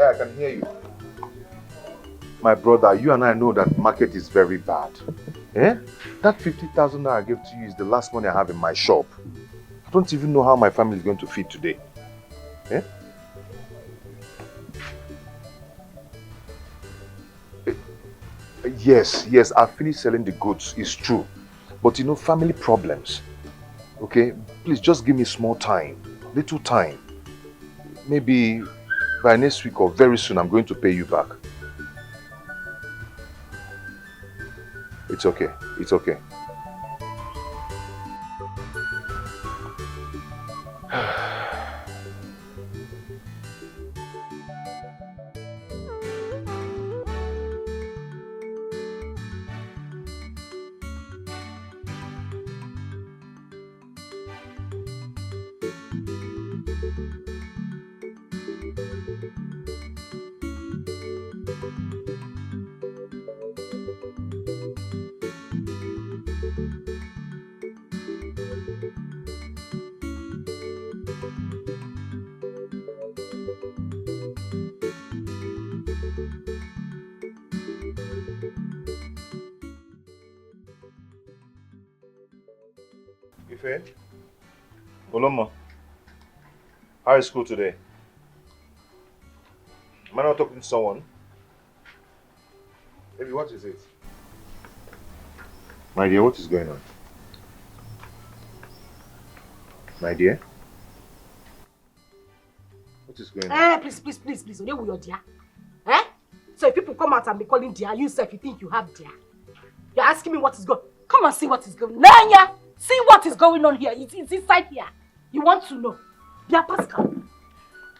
Yeah, I can hear you. My brother, you and I know that market is very bad. Eh? That 50,000 I gave to you is the last money I have in my shop. I don't even know how my family is going to feed today. Eh? Yes, I've finished selling the goods, it's true. But you know, family problems. Okay? Please just give me small time, little time. Maybe by next week or very soon, I'm going to pay you back. It's okay, it's okay. Ife? Oloma, how is school today? Am I not talking to someone? Baby, what is it? My dear, what is going on? My dear? What is going on? Please. Only with your dear. Eh? So if people come out and be calling dear, you self, you think you have dear. You're asking me what is going on. Come and see what is going on. Nanya! See what is going on here. It's inside here. You want to know? Dear Pascal,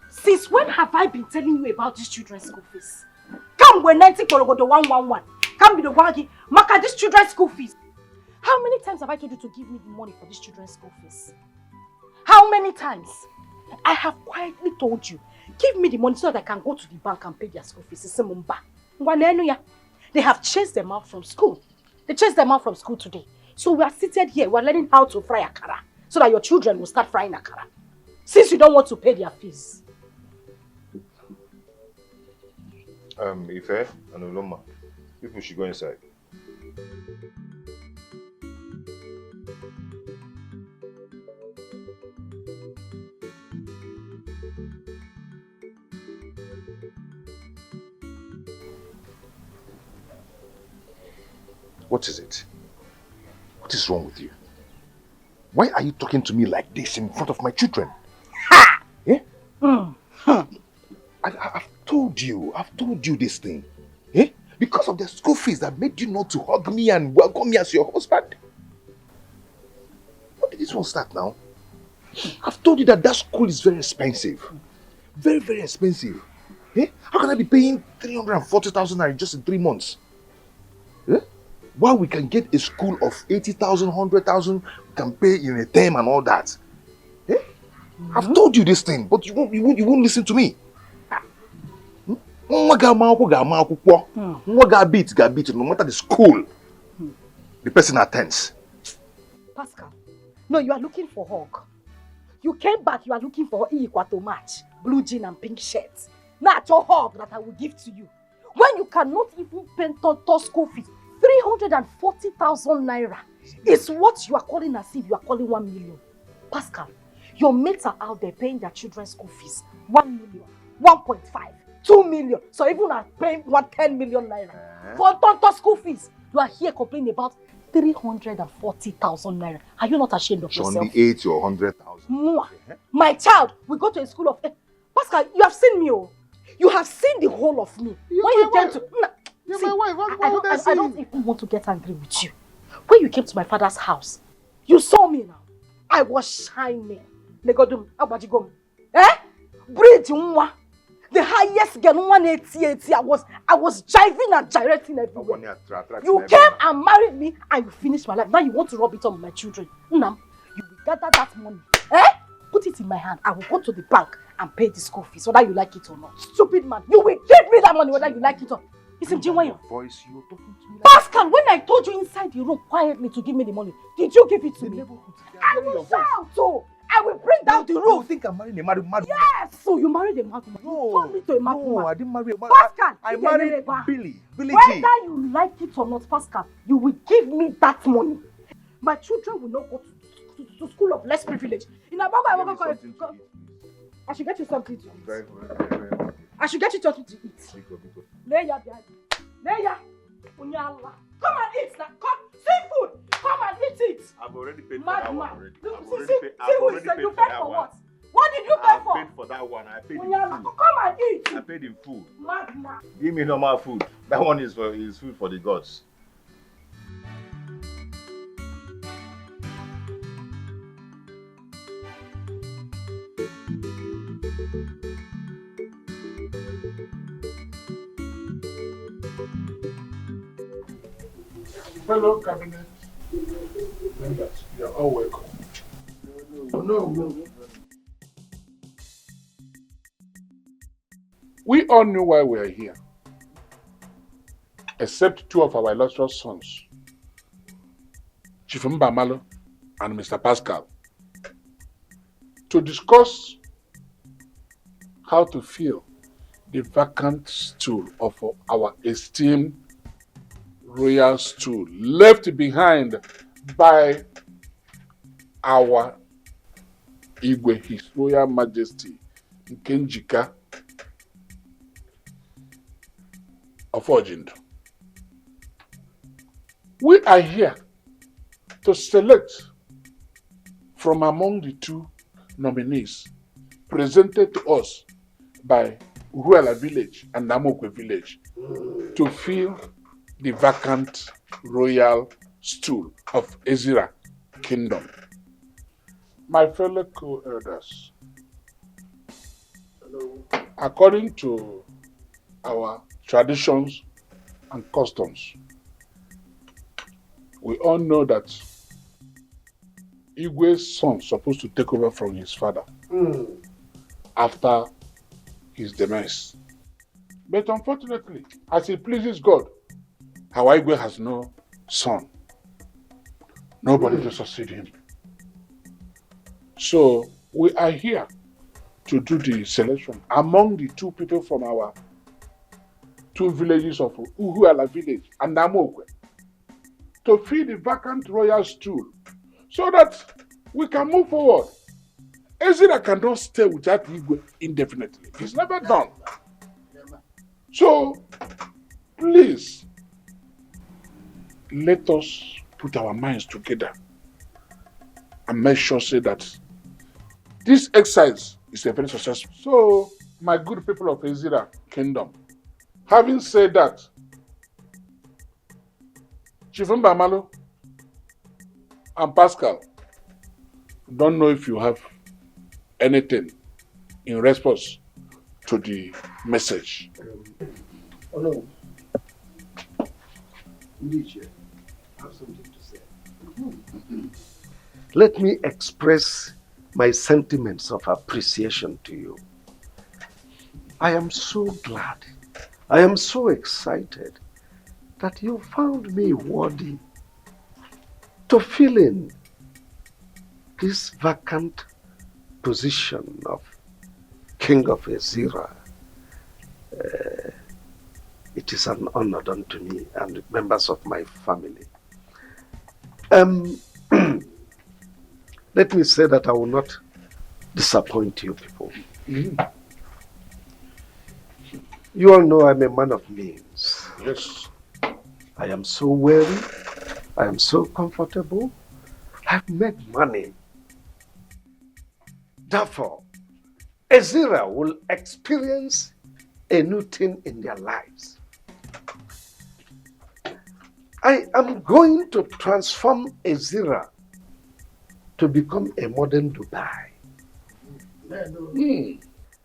since when have I been telling you about these children's school fees? Come when 90 go to 111. Come be the one Maka these children's school fees. How many times have I told you to give me the money for these children's school fees? How many times? I have quietly told you, give me the money so that I can go to the bank and pay their school fees. They have chased them out from school. They chased them out from school today. So we are seated here, we are learning how to fry akara so that your children will start frying akara. Since you don't want to pay their fees. Ife and Oloma, people should go inside. What is it? What is wrong with you? Why are you talking to me like this in front of my children? Ha! Eh? I've told you this thing. Eh? Because of the school fees that made you not to hug me and welcome me as your husband. How did this one start now? I've told you that school is very expensive. Very, very expensive. Eh? How can I be paying 340,000 just in 3 months? Eh? While we can get a school of 80,000, 100,000, we can pay in a term and all that. Eh? I've told you this thing, but you won't listen to me. No matter the school the person attends. Pascal, no, you are looking for hug. You came back, you are looking for equal to match, blue jean and pink shirts. Not your hug that I will give to you. When you cannot even pay total school fees, 340,000 naira is what you are calling as if you are calling 1 million. Pascal, your mates are out there paying their children's school fees 1 million, 1.5, 2 million. So even are paying 10 million naira for total school fees. You are here complaining about 340,000 naira. Are you not ashamed of yourself? Only 80 or 100,000. My child, we go to a school of... Pascal, you have seen me. Oh. You have seen the whole of me. When you came to... You're see, my wife. I don't even want to get angry with you. When you came to my father's house, you saw me now. I was shining. Negodum, abajigom. Bridge unwa. The highest girl, 180. I was jiving and gyrating everywhere. You came and married me and you finished my life. Now you want to rub it on my children. Nam, you will gather that money. Put it in my hand. I will go to the bank and pay the school fees, whether you like it or not. Stupid man. You will give me that money whether you like it or not. Listen, your voice, you're talking to me like Pascal, when I told you inside the room quietly to give me the money, did you give it to me? I will shout, so I will bring down the roof. You think I'm marrying a mad? Yes! So you married a madman? No, you turned me to a madman. no, I didn't marry a man. Pascal, I married Billy. Billy G. Whether you like it or not, Pascal, you will give me that money. My children will not go to school of less privilege. In Abago, I should get you something to eat. Very, very. I should get you something to eat. Leia, Leia, Unyala. Come and eat now. Come, seafood. Come and eat it. I've already paid for that one already. You paid for what? What did you pay for? I paid for that one. I paid in Unyala, food. come and eat. I paid in food. Magna. Give me normal food. That one is food for the gods. Fellow cabinet members, you are all welcome. No. We all knew why we are here, except two of our illustrious sons, Chief Mbamalo and Mr. Pascal, to discuss how to fill the vacant stool of our esteemed royal stool left behind by our Igwe, His Royal Majesty Nkenjika of Ojindo. We are here to select from among the two nominees presented to us by Uruala Village and Namokwe Village to fill the vacant royal stool of Ezira Kingdom. My fellow co-elders, according to our traditions and customs, we all know that Igwe's son is supposed to take over from his father after his demise. But unfortunately, as it pleases God, our Igwe has no son. Nobody to succeed him. So we are here to do the selection among the two people from our two villages of Uhuala village and Namokwe to fill the vacant royal stool so that we can move forward. Ezira cannot stay without Igwe indefinitely. It's never done. So please, let us put our minds together and make sure say that this exercise is a very successful. So, my good people of Ezira Kingdom, having said that, Chief Mbamalo and Pascal, don't know if you have anything in response to the message. Oh no. Idichie, I have something to say. Let me express my sentiments of appreciation to you. I am so glad, I am so excited that you found me worthy to fill in this vacant position of King of Ezira. It is an honor done to me and members of my family. Let me say that I will not disappoint you people. You all know I'm a man of means. Yes. I am so wealthy. I am so comfortable. I've made money. Therefore, Ezira will experience a new thing in their lives. I am going to transform Ezira to become a modern Dubai.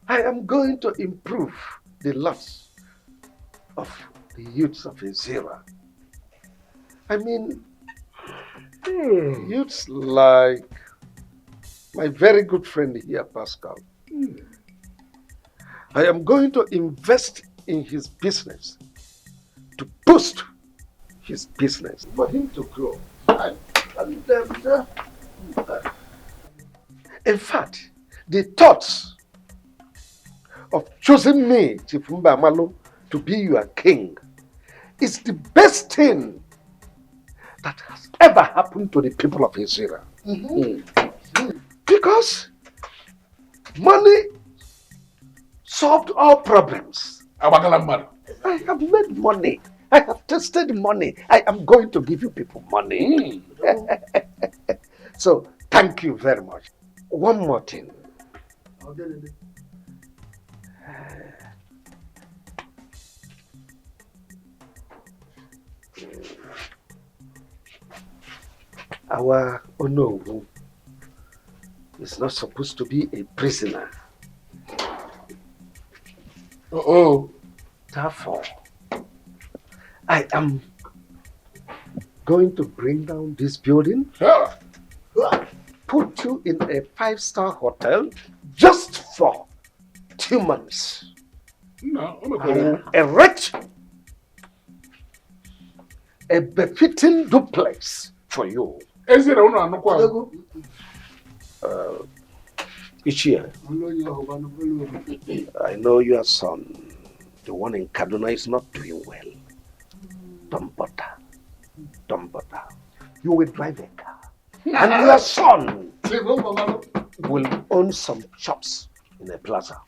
I am going to improve the lots of the youths of Ezira. I mean, youths like my very good friend here, Pascal. I am going to invest in his business to boost his business for him to grow. In fact, the thoughts of choosing me, Chief Mbamalu, to be your king is the best thing that has ever happened to the people of Israel. Because money solved all problems. I have made money. I have tasted money. I am going to give you people money. So, thank you very much. One more thing. Our Onowu is not supposed to be a prisoner. Therefore, I am going to bring down this building, put you in a 5-star hotel just for 2 months. I will erect a befitting duplex for you. Each year, I know your son, the one in Kaduna, is not doing well. Don't bother. Don't bother. You will drive a car. And your son will own some shops in a plaza.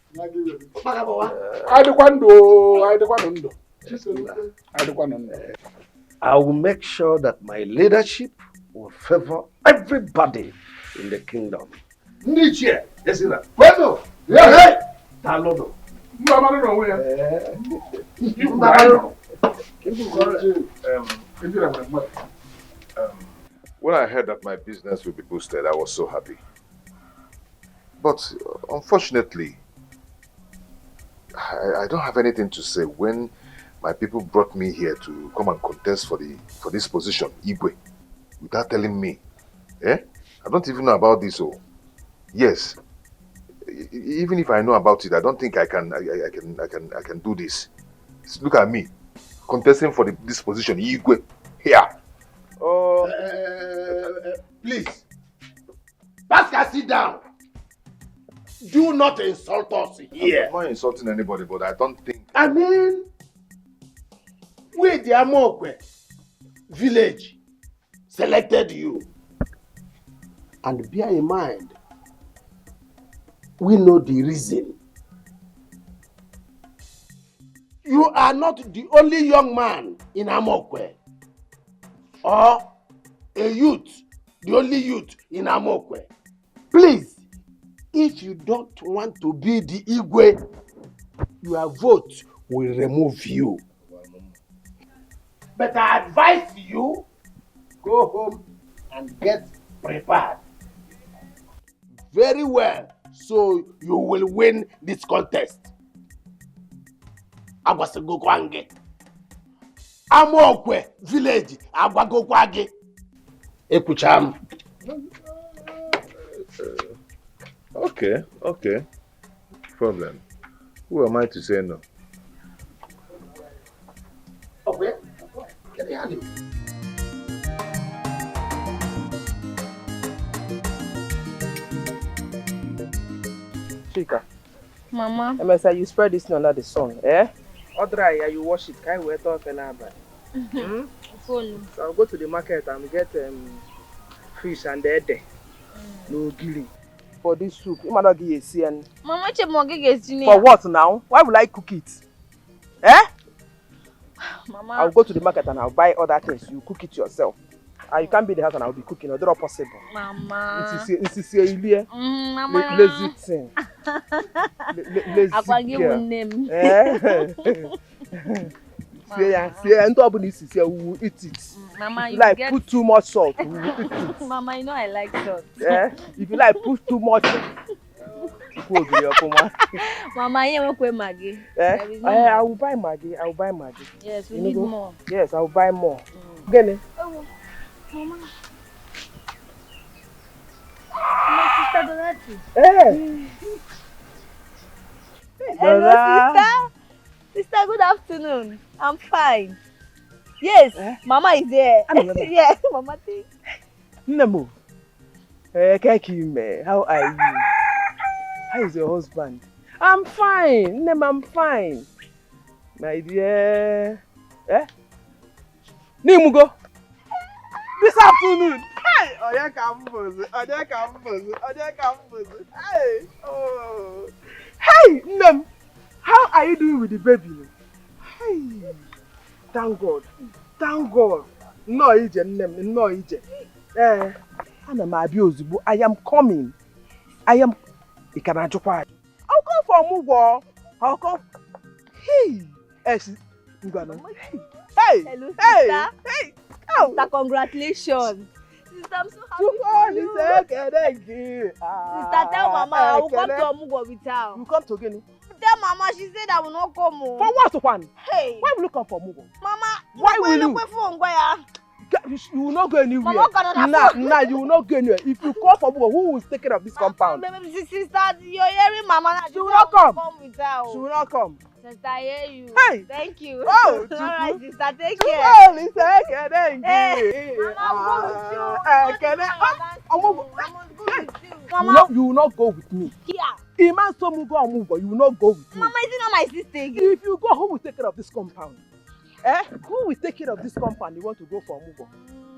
I will make sure that my leadership will favor everybody in the kingdom. Niche, yes, sir. Bueno, yeah, Talono. When I heard that my business will be boosted, I was so happy. But unfortunately, I don't have anything to say when my people brought me here to come and contest for this position, Igwe, without telling me. I don't even know about this. Oh, yes. Even if I know about it, I don't think I can do this. Look at me, contesting for this position, Igwe, here. Please, Pascal, sit down. Do not insult us here. I'm not insulting anybody, but I don't think. I mean, we the Amokwe village selected you. And bear in mind, we know the reason. You are not the only young man in Amokwe, or a youth, the only youth in Amokwe. Please, if you don't want to be the Igwe, your vote will remove you. But I advise you, go home and get prepared very well, so you will win this contest. Agwasegokwange. Amokwe village, Agwagokwange. Ekucham. Okay. Problem. Who am I to say no? Okay. Get the hand. Chika. Mama. MSI, you spread this under the sun, eh? Or dry, you wash it. Can't wait talk and Follow. So I'll go to the market and get fish and ede. No gilly. For this soup, you might not give a CN. Mama, for for what now? Why would I cook it? Eh? Mama. I'll go to the market and I'll buy other things. You cook it yourself. You can't be in the house and I'll be cooking. It's not possible. Mama. It is a Mama. lazy thing. Lazy girl. Name. We will eat it. Mama, if you like, put too much salt. We will eat it. Mama, you know I like salt. If you like, put too much. Mama, you won't put Maggie. I will buy Maggie. Yes, we need more. Yes, I will buy more. Get it? Oh, Mama. My sister Dorothy. Hello, sister. Sister, good afternoon. I'm fine. Yes, Mama is there. Yes, Mama thinks. Nemo. How are you? How is your husband? I'm fine. Nem, I'm fine. My dear. Eh? Nimugo. This afternoon. Hey! Oya campus. Hey! Oh. Hey, Nem. How are you doing with the baby? Hey. Thank God. Thank God. No ije, Nem. No ije. Ana m abịa ozugbo. I am coming. I am. Ị ka na-ajụkwa ajụ. I'll come for Mugwo. I'll come. Hey. Ngwana. Hey. Hello, Hey. sister. Hey. Oh. Sister, congratulations. Sister, I'm so happy for you. Sister, tell Mama I will come to Omugwo with her. You come to Guinea? Tell Mama, she said I will not come. For what one? Hey. Why will you come for Omugwo? Mama, why will you? You will not go anywhere. Nah, you will not go anywhere. If you come for Omugwo, who will take care of this compound? Sister, you're hearing Mama. She will not come. With her. She will not come. Sister, I hear you. Hey. Thank you. Oh, all right, sister, take care. care. Thank you. Hey. Mama, I'm going with you. Mama, you will not go with me. Here. Iman Somugo Omugwo, you will not go with me. Mama, is it not my sister again? If you go, who will take care of this compound? Who will take care of this compound? You want to go for Omugwo?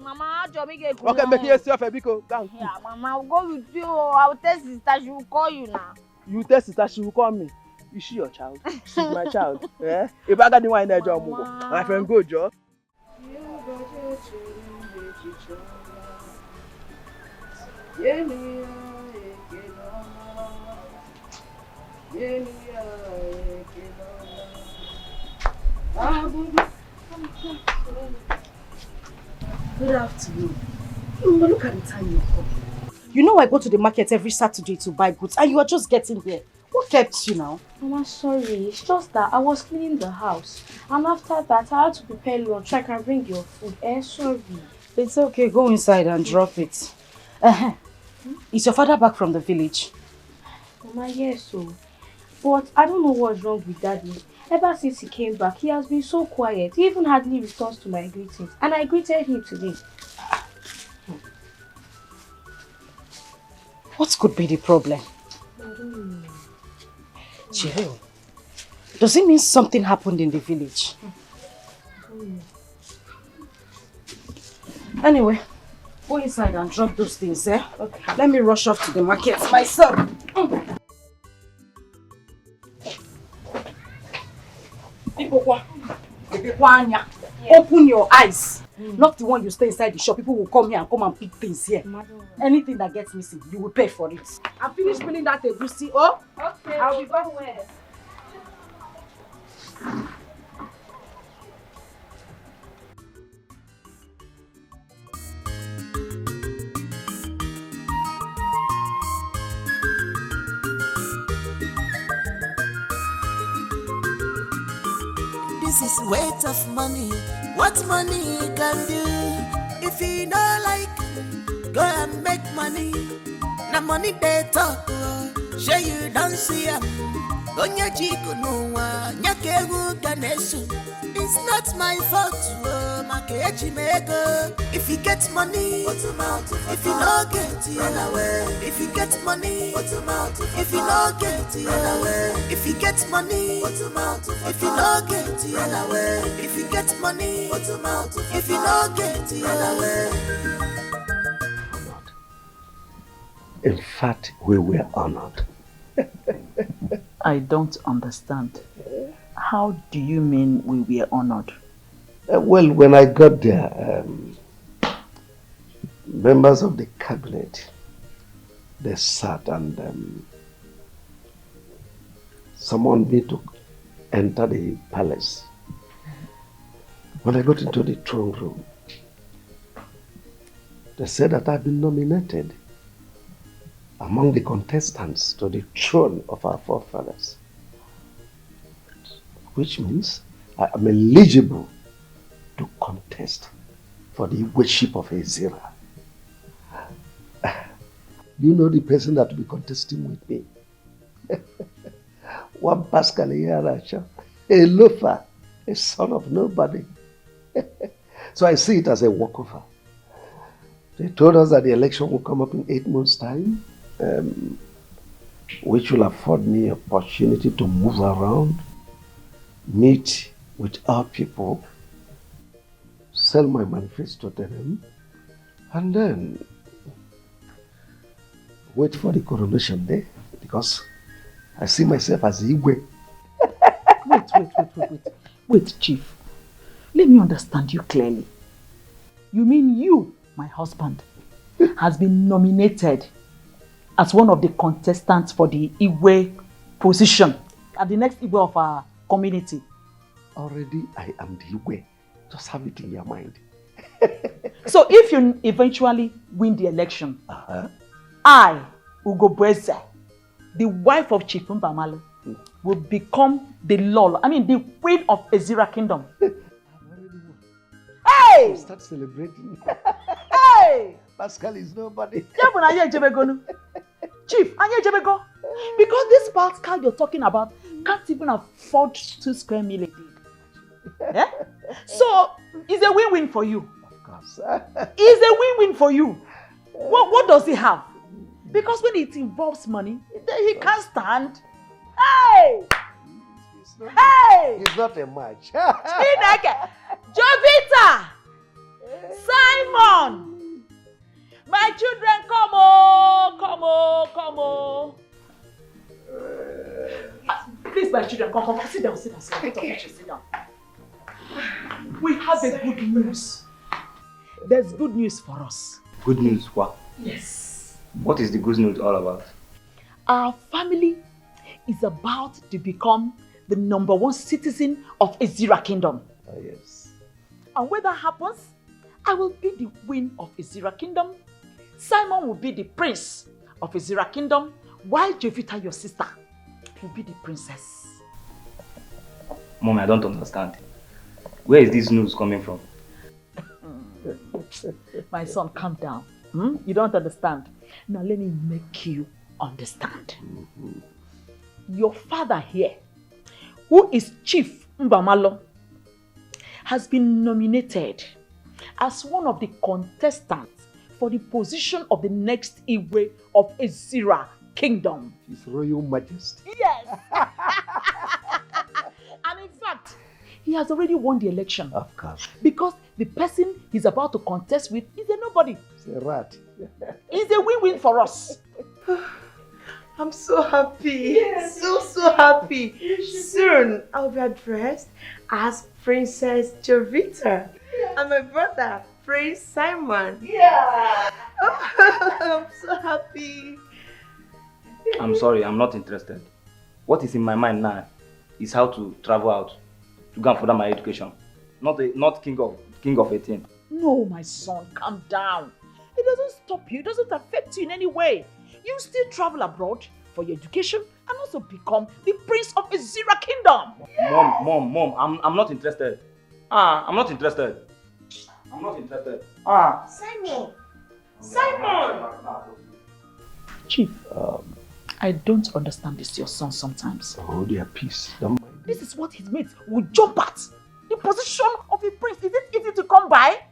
Mama, Jomike. Okay, make yourself a biko. Yeah, Mama, I'll go with you. I'll tell sister, she will call you now. You tell sister, she will call me. Is she your child? She's my child. If I got the wine, my friend, go, Joe. Good afternoon. Look at the time you're coming. You know I go to the market every Saturday to buy goods and you are just getting here. What kept you now? Mama, sorry. It's just that I was cleaning the house. And after that, I had to prepare lunch. I can bring your food. Sorry. It's okay. Go inside and drop it. Is your father back from the village? Mama, yes, so. But I don't know what's wrong with Daddy. Ever since he came back, he has been so quiet. He even hardly responds to my greetings. And I greeted him today. What could be the problem? I don't know. Jill, does it mean something happened in the village? Anyway, go inside and drop those things, eh? Okay. Let me rush off to the market myself. Open your eyes. Not the one you stay inside the shop. People will come here and come and pick things here. Anything that gets missing, you will pay for it. I'm finished peeling that egusi. Oh, okay. I'll be back. Where? This is weight of money. What money can do? If you don't like, go and make money. Na money they talk. Sure you don't see them. Onya chiku nuwa nyakegu ganesu. It's not my fault. Makechi mego. If you get money, if you don't get it, run away. If you get money, if you don't get it, run away. If you get money, if you don't get it, run away. If you get money, if you don't get it, run away. In fact, we were honored. I don't understand. How do you mean we were honored? Well, when I got there, members of the cabinet, they sat and summoned me to enter the palace. When I got into the throne room, they said that I've been nominated among the contestants to the throne of our forefathers, which means I am eligible to contest for the worship of Ezira. You know the person that will be contesting with me? One Pascal Yaracha, a loafer, a son of nobody. So I see it as a walkover. They told us that the election will come up in 8 months' time. which will afford me opportunity to move around, meet with our people, sell my manifesto to them, and then wait for the coronation day, because I see myself as Igwe. Wait, Chief. Let me understand you clearly. You mean you, my husband, has been nominated as one of the contestants for the Igwe position at the next Igwe of our community? Already I am the Igwe. Just have it in your mind. So if you eventually win the election, I, Ugo Breze, the wife of Chief Mbamalo, will become the the queen of Ezira Kingdom. Hey! Start celebrating. Hey! Pascal is nobody. Chief, because this Pascal you're talking about can't even afford 2 square meals a day. Yeah? So, it's a win-win for you. Of course. It's a win-win for you. What does he have? Because when it involves money, he can't stand. Hey! Hey! It's not a match. Jovita! Simon! My children, come on. Please, my children, come. Sit down. Okay. Sit down. We have a good news. There's good news for us. Good news, what? Yes. What is the good news all about? Our family is about to become the #1 citizen of Ezira Kingdom. Oh, yes. And when that happens, I will be the queen of Ezira Kingdom. Simon will be the prince of Ezira Kingdom, while Jovita, your sister, will be the princess. Mom, I don't understand. Where is this news coming from? My son, calm down. You don't understand. Now let me make you understand. Your father here, who is Chief Mbamalo, has been nominated as one of the contestants for the position of the next Igwe of Ezira Kingdom. His Royal Majesty. Yes! And in fact, he has already won the election. Of course. Because the person he's about to contest with is a nobody. It's a rat. It's a win-win for us. I'm so happy. Yes. So happy. Soon I'll be addressed as Princess Jovita. And my brother, Prince Simon. Yeah. I'm so happy. I'm sorry, I'm not interested. What is in my mind now is how to travel out to go and further my education. Not king of 18. No, my son, calm down. It doesn't stop you. It doesn't affect you in any way. You still travel abroad for your education and also become the prince of Ezira Kingdom. Yeah. Mom, I'm not interested. I'm not interested. Simon! Chief, I don't understand this, your son, sometimes. Hold your peace. Don't mind. This is what his mates will jump at. The position of a prince. Is it easy to come by?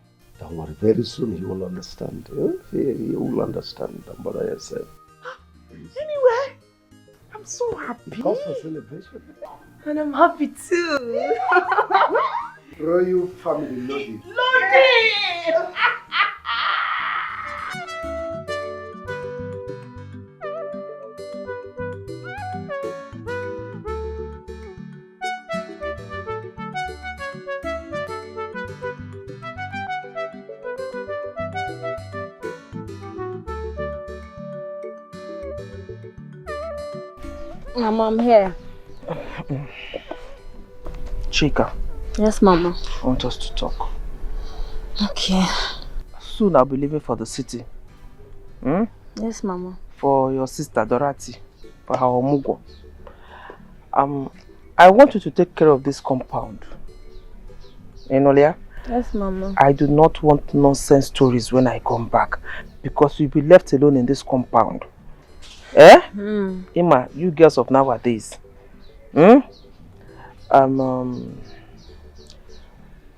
Don't worry, very soon you will understand. You will understand. Don't bother yourself. Anyway, I'm so happy. Cause for celebration. And I'm happy too. Royal family loaded. Loaded! Mama, I'm here. Chika. Yes, Mama. I want us to talk. Okay. Soon I'll be leaving for the city. Yes, Mama. For your sister Dorothy, for her omugo. I want you to take care of this compound. Enolia? Yes, Mama. I do not want nonsense stories when I come back, because you'll be left alone in this compound. Eh? Emma, you girls of nowadays.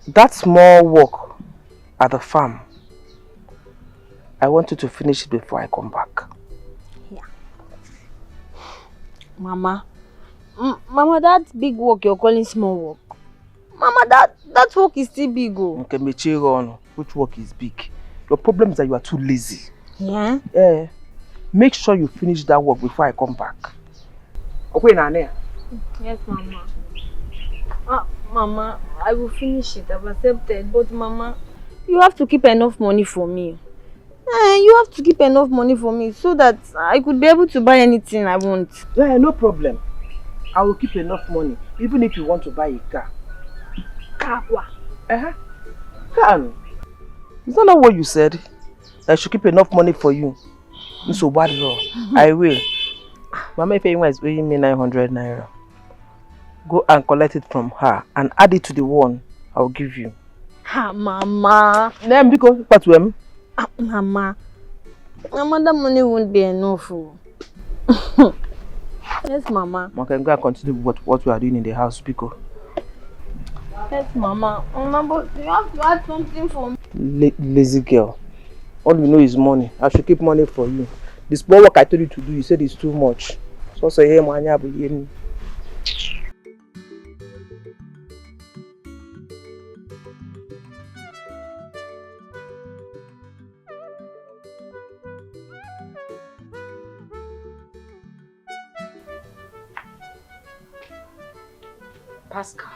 That small work at the farm, I want you to finish it before I come back. Yeah. Mama. Mama, that big work you're calling small work. Mama, that work is still big. Oh. Okay, Mechiron, which work is big? Your problem is that you are too lazy. Yeah? Make sure you finish that work before I come back. Okay, Nane? Yes, Mama. Mama, I will finish it. I've accepted. But Mama, you have to keep enough money for me. You have to keep enough money for me so that I could be able to buy anything I want. Yeah, no problem. I will keep enough money, even if you want to buy a car. Car? Car? Is that not what you said? I should keep enough money for you. So bad, I will. Mama, if anyone is owing me 900 naira, go and collect it from her and add it to the one I will give you. Mama. Then because what to him? Mama, that money won't be enough. Yes, Mama. Okay, go and continue what we are doing in the house, because. Yes, Mama. Mama, but you have to add something for me. Lazy girl. All you know is money. I should keep money for you. The small work I told you to do, you said it's too much. So say, hey, man, you be Pascal,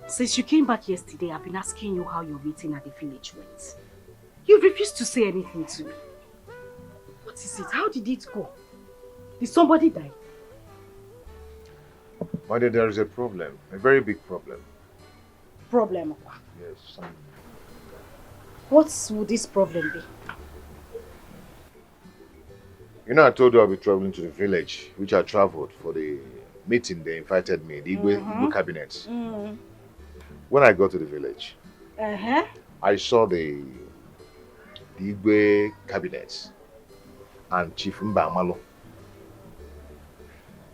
since you came back yesterday, I've been asking you how your meeting at the village went. You refused to say anything to me. What is it? How did it go? Did somebody die? My dear, there is a problem. A very big problem. Problem? Yes. What would this problem be? You know, I told you I'll be traveling to the village, which I traveled for the meeting they invited me, the Igwe cabinet. When I got to the village, I saw the Igwe cabinet and Chief Mbamalo.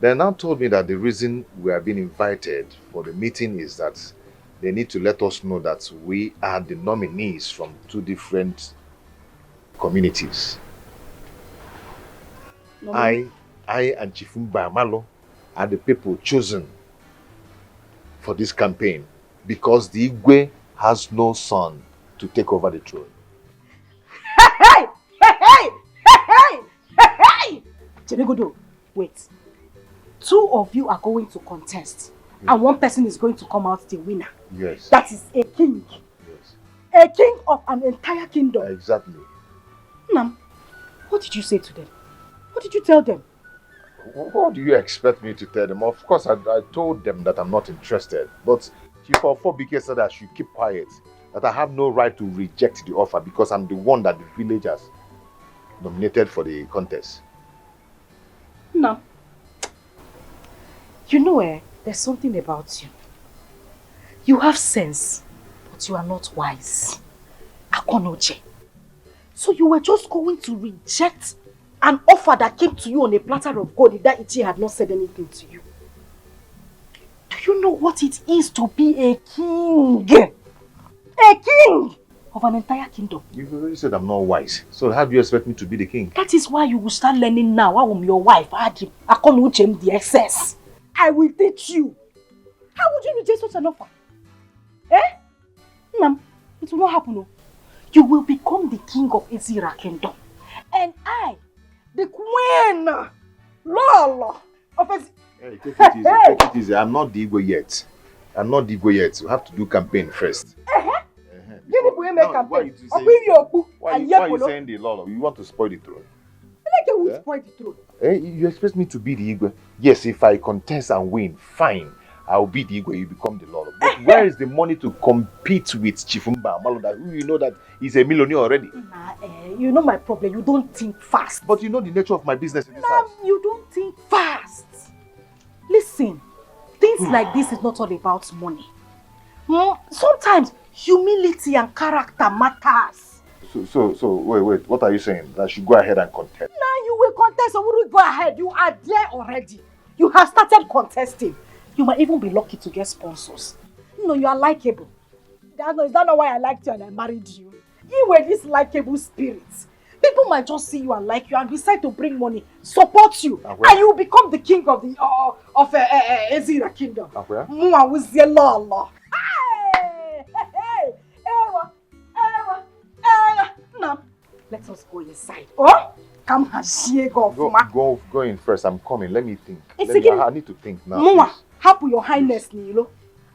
They now told me that the reason we are being invited for the meeting is that they need to let us know that we are the nominees from 2 different communities. I and Chief Mbamalo are the people chosen for this campaign because the Igwe has no son to take over the throne. Jenegodo, wait. 2 of you are going to contest, and 1 person is going to come out the winner. Yes. That is a king. Yes. A king of an entire kingdom. Exactly. Nam, what did you say to them? What did you tell them? What do you expect me to tell them? Of course, I told them that I'm not interested. But Chief Ofobike said I should keep quiet. That I have no right to reject the offer because I'm the one that the village has nominated for the contest. No. You know, there's something about you. You have sense, but you are not wise. Akonoje. So you were just going to reject an offer that came to you on a platter of gold if that Ichi had not said anything to you. Do you know what it is to be a king? A king of an entire kingdom. You've already said I'm not wise. So how do you expect me to be the king? That is why you will start learning now. I'm your wife. Akonuchem the excess. I will teach you. How would you reject such an offer? Nam, it will not happen. No. You will become the king of Ezira Kingdom. And I, the queen, Lolo, of Ezira. Hey, take it easy, take it easy. I'm not the Igwe yet. I'm not the Igwe yet. We have to do campaign first. Why are you saying the law? You want to spoil the throne? Spoil the throne. You expect me to be the Igwe? Yes, if I contest and win, fine. I'll be the Igwe, you become the Lord. But where is the money to compete with Chief Mbamalo, that you know that he's a millionaire already? You know my problem, you don't think fast. But you know the nature of my business in this house. You don't think fast. Listen, things like this is not all about money. Sometimes humility and character matters. So wait, what are you saying? That I should go ahead and contest? Now you will contest, or will you go ahead? You are there already. You have started contesting. You might even be lucky to get sponsors. No, you are likable. Is that not why I liked you and I married you? You were this likable spirit. People might just see you and like you and decide to bring money, support you, Where? and you will become the king of the Ezira kingdom. Where? Mua with the law. Hey! Ewa! Now, let us go inside. Oh? Come and Go in first. I'm coming. Let me think. I need to think now. Mua, happy your highness, Nilo.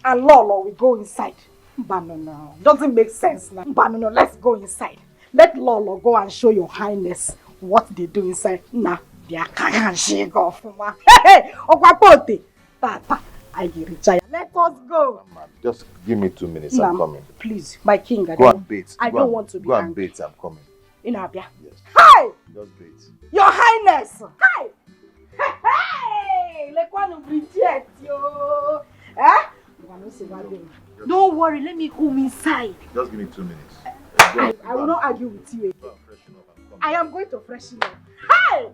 And Lolo will go inside. No. Doesn't make sense now. No, let's go inside. Let Lolo go and show your highness what they do inside. Nah, they are can't shake off. Hey, Okwapote. Tata, I get it. Let us go. Just give me 2 minutes. I'm coming. Please, my king. Go and bait. I don't want to be angry. Go and angry. bait. I'm coming. In Abia. Yes. Hi! Just bait. Your highness. Hi! Hey! Like one of reject yo. Eh? Don't worry, let me come inside. Just give me 2 minutes. I will not argue with you again. I am going to freshen up. Hey!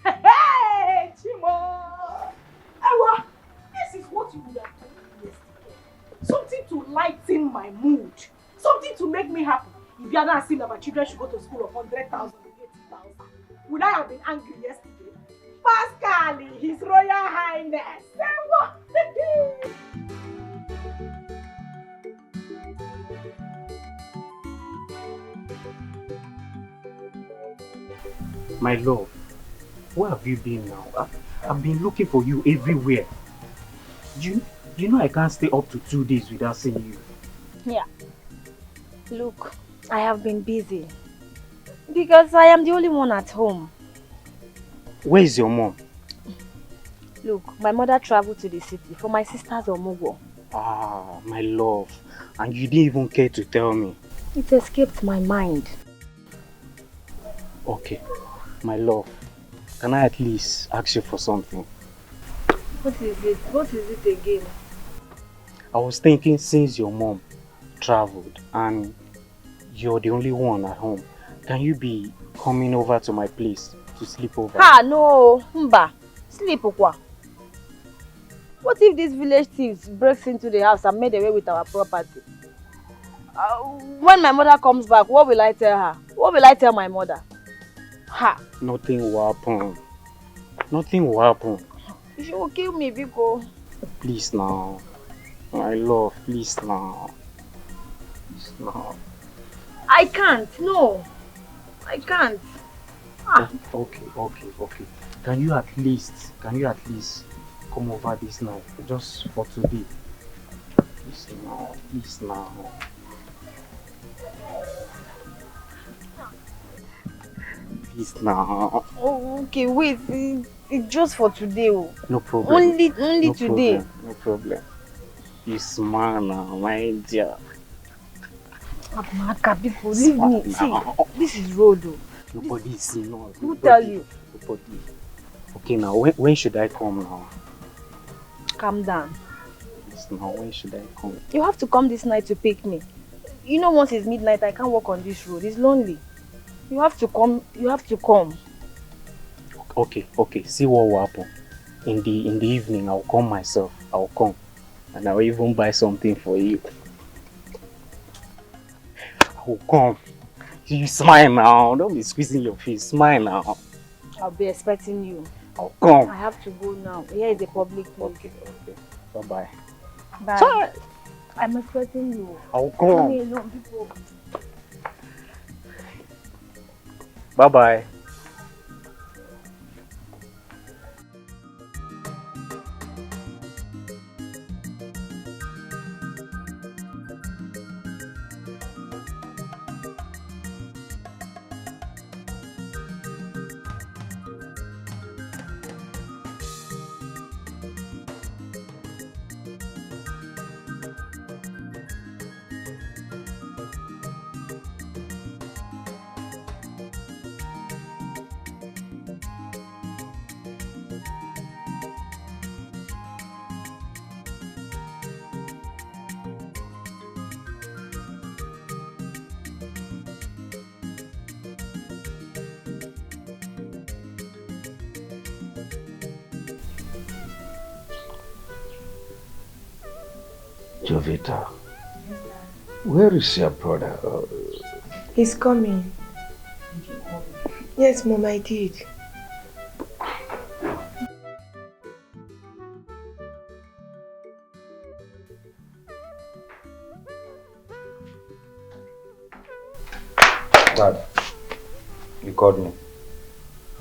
Hey! Chimo! Ewa! This is what you would have done yesterday. Something to lighten my mood. Something to make me happy. If you are not saying that my children should go to school of 100,000 or 80,000, would I have been angry yesterday? Pascal, His Royal Highness. My love, where have you been now? I've been looking for you everywhere. You know I can't stay up to 2 days without seeing you. Yeah. Look, I have been busy. Because I am the only one at home. Where is your mom? Look, my mother traveled to the city for my sister's omugo. Ah, my love. And you didn't even care to tell me. It escaped my mind. Okay, my love. Can I at least ask you for something? What is it? What is it again? I was thinking, since your mom traveled and you're the only one at home, can you be coming over to my place to sleep over? Ah, no. Mba. Sleep okwa. What if these village thieves breaks into the house and made away with our property? When my mother comes back, what will I tell her? What will I tell my mother? Ha! Nothing will happen. Nothing will happen. She will kill me, Biko. Please now. My love, please now. Please now. I can't. No. I can't. Ah. Okay. Can you at least come over this night? Just for today. Please now. Please now. Oh, okay, wait. It's just for today. Oh. No problem. Only no today. Problem. No problem. You smile now, my dear. Amaka, people, leave me. See, this is road. Oh. Nobody is not. Who tell you? Nobody. Okay, now when should I come now? Calm down. Yes, now when should I come? You have to come this night to pick me. You know, once it's midnight, I can't walk on this road. It's lonely. You have to come. You have to come. Okay. See what will happen. In the evening, I'll come myself. I'll come, and I'll even buy something for you. I will come. You smile now. Don't be squeezing your face. Smile now. I'll be expecting you. I'll come. I have to go now. Here is the public place. Okay. Bye. Bye. Sorry. I'm expecting you. I'll come. Leave me alone, people. Bye. Jovita, where is your brother? He's coming. Yes, Mom, I did. Dad, you called me.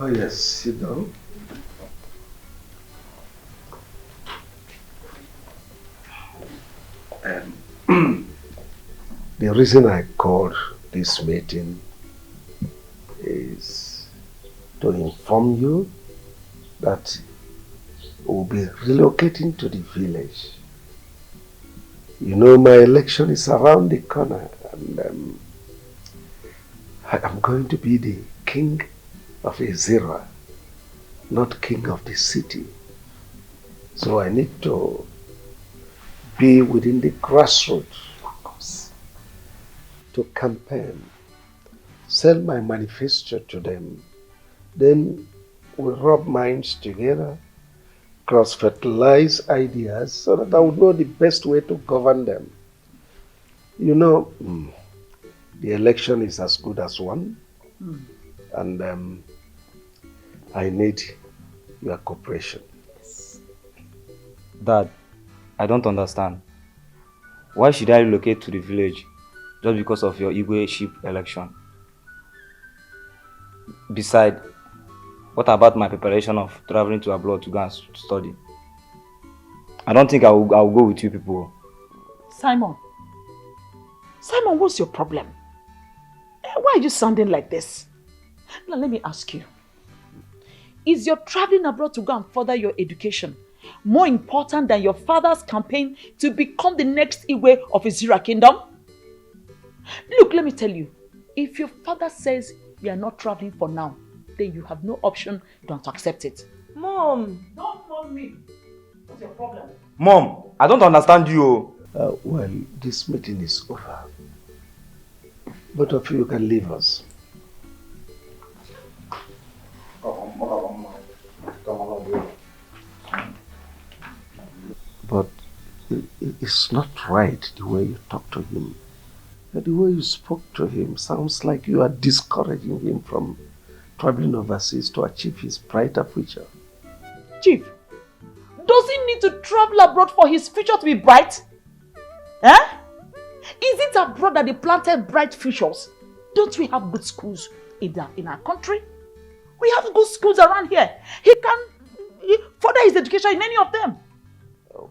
Oh yes, sit down. The reason I called this meeting is to inform you that we'll be relocating to the village. You know, my election is around the corner, and I am going to be the king of Ezira, not king of the city. So I need to be within the grassroots to campaign, sell my manifesto to them, then we'll rub minds together, cross-fertilize ideas so that I would know the best way to govern them. You know, the election is as good as one, and I need your cooperation. Dad, I don't understand. Why should I relocate to the village just because of your Igwe sheep election? Besides, what about my preparation of traveling to abroad to go and study? I don't think I will go with you people. Simon, what's your problem? Why are you sounding like this? Now let me ask you. Is your traveling abroad to go and further your education more important than your father's campaign to become the next Igwe of Ezira Kingdom? Look, let me tell you. If your father says you are not traveling for now, then you have no option than to accept it. Mom! Don't mom me. What's your problem? Mom, I don't understand you. Well, this meeting is over. Both of you can leave us. But it's not right the way you talk to him. The way you spoke to him sounds like you are discouraging him from traveling overseas to achieve his brighter future. Chief, does he need to travel abroad for his future to be bright? Eh? Is it abroad that they planted bright futures? Don't we have good schools in our country? We have good schools around here. He can further his education in any of them.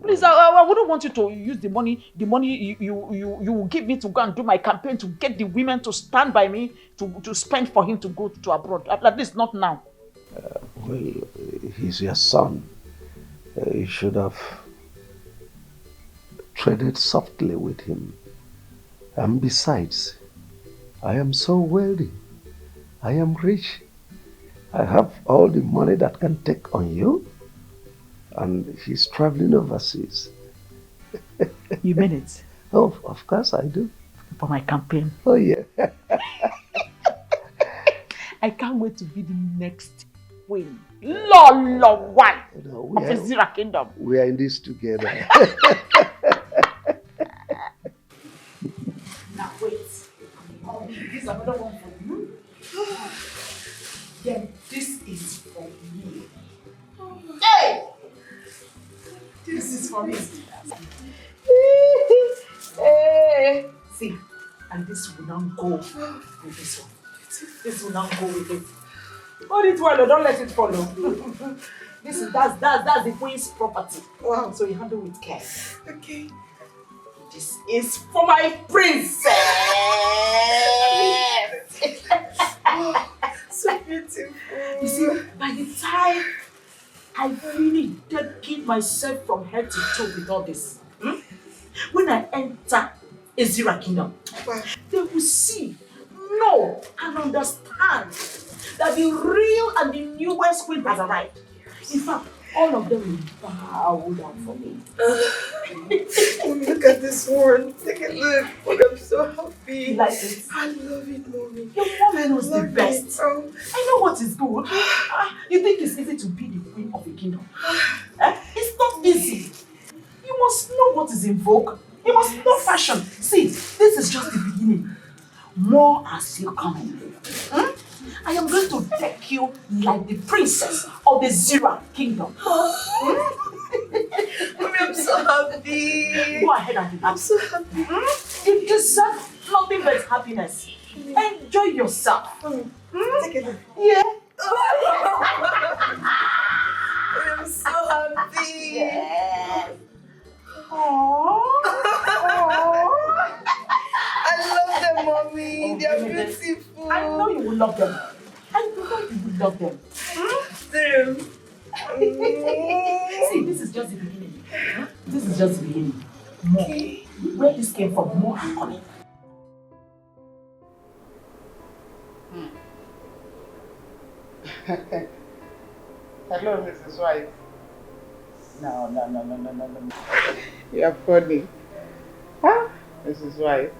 Please, I wouldn't want you to use the money you will give me to go and do my campaign to get the women to stand by me to spend for him to go to abroad. At least not now. Well, he's your son. You should have treaded softly with him. And besides, I am so wealthy. I am rich. I have all the money that can take on you. And he's traveling overseas. You mean it? Oh, of course I do. For my campaign. Oh, yeah. I can't wait to be the next queen. Lolo one of Ezira Kingdom. We are in this together. Now wait. This is another one for you. Then this is for me. Hey! This is for me. Hey! See, and this will now go with this one. This will now go with it. Hold it well, don't let it follow. That's the queen's property. Wow. So you handle with care. Okay. This is for my princess. Oh, so beautiful. You see, by the time I really dedicate myself from head to toe with all this, when I enter Ezira Kingdom, they will see, know, and understand that the real and the newest queen has arrived. In fact, all of them will bow down for me. Look at this one. Take a look. I'm so happy. You like it? I love it, Mommy. Your mom knows the best. Oh. I know what is good. You think it's easy to be the queen of a kingdom? It's not easy. You must know what is in vogue. You must know fashion. See, this is just the beginning. more as you coming. I am going to deck you like the princess of the Zira kingdom. Mommy, I'm so happy. Go ahead and I'm so happy. You deserve nothing but happiness. Enjoy yourself. Take it. Yeah. I'm so happy. Yes. I love them, Mommy. They are beautiful. I know you will love them. I know you will love them. See, this is just the beginning. This is just the beginning. More. Where this came from, more are coming. Hello, Mrs. White. No. You're funny. Huh? Mrs. White?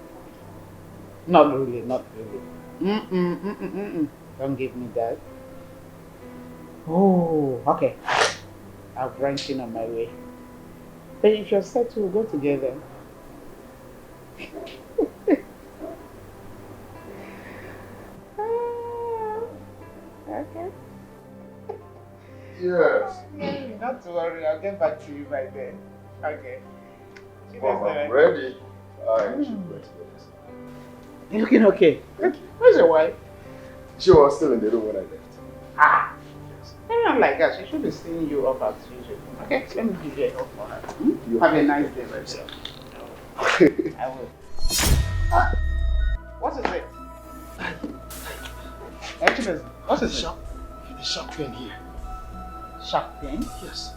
Not really. Don't give me that. Oh, okay. I'll branch in on my way. But if you're set, we'll go together. Okay. Yes. Not to worry, I'll get back to you by then. Okay. Mom, I'm ready. You're looking okay. Where's your wife? She was still in the room when I left. Ah. Anyone like that, she should be seeing you up as usual. Okay, let me give you a hug for her. Have a nice day, my dear. I will. What is it? Actually, what is it? The sharp pain here. Sharp pain? Yes.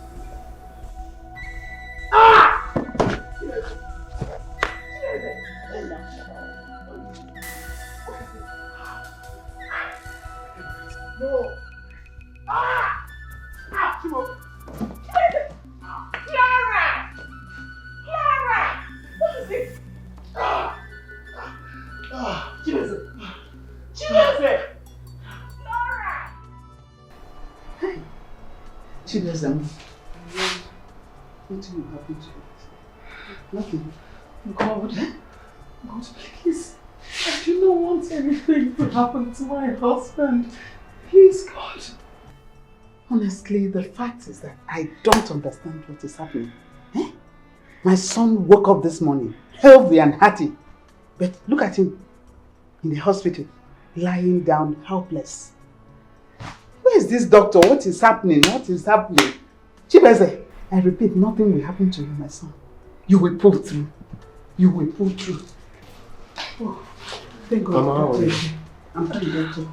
No. Timo. Clara! What is it? Chibeze! Laura! Hey! Chibeze, nothing will happen to you. Nothing. God, please. I do not want anything to happen to my husband. Please, God. Honestly, the fact is that I don't understand what is happening. My son woke up this morning, healthy and hearty. But look at him in the hospital, lying down helpless. Where is this doctor? What is happening? Chibeze, I repeat, nothing will happen to you, my son. You will pull through. Oh, thank God. Mama, how are you? I'm fine, doctor.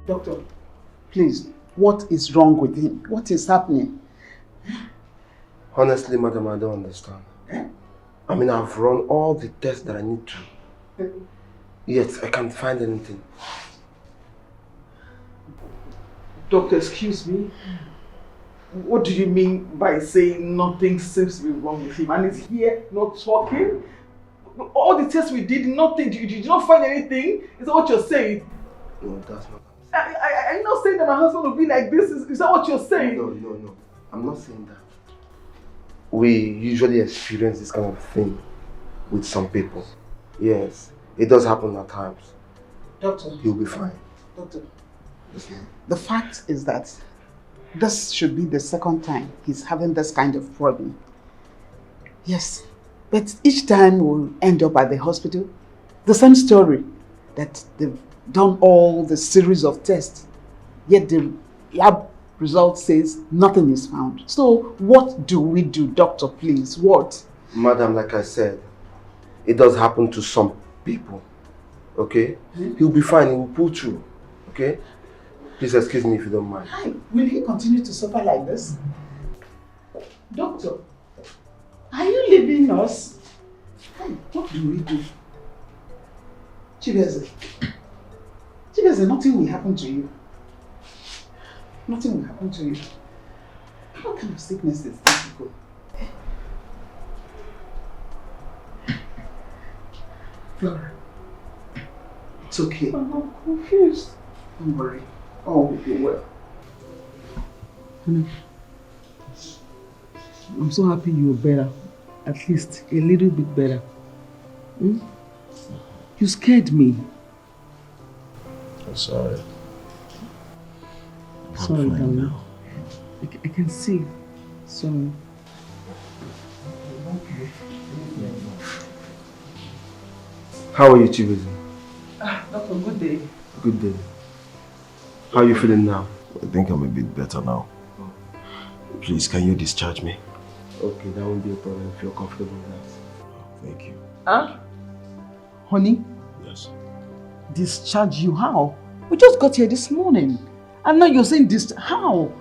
Doctor, please, what is wrong with him? What is happening? Honestly, madam, I don't understand. I mean, I've run all the tests that I need to. Yet, I can't find anything. Doctor, excuse me. What do you mean by saying nothing seems to be wrong with him? And he's here not talking? All the tests we did, nothing. You did not find anything? Is that what you're saying? No, that's not. Are you not saying that my husband will be like this? Is that what you're saying? No. I'm not saying that. We usually experience this kind of thing with some people. Yes, it does happen at times. Doctor. He'll be fine. Doctor. The fact is that this should be the second time he's having this kind of problem. Yes, but each time we'll end up at the hospital, the same story, that they've done all the series of tests, yet the lab result says nothing is found. So what do we do, doctor, please? What? Madam, like I said, it does happen to some people, okay? He'll be fine, he will pull through, okay? Please excuse me if you don't mind. Hi, will he continue to suffer like this? Doctor, are you leaving us? What do we do? Chibeze, nothing will happen to you. Nothing will happen to you. What kind of sickness is this? Flora, it's okay. I'm confused. Don't worry. All will be well. Honey, I'm so happy you're better. At least a little bit better. Hmm? You scared me. I'm sorry. Sorry, darling. I can see. Sorry. How are you, Chibuzi? Doctor, good day. Good day. How are you feeling now? I think I'm a bit better now. Please, can you discharge me? Okay, that won't be a problem if you're comfortable with that. Thank you. Huh? Honey? Yes. Discharge you? How? We just got here this morning. And now you're saying this. How?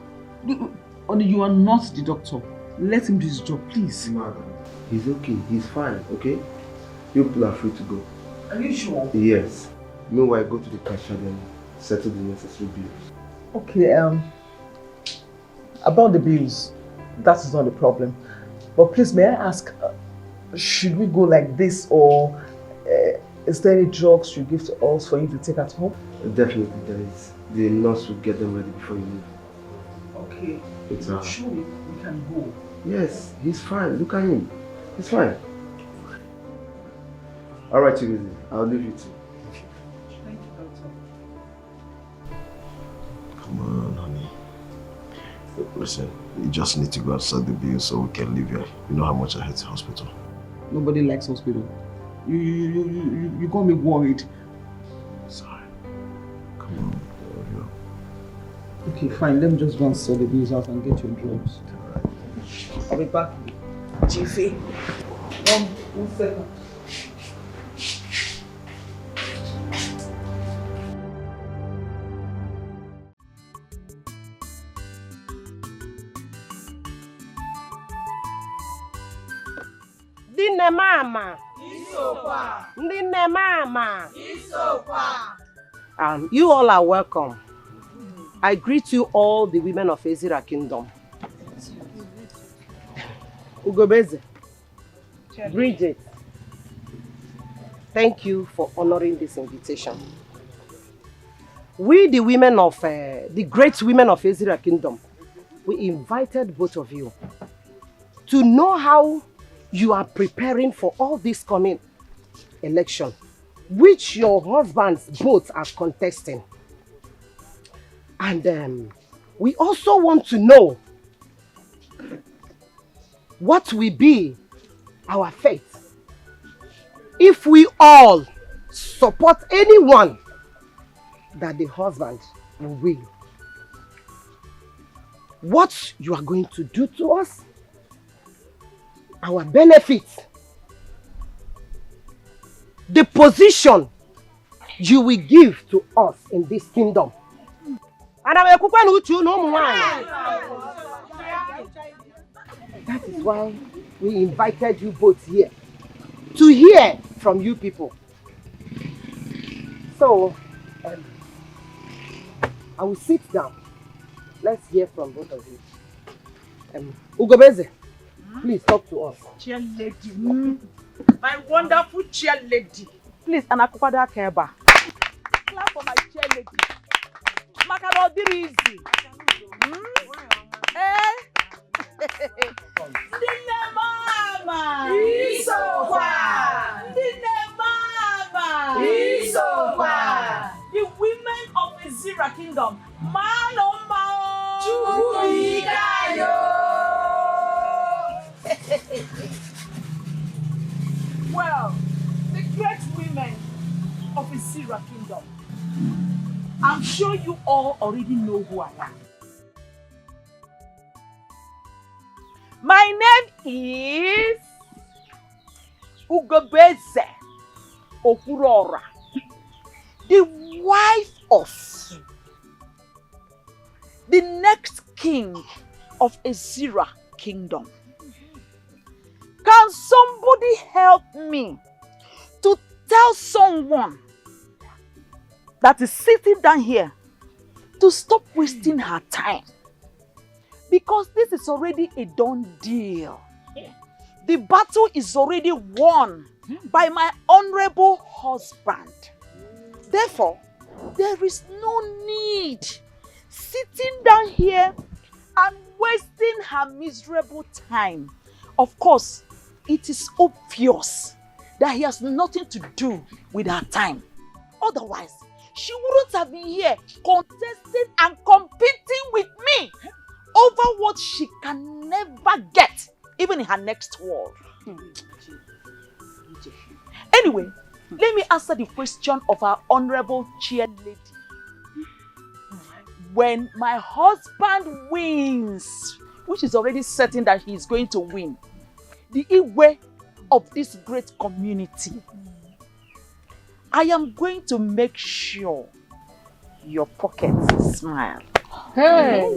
Only you are not the doctor. Let him do his job, please. Madam, he's okay. He's fine, okay? You people are free to go. Are you sure? Yes. Meanwhile, go to the cashier and settle the necessary bills. Okay, about the bills, that is not the problem. But please, may I ask, should we go like this, or is there any drugs you give to us for you to take at home? Definitely there is. The nurse will get them ready before you leave. Okay. It's sure we can go. Yes, he's fine. Look at him. He's fine. Alright, Chibuzi, I'll leave you too. Thank you, doctor. Come on, honey. Listen, you just need to go outside the bill so we can leave here. You know how much I hate the hospital. Nobody likes hospital. You got me worried. Sorry. Come on. Okay, fine. Let me just go and sort the bills out and get your drugs. Alright. I'll be back. Jiffy. One second. Ndine mama. Isokwa. Ndine mama. Isokwa. You all are welcome. I greet you all, the women of Ezira Kingdom. Ugobeze, Bridget, thank you for honoring this invitation. We, the women of, the great women of Ezira Kingdom, we invited both of you to know how you are preparing for all this coming election, which your husbands both are contesting. And we also want to know what will be our fate if we all support anyone that the husband will win. What you are going to do to us, our benefits, the position you will give to us in this kingdom. And that is why we invited you both here, to hear from you people. So, I will sit down. Let's hear from both of you. Ugobeze, please talk to us. Chair lady, my wonderful chair lady. Please, Anakupada Keba. Clap for my chair lady. Makano Dirizi. Dine mama. Isokwa. Dine mama. Isokwa. The women of Ezira Kingdom. Mano mao. Well, the great women of Ezira Kingdom. I'm sure you all already know who I am. My name is Ugobeze Okurora, the wife of the next king of Ezira Kingdom. Can somebody help me to tell someone that is sitting down here to stop wasting her time? Because this is already a done deal. The battle is already won by my honorable husband. Therefore, there is no need sitting down here and wasting her miserable time. Of course, it is obvious that he has nothing to do with her time. Otherwise, she wouldn't have been here contesting and competing with me over what she can never get, even in her next world. Anyway, let me answer the question of our honorable chair lady. When my husband wins, which is already certain that he is going to win, the Igwe of this great community, I am going to make sure your pockets smile. Hey!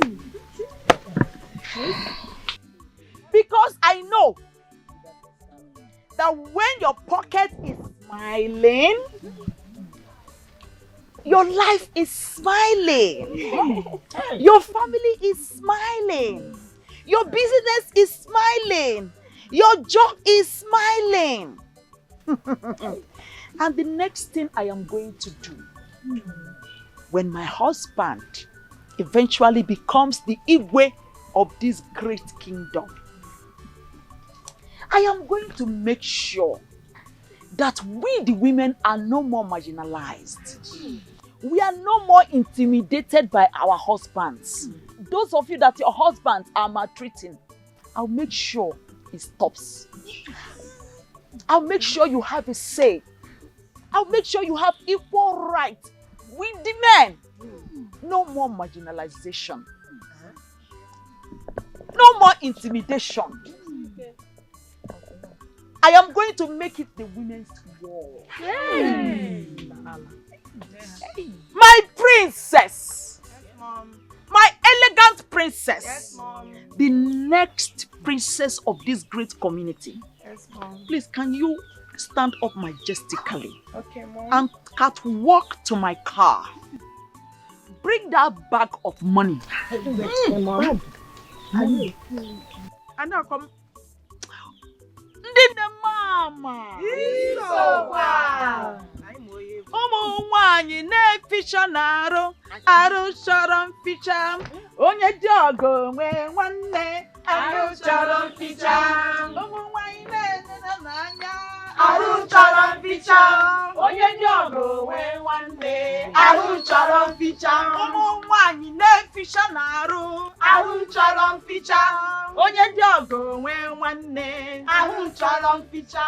Because I know that when your pocket is smiling, your life is smiling. Your family is smiling. Your business is smiling. Your job is smiling. And the next thing I am going to do, when my husband eventually becomes the Igwe of this great kingdom, I am going to make sure that we the women are no more marginalized. We are no more intimidated by our husbands. Those of you that your husbands are maltreating, I'll make sure it stops. I'll make sure you have a say. I'll make sure you have equal rights with the men. No more marginalization. No more intimidation. I am going to make it the women's war. Hey. My princess. Yes, Mom. My elegant princess. Yes, Mom. The next princess of this great community. Yes, Mom. Please, can you stand up majestically? Okay, Mom. And catwalk to my car. Bring that bag of money. Mom. And now come. Ndine mama. Ụmụ nwanyị na-eficha n'arụ, arụ chọrọ mficha. Onye dị ọgọ nwee nwanne, arụ chọrọ mficha. Ụmụ nwanyị na-enene n'anya, arụ chọrọ mficha. Onye dị ọgọ nwee nwanne, arụ chọrọ mficha. Ụmụ nwanyị na-eficha n'arụ, arụ chọrọ mficha. Onye dị ọgọ nwee nwanne, arụ chọrọ mficha.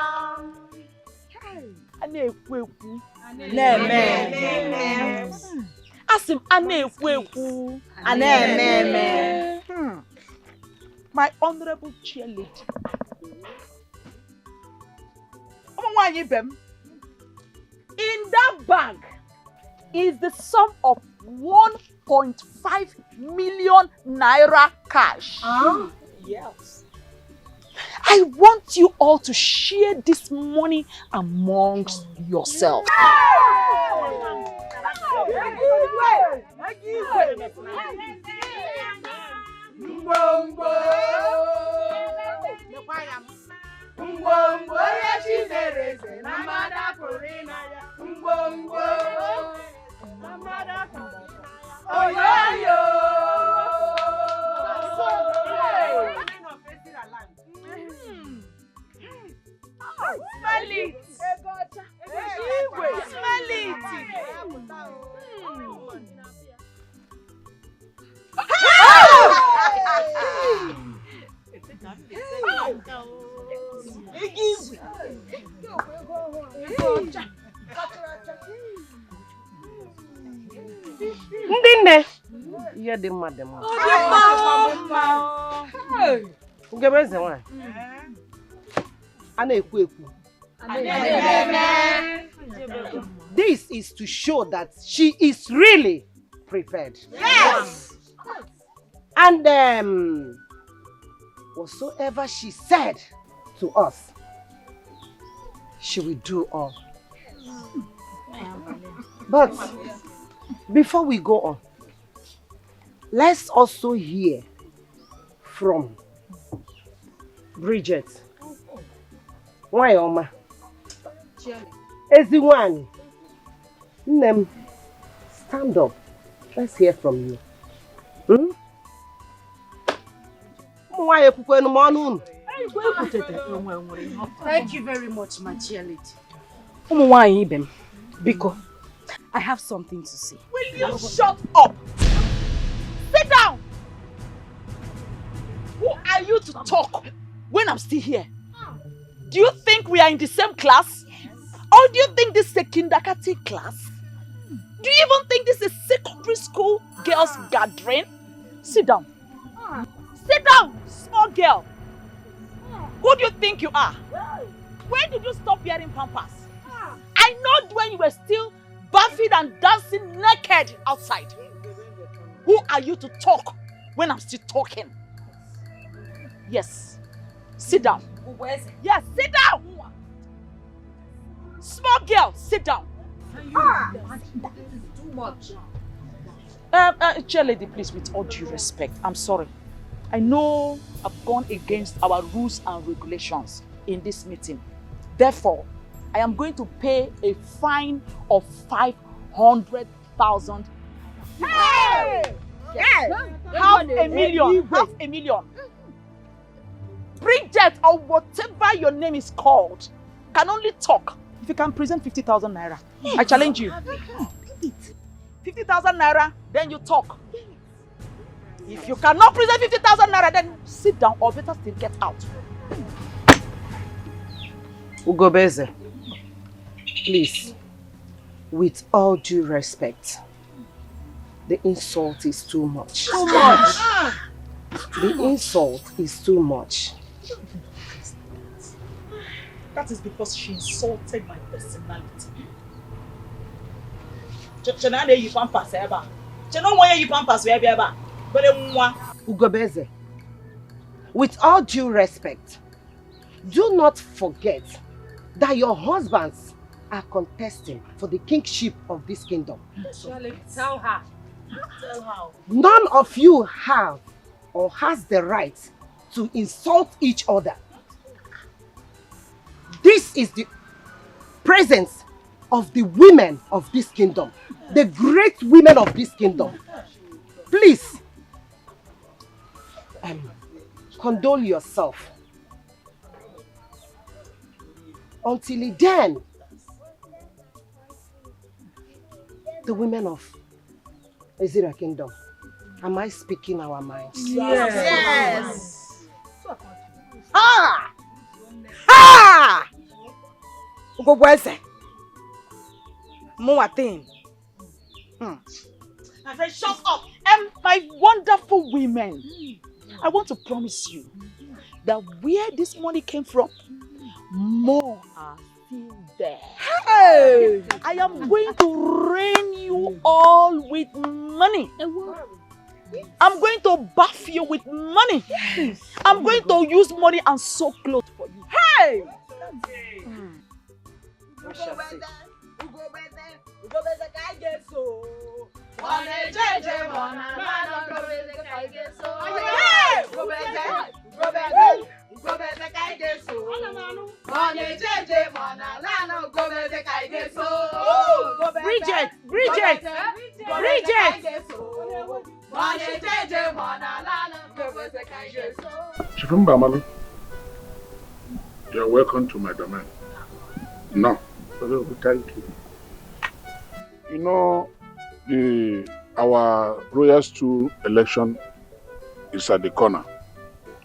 A na-ekwu ekwu. Na-eme. Asị m a na-ekwu ekwu. A na-eme. My honorable chair lady. Ụmụ nwanyị ibe m. In that bag is the sum of 1.5 million naira cash. Yes. I want you all to share this money amongst yourselves. Smell it. Smell it. Ndine. Ihe dị mma dị mma. Ugebe eze nwanyị. A na-ekwu ekwu. This is to show that she is really prepared. Yes. And whatsoever she said to us, she will do all. But before we go on, let's also hear from Bridget. Why, Oma? Eziwani. Nem, stand up. Let's hear from you. Thank you very much, my dear lady. Biko, I have something to say. Will you shut up? Sit down! Who are you to talk when I'm still here? Do you think we are in the same class? Or do you think this is a kindergarten class? Do you even think this is secondary school girls gathering? Sit down. Sit down, small girl. Who do you think you are? When did you stop wearing pampers? I know when you were still bathing and dancing naked outside. Who are you to talk when I'm still talking? Yes. Sit down. Yes, sit down. Small girl, sit down. Too much. Chair lady, please, with all due respect, I'm sorry. I know I've gone against our rules and regulations in this meeting. Therefore, I am going to pay a fine of 500,000. Hey! Yes. Half a million. Bridget, or whatever your name is called, can only talk if you can present 50,000 naira. I challenge you. 50,000 naira, then you talk. If you cannot present 50,000 naira, then sit down or better still get out. Ugobeze, please, with all due respect, the insult is too much. Too much. The insult is too much. That is because she insulted my personality. Ugobeze, with all due respect, do not forget that your husbands are contesting for the kingship of this kingdom. Tell her. Tell her. None of you have or has the right to insult each other. This is the presence of the women of this kingdom, the great women of this kingdom. Please, condole yourself. Until then, the women of Ezira Kingdom, am I speaking our minds? Yes. Ha! Ha! Ugobweze. Muatin. I said, shut up. And my wonderful women, I want to promise you that where this money came from, more are still there. Hey! I am going to rain you all with money. I'm going to bath you with money. I'm going to use money and sew clothes for you. Hey! Bridget! Chifumba Mami, you are welcome to my domain. No. Thank you. You know, our Royal Stool election is at the corner,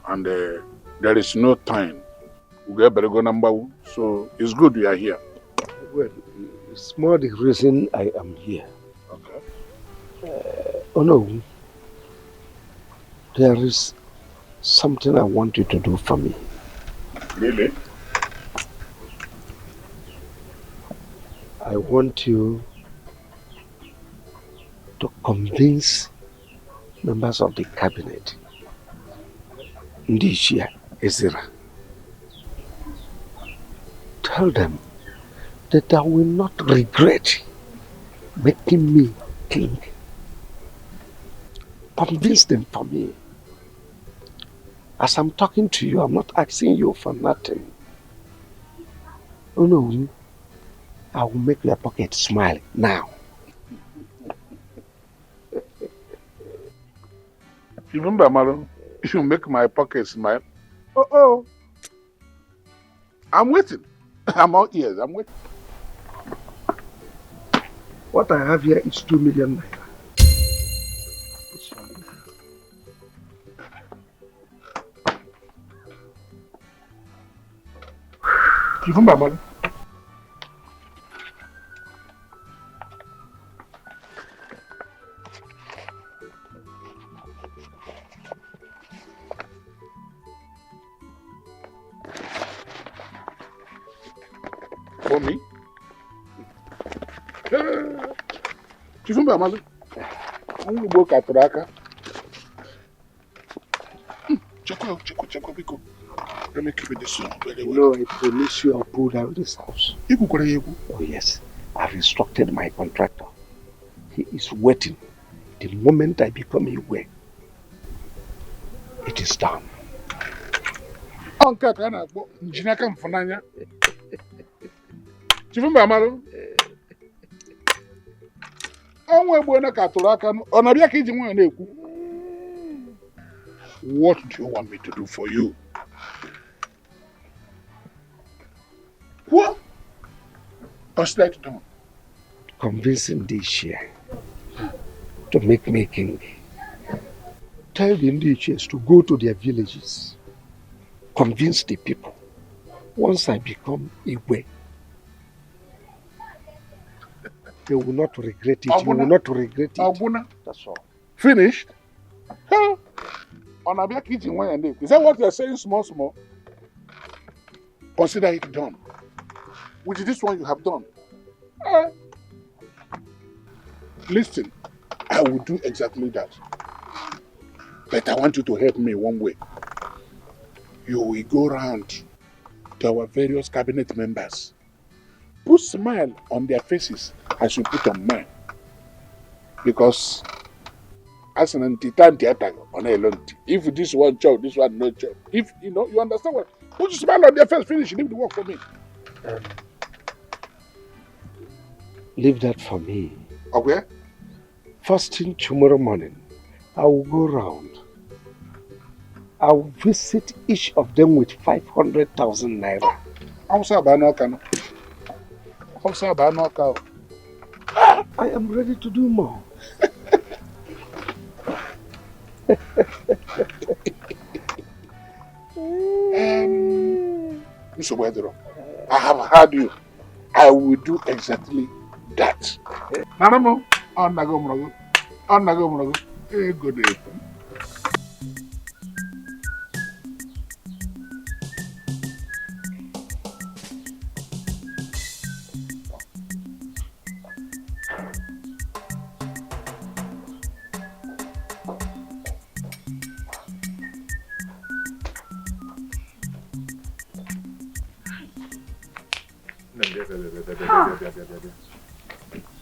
and there is no time. We get better go number one, so it's good we are here. Well, it's more the reason I am here. Okay. Oh no, there is something I want you to do for me. Really? I want you to convince members of the cabinet, Ndishia Ezira, tell them that I will not regret making me king. Convince them for me. As I'm talking to you, I'm not asking you for nothing. Oh no, I will make your pocket smile now. You remember, Marlon? You make my pocket smile. Oh. I'm waiting. I'm out ears. I'm waiting. What I have here is 2 million naira. You remember, Marlon? For me? Chifumba Amalu. I'm going to Katuraka. Check, Biko. Let me keep it this one very well. No, I promise you I'll pull down this house. Oh yes, I've instructed my contractor. He is waiting. The moment I become aware, it is done. Uncle Kana, Jinaka Mfonanya. Chifumba Amalu. What do you want me to do for you? What? What's that done? Convincing this year to make me king. Tell the indigenous to go to their villages. Convince the people. Once I become aware, they will not regret it. You will not regret it. That's all. Finished? Huh? Is that what you're saying, small? Consider it done. With this one you have done. Listen, I will do exactly that. But I want you to help me one way. You will go around to our various cabinet members. Put smile on their faces as you put on mine. Because as an anti-theater on a long if this one job, this one no job. If you understand what? Put a smile on their face, finish, leave the work for me. Leave that for me. Okay. First thing tomorrow morning, I will go round. I will visit each of them with 500,000 naira. I am ready to do more. Mr. Wedero, I have heard you. I will do exactly that. Nanamo, on Nago. Good day.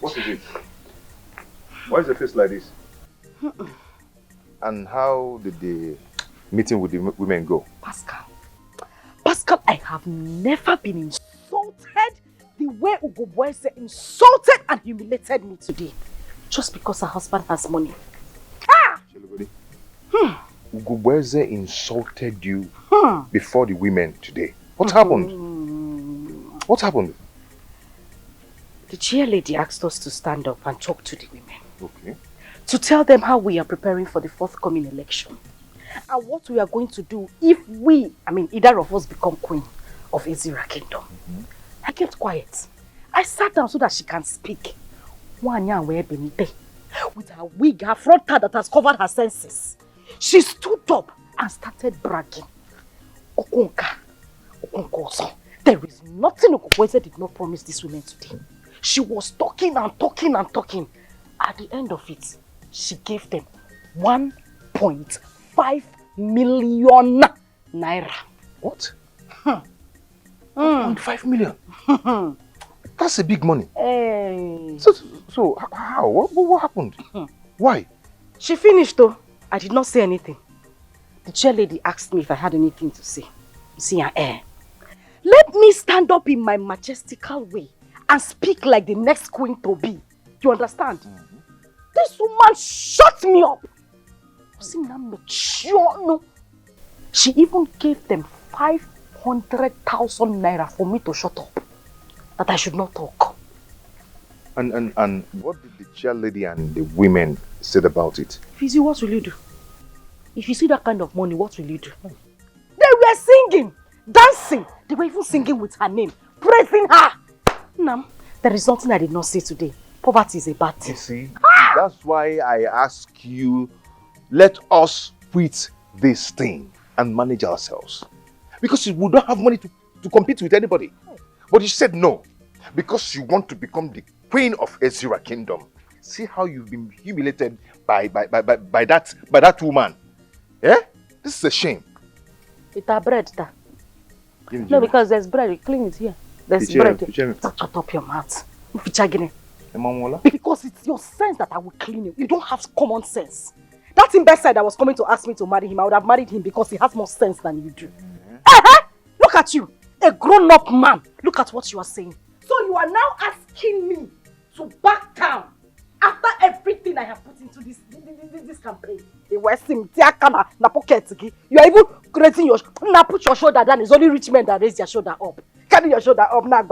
What is it? Why is the face like this? And how did the meeting with the women go? Pascal, I have never been insulted the way Ugobweze insulted and humiliated me today. Just because her husband has money. Ugobweze insulted you before the women today. What happened? What happened? The chair lady asked us to stand up and talk to the women. Okay. To tell them how we are preparing for the forthcoming election. And what we are going to do if either of us become queen of Ezira Kingdom. I kept quiet. I sat down so that she can speak. With her wig, her front hair that has covered her senses. She stood up and started bragging. Okonka. There is nothing Okonkweze did not promise these women today. She was talking and talking and talking. At the end of it, she gave them 1.5 million naira. What? 1.5 million. That's a big money. Hey. So how? What happened? Why? She finished though. I did not say anything. The chair lady asked me if I had anything to say. You see her air. Let me stand up in my majestical way and speak like the next queen to be. You understand? This woman shut me up. She even gave them 500,000 naira for me to shut up. That I should not talk. And what did the chair lady and the women said about it? Fizi, what will you do? If you see that kind of money, what will you do? They were singing, dancing. They were even singing with her name, praising her. Nam, there is something I did not say today. Poverty is a bad thing. You see, that's why I ask you, let us quit this thing and manage ourselves. Because we don't have money to compete with anybody. But you said no, because you want to become the queen of Ezra Kingdom. See how you've been humiliated by that woman. Yeah? This is a shame. It's a bread, da. No, because there's bread. We clean it here. There's bread. Shut up your mouth. Because it's your sense that I will clean you. You don't have common sense. That imbecile that was coming to ask me to marry him, I would have married him because he has more sense than you do. Look at you. A grown-up man. Look at what you are saying. So you are now asking me to back down after everything I have put into this campaign. You are even raising your now put your shoulder down. It's only rich men that raise their shoulder up. Carry your shoulder up now.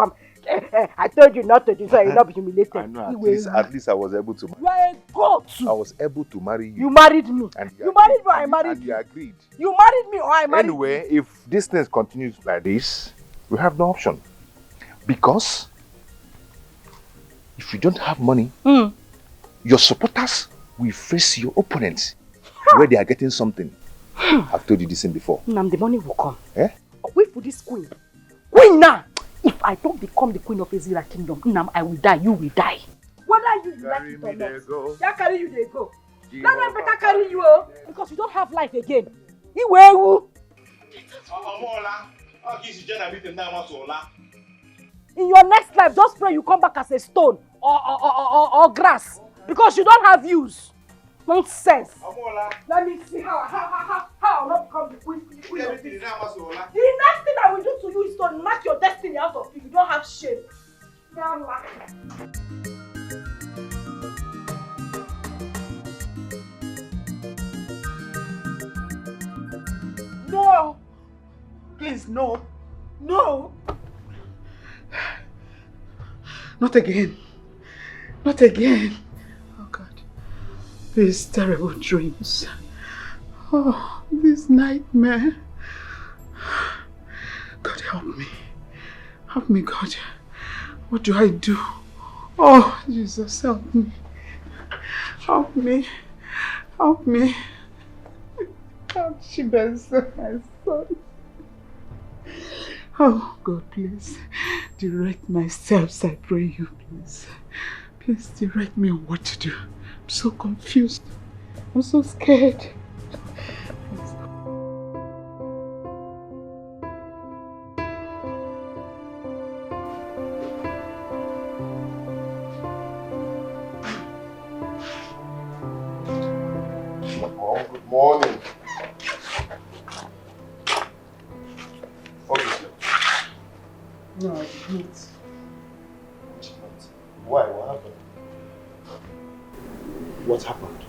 I told you not to do so. You'll not be humiliated. I know. At least I was able to. You are a goat. I was able to marry you. You married me. And you married me or I married you. And you agreed. You married me or I married Anyway, if this thing continues like this, we have no option. Because if you don't have money, your supporters will face your opponents where they are getting something. I've told you this thing before. Nam, the money will come. Eh? Wait for this queen. Queen now! If I don't become the queen of Ezra Kingdom, Nam, I will die, you will die. Whether you like it or not. Yeah, carry you, they go. Let them better carry you, because you don't have life again. You will. In your next life, just pray you come back as a stone or grass, because you don't have use. Nonsense. Let me see how I'll not become the queen of this. The next thing I will do to you is to knock your destiny out of you. You don't have shame. No! Please, no. No! Not again. Not again. Oh God. These terrible dreams. Oh, this nightmare. God help me. Help me, God. What do I do? Oh, Jesus, help me. Help me. Help me. Help Chibenzo, my son. Oh, God, please. Direct my steps, I pray you, please. Please direct me on what to do. I'm so confused. I'm so scared. Good morning. Obviously. No, I didn't. Why? What happened? What happened?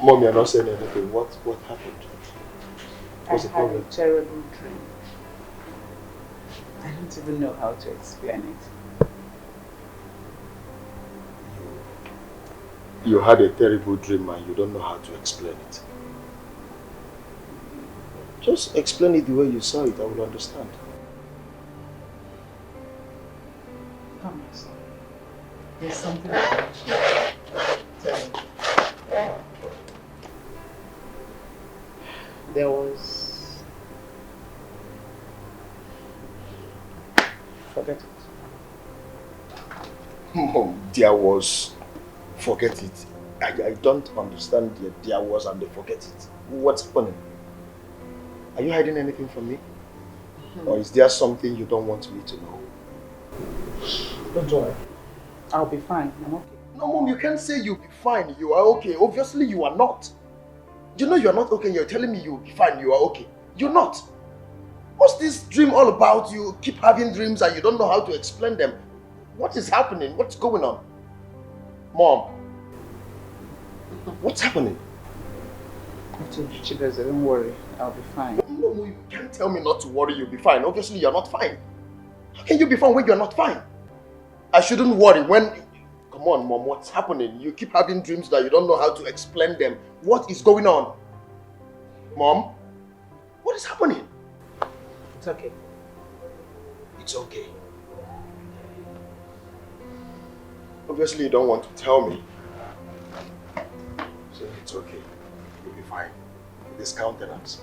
Mom, you're not saying anything. What happened? What's the problem? I had a terrible dream. I don't even know how to explain it. You had a terrible dream and you don't know how to explain it. Just explain it the way you saw it, I will understand. Come on, son. There's something about you. Tell me. There was... Forget it. Mom, there was... Forget it. I don't understand the there was and the forget it. What's happening? Are you hiding anything from me? Or is there something you don't want me to know? Don't worry. I'll be fine. I'm okay. No, Mom, you can't say you'll be fine. You are okay. Obviously, you are not. You know you're not okay. You're telling me you'll be fine. You are okay. You're not. What's this dream all about? You keep having dreams and you don't know how to explain them. What is happening? What's going on? Mom. What's happening? I told you, Chibeze, don't worry. I'll be fine. No, you can't tell me not to worry. You'll be fine. Obviously, you're not fine. How can you be fine when you're not fine? I shouldn't worry when... Come on, Mom, what's happening? You keep having dreams that you don't know how to explain them. What is going on? Mom? What is happening? It's okay. It's okay. Obviously, you don't want to tell me. So it's okay. You'll be fine. This countenance.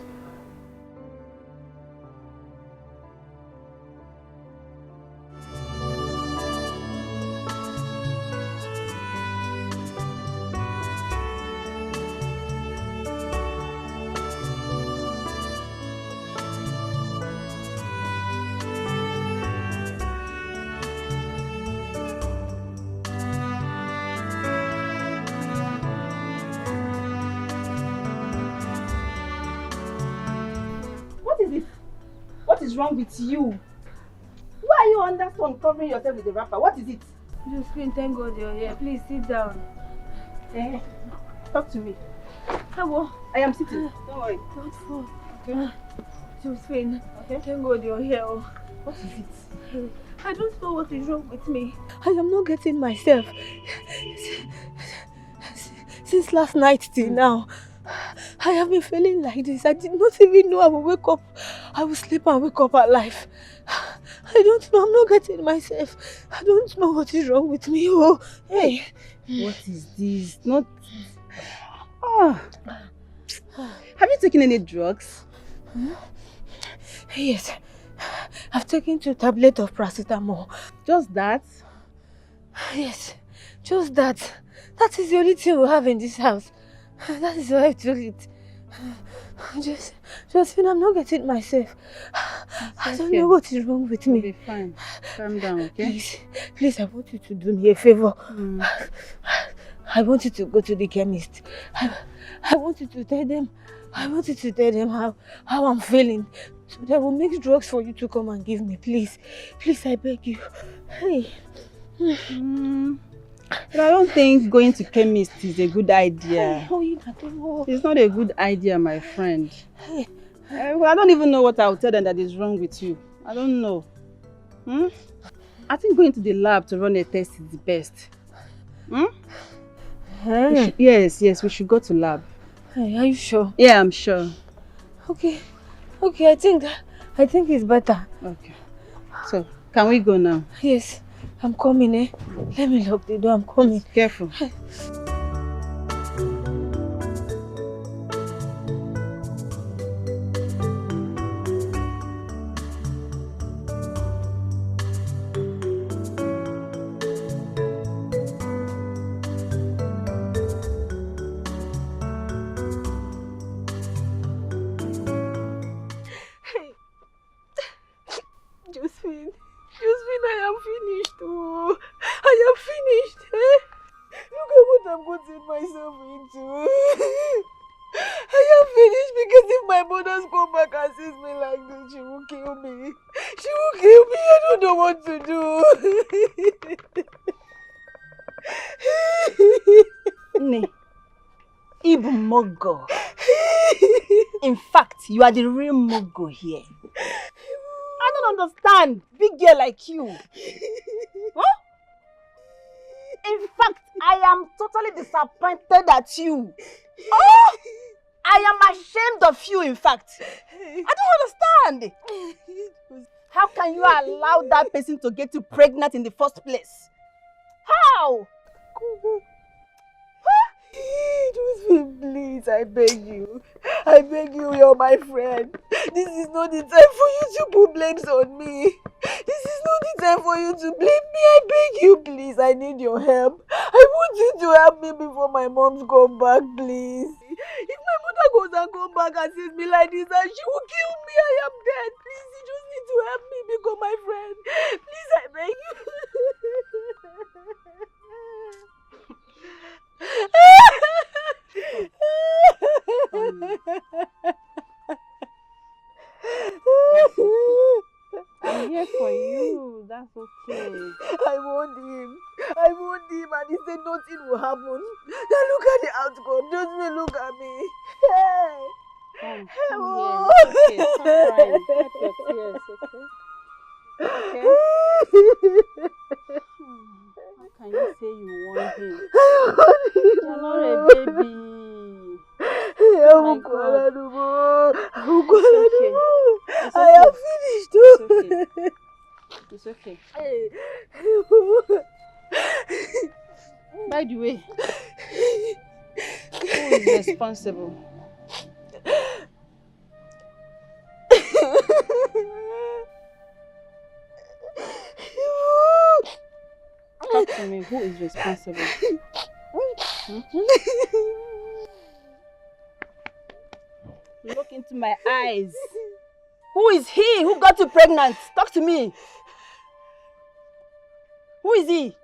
What is wrong with you? Why are you on that phone covering yourself with a wrapper? What is it? Josephine, thank God you're here. Please sit down. Talk to me. Hello. I am sitting. Don't worry. Don't fall. Okay. Josephine, thank God you're here. What is it? I don't know what is wrong with me. I am not getting myself. Since last night till now, I have been feeling like this. I did not even know I would wake up. I will sleep and wake up alive. I don't know. I'm not getting myself. I don't know what is wrong with me. Oh, hey. What is this? Not... Oh. Have you taken any drugs? Yes. I've taken 2 tablets of paracetamol. Just that? Yes. Just that. That is the only thing we have in this house. That is why I took it. Josephine, I'm not getting myself. I don't know what is wrong with me. You'll be fine. Calm down, okay? Please, I want you to do me a favor. I want you to go to the chemist. I want you to tell them. I want you to tell them how I'm feeling. So they will make drugs for you to come and give me. Please. Please, I beg you. Hey. But I don't think going to chemist is a good idea. Hey, it's not a good idea, my friend. Hey. I don't even know what I'll tell them that is wrong with you. I don't know. I think going to the lab to run a test is the best. Hey. Yes, we should go to lab. Hey, are you sure? Yeah, I'm sure. Okay, I think it's better. Okay. So, can we go now? Yes, I'm coming, eh? Let me lock the door, I'm coming. Careful. I am finished. Oh, I am finished. Eh? Look at what I'm putting myself into. I am finished because if my mothers come back and sees me like this, she will kill me. She will kill me. I don't know what to do. Ne. Ibu Mogo. In fact, you are the real Mogo here. I don't understand. Big girl like you. Huh? In fact, I am totally disappointed at you. Oh! I am ashamed of you, in fact. I don't understand. How can you allow that person to get you pregnant in the first place? How? Please, I beg you. I beg you, you're my friend. This is not the time for you to put blames on me. This is not the time for you to blame me. I beg you, please. I need your help. I want you to help me before my mom's come back, please. If my mother goes and come back and sees me like this and she will kill me. I am dead. Please, you just need to help me become my friend. Please, I beg you. I'm here for you. That's okay. I want him. I want him and he said nothing will happen. Now look at the outcome. Just look at me. Hey. Come here. It's okay. Stop crying. Wipe your tears, okay? Okay? How can you say you want him? You're not a baby. Oh my God. It's okay. I am finished. It's okay. By the way, who is responsible? Talk to me. Who is responsible? Look into my eyes. Who is he? Who got you pregnant? Talk to me. Who is he?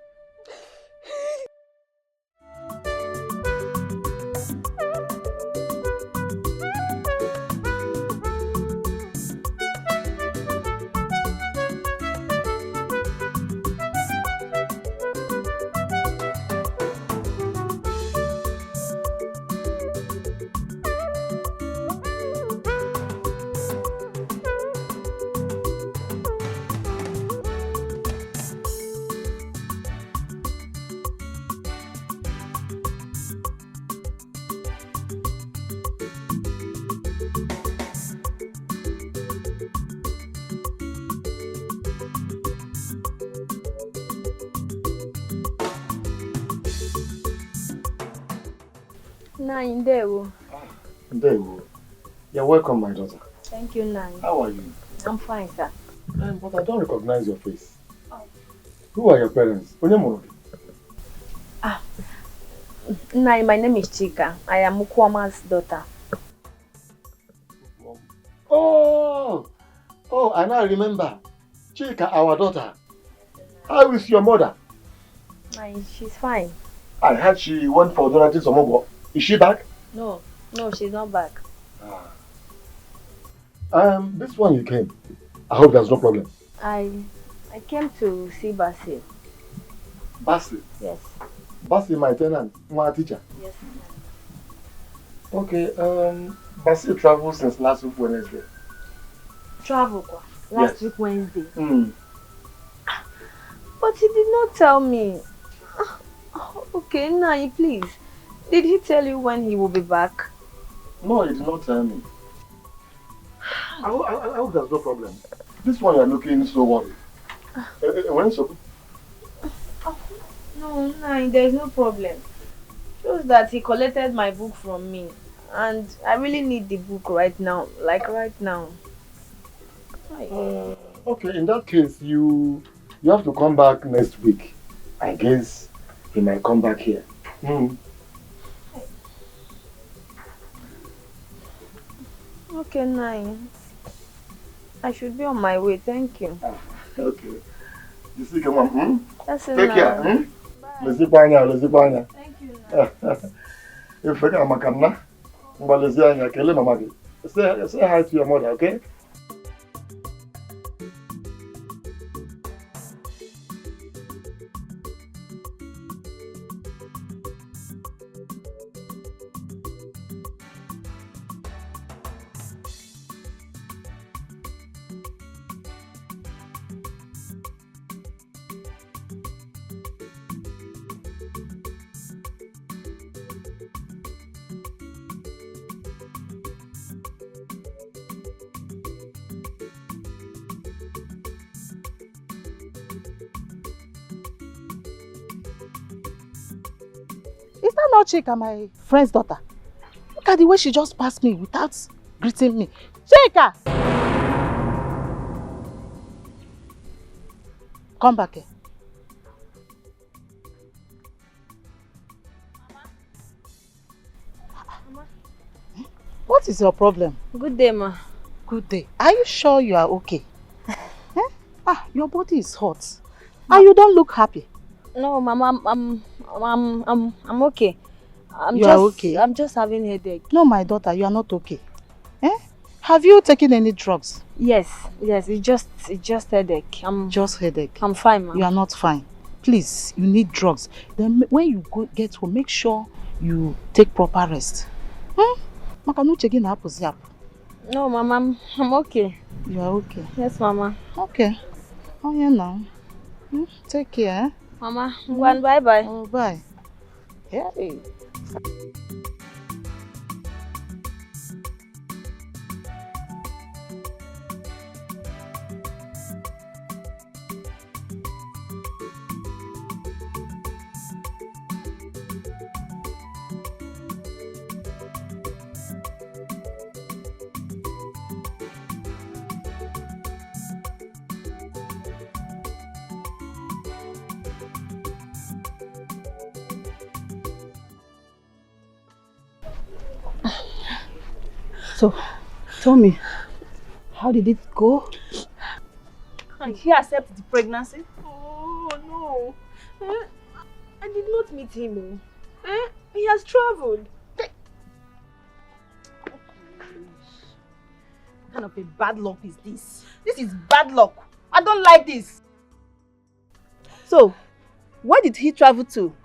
Nine, there. There you go. You're welcome, my daughter. Thank you, Nine. How are you? I'm fine, sir. But I don't recognize your face. Oh. Who are your parents? Nine, my name is Chika. I am Mukwama's daughter. Oh, I now remember. Chika, our daughter. How is your mother? Nine, she's fine. I heard she went for donating some more. Is she back? No, she's not back. This one you came. I hope there's no problem. I came to see Basil. Basil? Yes. Basil, my tenant, my teacher. Yes. Okay, Basil traveled since last week Wednesday. Travel? Last week Wednesday? Mm. But he did not tell me. Okay, Nai, please. Did he tell you when he will be back? No, he did not tell me. I hope there's no problem. This one you're looking so worried. When so? No, Nai, there's no problem. Just that he collected my book from me. And I really need the book right now. Like right now. Okay, in that case, you have to come back next week. I guess he might come back here. Mm. Okay, Nine. I should be on my way, thank you. Okay. You see, come on. That's Take enough. care. Bye. Let's go. Thank you. If you can, say hi to your mother, okay? Is that not Chika, my friend's daughter? Look at the way she just passed me without greeting me. Chika! Come back here. Mama. What is your problem? Good day, ma. Good day. Are you sure you are okay? Your body is hot. And you don't look happy. No, Mama, I'm okay. You are okay? I'm just having headache. No, my daughter, you are not okay. Have you taken any drugs? Yes, it's just headache. Just headache. I'm fine, Mama. You are not fine. Please, you need drugs. Then when you get home, make sure you take proper rest. No, Mama, I'm okay. You are okay? Yes, Mama. Okay. Oh, yeah, now. Take care. Mama, bye-bye. Oh, bye. Hey. So, tell me, how did it go? And he accepted the pregnancy? Oh, no. I did not meet him. He has traveled. What kind of a bad luck is this? This is bad luck. I don't like this. So, where did he travel to?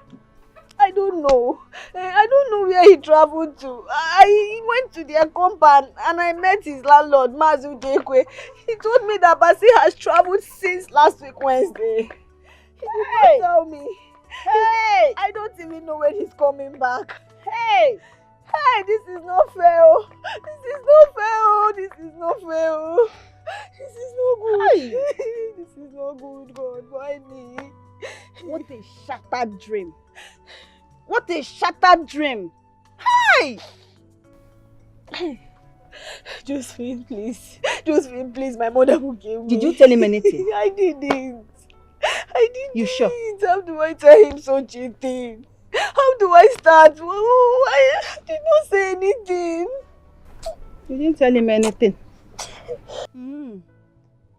I don't know. I don't know where he traveled to. I went to their compound and I met his landlord, Mazu Dekwe. He told me that Basi has traveled since last week Wednesday. He did not tell me. Hey! I don't even know when he's coming back. Hey! Hey, this is not fair. This is not fair. This is not fair. This is not good. This is not good, God. Why me? What a shattered dream. What a shattered dream. Hey! Josephine, please. Josephine, please. My mother will kill me. Did you tell him anything? I didn't. I didn't. You sure? How do I tell him so cheating? How do I start? I did not say anything. You didn't tell him anything?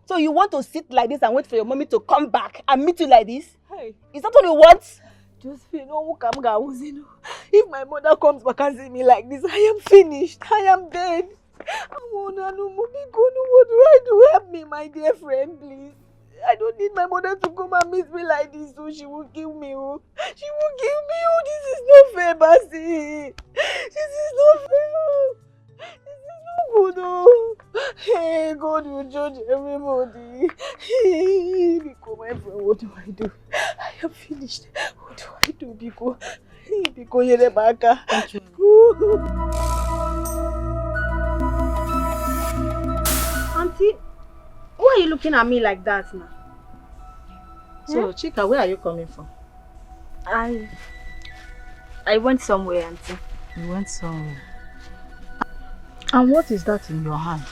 So you want to sit like this and wait for your mommy to come back and meet you like this? Hey. Is that what you want? Josephine, if my mother comes back and see me like this, I am finished. I am dead. What do I do? Help me, my dear friend, please. I don't need my mother to come and meet me like this, so she will kill me. She will kill me. This is not fair, Basi. This is not fair. This is not good. Hey, God will judge everybody. Biko, my friend, what do I do? I am finished. What do I do, Biko? Biko, Yerebaka. Auntie, why are you looking at me like that now? So, Chika, where are you coming from? I went somewhere, Auntie. You went somewhere. And what is that in your hand?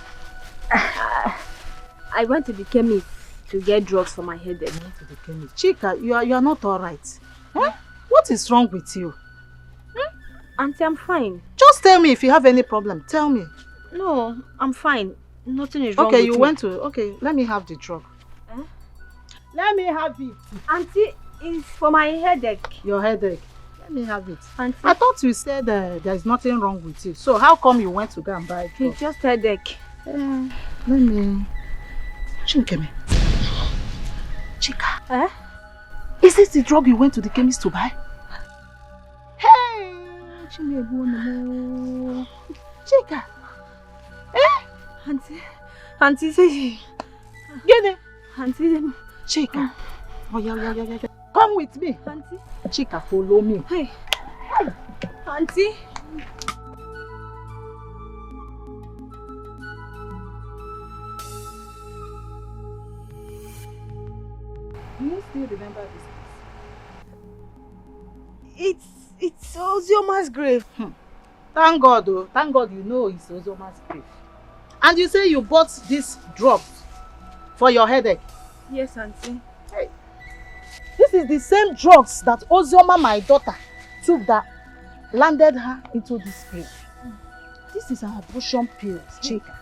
I went to the chemist to get drugs for my headache. You went to the chemist. Chika, you are not alright. What is wrong with you? Auntie, I'm fine. Just tell me if you have any problem. Tell me. No, I'm fine. Nothing is wrong with Okay, me. you went to... Okay, let me have the drug. Let me have it. Auntie, it's for my headache. Your headache. Let me have it. Auntie. I thought you said there is nothing wrong with you. So how come you went to go and buy it? It's just headache. Let me... Chinkeme. Chika. Is this the drug you went to the chemist to buy? Hey! Chika. Auntie, say... Get it. Auntie, Chika. Oh, yeah. Come with me. Auntie. Chika, follow me. Hey. Auntie. Do you still remember this? It's Ozioma's grave. Thank God, though. Thank God you know it's Ozioma's grave. And you say you bought this drugs for your headache? Yes, Auntie. Hey. This is the same drugs that Ozioma, my daughter, took that landed her into this grave. This is an abortion pill, Chika.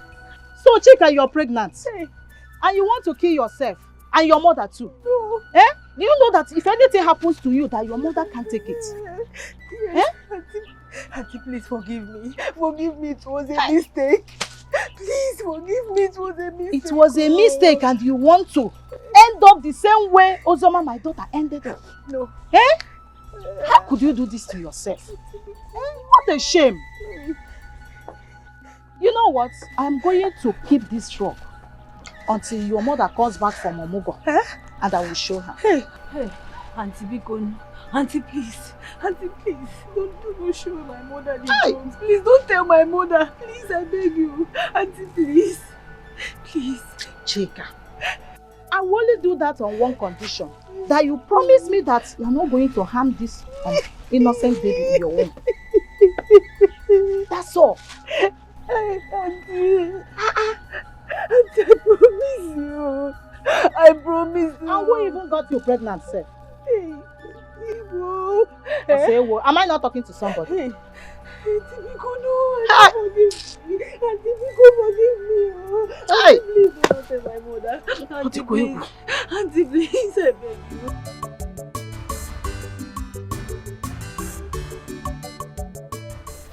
So, Chika, you're pregnant. And you want to kill yourself. And your mother too. No. Eh? Do you know that if anything happens to you, that your mother can't take it? Yes. Auntie, please forgive me. Forgive me, it was a mistake. Please forgive me, it was a mistake. It was a mistake and you want to end up the same way Ozoma, my daughter, ended up. No. Eh? How could you do this to yourself? What a shame. You know what? I'm going to keep this drug until your mother comes back from Omugo. And I will show her. Hey, Auntie Bikon. Auntie, please. Auntie, please. Don't show my mother the drugs. Please, don't tell my mother. Please, I beg you. Auntie, please. Please. Chika, I will only do that on one condition. That you promise me that you're not going to harm this innocent baby in your womb. That's all. Auntie. Auntie, I promise you. I promise you. And who even got you pregnant, sir? Iwo. Am I not talking to somebody? Auntie Biko, no. Auntie, forgive me. Auntie, please don't tell my mother. Auntie, please. Auntie, please, I beg you.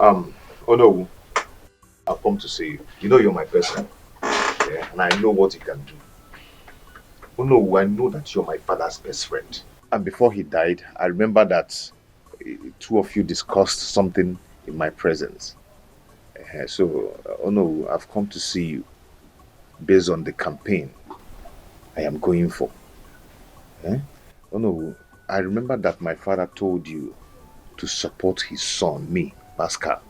Oh no, I've come to see you. You know you're my best friend. Yeah, and I know what you can do. Oh no, I know that you're my father's best friend. And before he died, I remember that two of you discussed something in my presence. Oh no, I've come to see you based on the campaign I am going for. Oh no, I remember that my father told you to support his son, me, Pascal,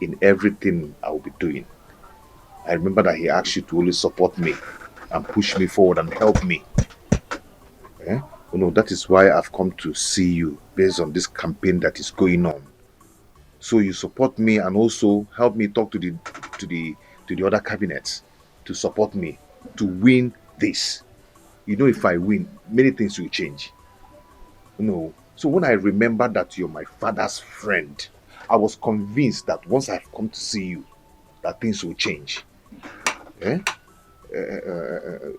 in everything I will be doing. I remember that he asked you to only support me and push me forward and help me. Oh no, that is why I've come to see you based on this campaign that is going on. So you support me and also help me talk to the other cabinets to support me to win this. You know, if I win, many things will change. No. So when I remember that you're my father's friend, I was convinced that once I've come to see you, that things will change.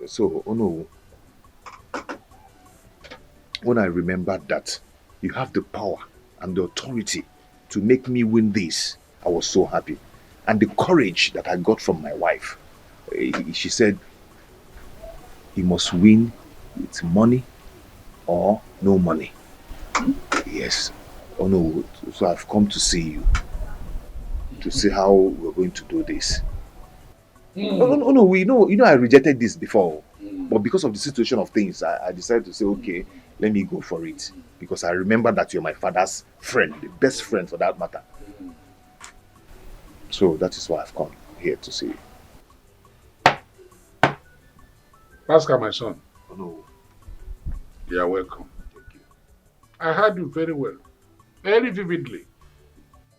So, oh no. When I remembered that you have the power and the authority to make me win this, I was so happy. And the courage that I got from my wife, she said, you must win with money or no money. Yes. Oh no. So I've come to see you to see how we're going to do this. Oh no, you know I rejected this before. But because of the situation of things, I decided to say, okay, let me go for it. Because I remember that you're my father's friend, the best friend for that matter. So that is why I've come here to see you. Pascal, my son. Oh no. You are welcome. Thank you. I heard you very well, very vividly.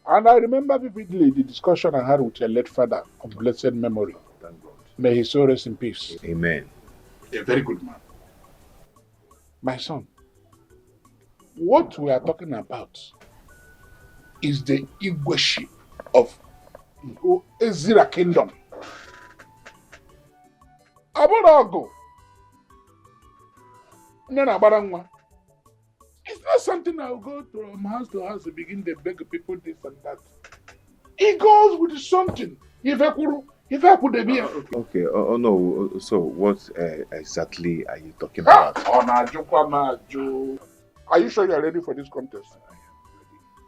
And I remember vividly the discussion I had with your late father of blessed memory. Thank God. May his soul rest in peace. Amen. A very good man. My son, what we are talking about is the egoship of Ezra Kingdom. Aborago. It's not something I'll go from house to house and begin to beg people this and that. It goes with something. If I put the beer. Okay, oh no, so what exactly are you talking about? Are you sure you are ready for this contest?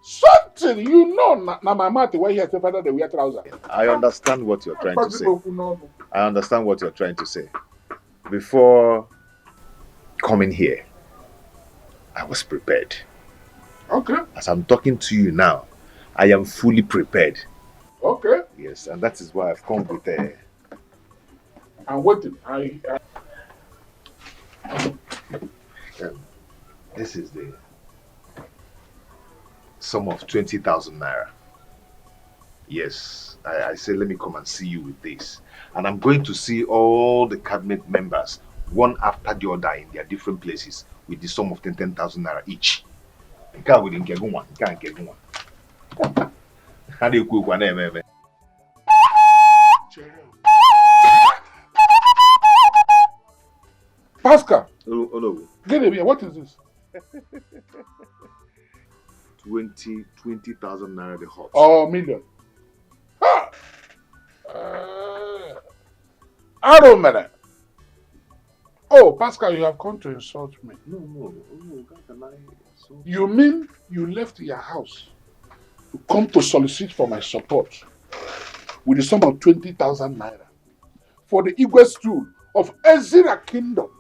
Something you know, na my mouth why he has the father they wear trousers. I understand what you're trying to say. I understand what you're trying to say. Before coming here, I was prepared. Okay. As I'm talking to you now, I am fully prepared. Okay. Yes, and that is why I've come with I'm waiting. This is the sum of 20,000 naira. Yes, I said let me come and see you with this. And I'm going to see all the cabinet members, one after the other in their different places, with the sum of 10,000 naira each. How do you cook one? Pascal. Oh no. Get him here. What is this? 20,000 naira the hot. Oh, million. Ah! I don't matter. Oh, Pascal, you have come to insult me. No, can I You mean you left your house to come to solicit for my support with the sum of 20,000 naira for the Igwe stool of Ezra Kingdom?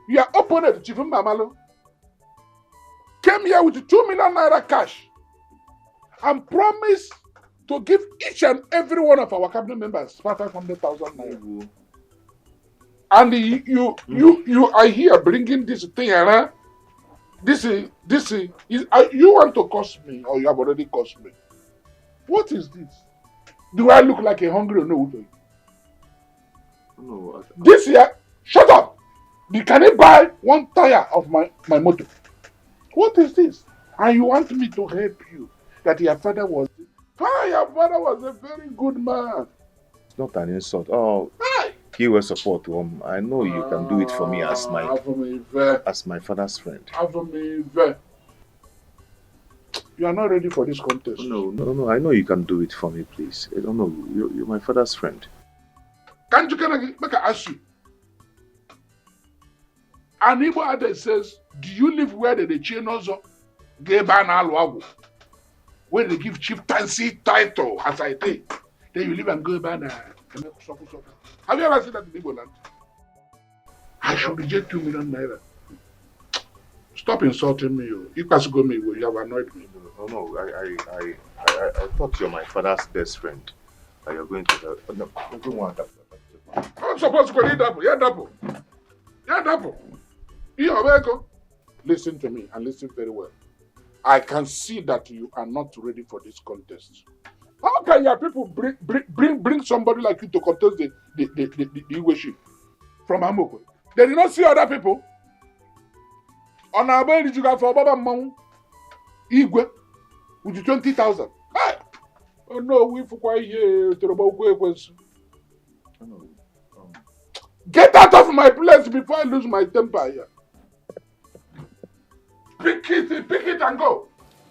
Your opponent, Chief Mbamalo, came here with 2 million naira cash and promised to give each and every one of our cabinet members 500,000 naira. And you are here bringing this thing around. This is you want to cost me, or you have already cost me? What is this? Do I look like a hungry or no? No. This year, shut up. Can you buy one tire of my motor? What is this? And you want me to help you? That your father was. Your father was a very good man. It's not an insult. Oh, he will support him. I know you can do it for me as my father's friend. You are not ready for this contest. No. I know you can do it for me, please. I don't know. You're my father's friend. Can I ask you? An Igbo adage says, do you live where they chain also? Where they give chieftaincy title, as I think. Then you live and go back and have you ever seen that in Igbo land? I should reject 2 million naira. Stop insulting me. You pass go me. You have annoyed me. No. I thought you're my father's best friend. That you're going to help. No, I don't want that. I'm supposed to go double. Yeah, double. Listen to me and listen very well. I can see that you are not ready for this contest. How can your people bring somebody like you to contest the Igwe from Amoko? They did not see other people. On our way, you got for Baba Mount Igwe with 20,000. Hey! Oh no, we for quite here to the Get out of my place before I lose my temper here. Pick it and go.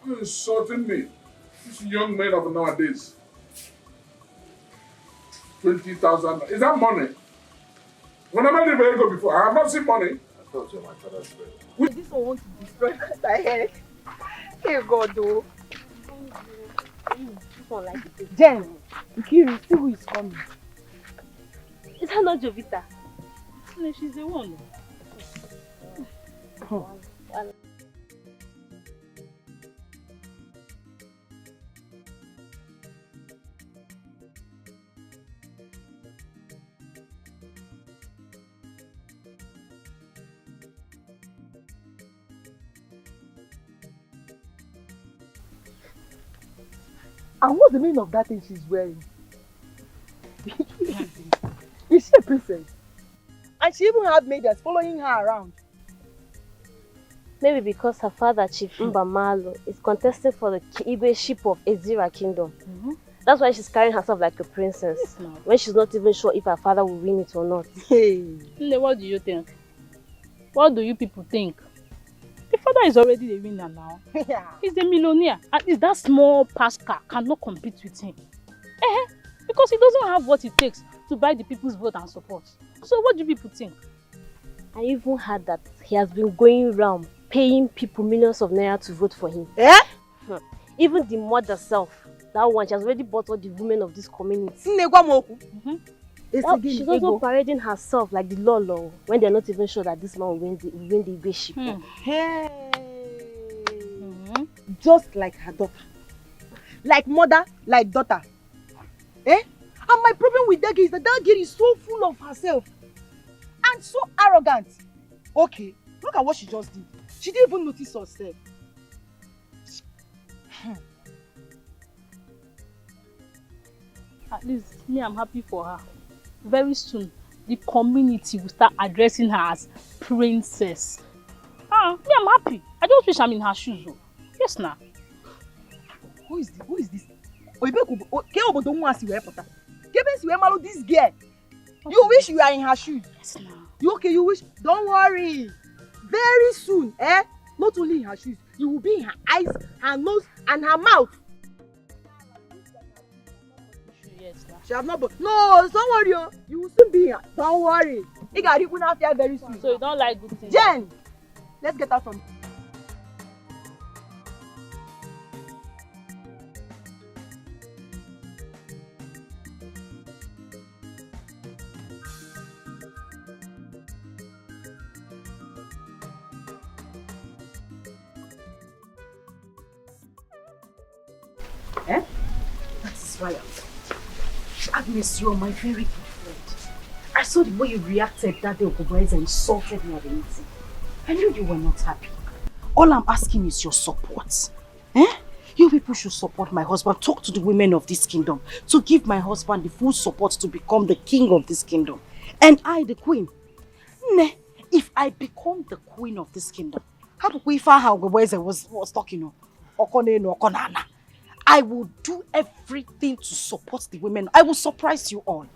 You're insulting me. This young men of nowadays. 20,000. Is that money? When I made the go before, I have not seen money. I thought you were my father's friend. This one wants to destroy my head. Hey God, though. This one like it. Jen, Nkiri, see who is coming. Is that not Jovita? No, she's the one. And what's the meaning of that thing she's wearing? Is she a princess? And she even had maidens following her around. Maybe because her father, Chief Mbamalo, is contesting for the Igwe ship of Ezra Kingdom. That's why she's carrying herself like a princess. When she's not even sure if her father will win it or not. Hey, what do you think? What do you people think? The father is already the winner now. He's the millionaire. At least that small Pascal cannot compete with him. Because he doesn't have what it takes to buy the people's vote and support. So what do people think? I even heard that he has been going around paying people millions of naira to vote for him. Even the mother herself, that one, she has already bought all the women of this community. Well, she's also parading herself like the Lolo when they're not even sure that this man will win the Igwe ship. Hey. Just like her daughter. Like mother, like daughter. And my problem with that girl is that girl is so full of herself. And so arrogant. Okay, look at what she just did. She didn't even notice herself. At least me, I'm happy for her. Very soon, the community will start addressing her as princess. Me, I'm happy. I just wish I'm in her shoes. Yes, now. Who is this? This girl. You wish you are in her shoes. Yes, you okay? You wish? Don't worry. Very soon, not only in her shoes, you will be in her eyes, her nose, and her mouth. Yes, she has not. No, don't worry. You will soon be here. Don't worry. You got it after very soon. So you don't like good things? Jen, let's get out from. That's right. Agnes, you're my very good friend. I saw the way you reacted that day Ogobreza insulted me at the meeting. I knew you were not happy. All I'm asking is your support. You people should support my husband. Talk to the women of this kingdom to give my husband the full support to become the king of this kingdom. And I, the queen. If I become the queen of this kingdom, how do we find how Ogobreza was talking? I will do everything to support the women. I will surprise you all.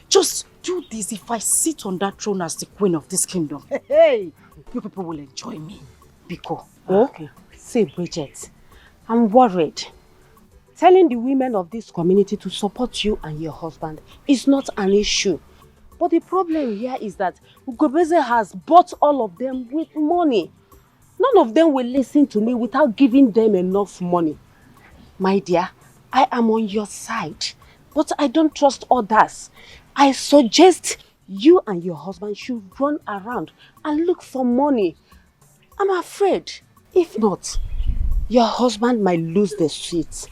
Just do this. If I sit on that throne as the queen of this kingdom, hey, you people will enjoy me. Biko. Okay. See, Bridget, I'm worried. Telling the women of this community to support you and your husband is not an issue. But the problem here is that Ugobeze has bought all of them with money. None of them will listen to me without giving them enough money. My dear, I am on your side, but I don't trust others. I suggest you and your husband should run around and look for money. I'm afraid, if not, your husband might lose the seat.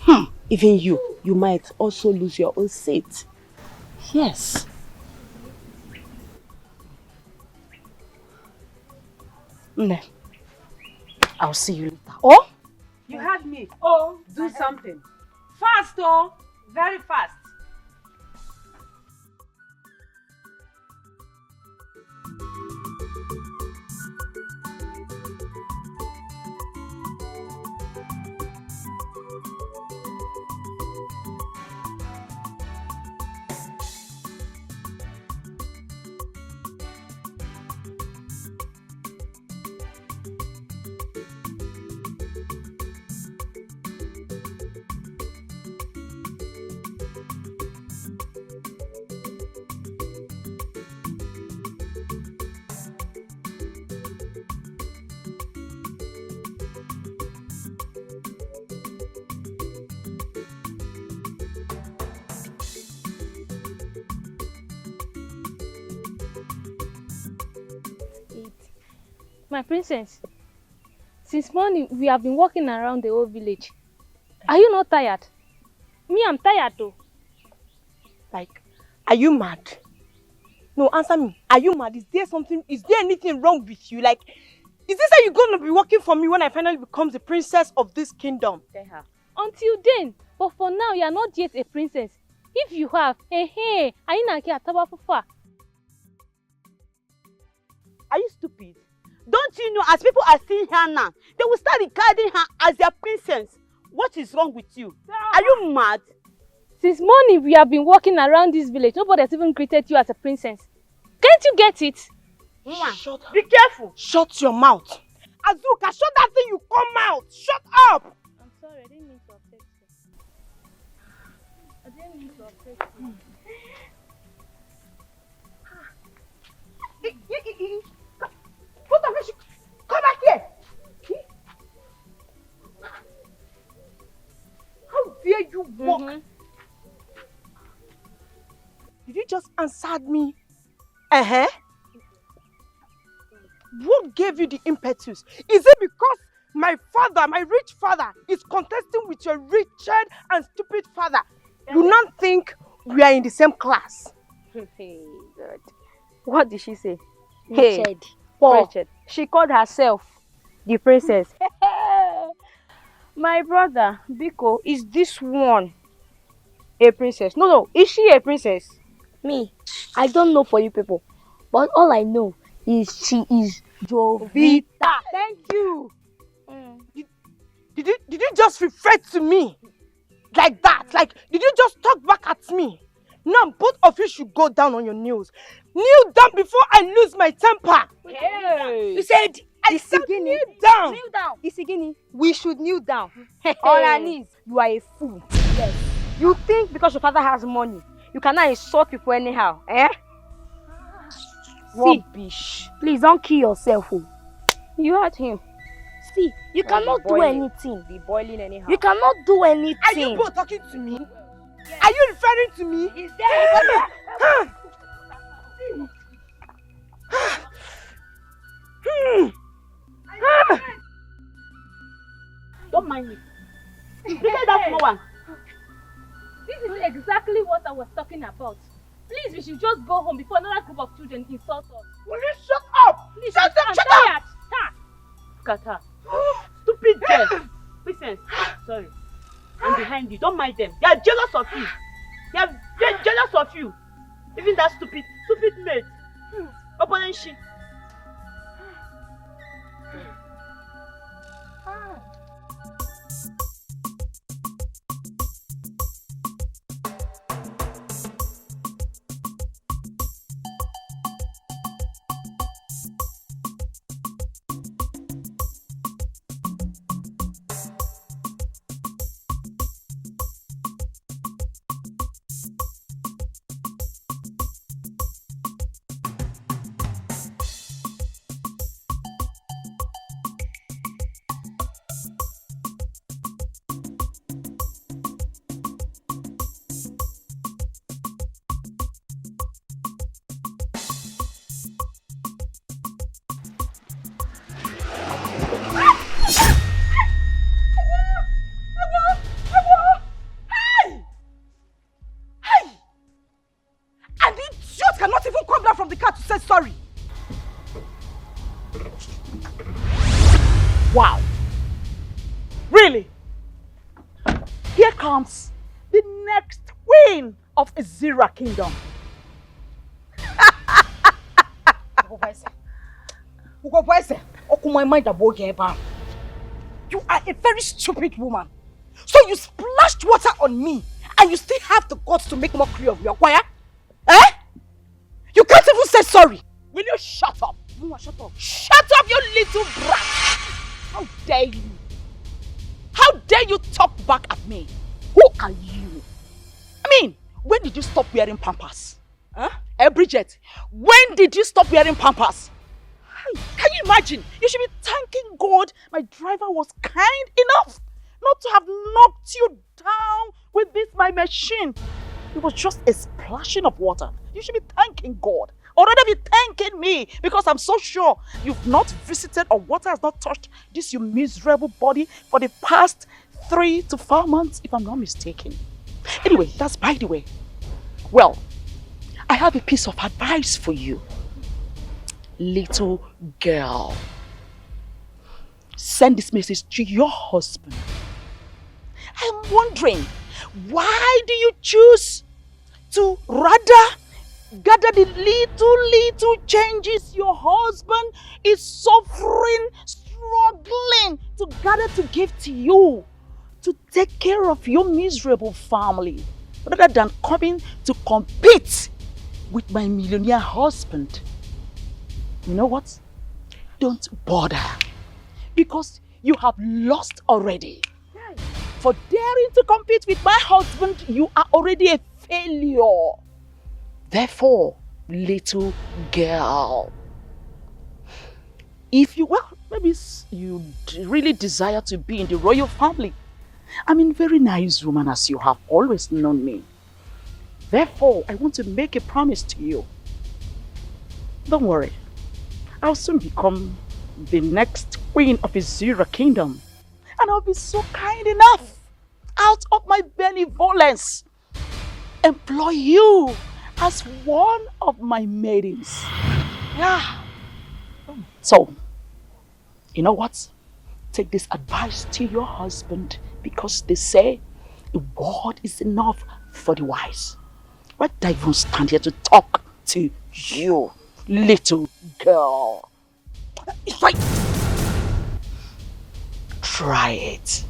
Even you might also lose your own seat. Yes. I'll see you later. Oh? You heard me. Oh, do something. Fast, oh. Very fast. My princess, since morning we have been walking around the whole village. Are you not tired? Me, I'm tired too. Like, are you mad? No, answer me. Are you mad? Is there anything wrong with you? Like, is this how you're going to be working for me when I finally become the princess of this kingdom? Until then, but for now you are not yet a princess. If you have, are you stupid? Don't you know, as people are seeing her now, they will start regarding her as their princess. What is wrong with you? Are you mad? Since morning we have been walking around this village. Nobody has even greeted you as a princess. Can't you get it? Shut up. Be careful. Shut your mouth. Azuka, shut that thing you come out. Shut up. I'm sorry, I didn't mean to upset you. Both of you, come back here. How dare you walk? Did you just answer me? What gave you the impetus? Is it because my father, my rich father, is contesting with your wretched and stupid father? You not think we are in the same class? Hey, God. What did she say? Wretched. Wretched. She called herself the princess. My brother, Biko, is this one a princess? No, is she a princess? Me, I don't know for you people, but all I know is she is Jovita. Thank you. Did you just refer to me? Like that? Like, did you just talk back at me? Now, both of you should go down on your knees. Kneel down before I lose my temper. Hey. You said, I said kneel down. Kneel down. Isigini, we should kneel down. On our knees. You are a fool. Yes. You think because your father has money, you cannot insult people anyhow, eh? See, rubbish. Please don't kill yourself. Oh. You heard him. See, you cannot do anything. Be boiling anyhow. You cannot do anything. Are you both talking to me? Are you referring to me? Is there Don't mind me. Look at that small one. This is exactly what I was talking about. Please, we should just go home before another group of children insult us. Will you shut up? Please, Shut I'm up! Shut tired. up! Look at her. Stupid girl. Listen, sorry. I'm behind you. Don't mind them. They are jealous of you. They're jealous of you. Even that stupid maid. Open she. Sorry. Wow. Really? Here comes the next queen of Azira Kingdom. You are a very stupid woman. So you splashed water on me and you still have the guts to make mockery of your choir? Eh? You can't even say sorry. Will you shut up? Shut up. Shut up, you little brat. How dare you? How dare you talk back at me? Who are you? I mean, when did you stop wearing pampers? Huh? Bridget, when did you stop wearing pampers? Can you imagine? You should be thanking God my driver was kind enough not to have knocked you down with this my machine. It was just a splashing of water. You should be thanking God. Or rather be thanking me because I'm so sure you've not visited or water has not touched this your miserable body for the past 3 to 4 months, if I'm not mistaken. Anyway, that's by the way. Well, I have a piece of advice for you. Little girl. Send this message to your husband. I'm wondering, why do you choose to rather gather the little changes your husband is suffering, struggling to gather to give to you, to take care of your miserable family, rather than coming to compete with my millionaire husband? You know what? Don't bother, because you have lost already. For daring to compete with my husband, you are already a failure. Therefore, little girl, if you, well, maybe you really desire to be in the royal family, I'm a very nice woman as you have always known me. Therefore, I want to make a promise to you. Don't worry, I'll soon become the next queen of Azira Kingdom. And I'll be so kind enough, out of my benevolence, employ you as one of my maidens. Yeah. So, you know what? Take this advice to your husband, because they say a word is enough for the wise. Why did I even stand here to talk to you, little girl? It's like, try it.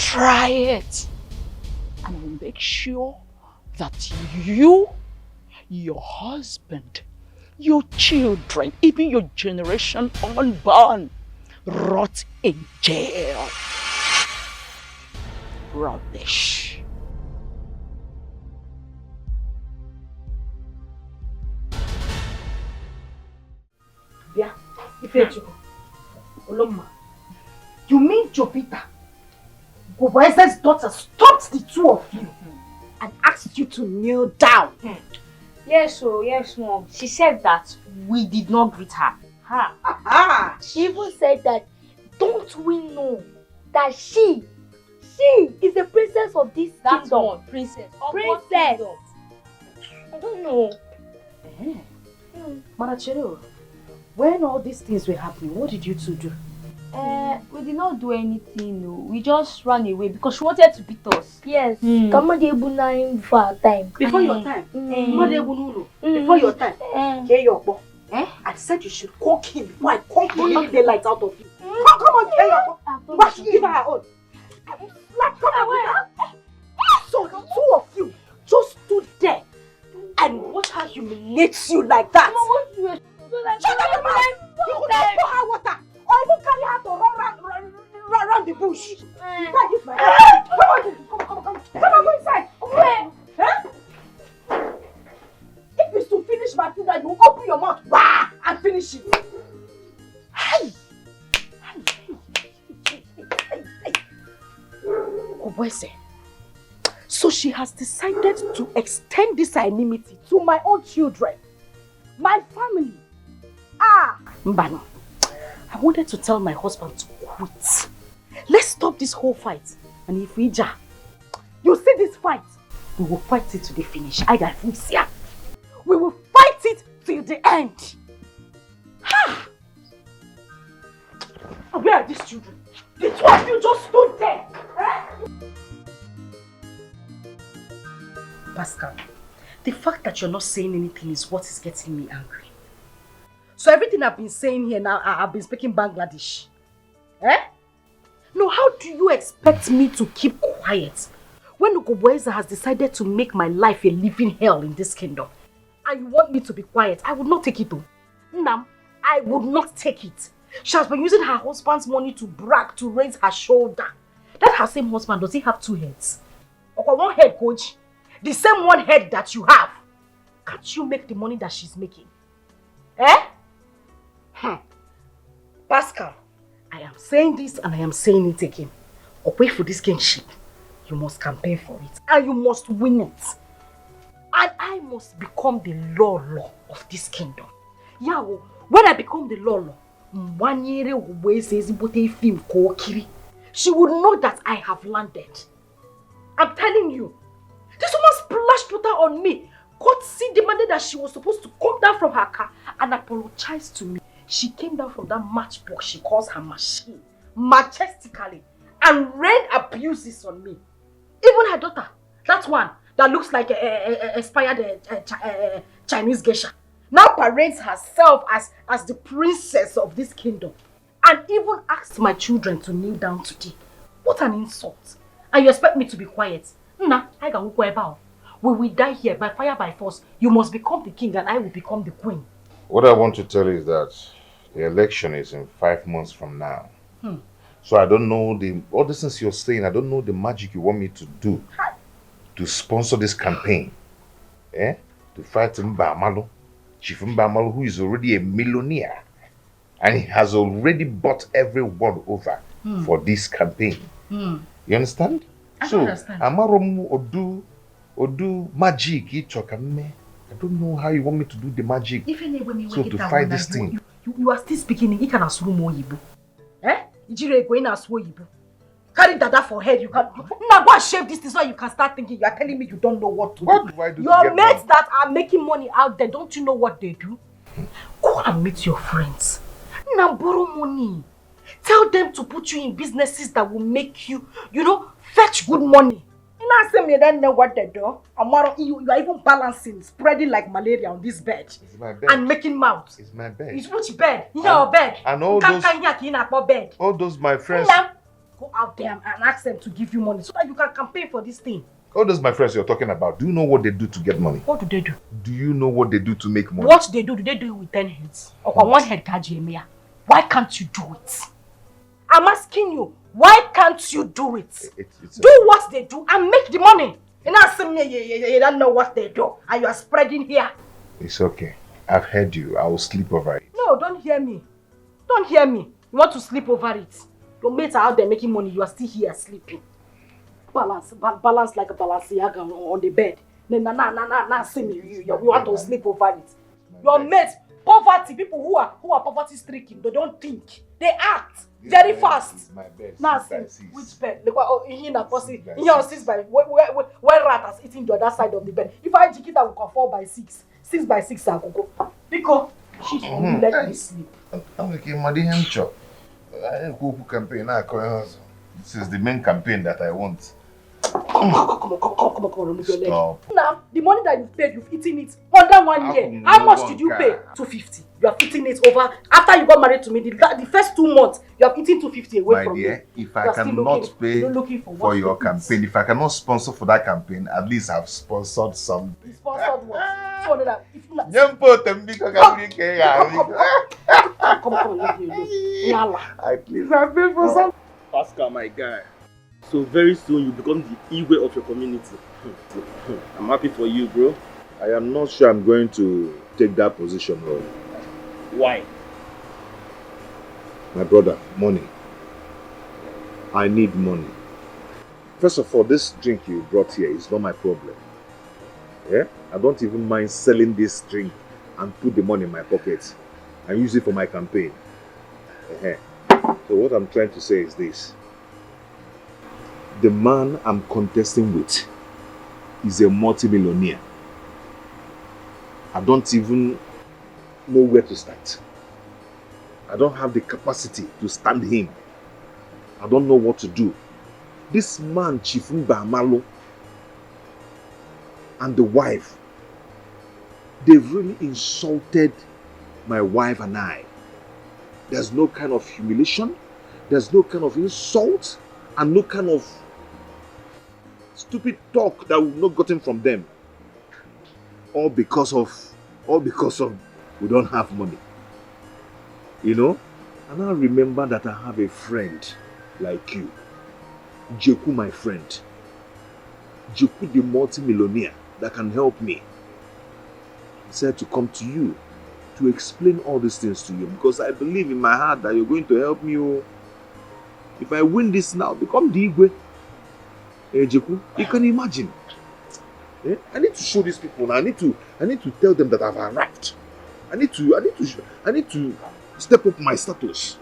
try it. And I will make sure that you, your husband, your children, even your generation unborn, rot in jail. Rubbish. Yeah, you mean Jovita, Goboeze's daughter, stopped the two of you and asked you to kneel down? Yes, mom. She said that we did not greet her. She even said that, don't we know that she is the princess of this kingdom? One, princess. Princess. I don't know. Marachero, when all these things were happening, what did you two do? We did not do anything, no. We just ran away because she wanted to beat us. Yes. Come on, before our time. Before your time? Before your time? Get your boy. I said you should cook him before I cook him, make the lights out of you. Come on, get your boy. Why should you give her her own? Come on. So the two of you just stood there and watch her humiliate you like that. Shut up, man! You could not pour her water or even carry her to run around the bush. Come on, go inside. If it's to finish my food, you open your mouth and finish it. Obwese. So she has decided to extend this enmity to my own children, my family. Mbano, I wanted to tell my husband to quit. Let's stop this whole fight. And if we you see this fight, we will fight it to the finish. We will fight it till the end. And where are these children? The two of you just stood there. Pascal, the fact that you're not saying anything is what is getting me angry. So everything I've been saying here now, I've been speaking Bangladesh. No, how do you expect me to keep quiet when Ugoboeza has decided to make my life a living hell in this kingdom? And you want me to be quiet? I would not take it though. Nam, I would not take it. She has been using her husband's money to brag, to raise her shoulder. That her same husband, does he have two heads? Or one head, coach? The same one head that you have. Can't you make the money that she's making? Pascal, I am saying this and I am saying it again. Away for this kingship, you must campaign for it. And you must win it. And I must become the law of this kingdom. Yeah, when I become the law, she would know that I have landed. I'm telling you. This woman splashed water on me. Courtesy demanded that she was supposed to come down from her car and apologize to me. She came down from that matchbox she calls her machine, majestically, and rained abuses on me. Even her daughter, that one that looks like a expired Chinese geisha, now parades herself as the princess of this kingdom, and even asked my children to kneel down today. What an insult! And you expect me to be quiet? Nah, I can go about. We will die here by fire, by force. You must become the king and I will become the queen. What I want to tell you is that the election is in 5 months from now. So I don't know all the things you're saying, I don't know the magic you want me to do to sponsor this campaign. To fight Mbamalo, Chief Mbamalo, who is already a millionaire. And he has already bought everyone over for this campaign. You understand? I understand. Amaromu Odu magic. I don't know how you want me to do the magic. So to fight this thing. You are still speaking in Ikanasumo. Ijire going as Yibu. Carry dada for head. You can now go and shave this so you can start thinking. You are telling me you don't know what to do. Your mates that are making money out there, don't you know what they do? Go and meet your friends. Now borrow money. Tell them to put you in businesses that will make you, fetch good money. You know, say me don't know what they do. You are even balancing, spreading like malaria on this bed. It's my bed. And making mouths. It's my bed. It's which bed? Your bed. And all those my friends. go out there and ask them to give you money so that you can campaign for this thing. All those my friends you're talking about, do you know what they do to get money? What do they do? Do you know what they do to make money? What do they do it with 10 heads? Or one head, Kajemia? Why can't you do it? I'm asking you, why can't you do it? Do what they do and make the money. And not say you don't know what they do and you are spreading here. It's okay. I've heard you. I will sleep over it. No, don't hear me. Don't hear me. You want to sleep over it. Your mates are out there making money. You are still here sleeping. Balance like a Balenciaga on the bed. Nah, see me. You want to sleep over it. Your mates, poverty, people who are poverty stricken, they don't think. They act very fast. My bed. Now see, which bed? Look, in a pussy. In your 6 by where rat is eating the other side of the bed. If I jig it, I will come 4 by 6. 6 by 6 I will go. Because she's let me sleep. I'm making money him chop. I go campaign now. This is the main campaign that I want. Come on, remove your leg. Now, the money that you've paid, you've eaten it under 1 year. How much did you pay? 250. You have eaten it over. After you got married to me, the first 2 months, you have eaten 250 away from me. My dear, if I cannot pay for your campaign, if I cannot sponsor for that campaign, at least I've sponsored something. Sponsored what? 200. Come on, let me alone. I please, I pay for some. Pascal, my guy. So very soon you become the Igwe of your community. I'm happy for you, bro. I am not sure I'm going to take that position, bro. Why? My brother, money. I need money. First of all, this drink you brought here is not my problem. Yeah? I don't even mind selling this drink and put the money in my pocket and use it for my campaign. So what I'm trying to say is this. The man I'm contesting with is a multi-millionaire. I don't even know where to start. I don't have the capacity to stand him. I don't know what to do. This man, Chifumba Amalo, and the wife, they've really insulted my wife and I. There's no kind of humiliation, there's no kind of insult, and no kind of stupid talk that we've not gotten from them. All because of we don't have money. You know? And I remember that I have a friend like you. Jeku, my friend. Jeku, the multi-millionaire that can help me. He said to come to you to explain all these things to you because I believe in my heart that you're going to help me. Oh. If I win this now, become the Igwe. Jeku, you can imagine. I need to show these people now. I need to tell them that I've arrived. I need to step up my status.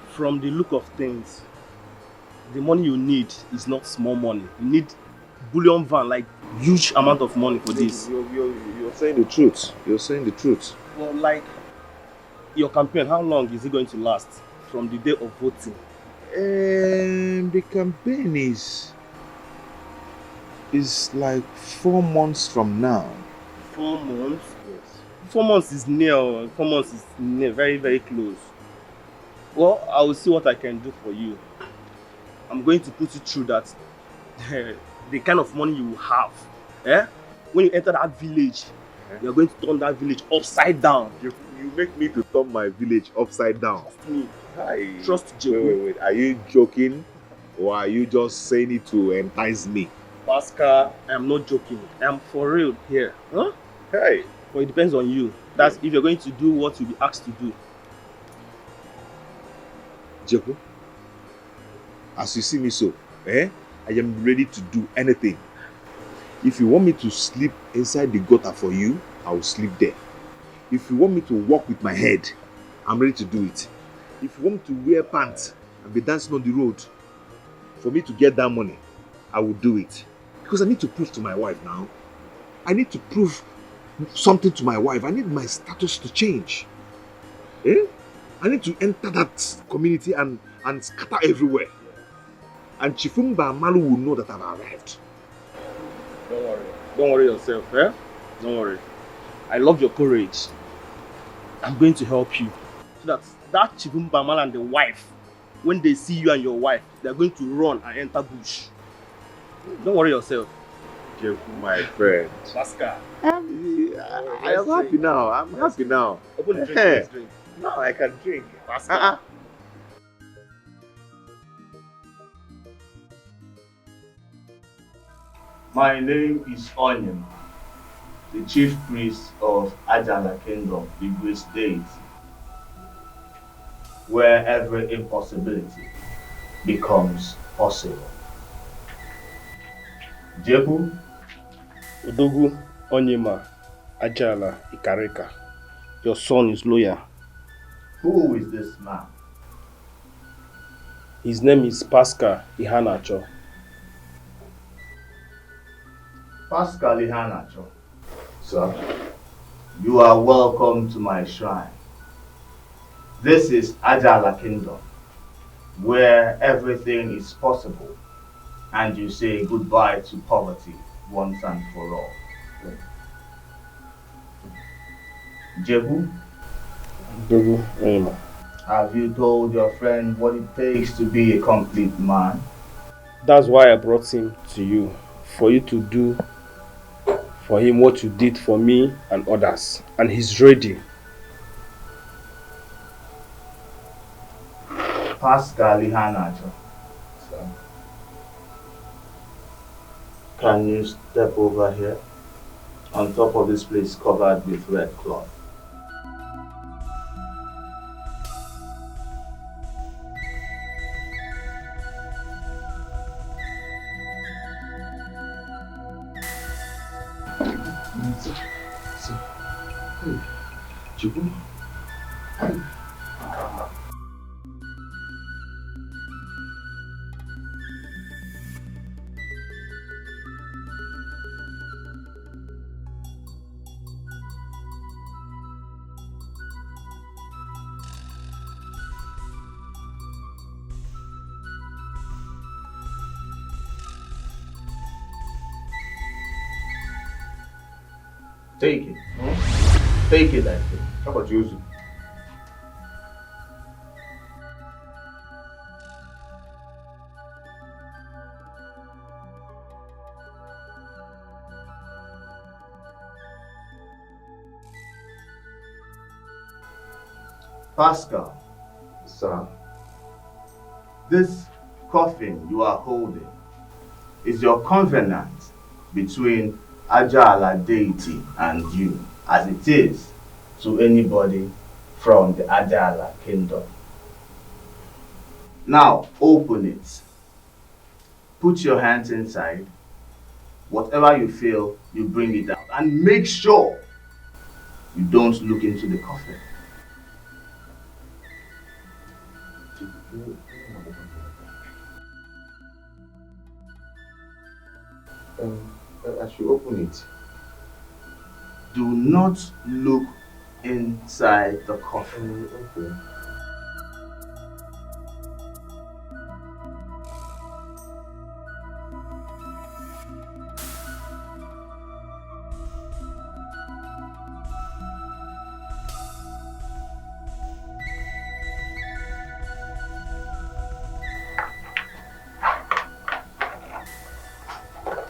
From the look of things, the money you need is not small money. You need bullion van, like huge amount of money for this. You're saying the truth. You're saying the truth. Well, like your campaign, how long is it going to last from the day of voting? The campaign is like 4 months from now. 4 months? Yes. 4 months is near. 4 months is near, very, very close. Well, I will see what I can do for you. I'm going to put you through that. The kind of money you will have. When you enter that village, you're going to turn that village upside down. You make me to turn my village upside down. Trust me. Trust Joe. Wait. Are you joking? Or are you just saying it to entice me? Pascal, I'm not joking. I'm for real here. Huh? Hey. But it depends on you. That's if you're going to do what you'll be asked to do. Jeku, as you see me so, I am ready to do anything. If you want me to sleep inside the gutter for you, I will sleep there. If you want me to walk with my head, I'm ready to do it. If you want me to wear pants and be dancing on the road for me to get that money, I will do it. Because I need to prove to my wife now. I need to prove something to my wife. I need my status to change. I need to enter that community and scatter everywhere. And Chifumba Malu will know that I've arrived. Don't worry. Don't worry yourself, Don't worry. I love your courage. I'm going to help you. So that Chifumba Malu and the wife when they see you and your wife, they're going to run and enter bush. Don't worry yourself. My friend. Pascal. I am happy now. I'm happy now. Open the drink. Let's drink. Now I can drink. Pascal. My name is Onny, the chief priest of Ajala Kingdom, the great deity, where every impossibility becomes possible. Jebu, Odogu, Onyema, Ajala, Ikarika. Your son is loyal. Who is this man? His name is Pascal Ihanacho. Pascal Ihanacho. Sir, you are welcome to my shrine. This is Ajala Kingdom, where everything is possible and you say goodbye to poverty once and for all. Jebu, have you told your friend what it takes to be a complete man? That's why I brought him to you, for you to do for him what you did for me and others. And he's ready. Pascal Ihanacho. Sir. Can you step over here? On top of this place covered with red cloth. Take it. Take it, I think. How about you? Pascal. Sir. This coffin you are holding is your covenant between Ajala deity and you, as it is to anybody from the Ajala kingdom. Now open it. Put your hands inside. Whatever you feel, you bring it out. And make sure you don't look into the coffin. I should open it. Do not look inside the coffin. Okay.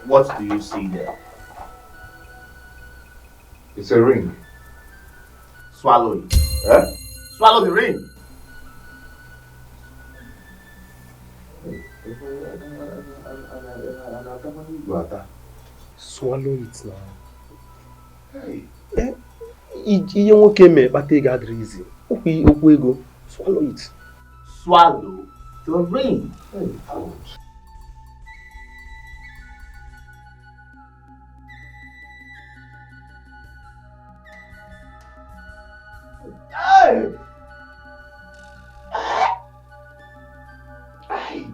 What do you see there? It's a ring. Swallow it. Huh? Swallow the ring. Swallow it now. Hey. Ihe nwoke mee kpata ego adịrị izi. Okwu ego. Swallow it. Swallow the ring. Hey, God. Hey! Hey!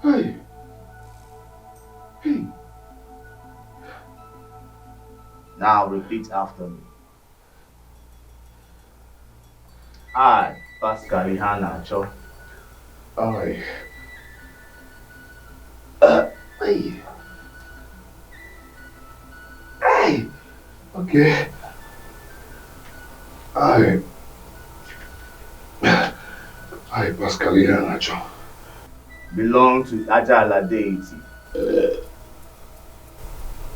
Hey! Hey! Now repeat after me. I, Pascal Ihanacho. I. Hey. Hey! Okay. I Pascalia Nacho. Belong to Ajala deity.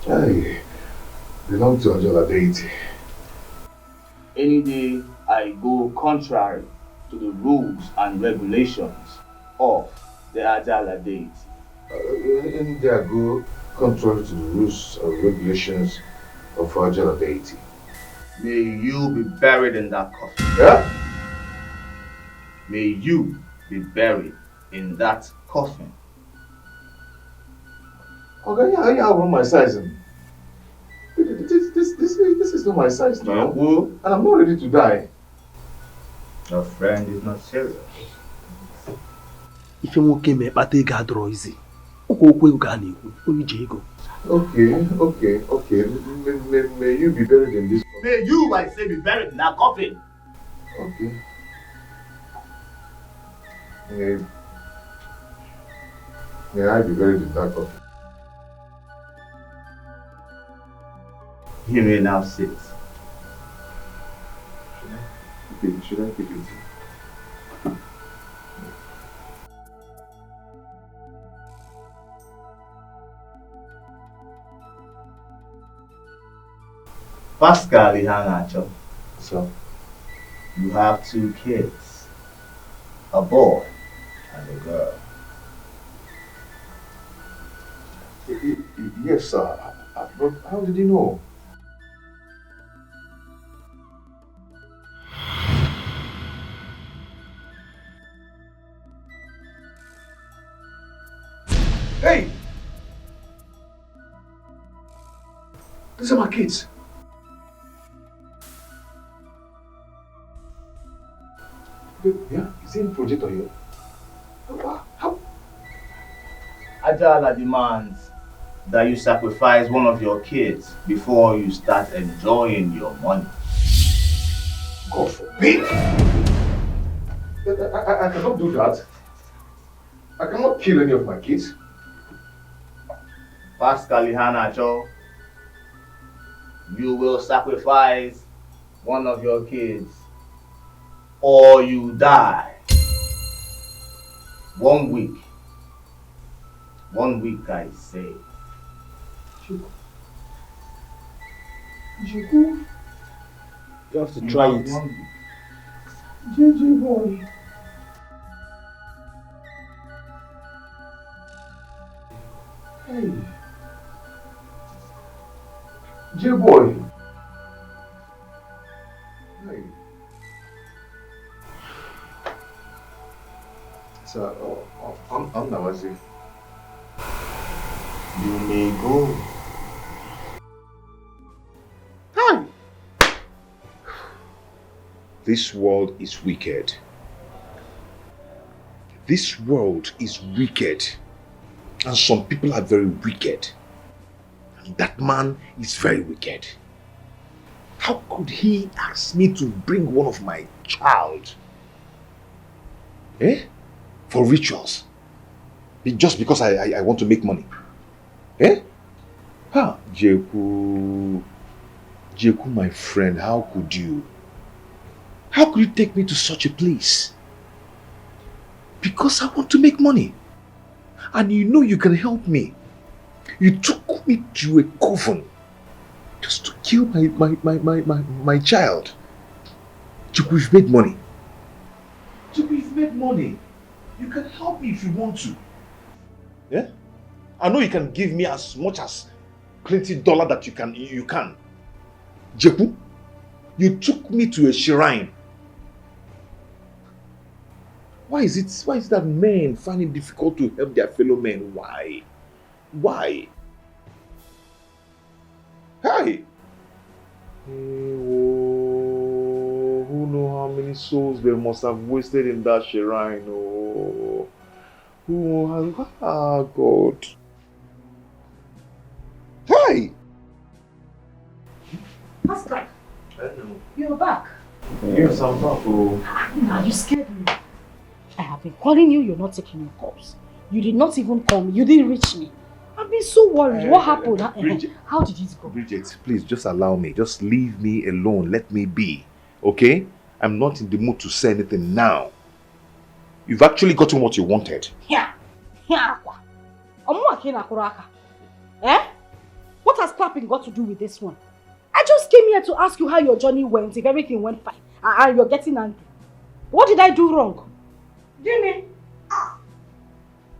I belong to Ajala deity. Any day I go contrary to the rules and regulations of the Ajala deity. Any day I go contrary to the rules and regulations of Ajala deity. May you be buried in that coffin. Yeah? May you be buried in that coffin. Okay, yeah, I want my sizing. This is not my size now. And I'm not ready to die. Your friend is not serious. If you want to but they got easy. Okay. May you be buried in this. May you, I say, be buried in that coffin. Okay. May I be buried in that coffin? You may now sit. Should I pick it? Pascal Ihanacho. So? You have 2 kids. A boy and a girl. Yes, sir. But how did you know? Hey! These are my kids. Yeah, is it in projector here? How? Ajala demands that you sacrifice one of your kids before you start enjoying your money. God forbid! I cannot do that. I cannot kill any of my kids. Pascal Ihanacho, you will sacrifice one of your kids or you die. 1 week. 1 week, I say. You have to try it. JJ boy. Hey. J boy. Hey. So, I'm Nawazi. You may go. Hi. This world is wicked. This world is wicked. And some people are very wicked. And that man is very wicked. How could he ask me to bring one of my child? For rituals? Just because I want to make money? Jeku, my friend, how could you? How could you take me to such a place? Because I want to make money. And you know you can help me. You took me to a coven just to kill my child. Jeku, you've made money. Jeku, you've made money. You can help me if you want to. Yeah? I know you can give me as much as plenty $20 that you can. Jeku, you took me to a shrine. Why is it that men find it difficult to help their fellow men? Why? Why? Hey! Who knows how many souls they must have wasted in that shrine? Oh, God. Hey! Pascal, you're back. Yes, I'm back. Now you scared me. I have been calling you, you're not taking your calls. You did not even call me, you didn't reach me. I've been been so worried. What happened? Bridget. How did it go? Bridget, please just allow me. Just leave me alone. Let me be. Okay? I'm not in the mood to say anything now. You've actually gotten what you wanted. Yeah. Eh? What has clapping got to do with this one? I just came here to ask you how your journey went, if everything went fine, and you're getting angry. What did I do wrong? Jimmy!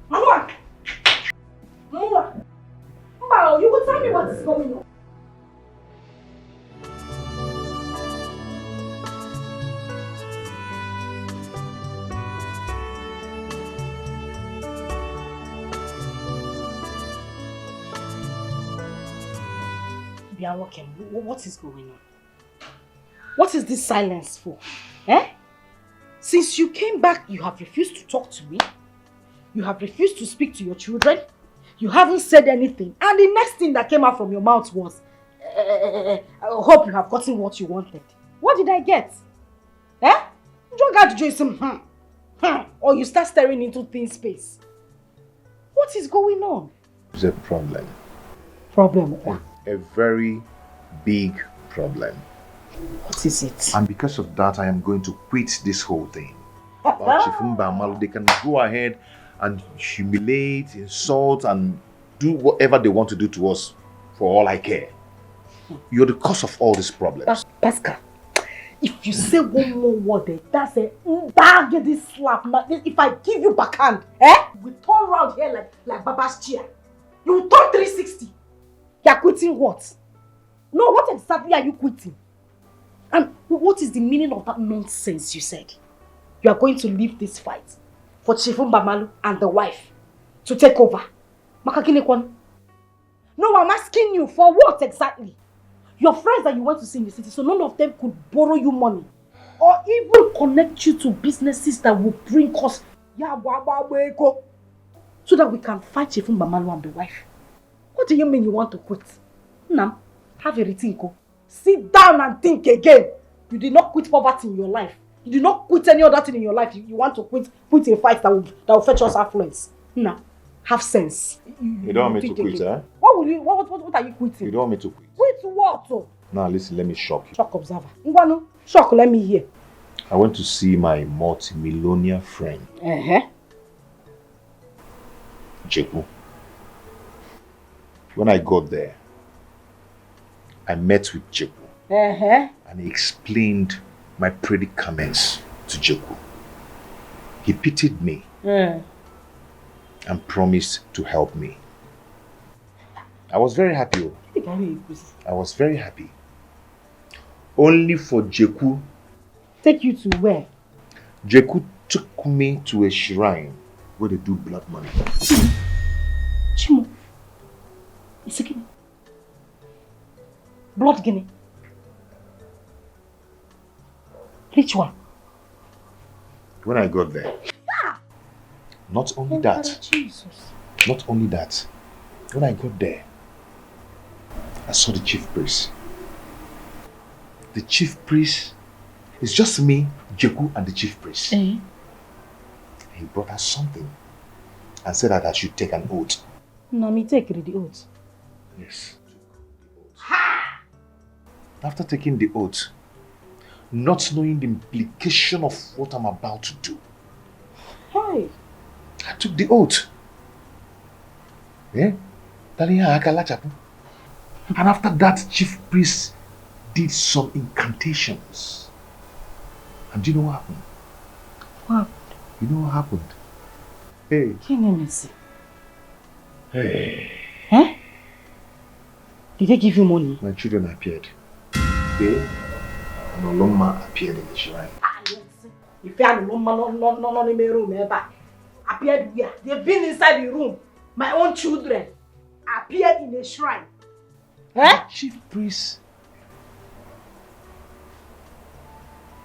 Mama! Mama! Mama, you will tell me what is going on. What is going on? What is this silence for? Eh? Since you came back, you have refused to talk to me. You have refused to speak to your children. You haven't said anything. And the next thing that came out from your mouth was, I hope you have gotten what you wanted. What did I get? Eh? You don't got to do some or you start staring into thin space. What is going on? There's a problem. Problem? A very big problem. What is it? And because of that, I am going to quit this whole thing. About Chifumba Malu, they can go ahead and humiliate, insult, and do whatever they want to do to us for all I care. You're the cause of all these problems. Pascal, if you say one more word, that's a bag this slap. Now, if I give you backhand, we turn around here like Baba's chair. You will turn 360. You're quitting what? No, what exactly are you quitting? And what is the meaning of that nonsense you said? You are going to leave this fight for Chifumba Malu and the wife to take over. Makakinekwan. No, I'm asking you for what exactly? Your friends that you went to see in the city, so none of them could borrow you money or even connect you to businesses that will bring us so that we can fight Chifumba Malu and the wife. What do you mean you want to quit? Nam, have a rethink. Sit down and think again. You did not quit poverty in your life. You did not quit any other thing in your life. You want to quit a fight that will fetch us affluence. Nah, have sense. You don't want me to quit, eh? What are you quitting? You don't want me to quit? Quit what? Now listen, let me shock you. Shock observer. Ngwanu, shock, let me hear. I went to see my multi-millionaire friend. Jeku. When I got there, I met with Jeku. And he explained my predicaments to Jeku. He pitied me and promised to help me. I was very happy. I was very happy. Only for Jeku. Take you to where? Jeku took me to a shrine where they do blood money. Chimo. It's a guinea. Blood guinea. Ritual. When I got there, not only that, when I got there, I saw the chief priest. The chief priest is just me, Jeku, and the chief priest. He brought us something and said that I should take an oath. No, me take the oath. Yes. After taking the oath, not knowing the implication of what I'm about to do, I took the oath. And after that, chief priest did some incantations. And do you know what happened? What? You know what happened? Hey. Hey. Huh? Did they give you money? My children appeared. They and Oloma appeared in the shrine. If you are not in my room, appeared where? They've been inside the room. My own children appeared in the shrine. The chief priest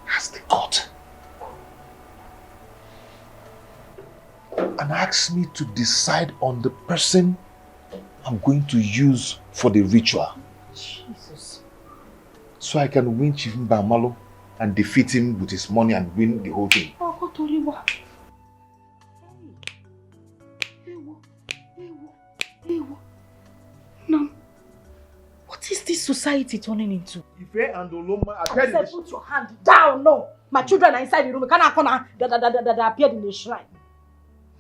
has the court and asked me to decide on the person I'm going to use for the ritual. Jesus. So I can win Chief Mbamalo and defeat him with his money and win the whole thing. this society turning into? Ife and Oloma, I said, put your hand down, no. My children are inside the room. Can I that appeared in the shrine?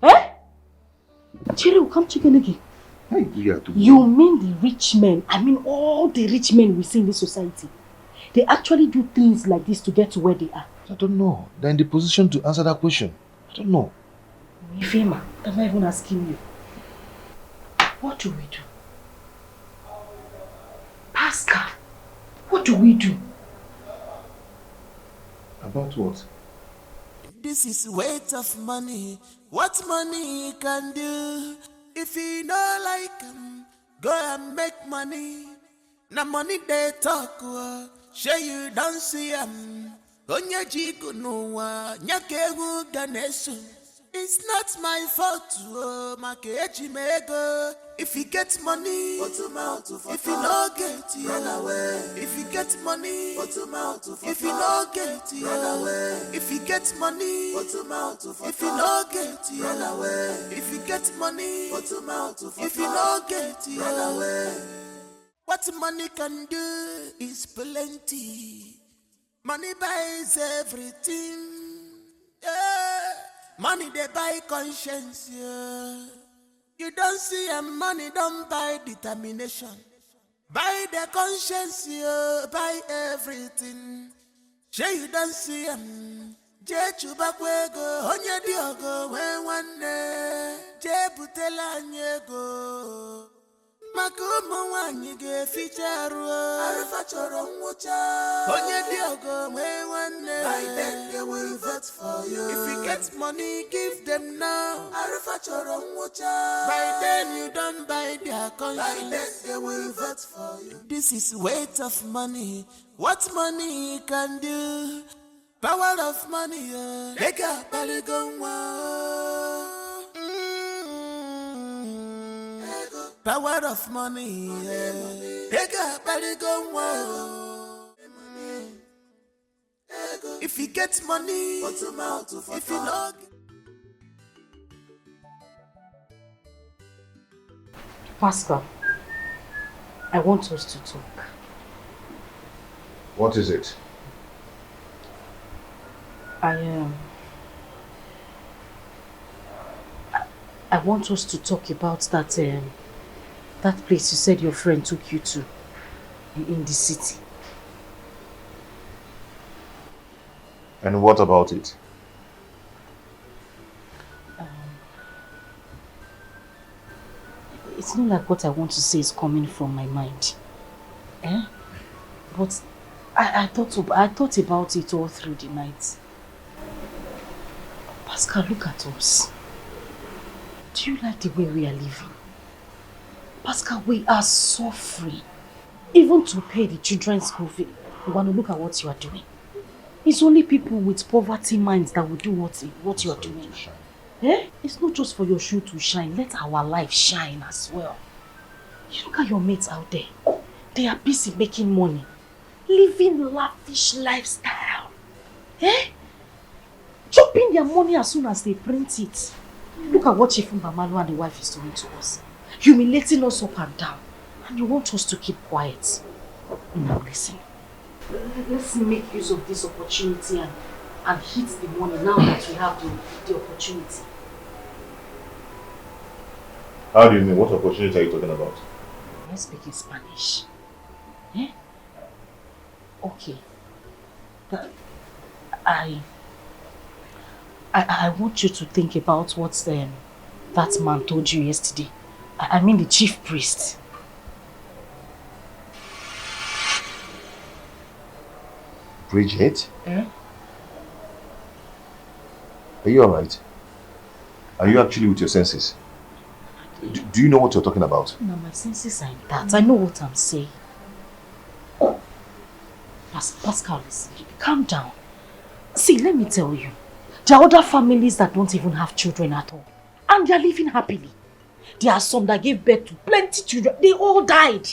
Eh? Chile will come chicken again. You mean the rich men? I mean all the rich men we see in this society. They actually do things like this to get to where they are. I don't know. They're in the position to answer that question. I don't know. Ifema, I'm not even asking you. What do we do? Pascal, what do we do? About what? This is weight of money. What money can do? If you know like go and make money. Na money they talk. Sure you don't see Onye jigo no nyake hu ganesu. It's not my fault, Makechi mego. If you get money, if you no get it, run away. If you get money, if you no get it, run away. If you get money, if you no get it, run away. If you get money, if you no get it, run away. What money can do is plenty. Money buys everything. Yeah. Money they buy conscience, yeah. You don't see a money don't buy determination. Buy the conscience, yeah. Buy everything. Sure you don't see Je chubakwego, onye diogo, when one day. Je butela nyego. Makumo wanyige ficharu. Arifa choro mwocha. Onye diogo, when one day. By then they will vote for you. If you get money, give them now. Arifa choro mwocha. By then you don't buy their conscience. By then they will vote for you. This is weight of money. What money can do? Power of money, yeah. Lega baligongwa. Power of money, yeah. Lega baligongwa. If you get money, if you know. Pascal, I want us to talk. What is it? I want us to talk about that place you said your friend took you to in the city. And what about it? It's not like what I want to say is coming from my mind. But I thought about it all through the night. Pascal, look at us. Do you like the way we are living? Pascal, we are suffering. Even to pay the children's school fee. You want to look at what you are doing. It's only people with poverty minds that will do what you are doing. It's not just for your shoe to shine. Let our life shine as well. You look at your mates out there. They are busy making money. Living lavish lifestyle. Chopping their money as soon as they print it. Look at what Chief Mbamalu and the wife is doing to us. Humiliating us up and down. And you want us to keep quiet. Now listen. Let's make use of this opportunity and hit the money now that we have the opportunity. How do you mean? What opportunity are you talking about? Let's speak in Spanish. Okay. I want you to think about what that man told you yesterday. I mean the chief priest. Bridget? Are you alright? Are you actually with your senses? Do you know what you're talking about? No, my senses are in that. I know what I'm saying. Pascal, listen, calm down. See, let me tell you. There are other families that don't even have children at all. And they are living happily. There are some that gave birth to plenty children. They all died.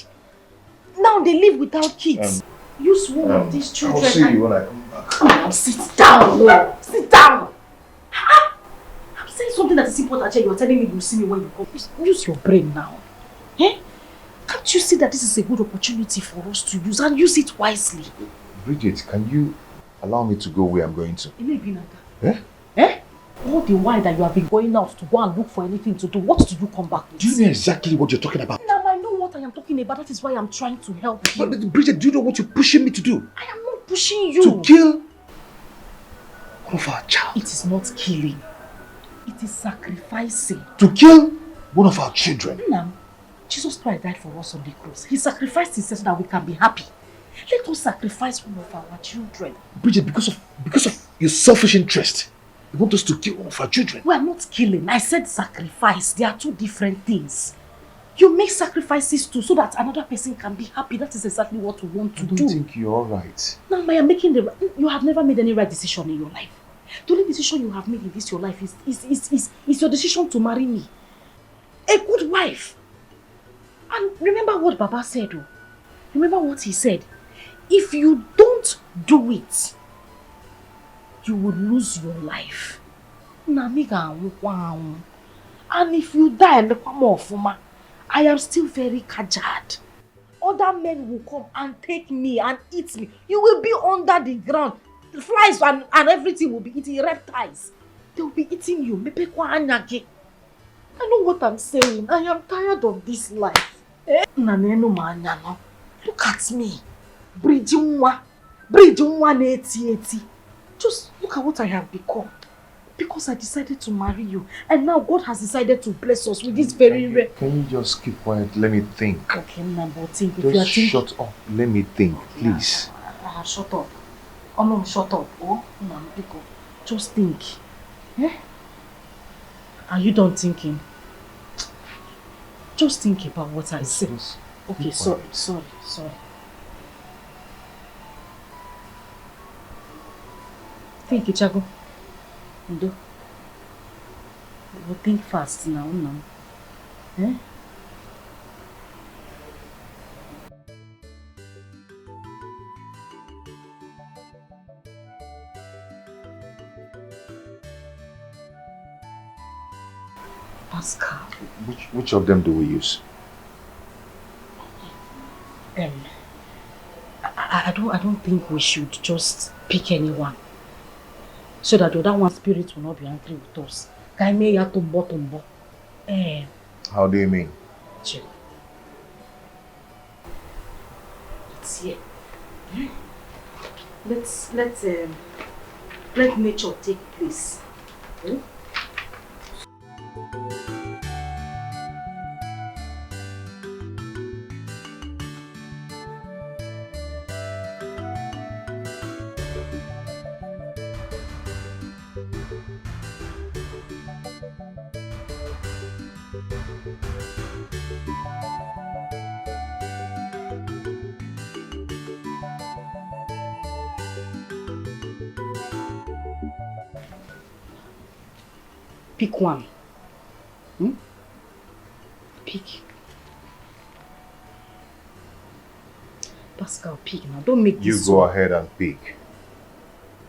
Now they live without kids. Use one of these children. I'll see you when I come back. Come on, sit down. Sit down. I'm saying something that is important. You're telling me you'll see me when you come. Use your brain now. Can't you see that this is a good opportunity for us to use and use it wisely? Bridget, can you allow me to go where I'm going to? Eh? Eh? All the while that you have been going out to go and look for anything to do, what do you come back with? Do you know exactly what you're talking about? Now I know what I am talking about. That is why I'm trying to help you. But Bridget, do you know what you're pushing me to do? I am not pushing you. To kill one of our child. It is not killing. It is sacrificing. To kill one of our children. Nam, Jesus Christ died for us on the cross. He sacrificed himself so that we can be happy. Let us sacrifice one of our children. Bridget, because of your selfish interest, you want us to kill one of our children. We are not killing. I said sacrifice. They are two different things. You make sacrifices too so that another person can be happy. That is exactly what we want to do. I don't think you're alright. Now, I am making the right. You have never made any right decision in your life. The only decision you have made in this your life is your decision to marry me. A good wife. And remember what Baba said. Oh. Remember what he said. If you don't do it, you will lose your life. And if you die, I am still very kajad. Other men will come and take me and eat me. You will be under the ground. The flies and everything will be eating, reptiles. They will be eating you. I know what I'm saying. I am tired of this life. Look at me. Bridging Just look at what I have become. Because I decided to marry you. And now God has decided to bless us with this very rare. Can you just keep quiet? Let me think. Okay, Nambo, think. Just shut up. Let me think, please. Shut up. Oh no, shut up. Oh, no, just think. Eh? Are you done thinking? Just think about what I said. Okay, sorry. Think, Ichago. Ndo. We'll think fast now. Eh? Pascal. Which of them do we use? I don't think we should just pick anyone. So that the other one's spirit will not be angry with us. How do you mean? Chill. It's here. Let nature take place. Hmm? Pick one. Pick. Pascal, pick now. Don't make this. You go ahead and pick.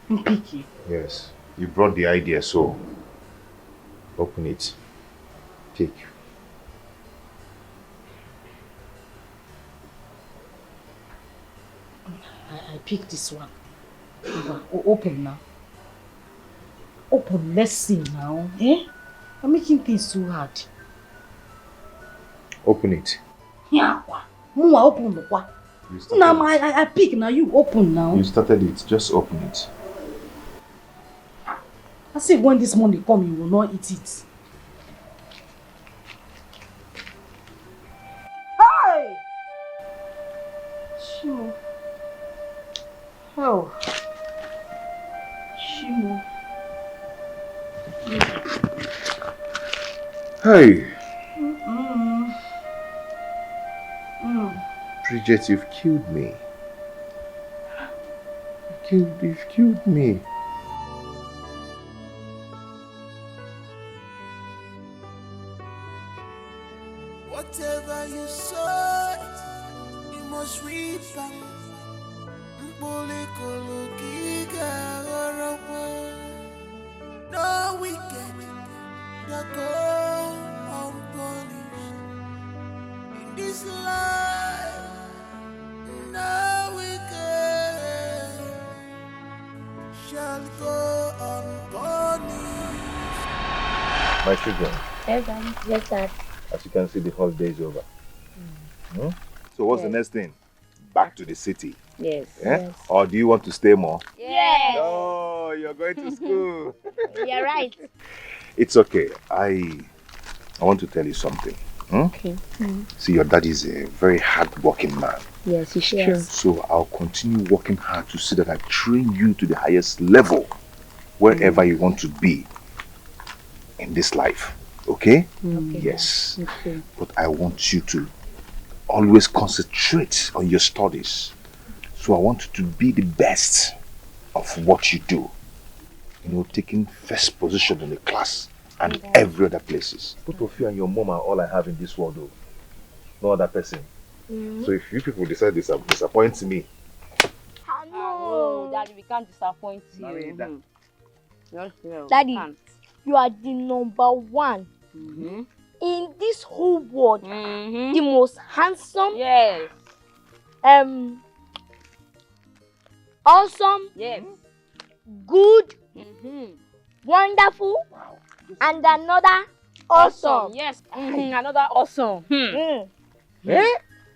I'm picky. Yes. You brought the idea, so open it. Pick. I pick this one. Open now. Open, let's see now. Eh? I'm making things too hard. Open it. Yeah. Open the what? Now I pick now. You open now. You started it. Just open it. I say when this money come, you will not eat it. Hey! Shimo. Oh. Shimo. Hey. Bridget, you've killed me. You've killed me. Whatever you sow, you must reap. No wicked that go unpunished. In this this life, no wicked shall go unpunished. My children, Yes, Dad. Yes, Dad. as you can see, the holiday is over. So what's the next thing? Back to the city. Yes. Yeah? Yes. Or do you want to stay more? Yes. Oh, you're going to school. You're right. It's okay. I want to tell you something. Okay. See, your daddy is a very hard-working man. Yes, it's true. So I'll continue working hard to see that I train you to the highest level wherever you want to be in this life. Okay? Okay. Yes. Okay. But I want you to always concentrate on your studies. So I want you to be the best of what you do. You know, taking first position in the class and every other places. Both of you and your mom are all I have in this world, though. No other person. So if you people decide to disappoint me, Oh, Daddy, we can't disappoint you. No, Daddy, you are the number one in this whole world. The most handsome. Yes. Awesome. Yes. Good. Wonderful. And another awesome. Yes. Another awesome.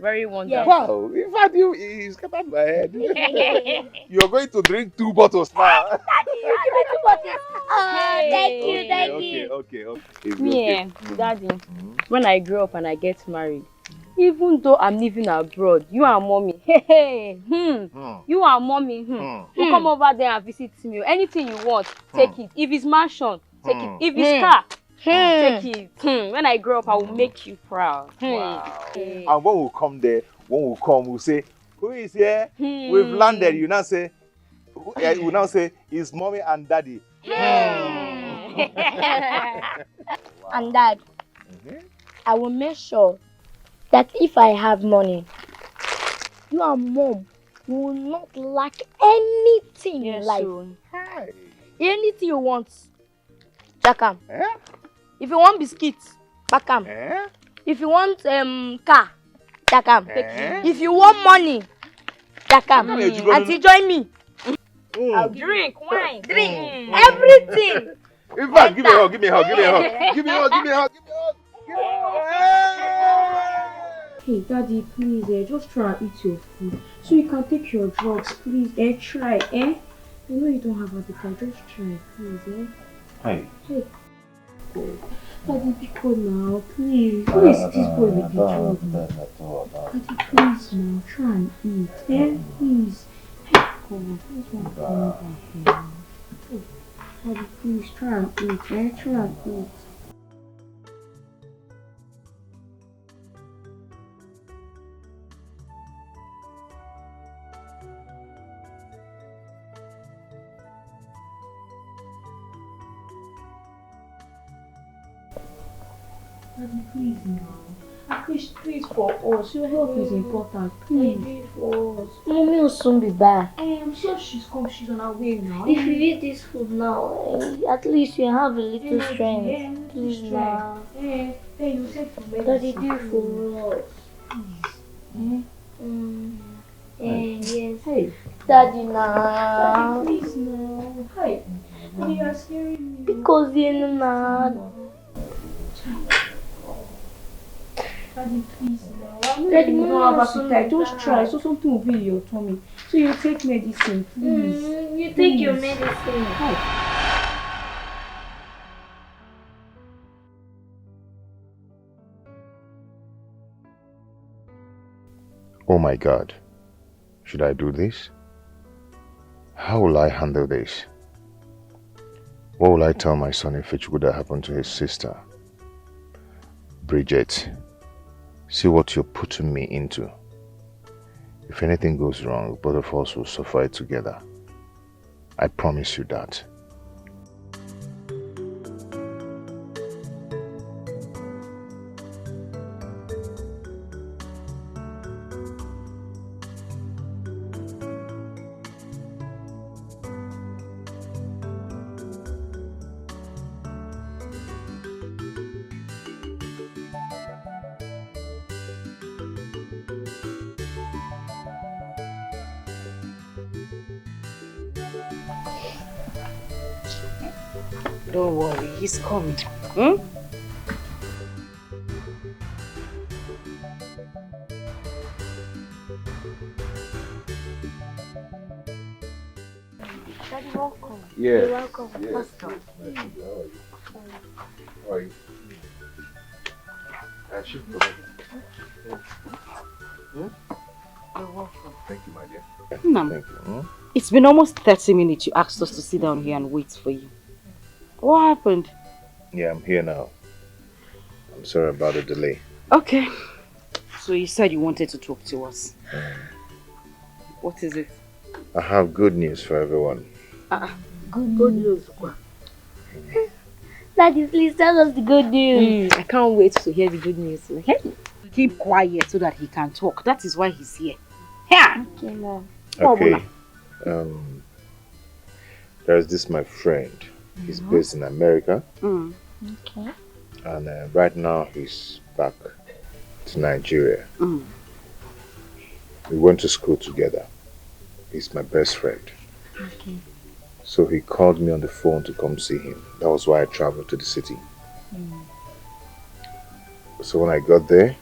Very wonderful. wow, in fact, you scattered my head. You're going to drink 2 bottles now. Thank you. Okay. Me, Daddy, when I grow up and I get married, even though I'm living abroad, you and mommy, you and mommy, will come over there and visit me. Anything you want, take it. If it's mansion, take it. If it's car, take it. When I grow up, I will make you proud. And when we come there, we'll say, who is here? We've landed. You now say, you now say, it's mommy and daddy. And Dad, I will make sure that if I have money, you and Mom will not lack anything in life. Anything you want, Jakam. If you want biscuits, Bakam. If you want car, Jakam. If you want money, Jakam. Auntie, join me. I'll drink wine, drink everything. In fact, give me a hug. Hey, Daddy, please, just try and eat your food so you can take your drugs, please. Try, I know you don't have appetite, just try, please, Hey. Hey. Daddy, be cool now, please. Who is this boy with the drug now? Daddy, please now, try and eat, please. Hey, God, please don't come back here. Daddy, please, try and eat, try and eat. Daddy, please now. Please for us. Your health is important. Please for us. Mommy will soon be back. I'm sure she's on her way now. If you eat this food now, at least you have a little strength. Please now. Hey, you take your medicine. Daddy, do for us. Yes. Hey. Daddy now. Daddy, please now. Hey. Daddy, you are scaring me. Because you're not. Daddy, please now. Daddy, you don't have appetite. Just try so something will be in your tummy. So you take medicine, please. You take your medicine. Oh my God. Should I do this? How will I handle this? What will I tell my son if it would have happened to his sister? Bridget, see what you're putting me into. If anything goes wrong, both of us will suffer it together. I promise you that. Don't worry, he's coming. Hmm? Daddy, welcome. Yeah. You're welcome. Yeah. Pastor. How are you? I should go back. You're welcome. Thank you, my dear. Ma'am, Thank you. Hmm? it's been almost 30 minutes you asked us to sit down here and wait for you. What happened? Yeah, I'm here now. I'm sorry about the delay. Okay. So you said you wanted to talk to us. What is it? I have good news for everyone. Good news. Daddy, please tell us the good news. I can't wait to hear the good news. Okay? Keep quiet so that he can talk. That is why he's here. Here! Okay, Mom. Okay. There's this my friend. He's based in America. Okay. And right now he's back to Nigeria. We went to school together. He's my best friend. Okay. So he called me on the phone to come see him. That was why I traveled to the city. So when I got there,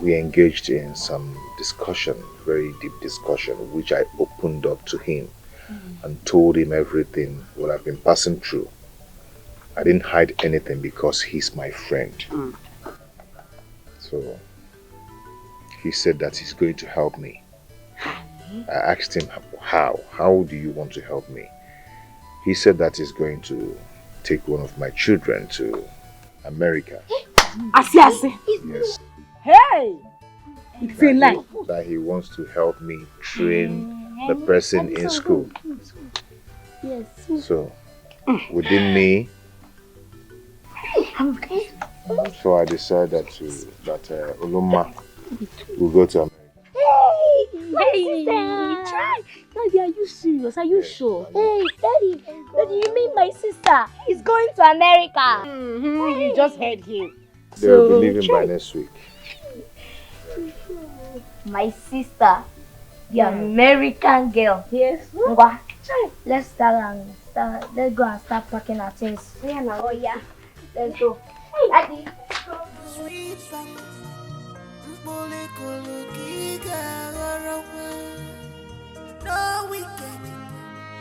we engaged in some discussion, very deep discussion, which I opened up to him and told him everything what I've been passing through. I didn't hide anything because he's my friend. So he said that he's going to help me. I asked him how do you want to help me? He said that he's going to take one of my children to America. Asi. Yes. Hey! It's a lie. That he wants to help me train the person in school. Yes. So within me, so I decided that Oluma will go to America. Hey, try. Daddy, are you serious? Are you sure? Hey, Daddy, you mean my sister is going to America? You just heard him. They'll be leaving by next week. My sister, the American girl. Yes. Let's go and start packing our things. Oh yeah. Let's go. Hey, Daddy. No weekend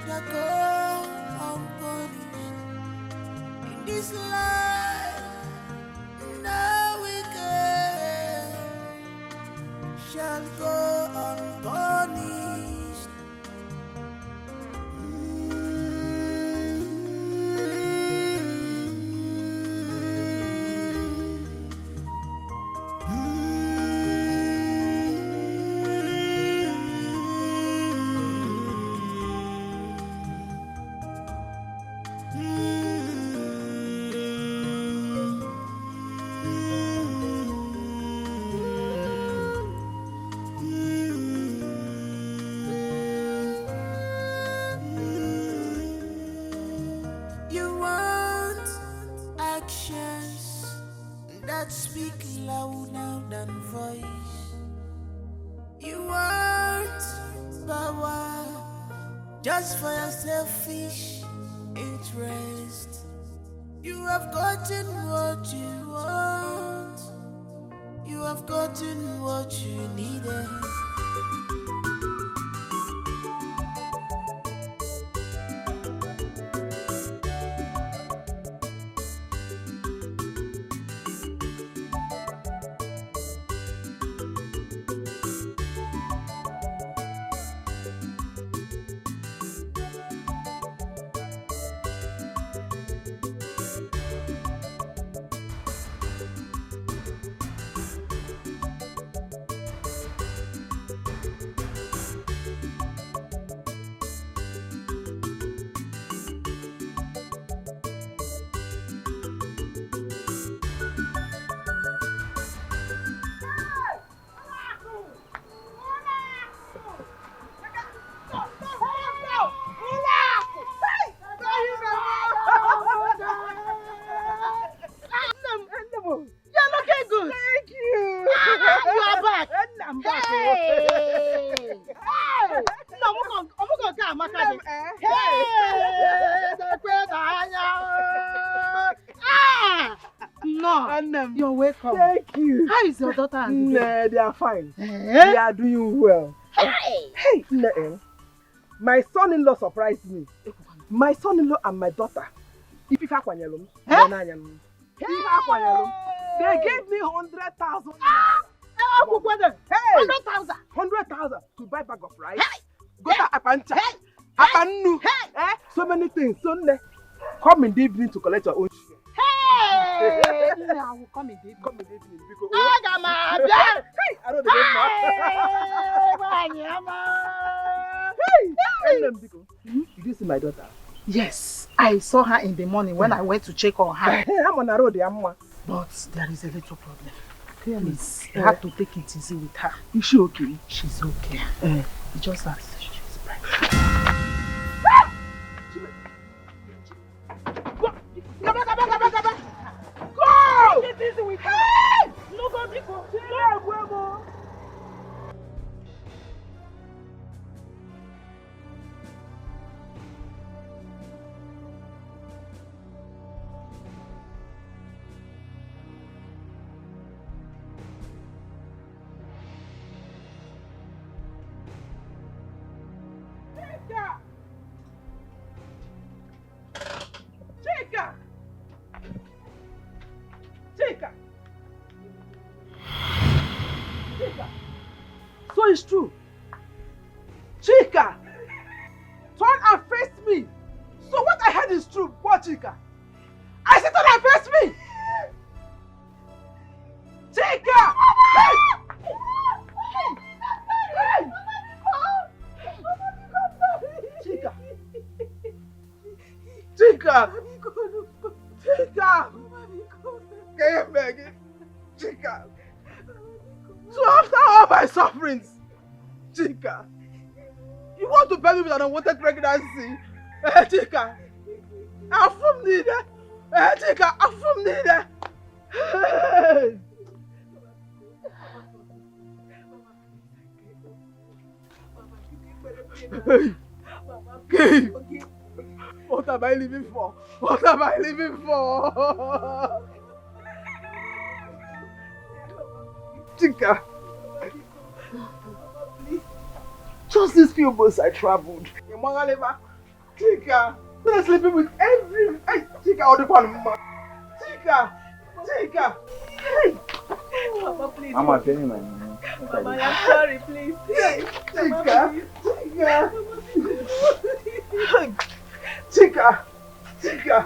that go unpunished in this life. No weekend shall go unpunished. Speak louder than voice. You want power just for your selfish interest. You have gotten what you want. You have gotten what you needed. Nnem. You're welcome. Thank you. How is your daughter and the Nah, they are fine. Eh? They are doing well. Hey! Hey, Nnem. My son-in-law surprised me. My son-in-law and my daughter. If you have one, they gave me 100,000. Hey! 100,000 to buy bag of rice. Go to Apancha. Apanu. So many things. So come in the evening to collect your own share. Hey! I will come in the evening. Come in the evening. Because Hey! I don't know. Hey! Did you see my daughter? Yes, I saw her in the morning when I went to check on her. I'm on the road, But there is a little problem. Please, you have to take it easy with her. Is she okay? She's okay. It's just that she's pregnant. Go! Take it easy with her. No, go, Biko. No. Chika! So it's true. Chika! Turn and face me. So what I heard is true. What, Chika? I said turn and face me. Chika! Chika! Chika! Chika! Can you beg it? Chika! So after all my sufferings, Chika, you want to bury me with an unwanted pregnancy? Chika, I'm from neither. Chika, I'm from neither. Hey, what am I living for? What am I living for? Chika, just these few months I traveled. Chika, I'm sleeping with every. Hey, Chika, all the one. Chika, Chika. Hey, Mama, please. Mama, tell me my name. Mama, I'm sorry, please. Chika, Chika. Chika, Chika.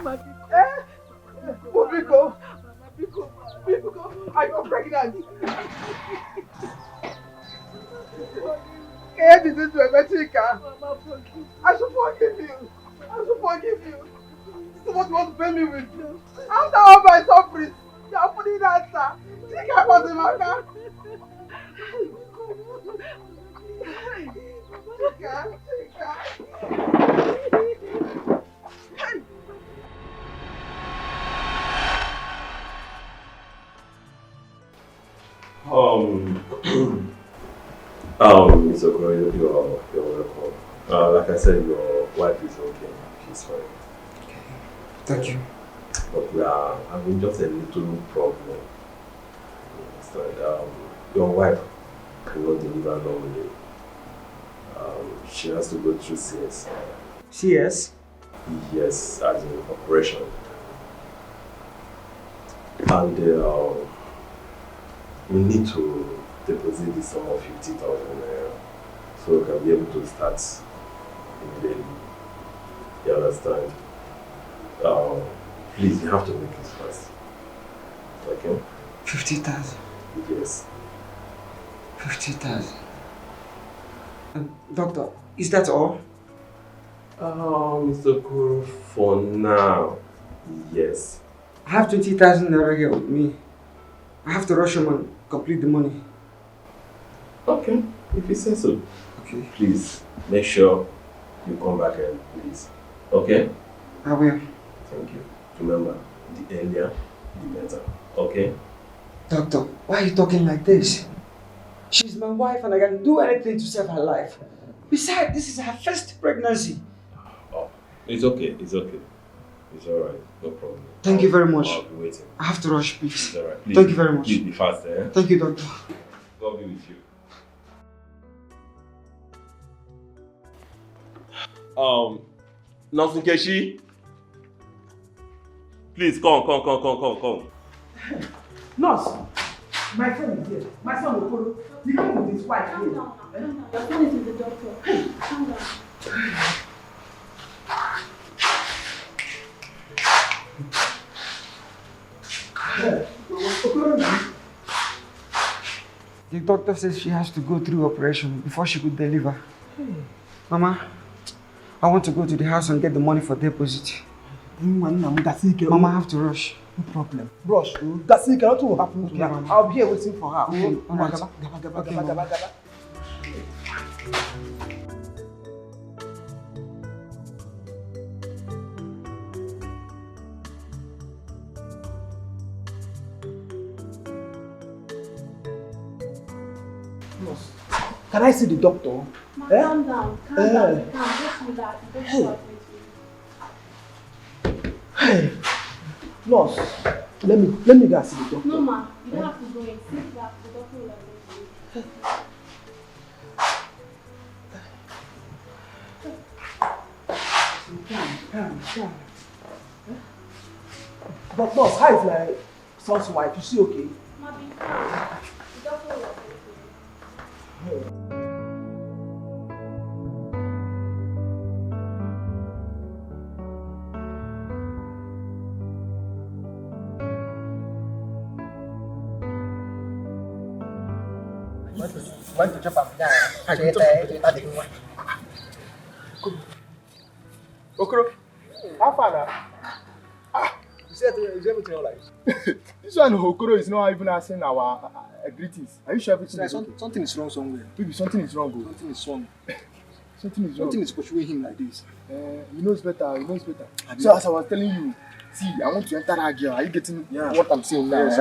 Wazico. I got pregnant. Can you do this to me, Chika? I should forgive you. I should forgive you. This is what you want to pay me with. After all my sufferings, you are putting that answer. Chika, what's in my car? Chika, Chika. Mr. Okoye, you're welcome. Like I said, your wife is okay. She's fine. Okay. Thank you. But we are having just a little problem. You understand? Your wife cannot deliver normally. She has to go through CS. CS? Yes, as in operation. And we need to deposit the sum of 50,000 naira so we can be able to start immediately. You understand? Please, you have to make it fast. Okay? 50,000? Yes. 50,000. Doctor, is that all? Mr. Kuro, for now, yes. I have 20,000 naira here with me. I have to rush home and complete the money. Okay, if you say so. Okay. Please, make sure you come back early, please. Okay? I will. Thank you. Remember, the earlier, the better. Okay? Doctor, why are you talking like this? She's my wife and I can do anything to save her life. Besides, this is her first pregnancy. Oh, it's okay, it's okay. It's alright, no problem. Thank you very much. I'll be waiting. I have to rush, please. It's alright. Thank you very much. Please be fast, eh? Thank you, doctor. God be with you. Nurse Nkechi, please come. Nurse, my friend is here. My son Okoro. He came with his wife here. Calm down. Your friend is with the doctor. Calm down. The doctor says she has to go through operation before she could deliver. Mama, I want to go to the house and get the money for deposit. Mama, I have to rush. No problem. Rush. That's it. Nothing will happen to her. Mama. I'll be here waiting for her. Okay, all right. Okay, Mama. Can I see the doctor? Calm down. Calm down. Just relax. Don't Hey, nurse, let me go and see the doctor. No, ma. You don't have to go in. Sit back. The doctor will attend to you. Calm. But nurse, how is my son's wife? Is she okay? Ma, be calm. The doctor will attend to you. Vẫn từ cho phòng ra. Chế ta định ngoài. Okoro, how far now? Is everything alright? This one Okoro is not even asking our greetings. Are you sure everything is okay? Something is wrong somewhere. Maybe something is wrong. Something is wrong. Something is pursuing him like this. He knows better. So as I was telling you, see, I want to enter that girl. Are you getting what I'm saying now? Yes,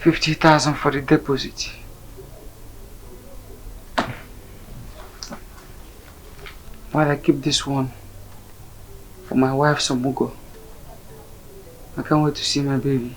$50,000 for the deposit. While I keep this one for my wife Samugo. I can't wait to see my baby.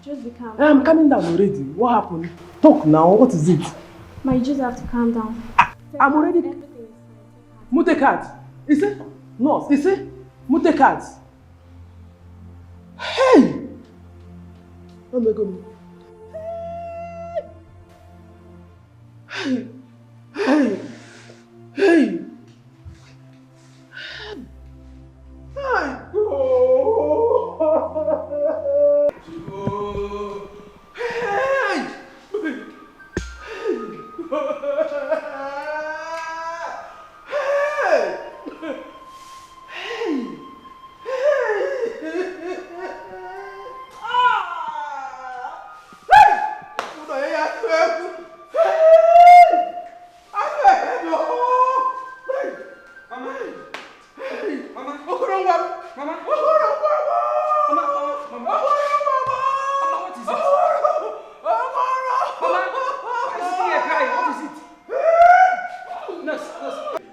Just be calm. I'm calming down already. What happened? Talk now. What is it? Ma, you just have to calm down. I'm already. Mutekat. Is it? No. Is it? Mutekat. Hey! Oh my God. Hey! Hey! Hey!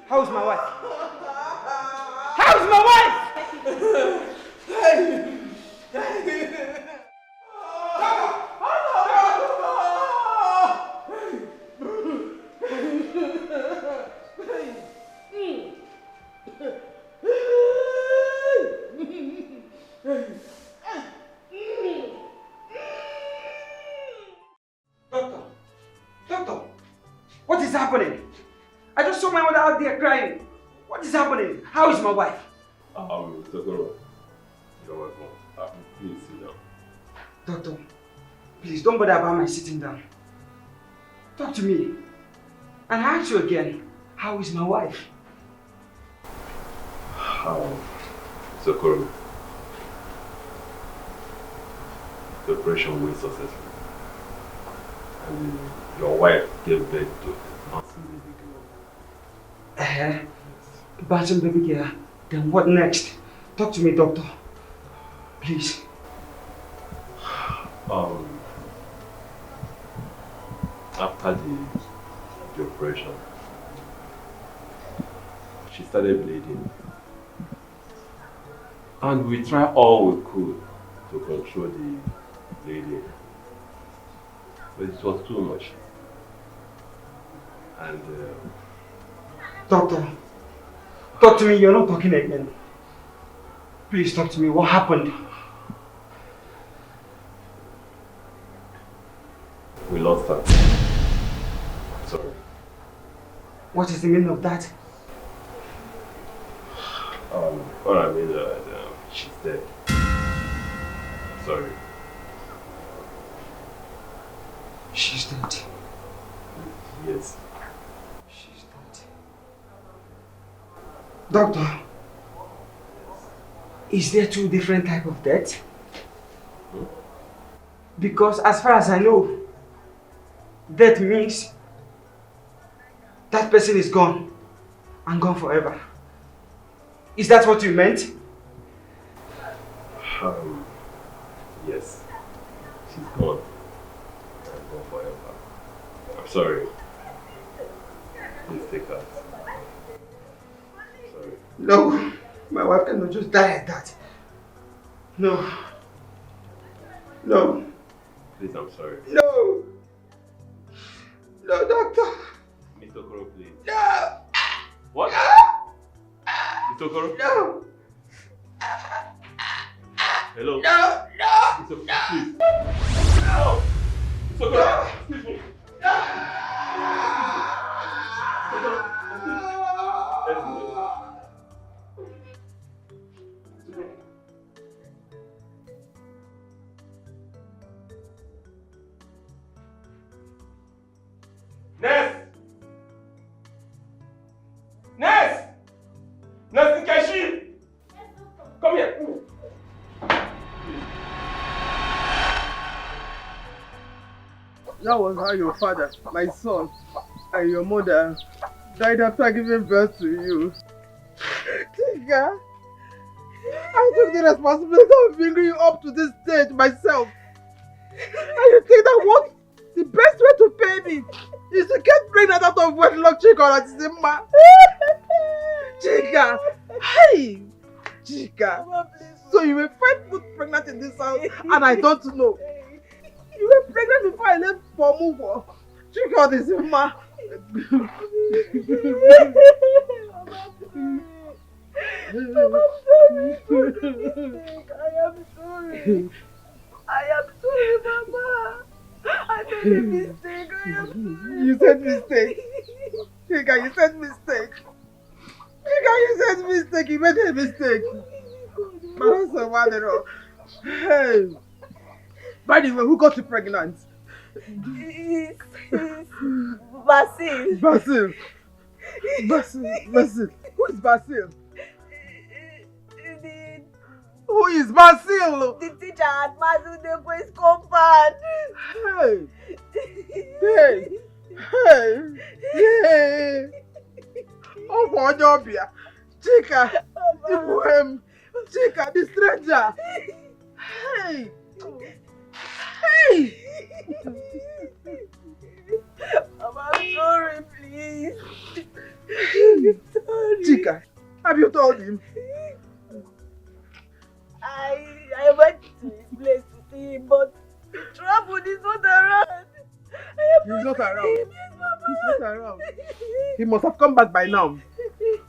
How's my wife? How's my wife? Doctor, what is happening? I just saw my mother out there crying. What is happening? How is my wife? Dokoro, you're welcome. Please sit down. Doctor, please don't bother about my sitting down. Talk to me. And I ask you again, how is my wife? Dokoro, the operation went successfully. And your wife gave birth to a bouncing baby girl. Bouncing baby girl? Then what next? Talk to me, doctor. Please. After the operation, she started bleeding. And we tried all we could to control the bleeding. But it was too much. And Doctor, talk to me, you're not talking again. Please talk to me, what happened? we lost her. Sorry. What is the meaning of that? What I mean is she's dead. Sorry. She's dead. Yes. She's dead. Doctor, is there two different types of death? Because as far as I know, death means that person is gone and gone forever. Is that what you meant? Yes. She's gone. And gone forever. I'm sorry. Please take her. Sorry. No, my wife cannot just die like that. No. No. Please, I'm sorry. No. No, doctor. Mr. Okoro, please. No. What? No. Mr. Okoro? No. Hello? No, no. Mr. Okoro, no. please. No. Mr. Okoro, excuse me. Nurse! Nurse! Nurse Nkechi! Come here. That was how your father, my son, and your mother died after giving birth to you. Tika, I took the responsibility of bringing you up to this stage myself. And you think that what the best way to pay me is to get pregnant out of wedlock, Chika, that is in my... Chika, hey! Chika, so you were 5 months pregnant in this house and I don't know. You were pregnant before I left for Mugo. Chika, this is my... I am sorry, Mama. I made a mistake. I You said mistake. Chica, you said mistake. Chica, you said mistake. You made a mistake. Hey. By the way, who got you pregnant? Basil. Basil. Who is Basil? Who is Basil? The teacher at Mazudeko's compound. Hey. Oh, my job here. Chica, the poem. Chica, the stranger. Hey. Mama, I'm sorry, please. Sorry. Chica, have you told him? I went to his place to see him, but trouble is not around. He's not around. He's not around. He must have come back by now.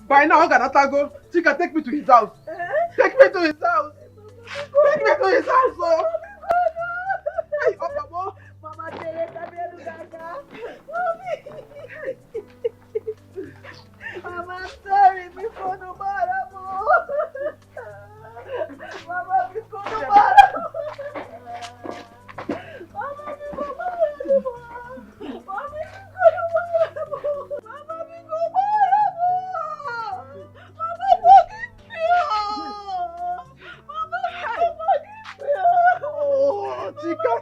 By now, how can I go? Chica, take me to his house. Take me to his house. Take me to his house, oh. Hey, Mama. Mama, Mama, I'm sorry, before the Mama, before the Chica.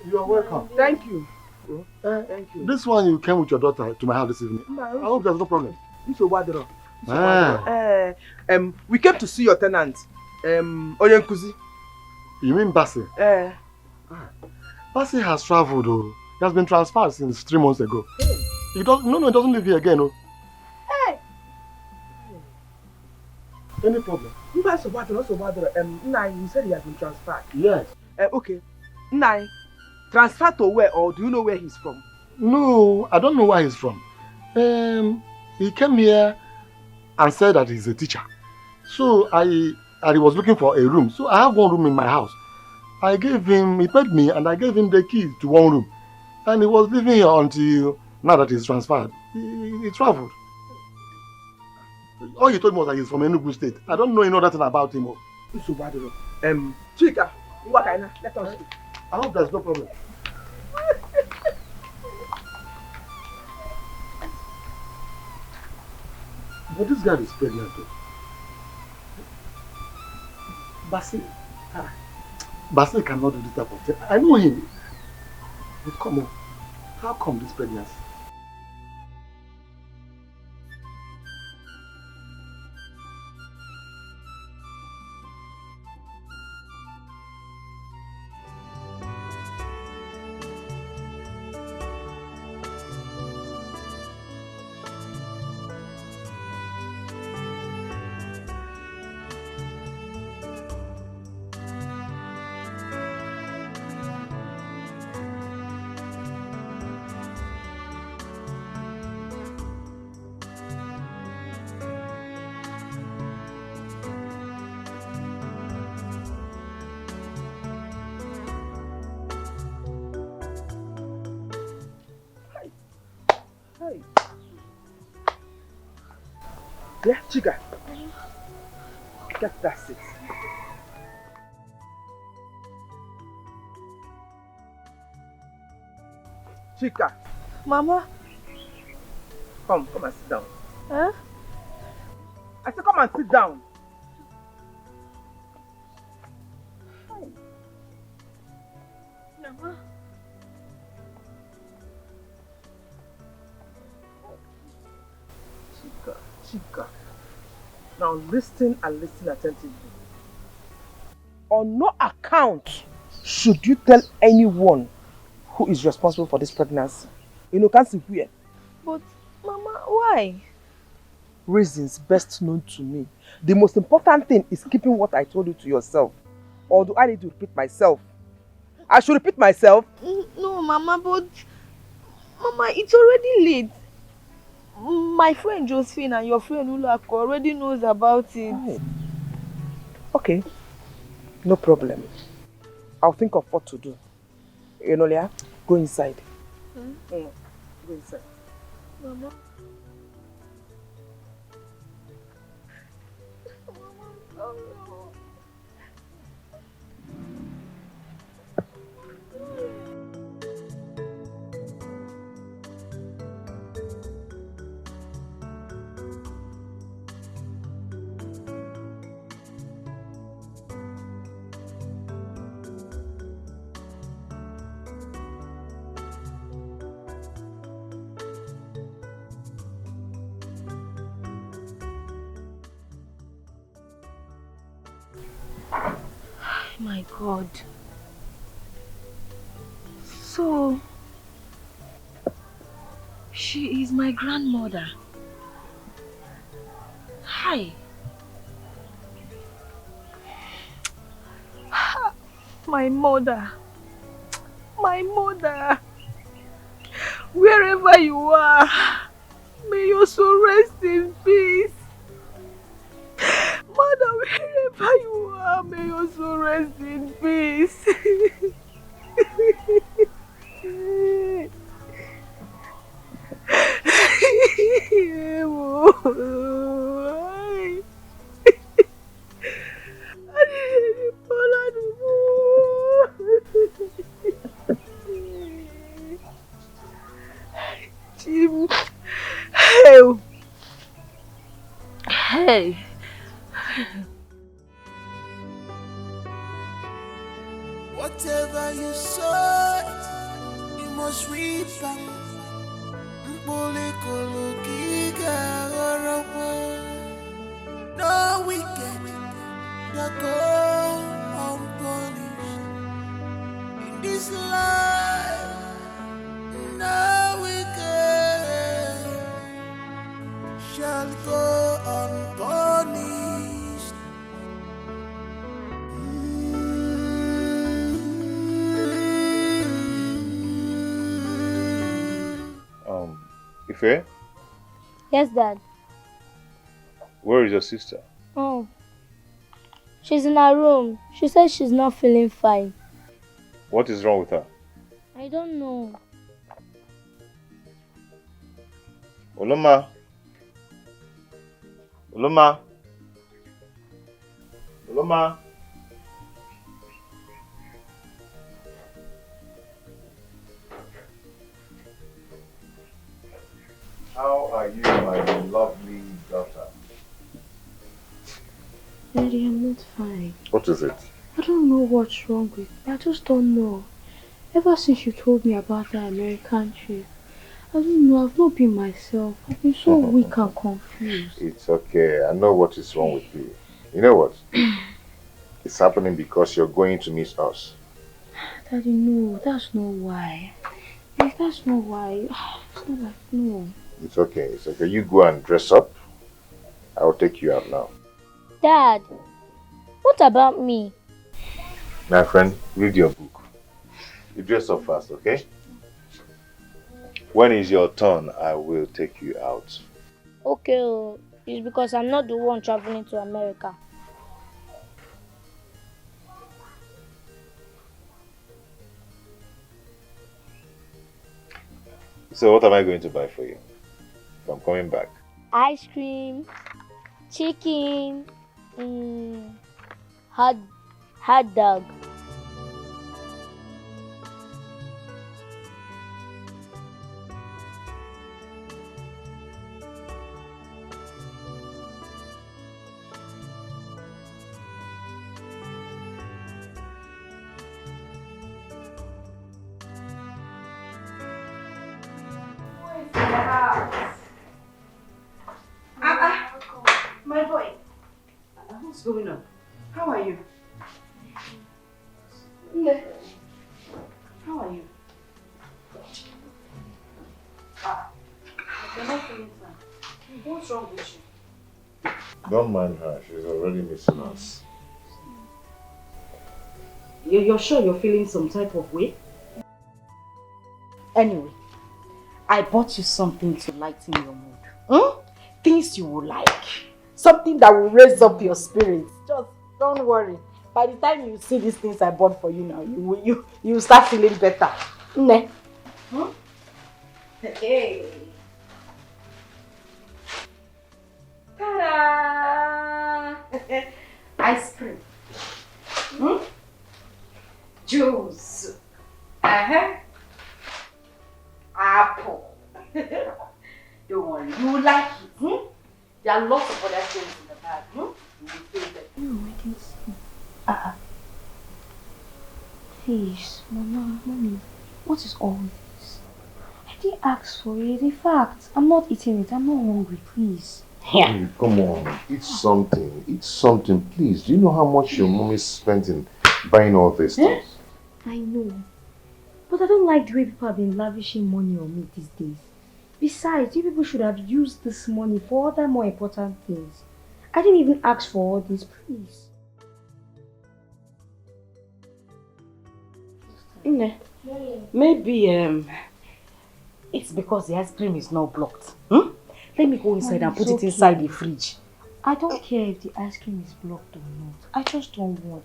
You are welcome. Thank you. Thank you. This one you came with your daughter to my house this evening. I hope there's no problem. We came to see your tenant, Onyenkuzi. You mean Basil? Basil has traveled, oh. He has been transferred since 3 months ago. He doesn't live here again, oh. Any problem? You said he has been transferred. Yes. Okay. Nai, transferred to where, or do you know where he's from? No, I don't know where he's from. He came here and said that he's a teacher. So he was looking for a room. So I have one room in my house. He paid me and I gave him the key to one room. And he was living here until now that he's transferred. He traveled. All he told me was that he's from Enugu State. I don't know any other thing about him. Chica, let us speak. I hope there's no problem. But this girl is pregnant too. Basil cannot do this type of thing. I know him. But come on. How come this pregnancy? Yeah, Chica. Get that seat. Chica. Mama. Come and sit down. Huh? I said come and sit down. Mama. Chika, now listen and listen attentively. On no account should you tell anyone who is responsible for this pregnancy. You know, can't see where. But, Mama, why? Reasons best known to me. The most important thing is keeping what I told you to yourself. Or do I need to repeat myself? I should repeat myself? No, Mama, but... Mama, it's already late. My friend Josephine and your friend Ulako already knows about it. Oh. Okay. No problem. I'll think of what to do. You know, Leah, go inside. Go inside. Mama. My God. So, she is my grandmother. Hi. My mother. My mother. Wherever you are, may your soul rest in peace. Mother, wherever you are, may your soul rest in peace. Hey. Whatever you sow, you must reap back. No wicked shall go unpunished in this life. No wicked shall go unpunished. Ife, Yes, Dad. where is your sister? Oh. She's in her room. She says she's not feeling fine. What is wrong with her? I don't know. Uloma. Uloma. Uloma. How are you, my lovely daughter? Daddy, I'm not fine. What is it? I don't know what's wrong with me. I just don't know. Ever since you told me about that American trip, I don't know. I've not been myself. I've been so weak and confused. It's okay. I know what is wrong with you. You know what? It's happening because you're going to miss us. Daddy, no. That's not why. Like, that's not why. It's not like, no. It's okay. It's okay. You go and dress up. I'll take you out now. Dad, what about me? My friend, read your book. You dress up fast, okay? When is your turn, I will take you out. Okay, it's because I'm not the one traveling to America. So what am I going to buy for you? If I'm coming back. Ice cream, chicken, hot dog. going on? How are you? How are you? You're not feeling fine. What's wrong with you? Don't mind her. She's already missing us. You're sure you're feeling some type of way? Anyway, I bought you something to lighten your mood. Things you will like. Something that will raise up your spirits. Just don't worry. By the time you see these things I bought for you now, you will start feeling better. Ne? Hey. Ta-da! Ice cream. Juice. Apple. Don't worry, you will like it. There are lots of other things in the bag. You will feel better. No, I can see. Please, Mama, Mommy, what is all this? I didn't ask for it. In fact, I'm not eating it. I'm not hungry, please. Hey, come on, eat something. Eat something, please. Do you know how much your mommy spent in buying all these things? I know. But I don't like the way people have been lavishing money on me these days. Besides, you people should have used this money for other more important things. I didn't even ask for all this, please. Maybe it's because the ice cream is not blocked. Let me go inside and put it inside the fridge. I don't care if the ice cream is blocked or not. I just don't want.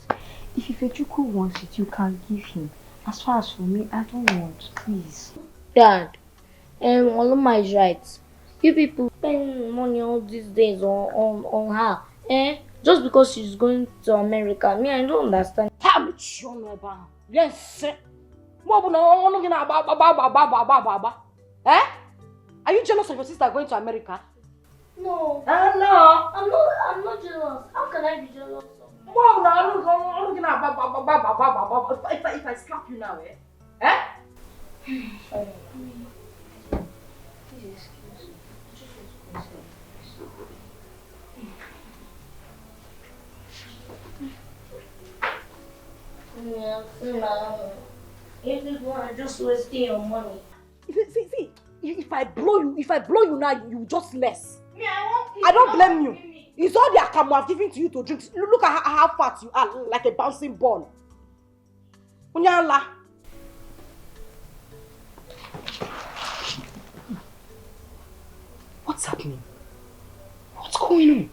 If Ifechuku wants it, you can give him. As far as for me, I don't want. Please. Dad, Oloma is right. You people spend money all these days on her. Just because she's going to America. Me, I don't understand. Yes. Are you jealous of your sister going to America? No. No. I'm not jealous. How can I be jealous of If I slap you now, Sorry. Please excuse me. If this one just wasting your money. See, if I blow you now, you just less. Me, I I don't blame you. It's all the akamu I've given to you to drink. Look at how fat you are, like a bouncing ball. Unyala. What's happening? What's going on?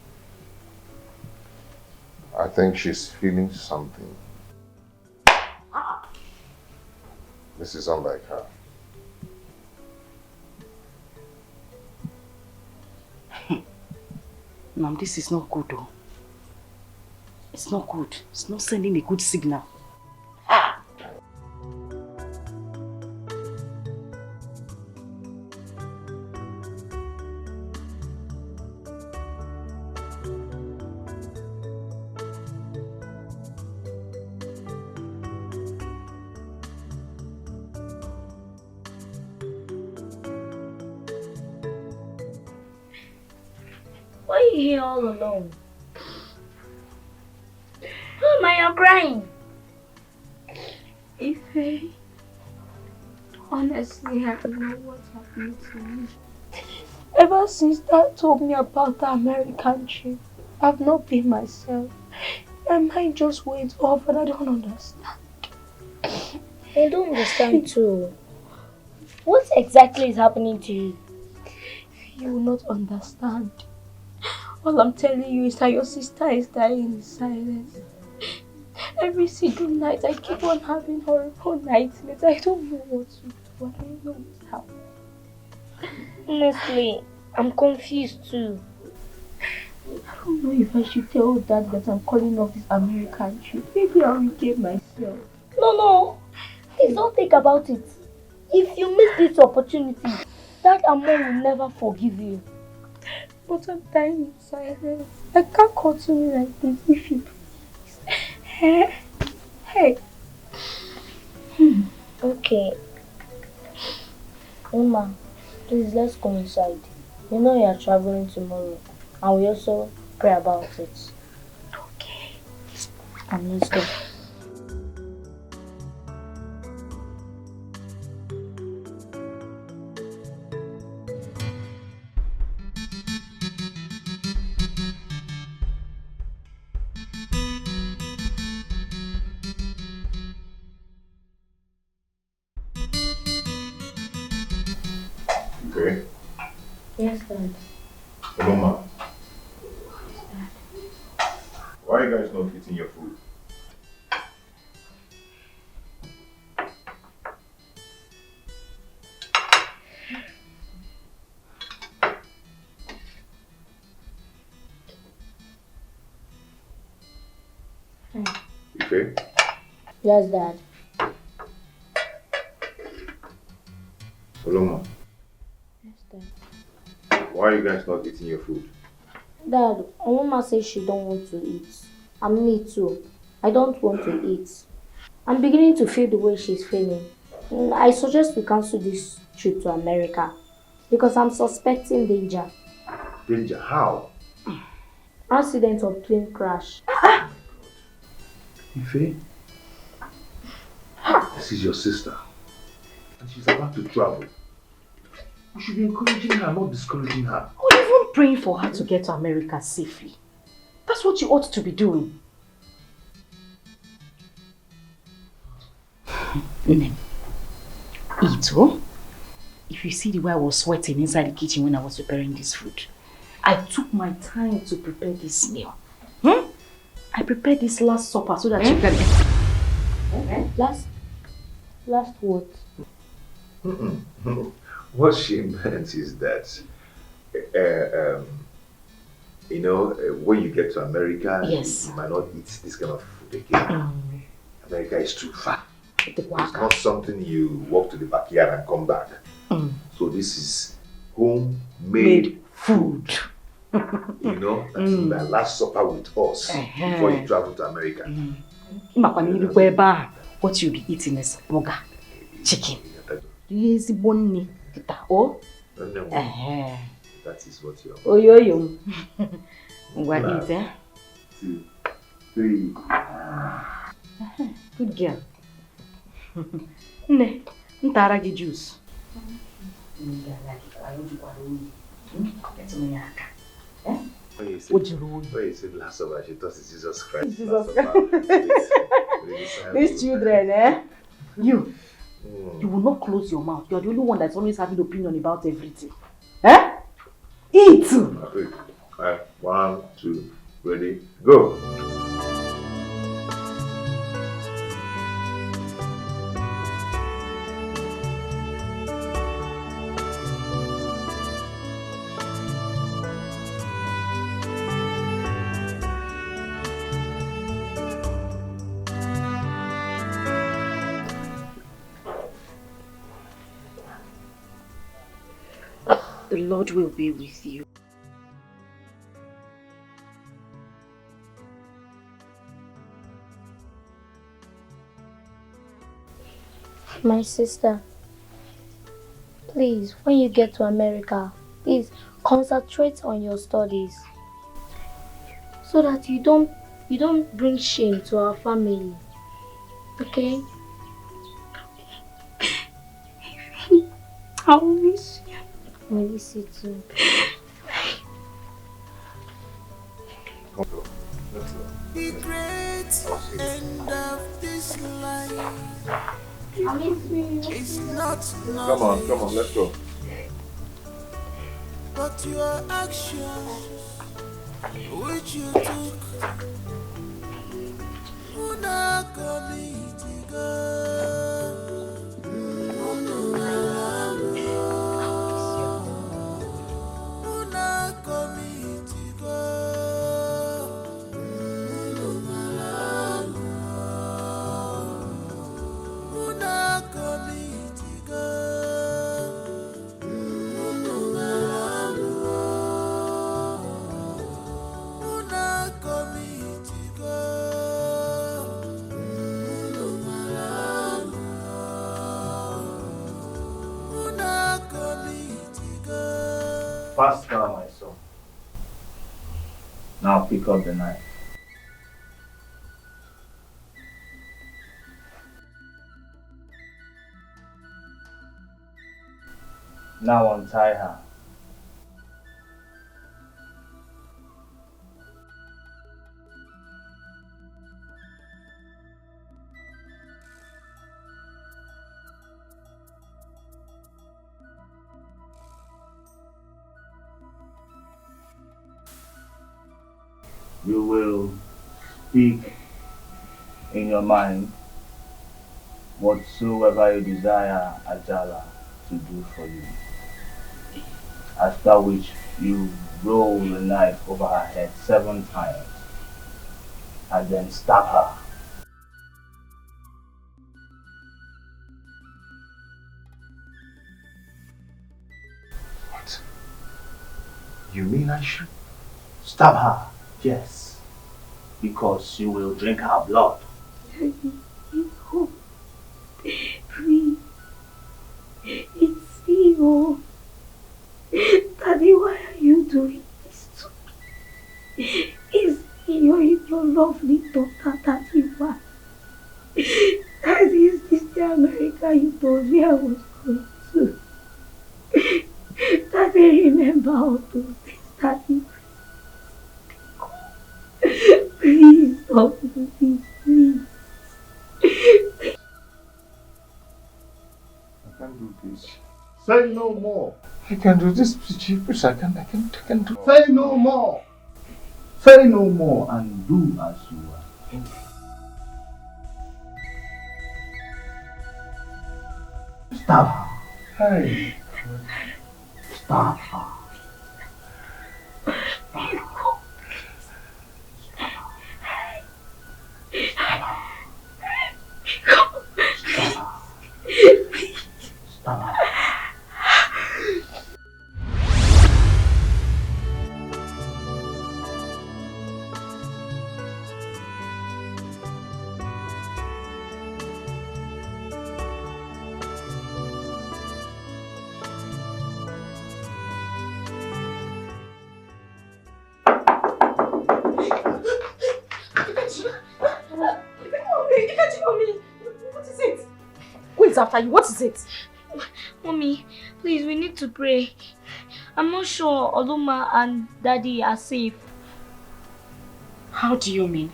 I think she's feeling something. This is unlike her. Mom, this is not good though. It's not good. It's not sending a good signal. Why are you here all alone? Why am I crying? Ife, honestly, I don't know what's happening to me. Ever since Dad told me about the American trip, I've not been myself. My mind just went off and I don't understand. I don't understand too. What exactly is happening to you? You will not understand. All I'm telling you is that your sister is dying in silence. Every single night I keep on having horrible nightmares. I don't know what to do. I don't know what's happening. Honestly, I'm confused too. I don't know if I should tell Dad that I'm calling off this American trip. Maybe I'll regain myself. No. Please don't think about it. If you miss this opportunity, Dad and Mom will never forgive you. But I'm dying in silence. I can't continue like this if you please. Hey. Okay. Mama, please let's go inside. You know you are traveling tomorrow. And we also pray about it. Okay. Come, let's go. Okay. Yes, Dad. Mama, why are you guys not eating your food? Okay. Yes, Dad. Oloma, Yes, Dad. why are you guys not eating your food? Dad, Mama says she don't want to eat. And me too. I don't want to eat. I'm beginning to feel the way she's feeling. I suggest we cancel this trip to America because I'm suspecting danger. Danger? How? Accident or plane crash. Ife, this is your sister. And she's about to travel. You should be encouraging her, not discouraging her. Or even praying for her to get to America safely. That's what you ought to be doing. Eat, oh? If you see the way I was sweating inside the kitchen when I was preparing this food, I took my time to prepare this meal. I prepared this last supper so that you can... Last what? What she meant is that, you know, when you get to America, yes, you might not eat this kind of food again. America is too far. It's not something you walk to the backyard and come back. So this is homemade food. You know, that's the last supper with us before you travel to America. What you'll be eating is burger, chicken. Yes, Onny. Oh? That is what you're... Oh, yo. What eat, eh? 2, 3. Good girl. Ne, ntara gi juice. When you said last supper, she thought it's Jesus Christ. Jesus Christ. These children, eh? You will not close your mouth. You're the only one that's always having opinion about everything. Eh? Eat! 1, 2, ready, go! The Lord will be with you. My sister, please, when you get to America, please concentrate on your studies so that you don't bring shame to our family. Okay? I will miss you. I miss you too. The great end of this life. It's not Come on, let's go. But your actions, which you took, would not commit to go. Would not commit to Faster, my son. Now pick up the knife. Now untie her. You will speak in your mind whatsoever you desire Ajala to do for you. After which you roll the knife over her head 7 times and then stab her. What? You mean I should? Stab her, yes. Because you will drink her blood. Please. It's you. Daddy, why are you doing this to me? It's your lovely daughter that you are. Daddy, is this the America you told me I was going to? Daddy, remember all those things, Daddy. Please stop this, please. I can't do this. Say no more. I can do this, please. I can do. Say no more. Say no more and do as you are. Stop her. Hey. Stop her. After you, what is it? Mommy, please, we need to pray. I'm not sure Oluma and Daddy are safe. How do you mean?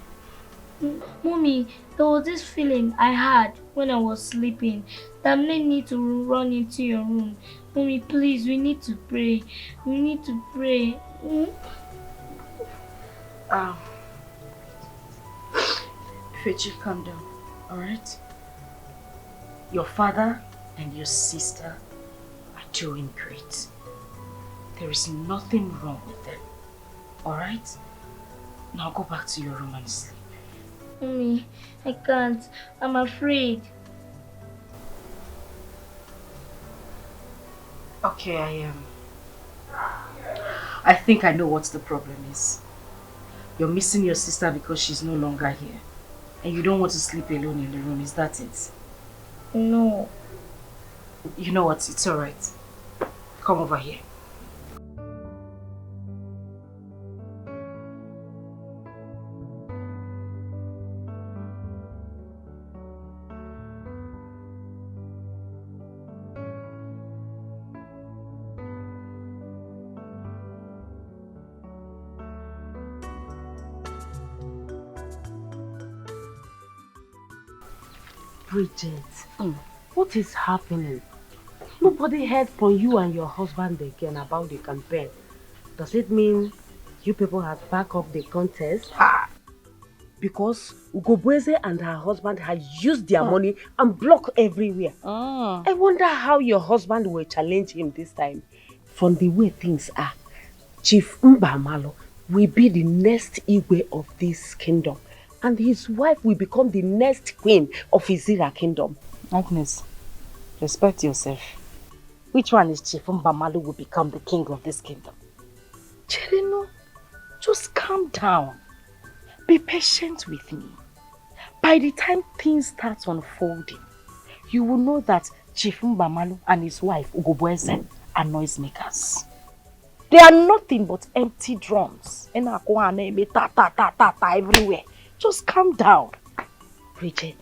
Mommy, there was this feeling I had when I was sleeping that made me to run into your room. Mommy, please, we need to pray. We need to pray. Fechi, calm down, alright? Your father and your sister are doing great. There is nothing wrong with them. Alright? Now go back to your room and sleep. Mommy, I can't. I'm afraid. Okay, I think I know what the problem is. You're missing your sister because she's no longer here. And you don't want to sleep alone in the room, is that it? No. You know what? It's alright. Come over here. Bridget, what is happening? Nobody heard from you and your husband again about the campaign. Does it mean you people have backed up the contest? Because Ugobweze and her husband had used their money and blocked everywhere. I wonder how your husband will challenge him this time. From the way things are, Chief Mbamalo will be the next Igwe of this kingdom. And his wife will become the next queen of Izira kingdom. Agnes, respect yourself. Which one is Chief Mbamalu will become the king of this kingdom? Cherino, just calm down. Be patient with me. By the time things start unfolding, you will know that Chief Mbamalu and his wife Ugobweze are noisemakers. They are nothing but empty drums. Everywhere. Just calm down. Bridget,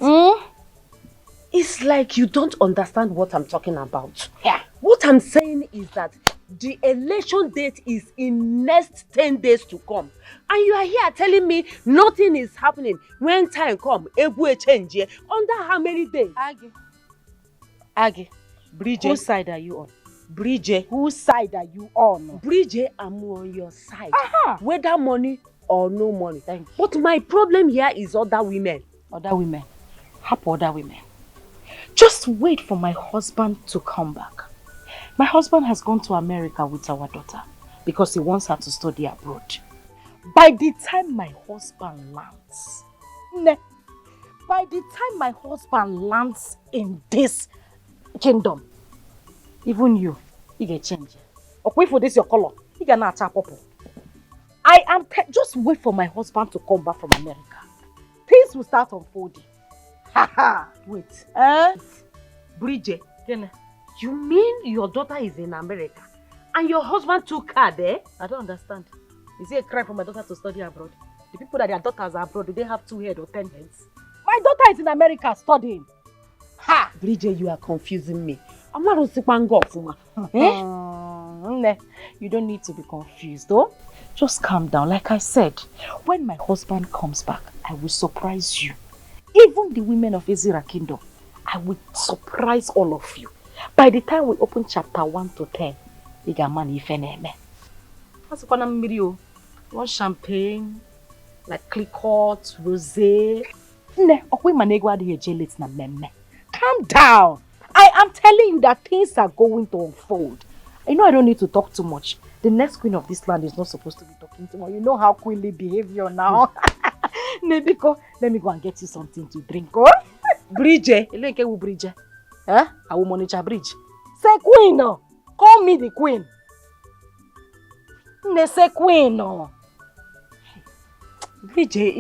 It's like you don't understand what I'm talking about. Yeah. What I'm saying is that the election date is in next 10 days to come. And you are here telling me nothing is happening. When time comes, it will change. Under how many days? Agi. Bridget. Whose side are you on? Bridget. Whose side are you on? Bridget, I'm on your side. Whether money or no money. Thank you. But my problem here is other women. Other women? Happy other women. Just wait for my husband to come back. My husband has gone to America with our daughter because he wants her to study abroad. By the time my husband lands, in this kingdom, even you get change. Okay, for this your color, you can not tap purple. I am just wait for my husband to come back from America. Things will start unfolding. Wait. Bridget, you mean your daughter is in America and your husband took her there? I don't understand. Is it a crime for my daughter to study abroad? The people that their daughters are abroad, do they have 2 heads or 10 heads? My daughter is in America studying. Ha! Bridget, you are confusing me. I'm not a You don't need to be confused, though. Just calm down. Like I said, when my husband comes back, I will surprise you. Even the women of Ezra Kingdom, I will surprise all of you. By the time we open chapter 1 to 10, you got money if any. What's the name? You want champagne, like Clicquot, rosé. Calm down. I am telling you that things are going to unfold. I know I don't need to talk too much. The next queen of this land is not supposed to be talking too much. You know how queenly behavior now. Nebiko, let me go and get you something to drink. Oh? Bridget. Bridget. Eh? I will monitor Bridge. Say queen. No. Call me the queen. Say queen. No. Bridget,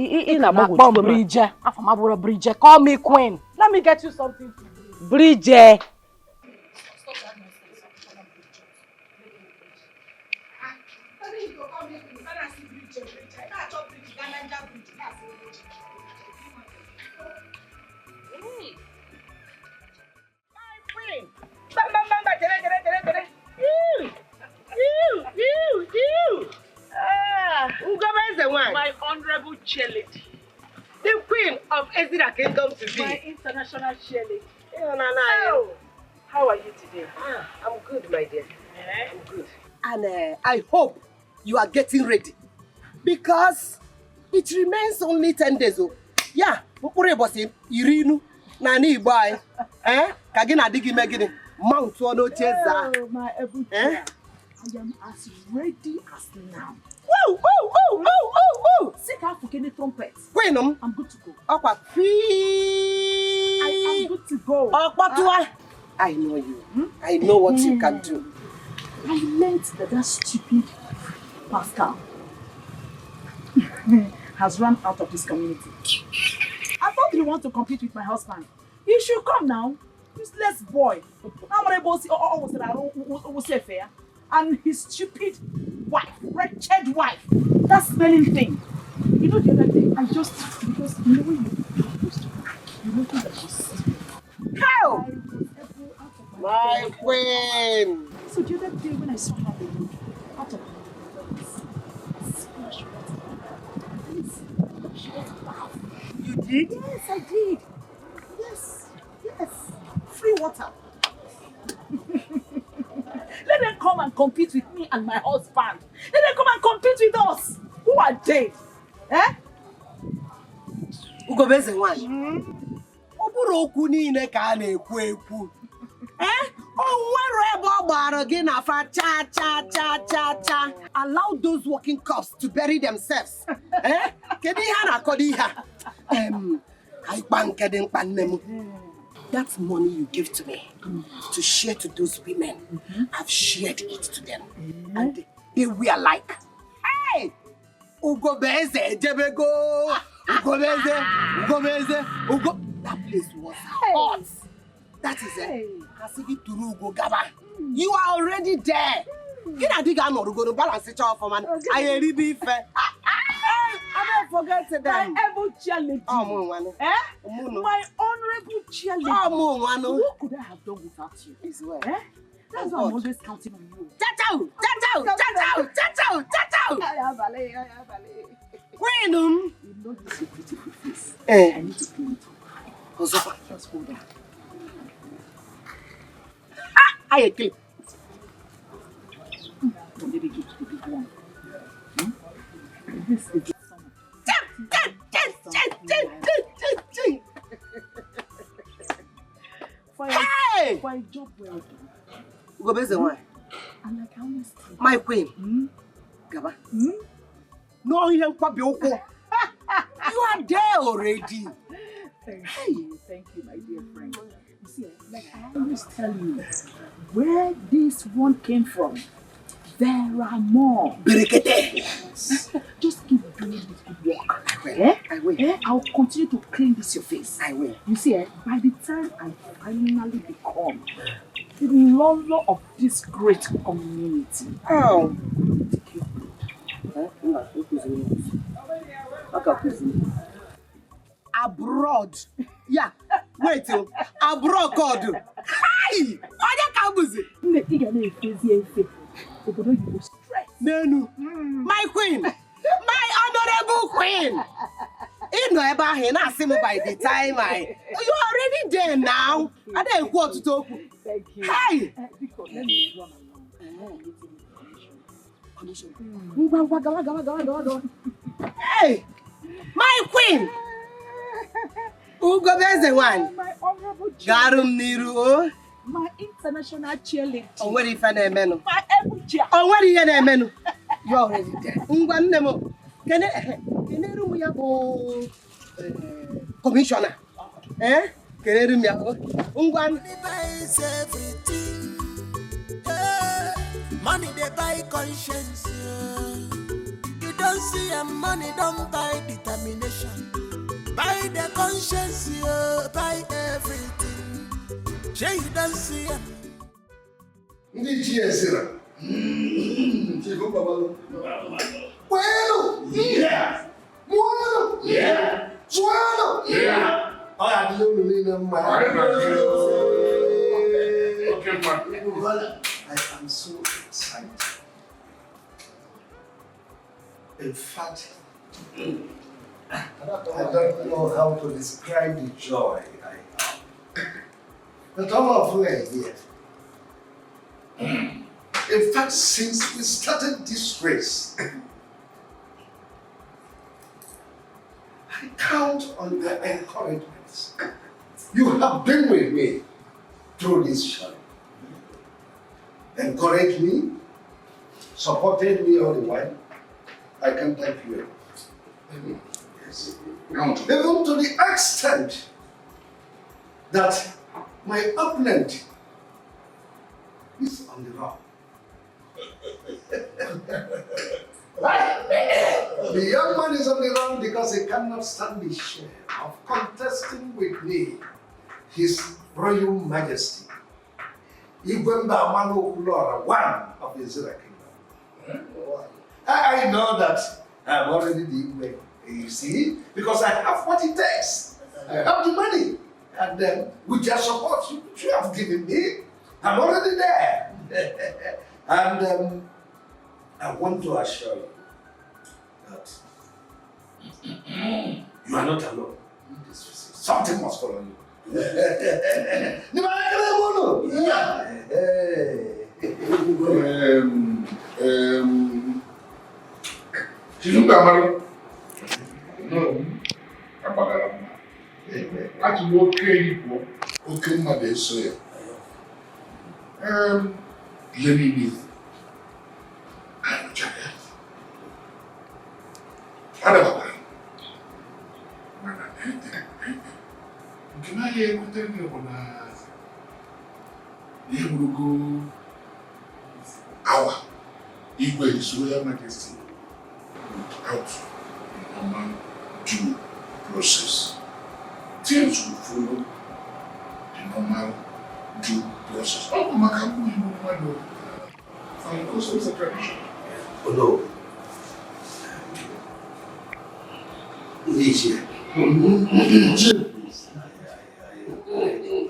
Bridget. Call me queen. Let me get you something to drink. Bridget. My honorable cheerleader, the queen of Ezra Kingdom to be. My international cheerleader. Oh, how are you today? I'm good, my dear. I'm good. And I hope you are getting ready because it remains only 10 days. Yeah, Irinu, Nani boy. Kagina digi megini. Mount one cheza. Oh, my every chair. I am as ready as now. Woo, woo, woo, woo, woo, woo. Sit out for any trumpets. Queen, I'm good to go. I am good to go. I know you. I know what you can do. I learned that stupid Pascal has run out of this community. I thought you want to compete with my husband. You should come now. Useless boy. And his stupid wife, wretched wife, that smelling thing. You know the other day, because you know when that was how? My queen. So the other day when I saw her out of the splash water, she was bath. You did? Yes, I did. Yes. Free water. Let them come and compete with me and my husband. Let them come and compete with us. Who are they? Ugobeze one. Oburu okwu niile ka a na-ekwu ekwu. Allow those working cops to bury themselves. That money you give to me to share to those women, I've shared it to them. And they were like, hey! Ugobeze, Jebego! Ugobeze, that place was hot. That is it. You are already there. You know, I dig no go to balance it off, man. I really be fair. forget them. My able chair lady. My honorable chair lady. What could I have done without you? That's why I'm always counting on you. Chachao! When you know this your beautiful face. I need to clean it. Just hold on. I agree. Maybe give the big one. This is the summer. For a job well done. Go base the one. And like honesty. My queen. Gaba. No, you ain't quite You are there already. Thank you, my dear friend. You see, like I always tell you, where this one came from, there are more. Yes. Just keep doing this good work. I will. I'll continue to clean this your face. I will. You see, by the time I finally become the Lolo of this great community. Oh. Abroad. Yeah. Wait till abroad God. Hi! My queen. My honorable queen. You know about him. I see me by the time you are already there now. I don't want to talk. Thank you. Hi! Let me run along. Hey! My queen! Who go best the one? My honorable Garum Niru. My international cheerleader. Oh, where if I menu? My able chair. Oh, where is your menu? You already there. Nemo. Can I go commissioner? Can I room money they buy conscience. You don't see a money don't buy determination. Buy the conscience, buy everything. Say you don't see it. Bueno, yeah. Bueno, yeah. Suelo, yeah. I am so excited. In fact, I don't know how to describe the joy I have. But all of you are here. In fact, since we started this race, I count on the encouragements. You have been with me through this journey. Encouraged me, supported me all the while. I can thank you. Yes. Even to the extent that my opponent is on the run. The young man is on the run because he cannot stand the shame of contesting with me His Royal Majesty, Igwemba Amano Ulora, one of the Zira Kingdom. I know that I'm already the Igwe, you see, because I have what it takes. I have the money, and then with your support you have given me, I'm already there. And I want to assure you that you are not alone. Something must follow you. No, I will okay, okay, my dear sir. Let me be. I'm Jack. I don't know. Can I hear what they're going to go? Our Igwe is Royal Majesty without the normal due process. Things will follow the normal due process. Oh, my company, and also it's a tradition. Although,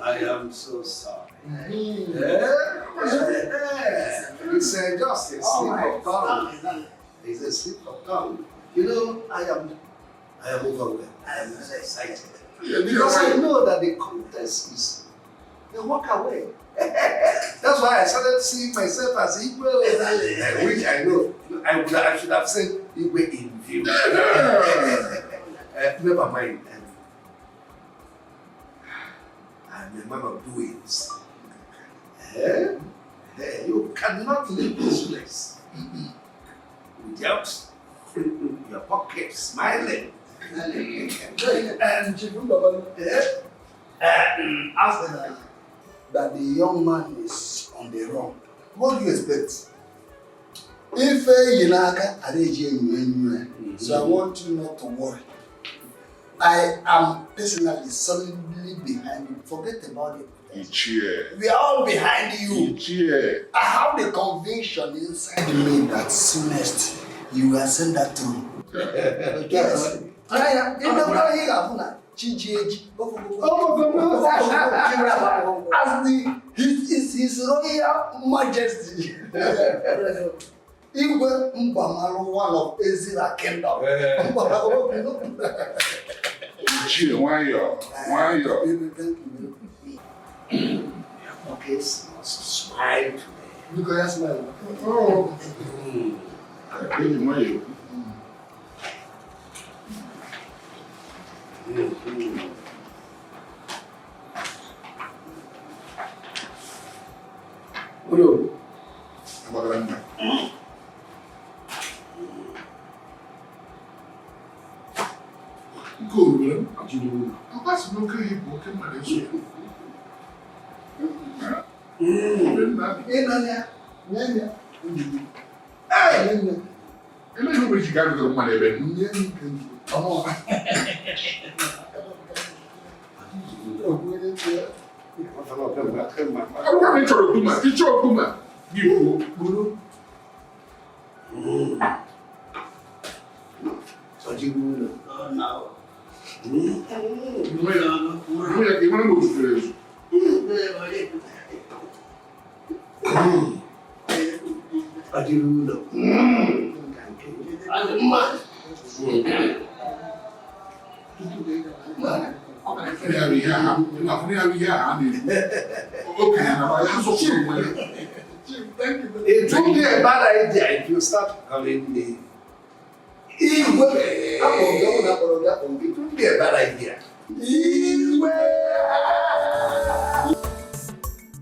I am so sorry. It's just a slip of tongue. It's a slip of tongue. You know, I am overwhelmed. I am excited. Because I know that the contest is a walk away. That's why I started seeing myself as equal, which I know I should have said equal in view. Never mind. I'm a man of doings. You cannot leave this place without your pocket smiling. And after that the young man is on the run. What do you expect? If so I want you not to worry. I am personally solidly behind you. Forget about it. We are all behind you. I have the conviction inside me that soonest you will send that through. Yes. I am. As his Royal Majesty. Igwe Mbamalu, one of Ezra Kingdom. Why you? Okay, smile today. Look at smile. Oh. Why you? Hello. Go, man. What you doing? What's no good? Walking my legs. It would be a bad idea if you start calling me. It would be a bad idea.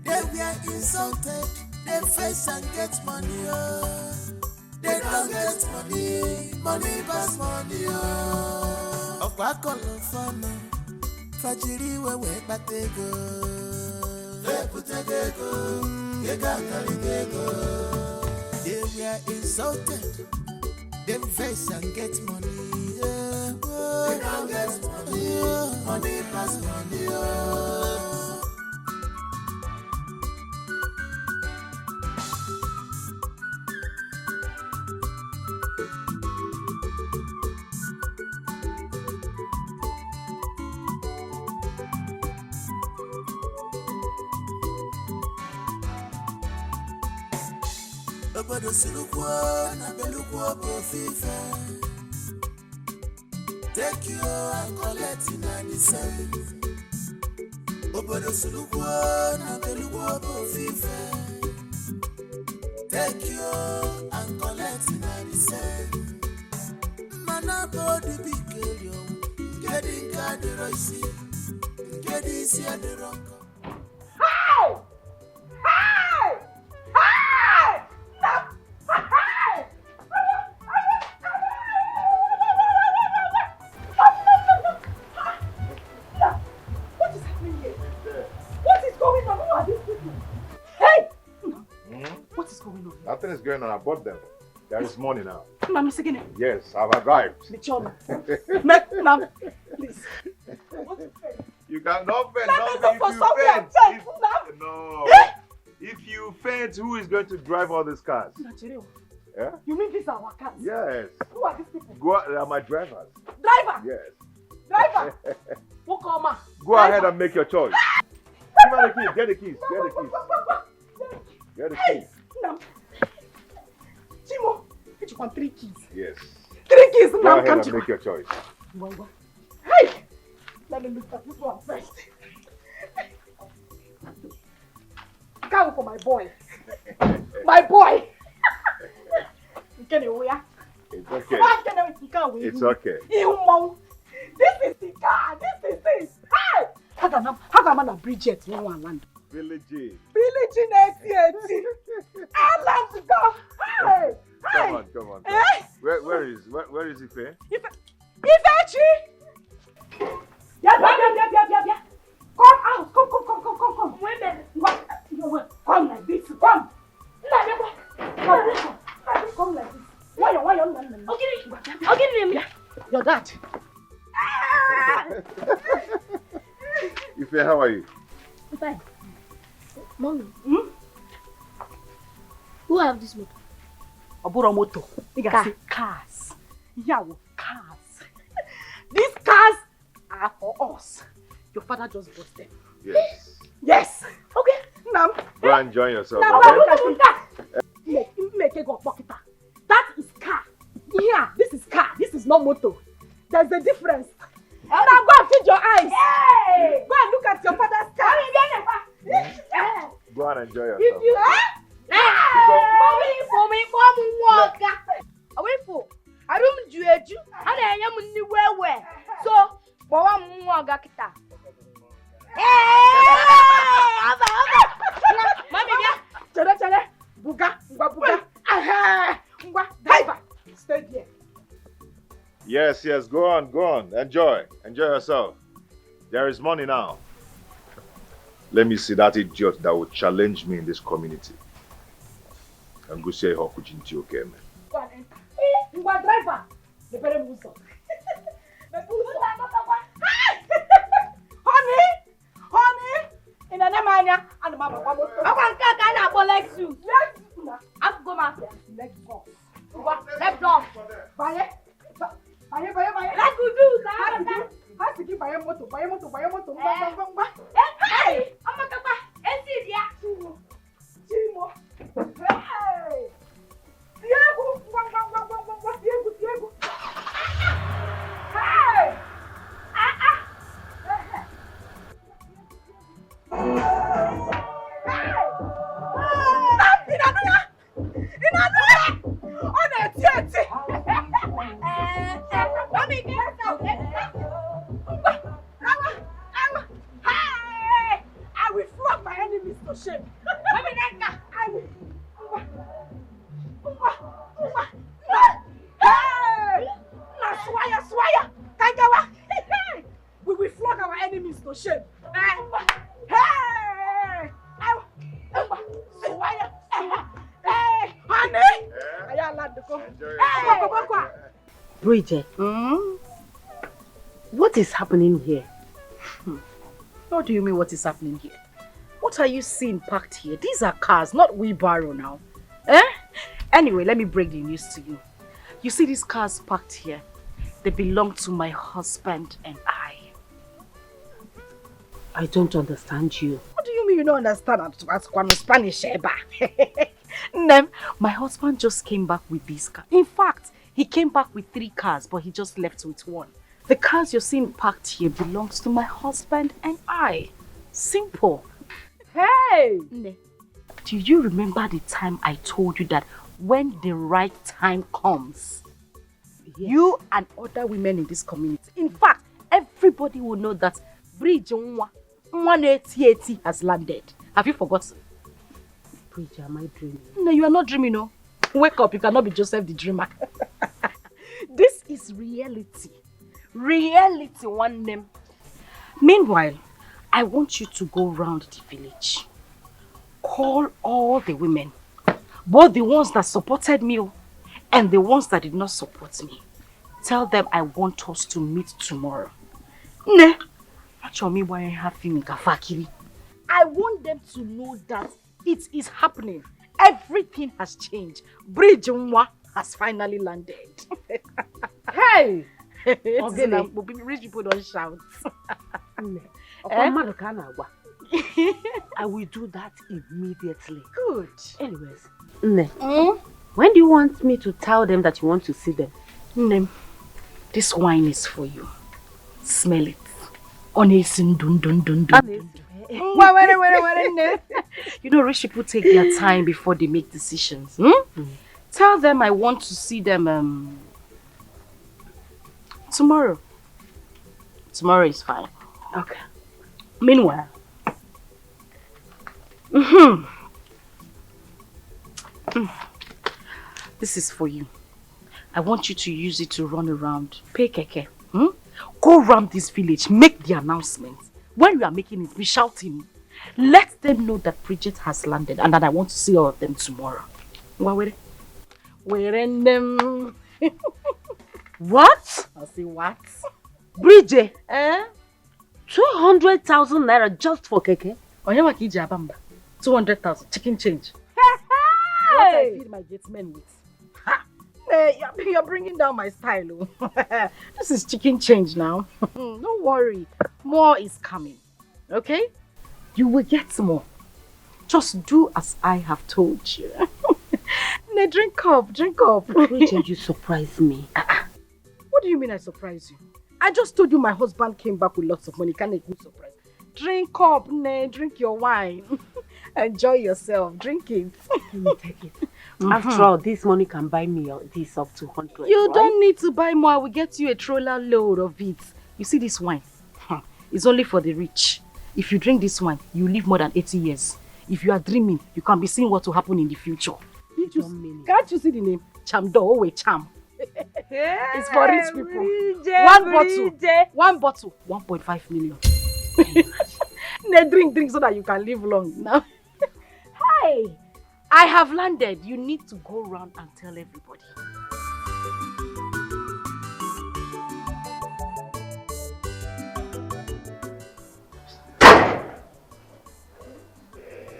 They were insulted, they face and get money. They don't get money, money pass money. Of what color fun? Fajiri we batego. They put a go, they got a go. They were insulted, they face and get money. They don't get money, money pass money. Obodo sulukwo na belukwo bofife. Take you and collect in the same. Obodo sulukwo na belukwo bofife. Take you and collect in the same. Mana body big girl, getting card roisi, getting see at the rock. How? How? How? What is happening here? What is going on? Who are these people? Hey! What is going on? Nothing is going on. I bought them. There is money now. Mami, sige. Yes, I've arrived. Michona. Ma'am, please. What is it? You cannot faint. No. If you faint, who is going to drive all these cars? Nigeria. Yeah? You mean these are our cars? Yes. Who are these people? They are my drivers. Driver! Yes. Driver! Wokoma! Go ahead and make your choice. Give her the keys. Get the keys. Get the keys. Get the keys. Nam. Chimo, you want 3 keys? Yes. 3 keys, Go Nam. ahead and make your choice. Hey! Let me look at this one first. Go for my boy. My boy! It's okay. It's okay. This is the car. This is it. Hey! How can I Bridget in one land? Village. Village in 80. Let's go. Hey! Come on. Eh? Where is Ife? Ifechi! Yeah. Come out. Come. Wait a minute. Come like this. Come. Come like this. Why you? Okay, your dad. Ife, how are you? Fine. Mommy. Who have this motor? Oburo moto. You can say cars. Yeah, cars. These cars are for us. Your father just bought them. Yes. Okay. Now. Go and enjoy yourself. Now, that is car. Yeah, this is car. This is not motor. There's a difference. Now go and feed your eyes. Hey! Go and look at your father's car. Go and enjoy yourself. If you mommy, walk. Away for. I don't do it. I am where. So, Mommy, Chale. Buga. Driver. Stay there. Yes. Go on. Enjoy yourself. There is money now. Let me see that idiot that will challenge me in this community. And go say how could you okay, man. Driver. The very muso. Honey. In an amania and mama. I want to like you. I'm going to let's go. Let's go. Buy. Let's do that. Has to give buy a motor. Hey, I'm not going to Chimo. Hey. Diego. Hey. I will flog my enemies to shame. We will flog our enemies to shame. Bridget, what is happening here? What do you mean what is happening here? What are you seeing parked here? These are cars, not wheelbarrow now. Anyway, let me break the news to you. You see these cars parked here? They belong to my husband and I. I don't understand you. What do you mean you don't understand Spanish? Nem, my husband just came back with these cars. In fact, he came back with 3 cars, but he just left with 1. The cars you're seeing parked here belongs to my husband and I. Simple. Hey! Ne, do you remember the time I told you that when the right time comes, you and other women in this community, in fact, everybody will know that Bridge 180 has landed. Have you forgotten? Bridge, am I dreaming? No, you are not dreaming, no. Wake up, you cannot be Joseph the dreamer. This is reality. Reality, one name. Meanwhile, I want you to go round the village. Call all the women. Both the ones that supported me and the ones that did not support me. Tell them I want us to meet tomorrow. Ne? I want them to know that it is happening. Everything has changed. Bridge Nwa has finally landed. Hey! Rich people don't shout. I will do that immediately. Good. Anyways, when do you want me to tell them that you want to see them? This wine is for you. Smell it. Honest dun. You know, rich people take their time before they make decisions. Tell them I want to see them tomorrow. Tomorrow is fine. Okay. Meanwhile, this is for you. I want you to use it to run around. Pay keke. Go around this village. Make the announcement. When you are making it, be shouting. Let them know that Bridget has landed and that I want to see all of them tomorrow. Where in them? What? I say what? Bridget? 200,000 naira just for keke? 200,000 chicken change. What I feed my gatemen with. Hey, you're bringing down my style. This is chicken change now. Don't worry. More is coming. Okay? You will get more. Just do as I have told you. Drink up. Bridget, you surprise me. What do you mean I surprise you? I just told you my husband came back with lots of money. Can't make me surprise. Drink up, drink your wine. Enjoy yourself. Drink it. Let me take it. After all, this money can buy me this up to 100. You don't need to buy more. I will get you a troller load of it. You see this wine? It's only for the rich. If you drink this wine, you live more than 80 years. If you are dreaming, you can be seeing what will happen in the future. Can't you see the name? Chamdo, Cham. It's for rich people. One bottle, 1.5 million. Drink so that you can live long. Now, hey, I have landed. You need to go around and tell everybody.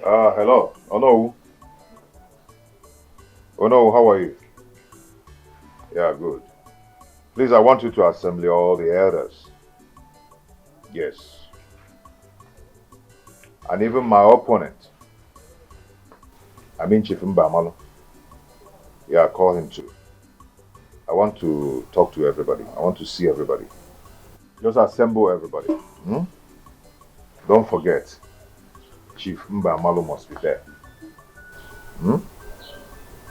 Hello. Onno, how are you? Yeah, good. Please, I want you to assemble all the elders. Yes. And even my opponent. I mean Chief Mbamalo. Yeah, call him too. I want to talk to everybody. I want to see everybody. Just assemble everybody. Don't forget, Chief Mbamalo must be there.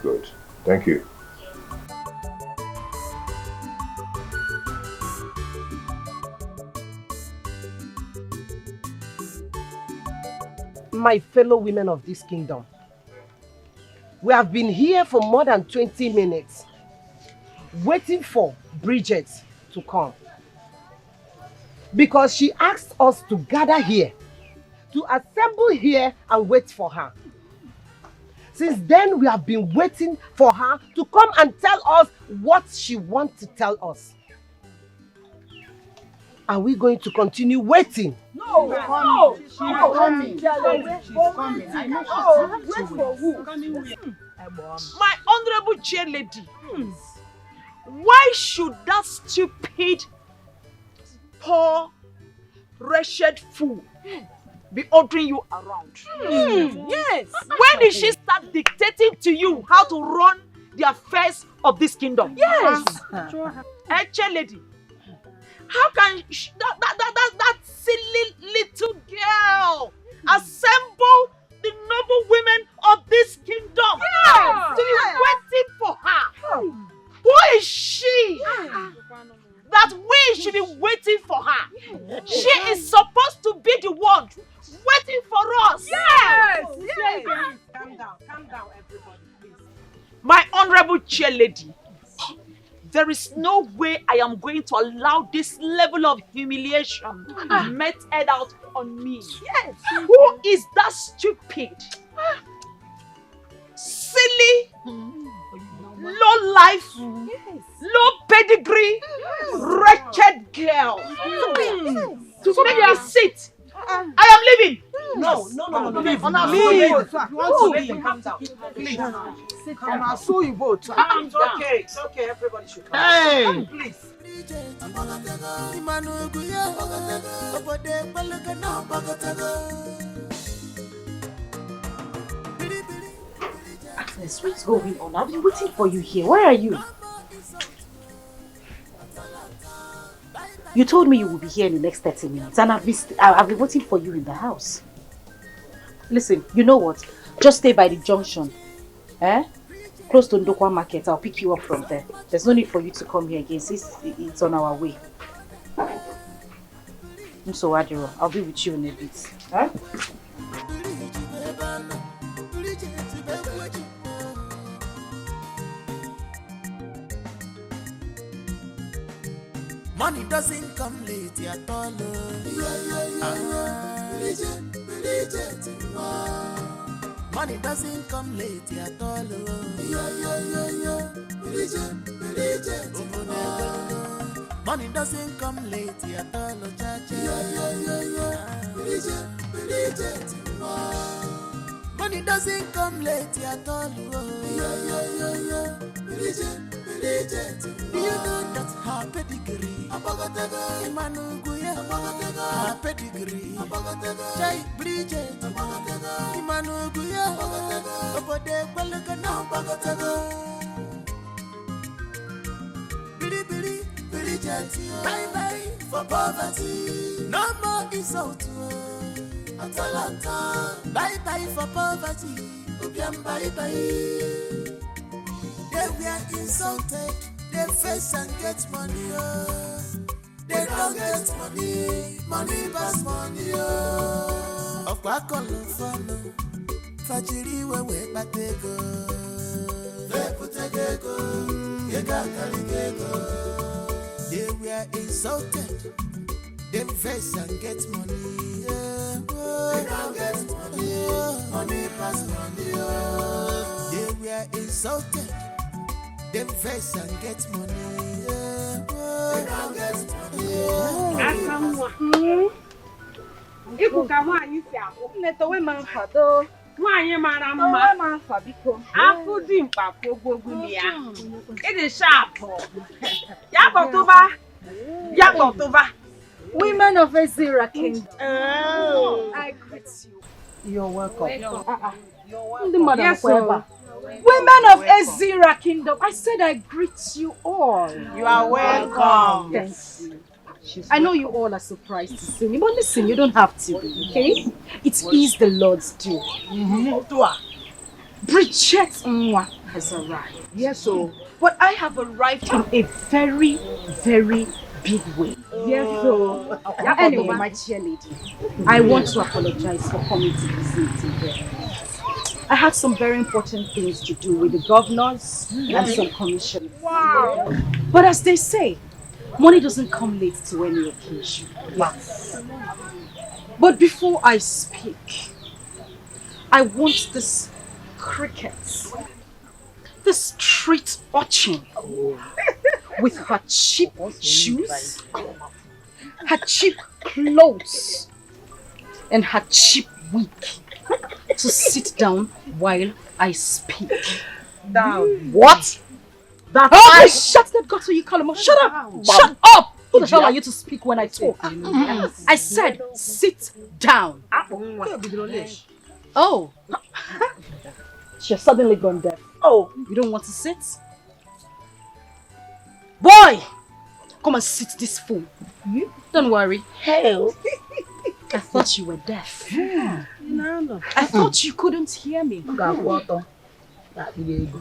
Good. Thank you. My fellow women of this kingdom, we have been here for more than 20 minutes waiting for Bridget to come because she asked us to gather here, to assemble here and wait for her. Since then, we have been waiting for her to come and tell us what she wants to tell us. Are we going to continue waiting? No. She's coming. I know she's Wait for who? My honorable chair lady, why should that stupid, poor, wretched fool be ordering you around? Yes. When did she start dictating to you how to run the affairs of this kingdom? Yes. Chair lady, how can that silly little girl assemble the noble women of this kingdom to be waiting for her? Who is she that we should be waiting for her? She is supposed to be the one waiting for us. Yes. Calm down, everybody, please. My honorable chair lady, there is no way I am going to allow this level of humiliation meted out on me. Yes. Who is that stupid, silly, low life, low pedigree, wretched girl? To make me sit. I am leaving. No. Leave. Please. Come on, so you both. It's okay, everybody should come. Hey! Please. Agnes, what's going on? I've been waiting for you here. Where are you? You told me you will be here in the next 30 minutes and I've been waiting for you in the house. Listen, you know what? Just stay by the junction. Close to Ndokwa Market. I'll pick you up from there. There's no need for you to come here again since it's on our way. So Adiro, I'll be with you in a bit. Huh? Money doesn't come late at all. Money doesn't come late at all. Money doesn't come late at all. Money doesn't come late at all. You know that's her pedigree. Imanuguya, her pedigree. Jai Bridget, Imanuguya, Obode Balagana, Bagatago. Bridget, bye bye for poverty. No more insult. Atalanta, bye bye for poverty. Obiam bye bye. They were insulted, they face and get money, they don't get money, money pass money, of Quackle Fano, Fajiri we but they go, they put a gecko, you got Caligego. They were insulted, they face and get money, they don't get money, money pass money, they were insulted. Them face and get money. They don't get money. Iku kama anyisia. Netowe manfado. Nwanye mara mma. Towe manfa biko. Afu di mpafo gbogbuni ya. It is sharp. Yakotoba. Women of Ezira Kingdom. Oh, I greet you. You're welcome. Yes, sir. Women of Ezira Kingdom, I said I greet you all. You are welcome. Thank you. I know you all are surprised to see me, but listen, you don't have to be, okay? It is the Lord's due. Bridget Nwa has arrived. Yes, so. But I have arrived in a very, very big way. Yes, so. Anyway, my cheerleader, I want to apologize for coming to this meeting here. I had some very important things to do with the governors and some commissioners. Wow! But as they say, money doesn't come late to any occasion. Yes. But before I speak, I want this cricket, the street urchin, with her cheap shoes, her cheap clothes, and her cheap wig, to sit down while I speak. Down. What? Oh, shut that gutter, you call him. Shut up! Shut up! Who the hell are you to speak when I talk? I said, sit down. Oh. She's suddenly gone deaf. Oh, you don't want to sit? Boy! Come and sit this fool. Don't worry. Hell. I thought you were deaf. I thought you couldn't hear me.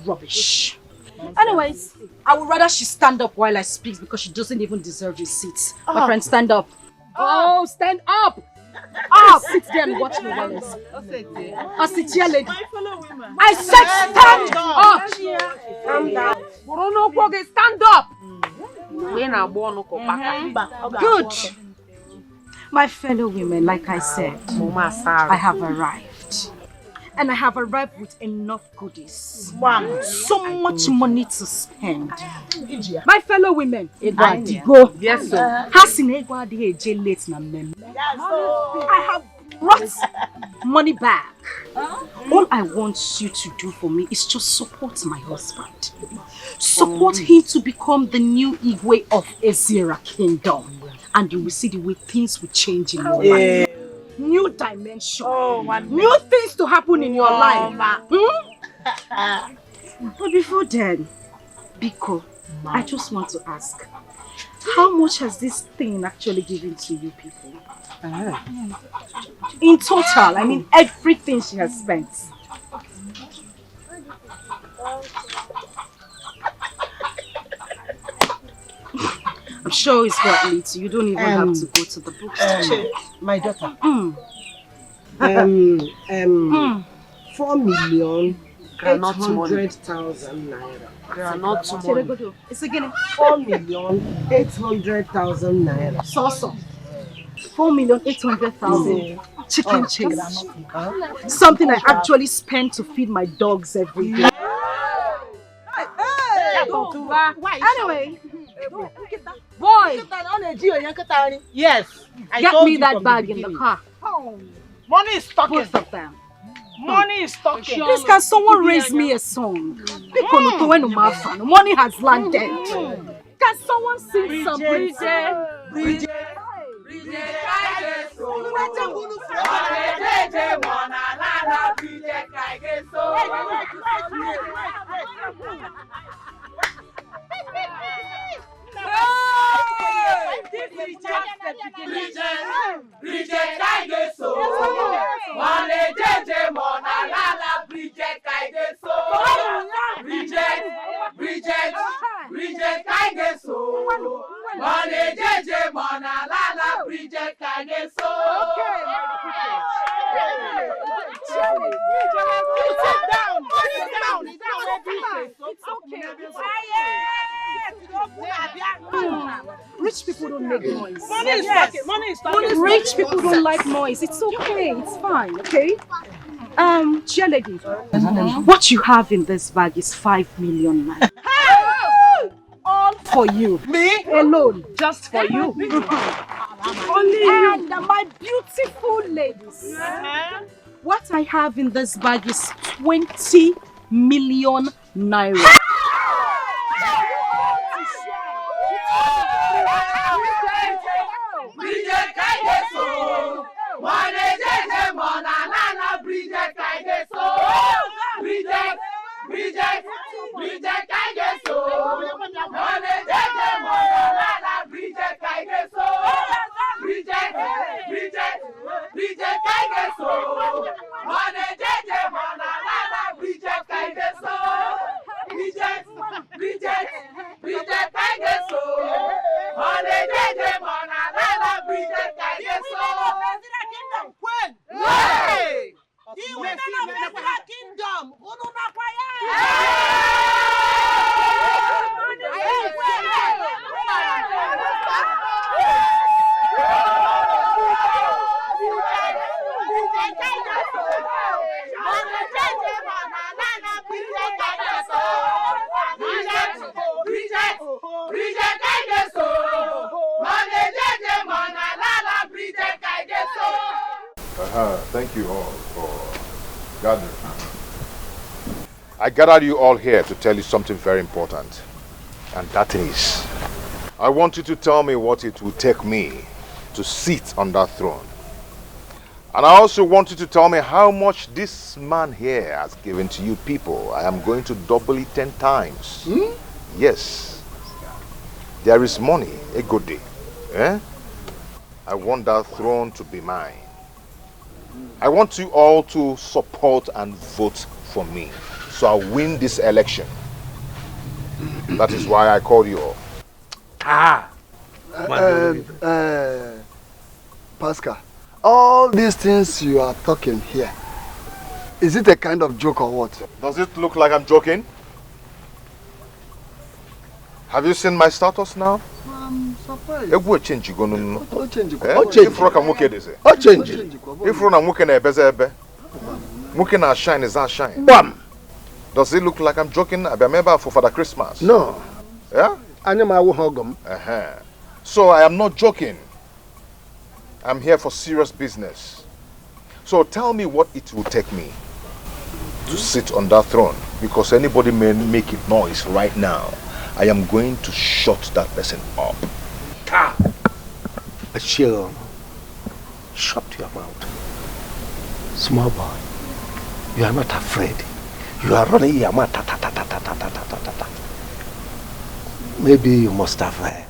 Rubbish. Anyways, I would rather she stand up while I speak because she doesn't even deserve a seat. My friend, stand up. Oh, stand up! Up! Sit there and watch me while I speak. I sit here, lady. I said stand up! Calm down. Stand up! Good. My fellow women, like I said, I have arrived. And I have arrived with enough goodies. Wow. So much money to spend. My fellow women, go. Yes, sir. I have What? Money back. All I want you to do for me is just support my husband. Support him to become the new Igwe of Ezira Kingdom. And you will see the way things will change in your life. New dimension. New things to happen in your life. But before then, Biko, I just want to ask, how much has this thing actually given to you people? In total, I mean everything she has spent. I'm sure it's got late. You don't even have to go to the bookstore. My daughter. 4,800,000 naira. Granot money. It's again 4,800,000 naira. So. 4,800,000 chicken change. Something I actually spend to feed my dogs every day. Anyway, boy, yes, get me that bag in the car. Money is talking. Both of them. Money is talking. Please, can someone raise me a song? Money has landed. Can someone sing some Bridget? Rich people don't make noise. Money is talking. Money is talking. Rich people don't like noise. It's okay. It's fine. Okay. Chair lady, what you have in this bag is 5 million naira. All for you. Me? Alone. Just for you. Only you. And my beautiful ladies. What I have in this bag is 20 million naira. Thank you all for gathering. I gathered you all here to tell you something very important. And that is, I want you to tell me what it will take me to sit on that throne. And I also want you to tell me how much this man here has given to you people. I am going to double it 10 times. Yes. There is money, a good day. I want that throne to be mine. I want you all to support and vote for me, so I'll win this election. That is why I called you all. Pascal, all these things you are talking here, is it a kind of joke or what? Does it look like I'm joking? Have you seen my status now? I'm surprised. If we change, you go no. Change. If rock and muke this. Change. If rock and muke na ebeze ebe. Muke na shine is that shine. Bam. Does it look like I'm joking? I remember for Father Christmas. No. Yeah? So I am not joking. I'm here for serious business. So tell me what it will take me to sit on that throne, because anybody may make it noise right now. I am going to shut that person up. Chill. Shut your mouth. Small boy, you are not afraid. You are running your mouth. Maybe you must have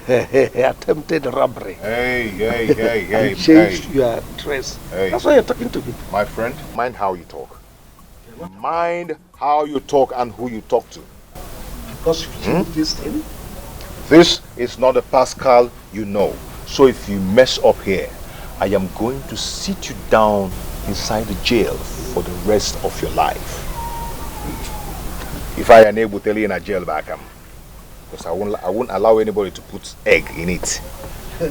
attempted robbery. Hey, changed your dress. Hey. That's why you're talking to me. My friend, mind how you talk. Mind how you talk and who you talk to. Because you changed this thing. This is not a Pascal you know. So if you mess up here, I am going to sit you down inside the jail for the rest of your life. If I am able to tell you in a jail back, because I won't allow anybody to put egg in it.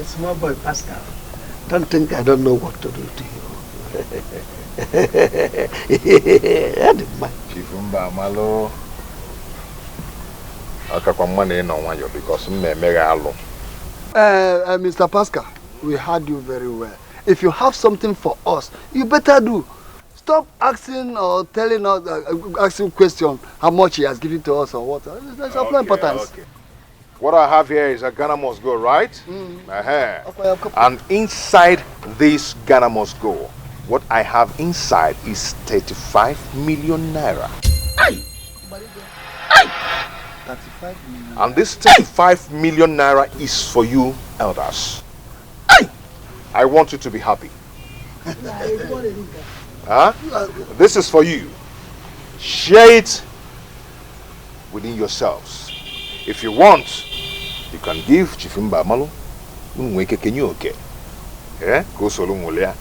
Small boy Pascal, don't think I don't know what to do to you. Chifumba Malo. Because Mr. Pascal, we heard you very well. If you have something for us, you better do. Stop asking or telling us, asking questions how much he has given to us or what. That's of no importance. Okay. What I have here is a Ghana must go, right? And inside this Ghana must go, what I have inside is 35 million naira. 35 million. And this 35 million naira is for you elders. I want you to be happy. Huh? This is for you. Share it within yourselves. If you want, you can give Chifimba Malo. Okay? Yeah? Go solo mulia.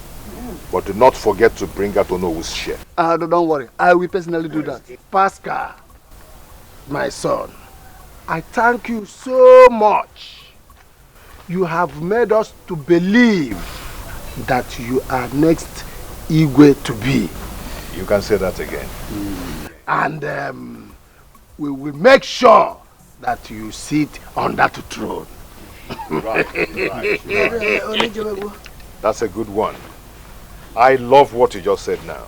But do not forget to bring out Ono's share. Don't worry. I will personally do that. Pascal, my son, I thank you so much. You have made us to believe that you are next Igwe to be. You can say that again. And we will make sure that you sit on that throne. Right. That's a good one. I love what you just said now.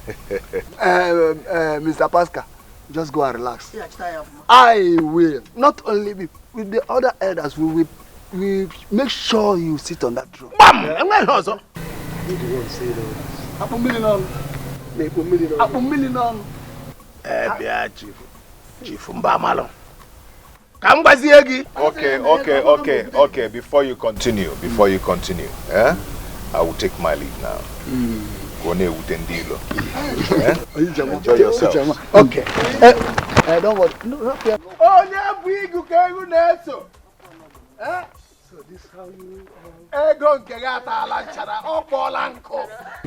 Mr. Pascal, just go and relax. I will, not only me, with the other elders, we make sure you sit on that throne. Bam! Okay. Before you continue, I will take my leave now. Enjoy yourself. Okay. Don't worry. So this is how you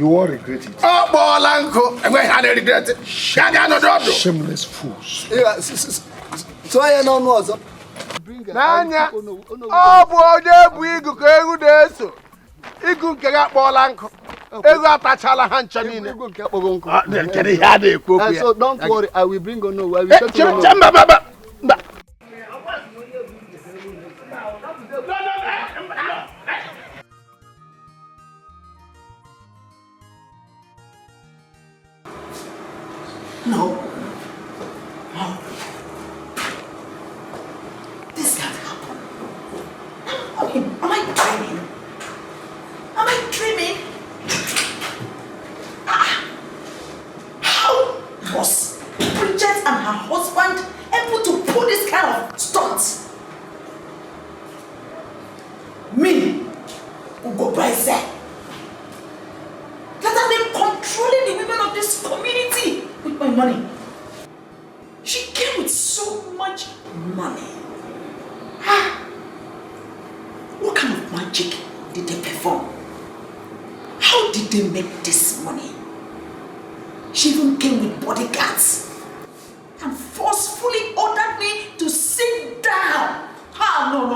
won't regret it. Shameless fools. So I don't know. Nanya, so don't worry, I will bring Ono. I will take No. This can't happen. Am I dreaming? How was Bridget and her husband able to pull this kind of stunts? Me, Ugo Bryce, that I've been controlling the women of this community with my money. She came with so much money. What kind of magic did they perform? How did they make this money? She even came with bodyguards and forcefully ordered me to sit down. No,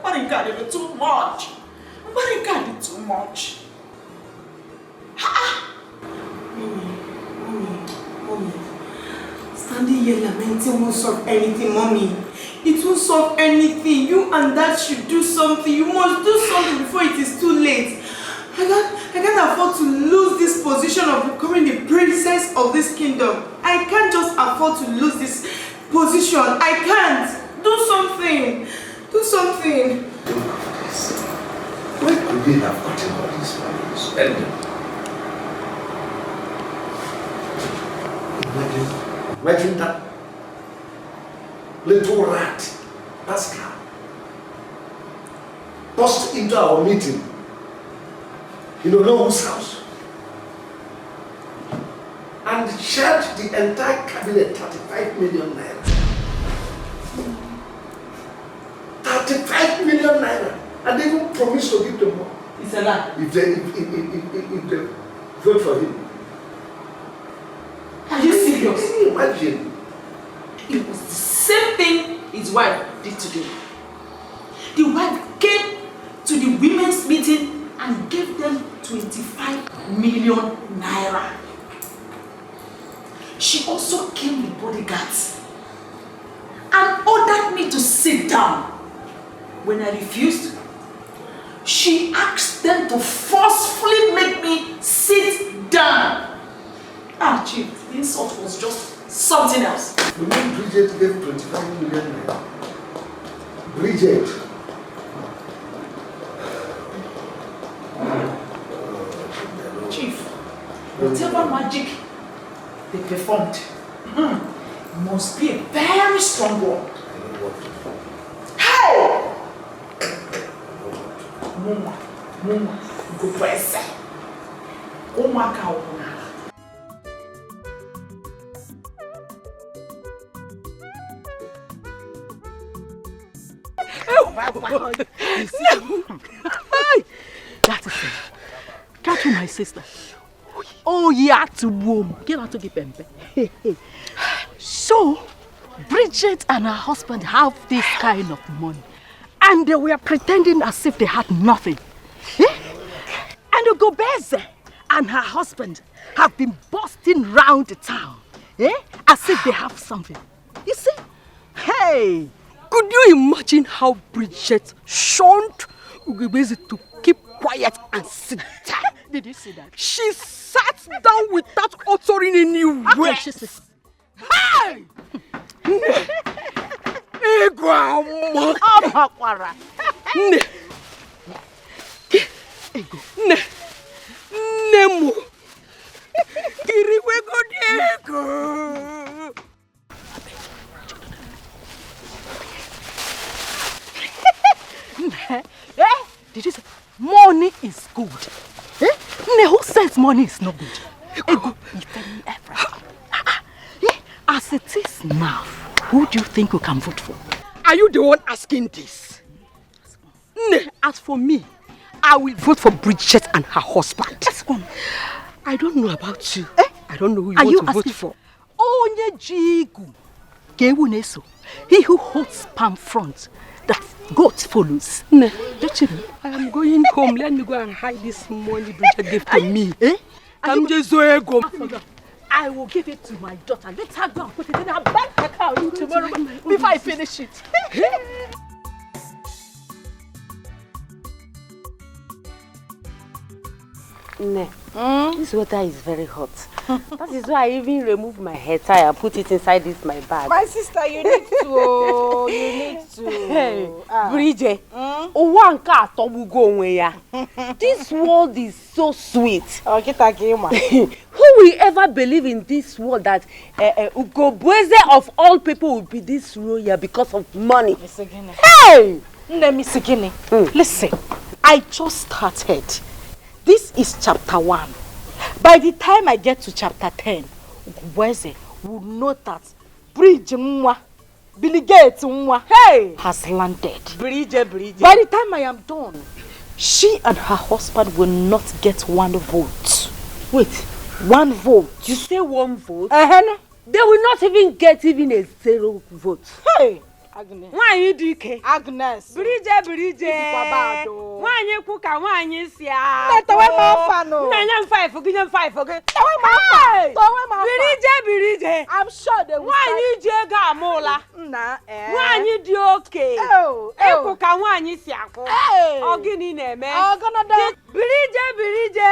bodyguard is too much. Bodyguard is too much. Mommy. Standing here lamenting won't solve anything, Mommy. It won't solve anything. You and Dad should do something. You must do something before it is too late. I can't afford to lose this position of becoming the princess of this kingdom. I can't just afford to lose this position. I can't. Do something. Do something. Where could they have gotten all this money to spend them? Imagine that little rat, Pascal, burst into our meeting. You know whose house? And charged the entire cabinet 35 million naira. 35 million naira. And they even promised to give them more. It's a lie. If they vote for him. Are you serious? Can you imagine? It was the same thing his wife did today. The wife came to the women's meeting and gave them 25 million naira. She also came with bodyguards and ordered me to sit down. When I refused, she asked them to forcefully make me sit down. Ah, Chief, the insult was just something else. You mean Bridget gave 25 million naira? Bridget. Chief, whatever magic they performed must be a very strong one. Hey! Mama, go press. Oh my God. That is it. Catch you, my sister. Oh, yeah, to womb. Give her to the pempe. So, Bridget and her husband have this kind of money. And they were pretending as if they had nothing. And Ugobeze and her husband have been busting round the town. As if they have something. You see? Hey! Could you imagine how Bridget shunned Ugobeze to keep quiet and sit down? Did you see that? She sat down without uttering any word. Hey! Nemo. Did you say money is good? Who says money is not good? As it is now, who do you think we can vote for? Are you the one asking this? As for me, I will vote for Bridget and her husband. I don't know about you. I don't know who you want to vote for. Onye Jigu. He who holds palm front, that goat follows. Don't you know? I am going home. Let me go and hide this money Bridget gave to me. I will give it to my daughter. Let her go and put it in her bank account tomorrow before I finish it. This water is very hot. That is why I even remove my hair tie and put it inside this my bag. My sister, you need to. You need to. Hey, Bridget. This world is so sweet. Who will ever believe in this world that Ugobeze of all people will be this royal because of money? Hey! Listen, I just started. This is chapter 1. By the time I get to chapter 10, Ugobeze will know that Bridget Billy Gates has landed. Bridget. By the time I am done, she and her husband will not get one vote. Wait, one vote? You say one vote? They will not even get even a 0 vote. Hey! Agnes. Why you do it? Agnes. Bridget. Why you cook and why you see? Let the way my fan. No, 5 okay. Bridget. I'm sure they will. Nwanyi ji ego amụla. Nwanyi dị oke. Ịkwụ ka nwanyi si akwụ. Ọ gịnị na-eme? Birije.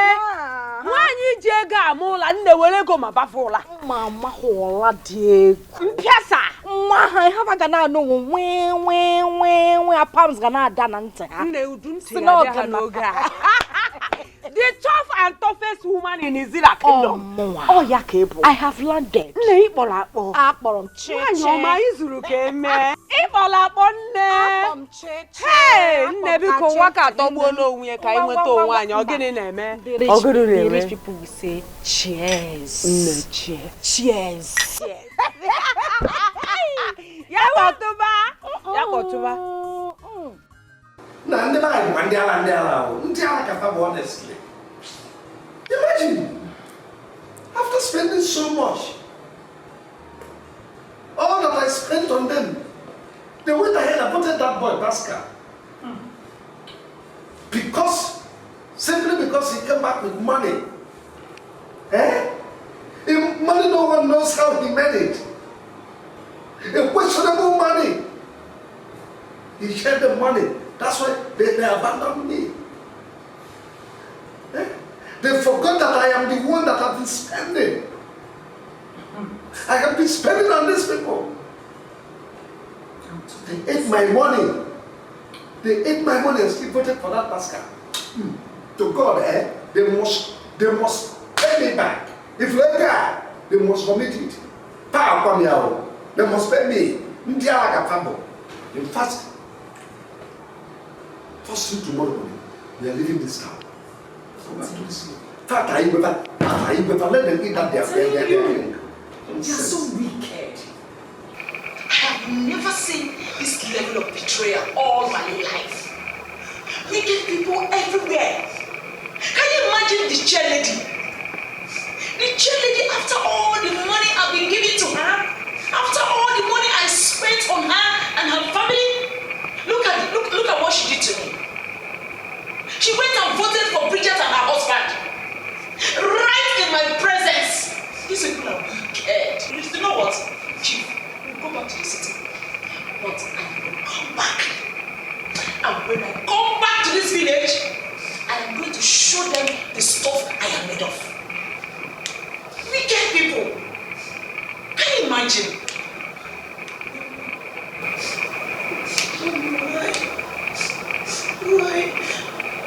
Nwanyi ji ego amụla nne were ego ma bafụla. Mama hụla dị egwu. Mpịasa. Nwa ha ihe ga na-anụ nwe palms ga na-ada na ntị ha. Nne udu ntị ya dị ha n'oge a. The tough and toughest woman in Izira kingdom. Oh, ya kebo. I have landed. Nne ikpọrọ akpọ. Akpọrọ m chiche. Nwaanyị ọma izuru ka eme. Ịkpọrọ akpọ nne. Akpọrọ m chiche. Hey, nne biko nwa ka atọgbuo n'onwe ya ka anyị nweta onwe anyị. Ọ gịnị na-eme? Ọ gịnị na-eme? The rich people will say cheers. Nne cheers. Cheers. Ya kọtụba. Ya kọtụba. Na ndị anyị ma ndị ala ka fa bụ honestly. Imagine, after spending so much, all that I spent on them, they went ahead and voted that boy, Pascal. Simply because he came back with money. Money no one knows how he made it. A questionable money. He shared the money. That's why they abandoned me. They forgot that I am the one that have been spending. I have been spending on these people. They ate my money. They ate my money and still voted for that Pascal. To God, they must pay me back. If they die, they must commit it. They must pay me. In fact, first thing tomorrow morning, we are leaving this town. In fact, I better let them eat that their food. You're so wicked. I have never seen this level of betrayal all my life. Wicked people everywhere. Can you imagine the chairlady? The chairlady, after all the money I've been giving to her, after all the money I spent on her and her family, look at what she did to me. She went and voted for Bridget and her husband. Right in my presence. These people are wicked. You know what? Chief, we'll go back to the city. But I will come back. And when I come back to this village, I am going to show them the stuff I am made of. Wicked people. Can you imagine?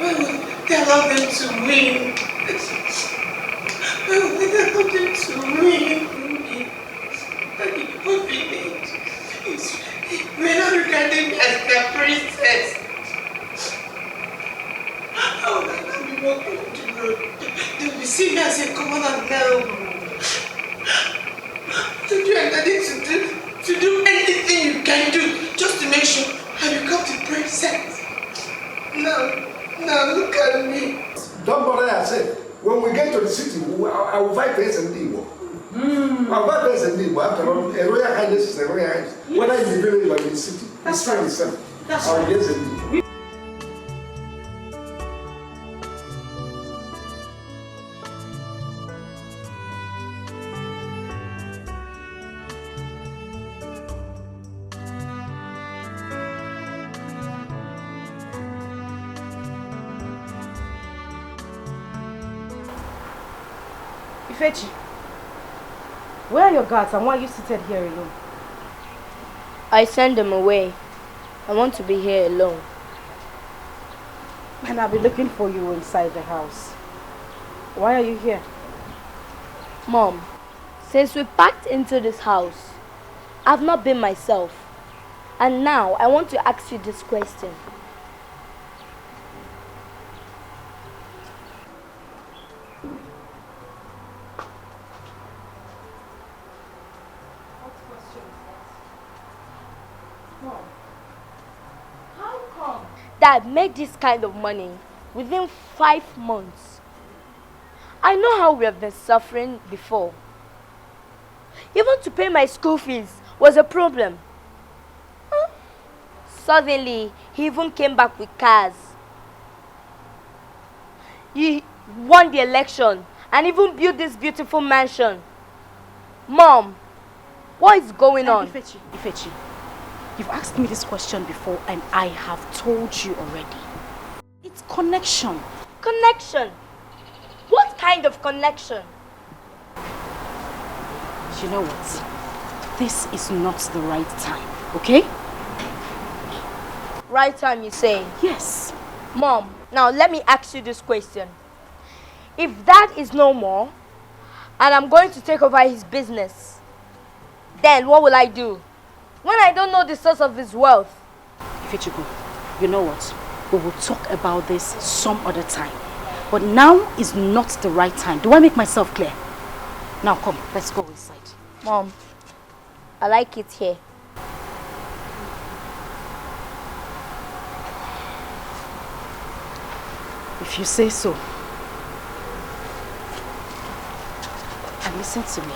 Why would they allow them to win? Why would they allow them to win? What we need is we're not regarding me as their princess. How would I not be walking on the road? They will see me as a common and girl. Don't you are ready to do anything you can do just to make sure I become the princess? No, look at me. Don't bother yourself. When we get to the city, I will fight for SMD. I'll fight for SMD. After all, a royal highness is a royal highness. Whether in the village or in the city, it's fine itself. I will get SMD. Ifechi, where are your guards and why are you seated here alone? I sent them away. I want to be here alone. And I'll be looking for you inside the house. Why are you here? Mom, since we packed into this house, I've not been myself. And now I want to ask you this question. Dad, make this kind of money within 5 months. I know how we have been suffering before. Even to pay my school fees was a problem. Suddenly, he even came back with cars. He won the election and even built this beautiful mansion. Mom, What is going on? Ifechi, you've asked me this question before and I have told you already. It's connection. Connection? What kind of connection? You know what? This is not the right time, okay? Right time, you say? Yes. Mom, now let me ask you this question. If Dad is no more, and I'm going to take over his business, then what will I do? When I don't know the source of his wealth? Ifechuku, you know what? We will talk about this some other time. But now is not the right time. Do I make myself clear? Now come, let's go inside. Mom, I like it here. If you say so. And listen to me.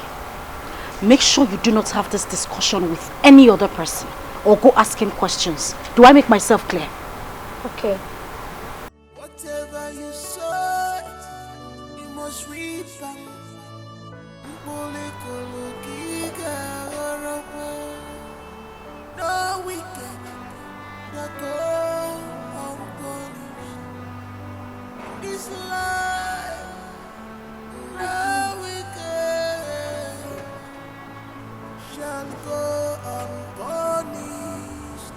Make sure you do not have this discussion with any other person or go asking questions. Do I make myself clear? Okay. Whatever you sow, you must reap. No wicked, no go unpunished. This life, no wicked shall go unpunished.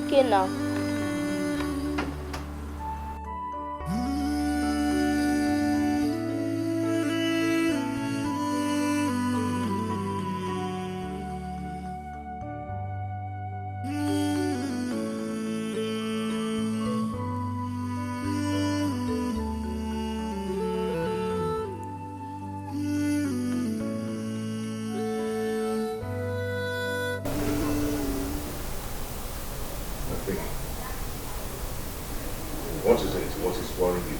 Okay now. What is it? What is worrying you?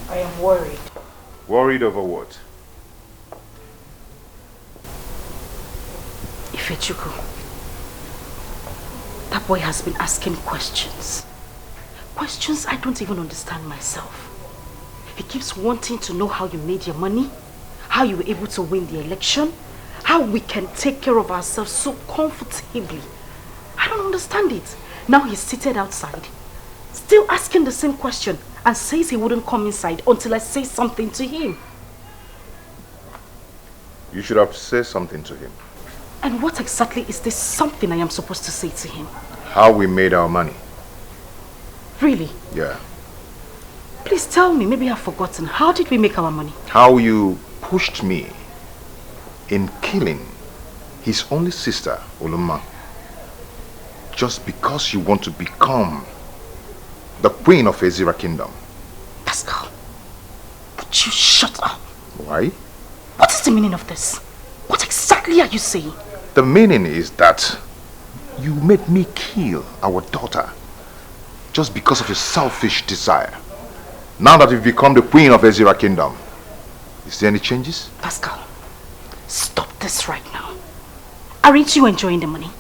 I am worried. Worried over what? Ifechuku, that boy has been asking questions. Questions I don't even understand myself. He keeps wanting to know how you made your money, how you were able to win the election, how we can take care of ourselves so comfortably. I don't understand it. Now he's seated outside, still asking the same question and says he wouldn't come inside until I say something to him. You should have said something to him. And what exactly is this something I am supposed to say to him? How we made our money. Really? Yeah. Please tell me, maybe I've forgotten. How did we make our money? How you pushed me in killing his only sister, Oluma. Just because you want to become the queen of Ezira Kingdom. Pascal, would you shut up? Why? What is the meaning of this? What exactly are you saying? The meaning is that you made me kill our daughter just because of your selfish desire. Now that you've become the queen of Ezira Kingdom, is there any changes? Pascal, stop this right now. Aren't you enjoying the money?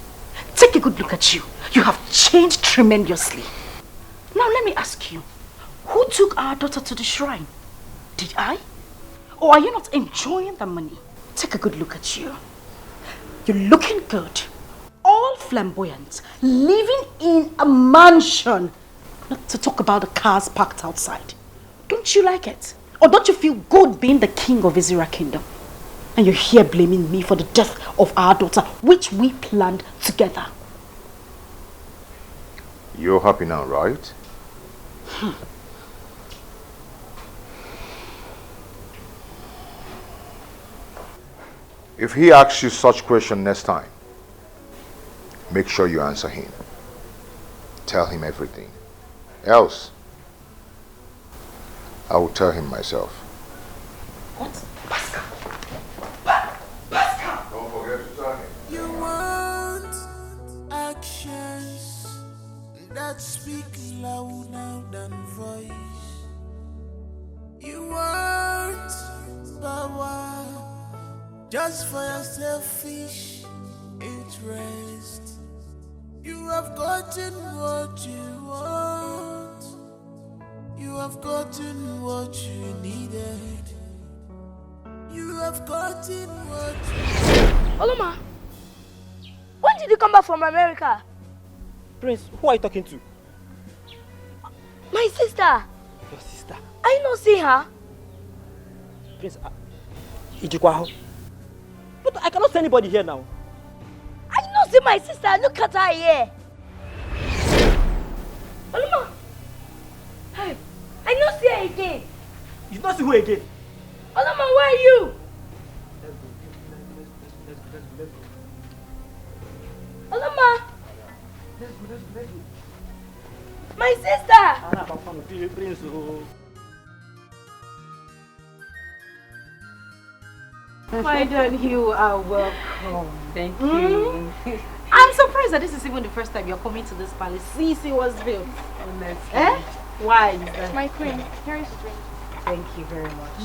Take a good look at you. You have changed tremendously. Now let me ask you, who took our daughter to the shrine? Did I? Or are you not enjoying the money? Take a good look at you. You're looking good. All flamboyant. Living in a mansion. Not to talk about the cars parked outside. Don't you like it? Or don't you feel good being the king of Ezira Kingdom? And you're here blaming me for the death of our daughter, which we planned together. You're happy now, right? If he asks you such question next time, make sure you answer him. Tell him everything. Else, I will tell him myself. What? Pascal. Don't forget to tell him. You want actions that speak louder than voice. You want power just for your selfish interest. You have gotten what you want. have gotten what you needed. You have gotten what you... Oluma, when did you come back from America? Prince, who are you talking to? My sister. Your sister? I not see her. Prince, Ijikwaho. But I cannot see anybody here now. I not see my sister. Look at her here. Oluma. Hey, I not see her again. You not see who again? Oluma, where are you? Oluma. Let's go. My sister. Prince, My dear, you are welcome. Thank you. I'm surprised that this is even the first time you're coming to this palace. Sisi was built. Honestly. Eh? Why is that? My queen, here is a drink. Thank you very much.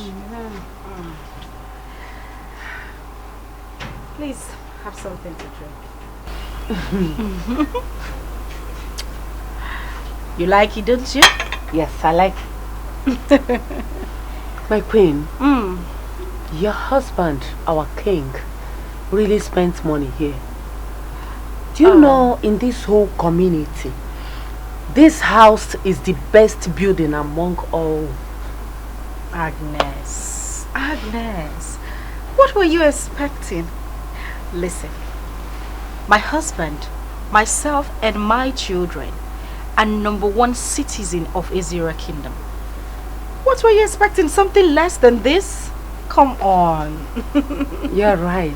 Please have something to drink. You like it, don't you? Yes, I like it. My queen, your husband, our king, really spends money here. Do you know, in this whole community, this house is the best building among all? Agnes, what were you expecting? Listen, my husband, myself and my children are #1 citizen of Azira Kingdom. What were you expecting? Something less than this? Come on. You're right.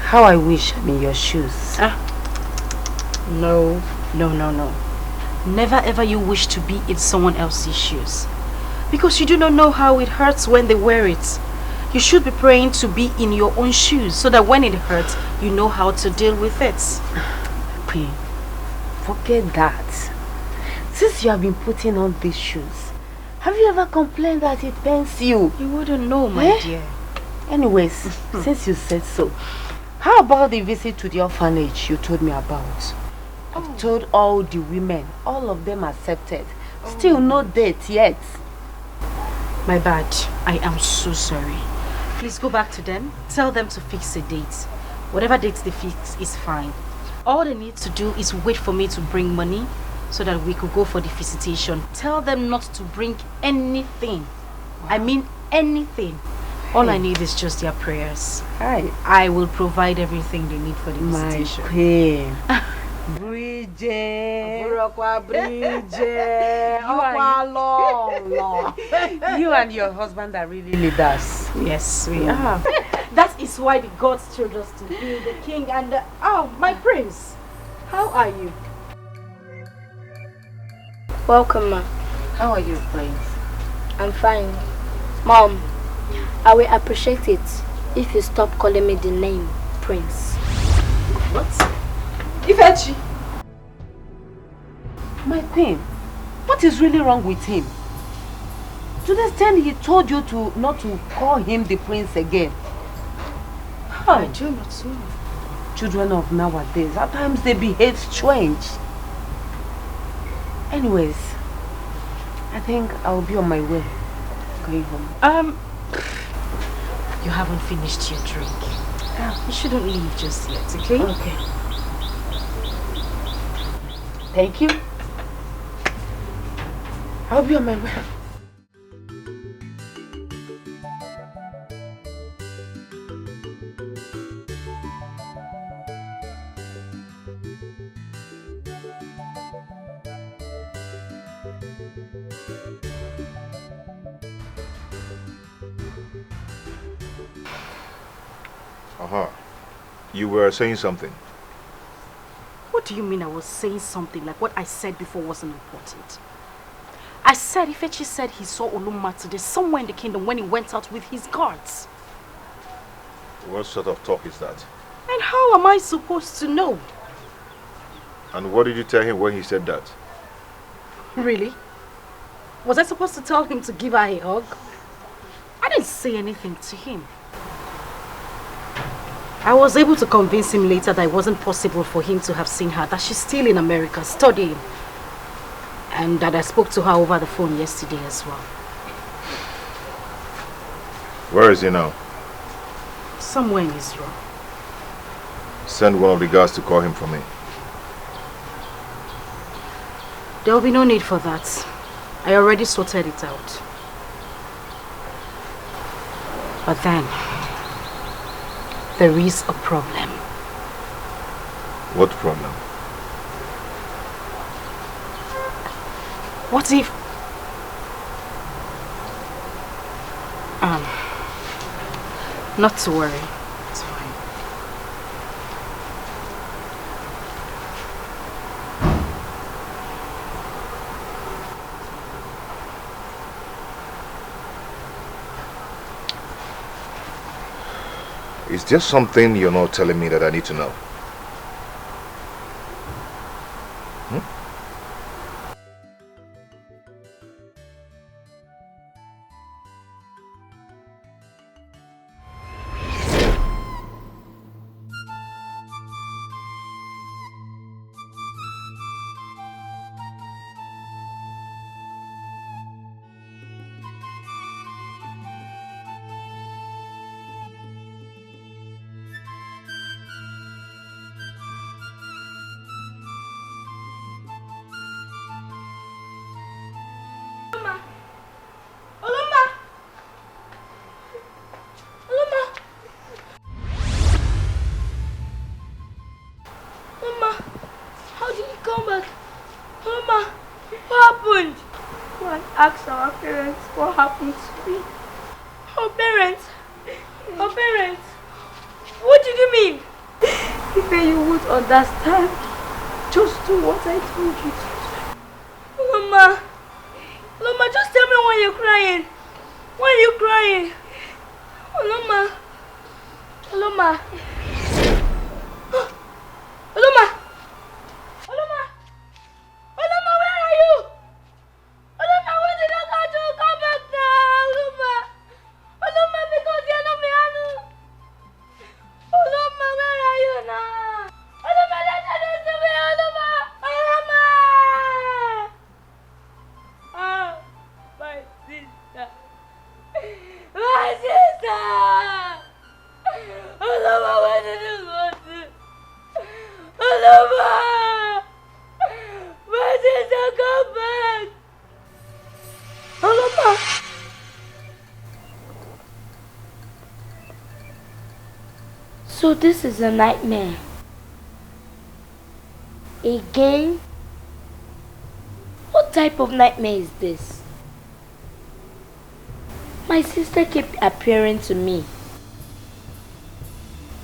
How I wish I'm in your shoes. No. Never ever you wish to be in someone else's shoes. Because you do not know how it hurts when they wear it. You should be praying to be in your own shoes so that when it hurts, you know how to deal with it. Queen, forget that. Since you have been putting on these shoes, have you ever complained that it pains you? You wouldn't know, my dear. Anyways, since you said so, how about the visit to the orphanage you told me about? I've told all the women, all of them accepted. Still no date yet. My bad. I am so sorry. Please go back to them. Tell them to fix a date. Whatever date they fix is fine. All they need to do is wait for me to bring money so that we could go for the visitation. Tell them not to bring anything. I mean anything. All I need is just their prayers. I will provide everything they need for the visitation. My queen. Bridget. You and your husband are really leaders. Yes, we are. That is why the gods chose us to be the king and the... Oh, my prince. How are you? Welcome, ma. How are you, prince? I'm fine. Mom, I will appreciate it if you stop calling me the name Prince. What? Ifechi. My queen, what is really wrong with him? To the extent he told you to not to call him the prince again. I do not know. Children of nowadays, at times they behave strange. Anyways, I think I'll be on my way. Going home. You haven't finished your drink. You shouldn't leave just yet, okay? Okay. Thank you. I'll be on my way. You were saying something. What do you mean I was saying something like what I said before wasn't important? I said Ifechi said he saw Oluma today somewhere in the kingdom when he went out with his guards. What sort of talk is that? And how am I supposed to know? And what did you tell him when he said that? Really? Was I supposed to tell him to give her a hug? I didn't say anything to him. I was able to convince him later that it wasn't possible for him to have seen her, that she's still in America studying. And that I spoke to her over the phone yesterday as well. Where is he now? Somewhere in Israel. Send one of the guards to call him for me. There will be no need for that. I already sorted it out. But then, there is a problem. What problem? What if... not to worry. It's fine. Is there something you're not telling me that I need to know? Ask our parents what happened to me. Our parents? What did you mean? If you would understand, just do what I told you to. Loma, just tell me why you're crying. Why are you crying? Loma. Loma, where are you? Oloma, what did I got to come back now? Oloma, because you're not me, Anu. Oloma, where are you now? Oloma, let us to me, Oloma. Oh, my sister. My sister. Oloma, where did you go to? Oloma. My sister, come back. Oloma. So this is a nightmare. Again? What type of nightmare is this? My sister kept appearing to me.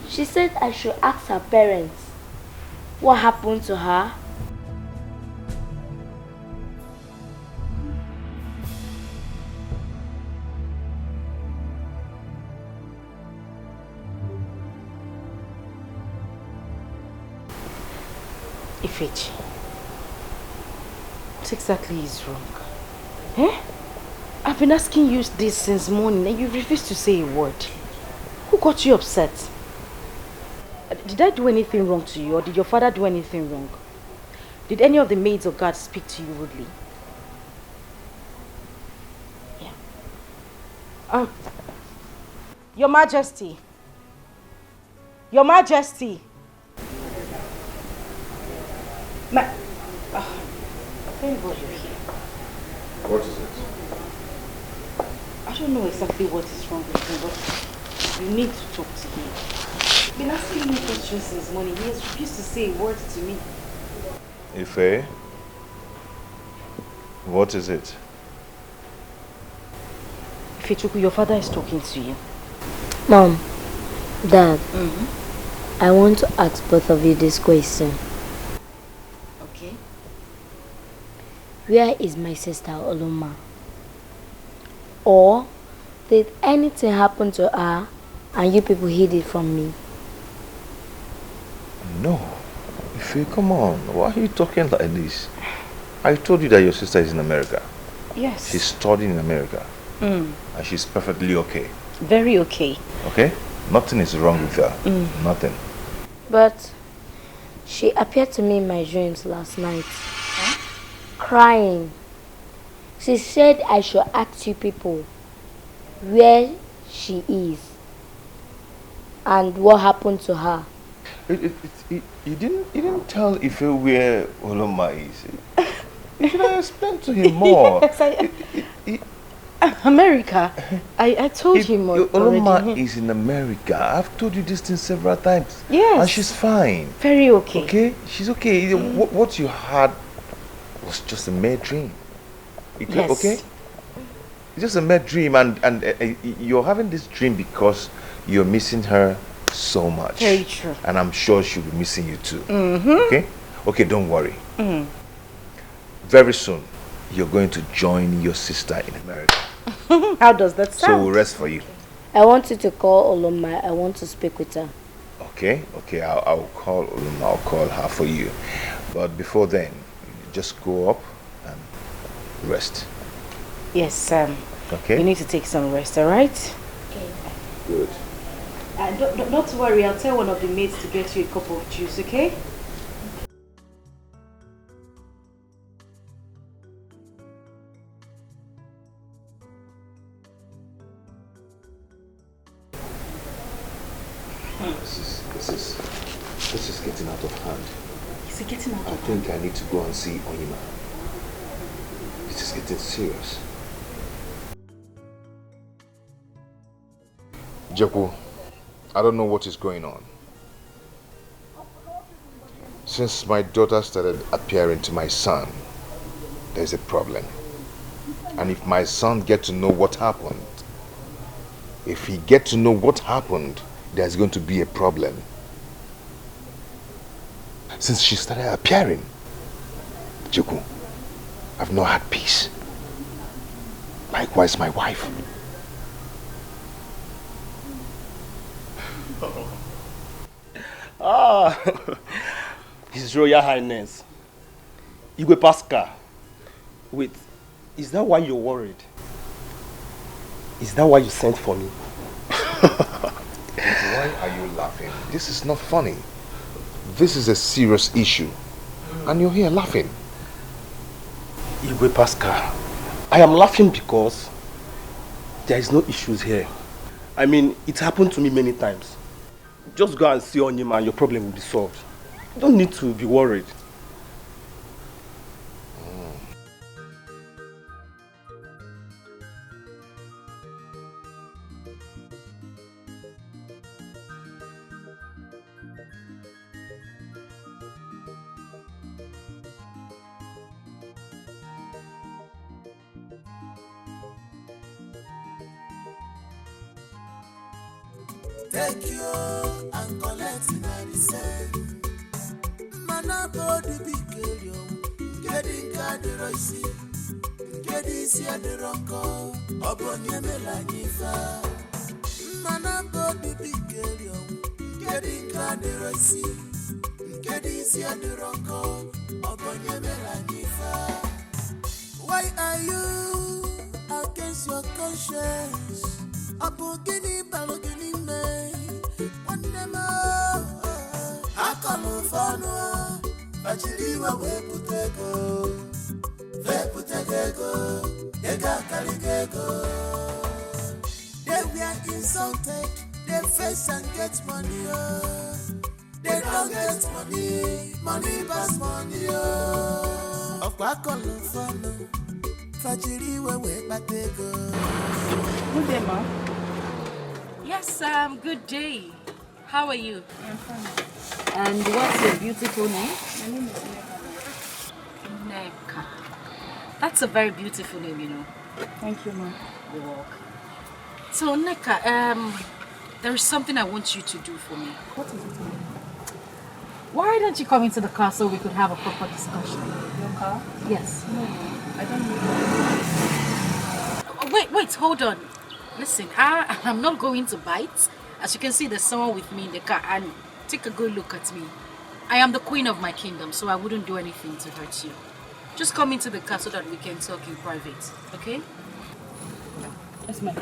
She said I should ask her parents what happened to her. Ifechi, what exactly is wrong? Eh? I've been asking you this since morning and you refused to say a word. Who got you upset? Did I do anything wrong to you, or did your father do anything wrong? Did any of the maids or guards speak to you rudely? Yeah. Your Majesty. Your Majesty. Thank God you're here. What is it? I don't know exactly what is wrong with him, but you need to talk to him. He's been asking me questions since morning. He has refused to say a word to me. Ife? What is it? Ifechuku, your father is talking to you. Mom, Dad, I want to ask both of you this question. Okay. Where is my sister Oloma? Or did anything happen to her and you people hid it from me? No. Ife, come on. Why are you talking like this? I told you that your sister is in America. Yes. She's studying in America. And she's perfectly okay. Very okay. Okay? Nothing is wrong with her. Nothing. But she appeared to me in my dreams last night, crying. She said I should ask you people where she is and what happened to her. You didn't tell Ife where Oloma is. You should have explained to him more. Yes, America. I told him already. Oloma is in America. I've told you this thing several times. Yes. And she's fine. Very okay. Okay? She's okay. What you had was just a mere dream. Yes. Okay? It's just a mere dream, and you're having this dream because you're missing her so much. Very true. And I'm sure she'll be missing you too. Mm-hmm. Okay, don't worry. Very soon you're going to join your sister in America. How does that sound? So we'll rest for you. I want you to call Oloma. I want to speak with her. Okay, I'll call Oloma. I'll call her for you. But before then, just go up and rest. Yes, Okay. You need to take some rest, alright? Okay. Good. Don't worry, I'll tell one of the maids to get you a cup of juice, okay? This is getting out of hand. Is it getting out of hand? I think I need to go and see Onyema. This is getting serious. Jeku, I don't know what is going on. Since my daughter started appearing to my son, there's a problem. And if my son gets to know what happened, there's going to be a problem. Since she started appearing, Jeku, I've not had peace. Likewise, my wife. His Royal Highness, Igwe Pascal. Wait, is that why you're worried? Is that why you sent for me? Why are you laughing? This is not funny. This is a serious issue. And you're here laughing. Igwe Pascal, I am laughing because there is no issues here. I mean, it happened to me many times. Just go and see Onyema and your problem will be solved. You don't need to be worried. Take you and collect in the same. Mana body big girl, getting candidacy, getting see the ronco, upon your melanifa. Mana body big girl, getting candidacy, getting see the ronco, upon your melanifa. Why are you against your conscience? Abogini balogini me, one demo. I call you for no, but you leave away putego, ega caligego. They were insulted, they face and get money. They don't get money, money pass money. Of what call you for no, but you leave away putego. Good day, ma. Yes, good day. How are you? I'm fine. And what's your beautiful name? My name is Neka. That's a very beautiful name, you know. Thank you, ma. You're welcome. So, Neka, there is something I want you to do for me. What is it, ma? Why don't you come into the car so we could have a proper discussion? Your car? Yes. No, I don't need Wait, hold on. Listen, I'm not going to bite. As you can see, there's someone with me in the car, and take a good look at me. I am the queen of my kingdom, so I wouldn't do anything to hurt you. Just come into the car so that we can talk in private, okay? Yes, ma'am.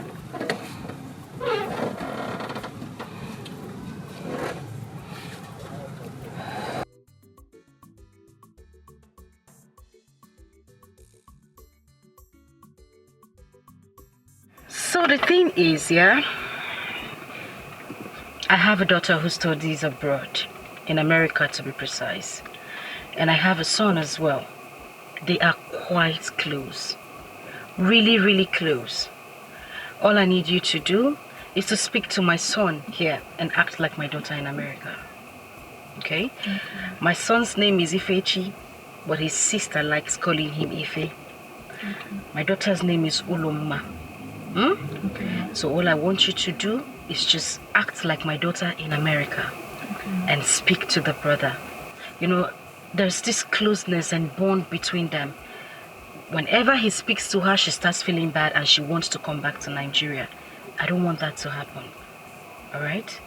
So the thing is, yeah, I have a daughter who studies abroad, in America to be precise. And I have a son as well. They are quite close. Really, really close. All I need you to do is to speak to my son here and act like my daughter in America. Okay? My son's name is Ifechi, but his sister likes calling him Ife. My daughter's name is Uloma. So all I want you to do is just act like my daughter in America and speak to the brother. You know, there's this closeness and bond between them. Whenever he speaks to her, she starts feeling bad and she wants to come back to Nigeria. I don't want that to happen. Alright?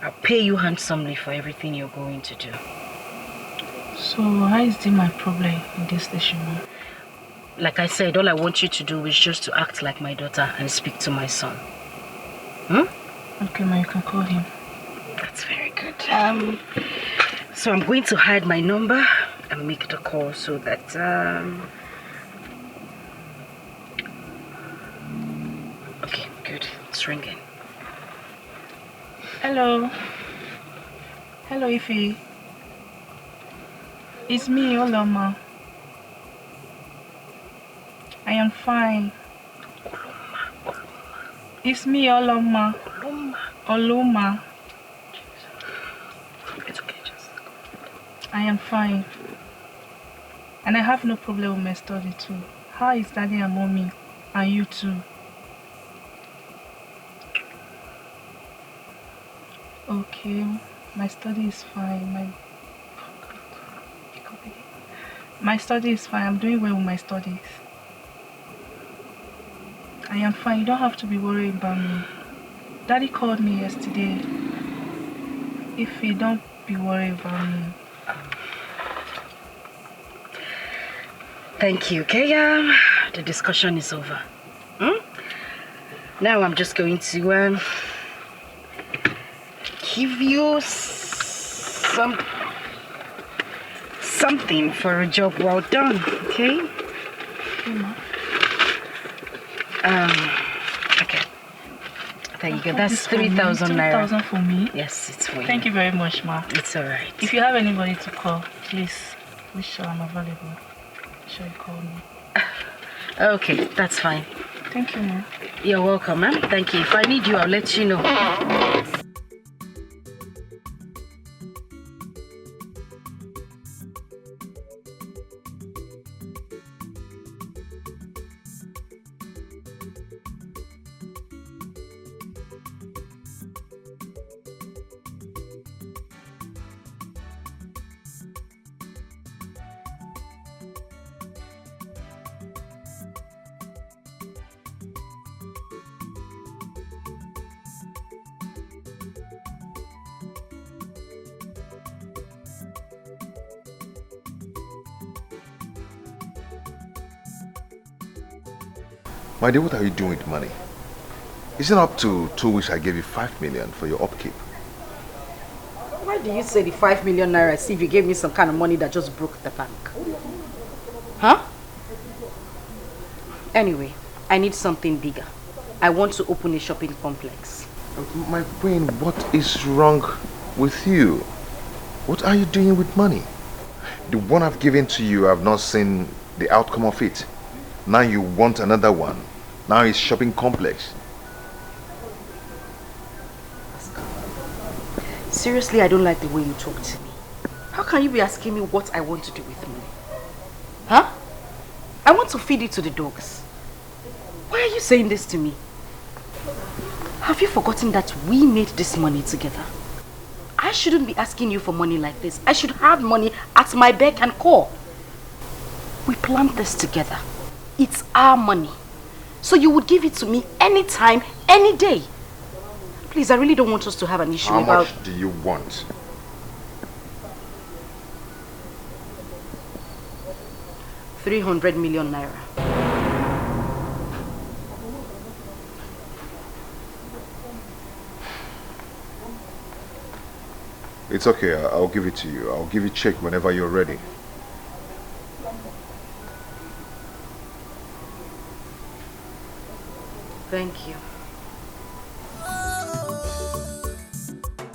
I'll pay you handsomely for everything you're going to do. So how is this my problem in this station? Like I said, all I want you to do is just to act like my daughter and speak to my son. Okay, ma, you can call him. That's very good. So I'm going to hide my number and make the call so that okay, good. It's ringing. Hello. Hello, Ife. It's me, Oloma. I am fine. It's me, Oloma. Oloma. It's okay, just I am fine. And I have no problem with my study too. How is Daddy and Mommy? And you too? Okay, my study is fine. My study is fine. I'm doing well with my studies. I am fine. You don't have to be worried about me. Daddy called me yesterday. If you don't be worried about me. Thank you, okay? The discussion is over. Now I'm just going to give you something for a job well done, okay? Okay. There you go. That's 3,000 naira. 3,000 for me? Yes, it's for you. Thank you very much, ma. It's alright. If you have anybody to call, please be sure I'm available. Be sure you call me. Okay, that's fine. Thank you, ma. You're welcome, ma'am. Thank you. If I need you, I'll let you know. My dear, what are you doing with money? Isn't up to 2 weeks I gave you 5 million for your upkeep? Why do you say the 5 million naira as if you gave me some kind of money that just broke the bank? Huh? Anyway, I need something bigger. I want to open a shopping complex. My brain, what is wrong with you? What are you doing with money? The one I've given to you, I've not seen the outcome of it. Now you want another one. Now it's shopping complex. Seriously, I don't like the way you talk to me. How can you be asking me what I want to do with money? Huh? I want to feed it to the dogs. Why are you saying this to me? Have you forgotten that we made this money together? I shouldn't be asking you for money like this. I should have money at my beck and call. We planned this together. It's our money. So you would give it to me anytime, any day. Please, I really don't want us to have an issue about... How much do you want? $300 million naira. It's okay, I'll give it to you. I'll give you a check whenever you're ready. Thank you.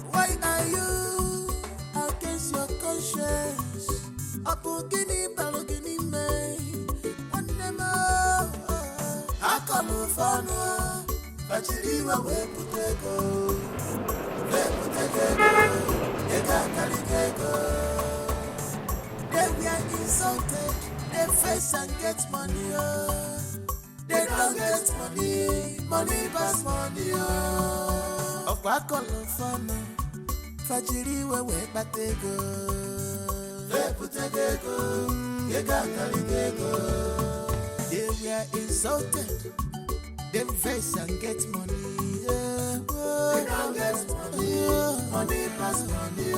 Why are you against your conscience? Apogini balogini me. Onema. Akalu fano. Bachiriwa weputego. Weputego. Ega kaligego. They were insulted. They face and get money. They don't get money. Money pass money. Okwakola fana. Fajiriwe wepatego. Weputego. Ega kaligego. They were insulted. They face and get money. They don't get money. Money pass money.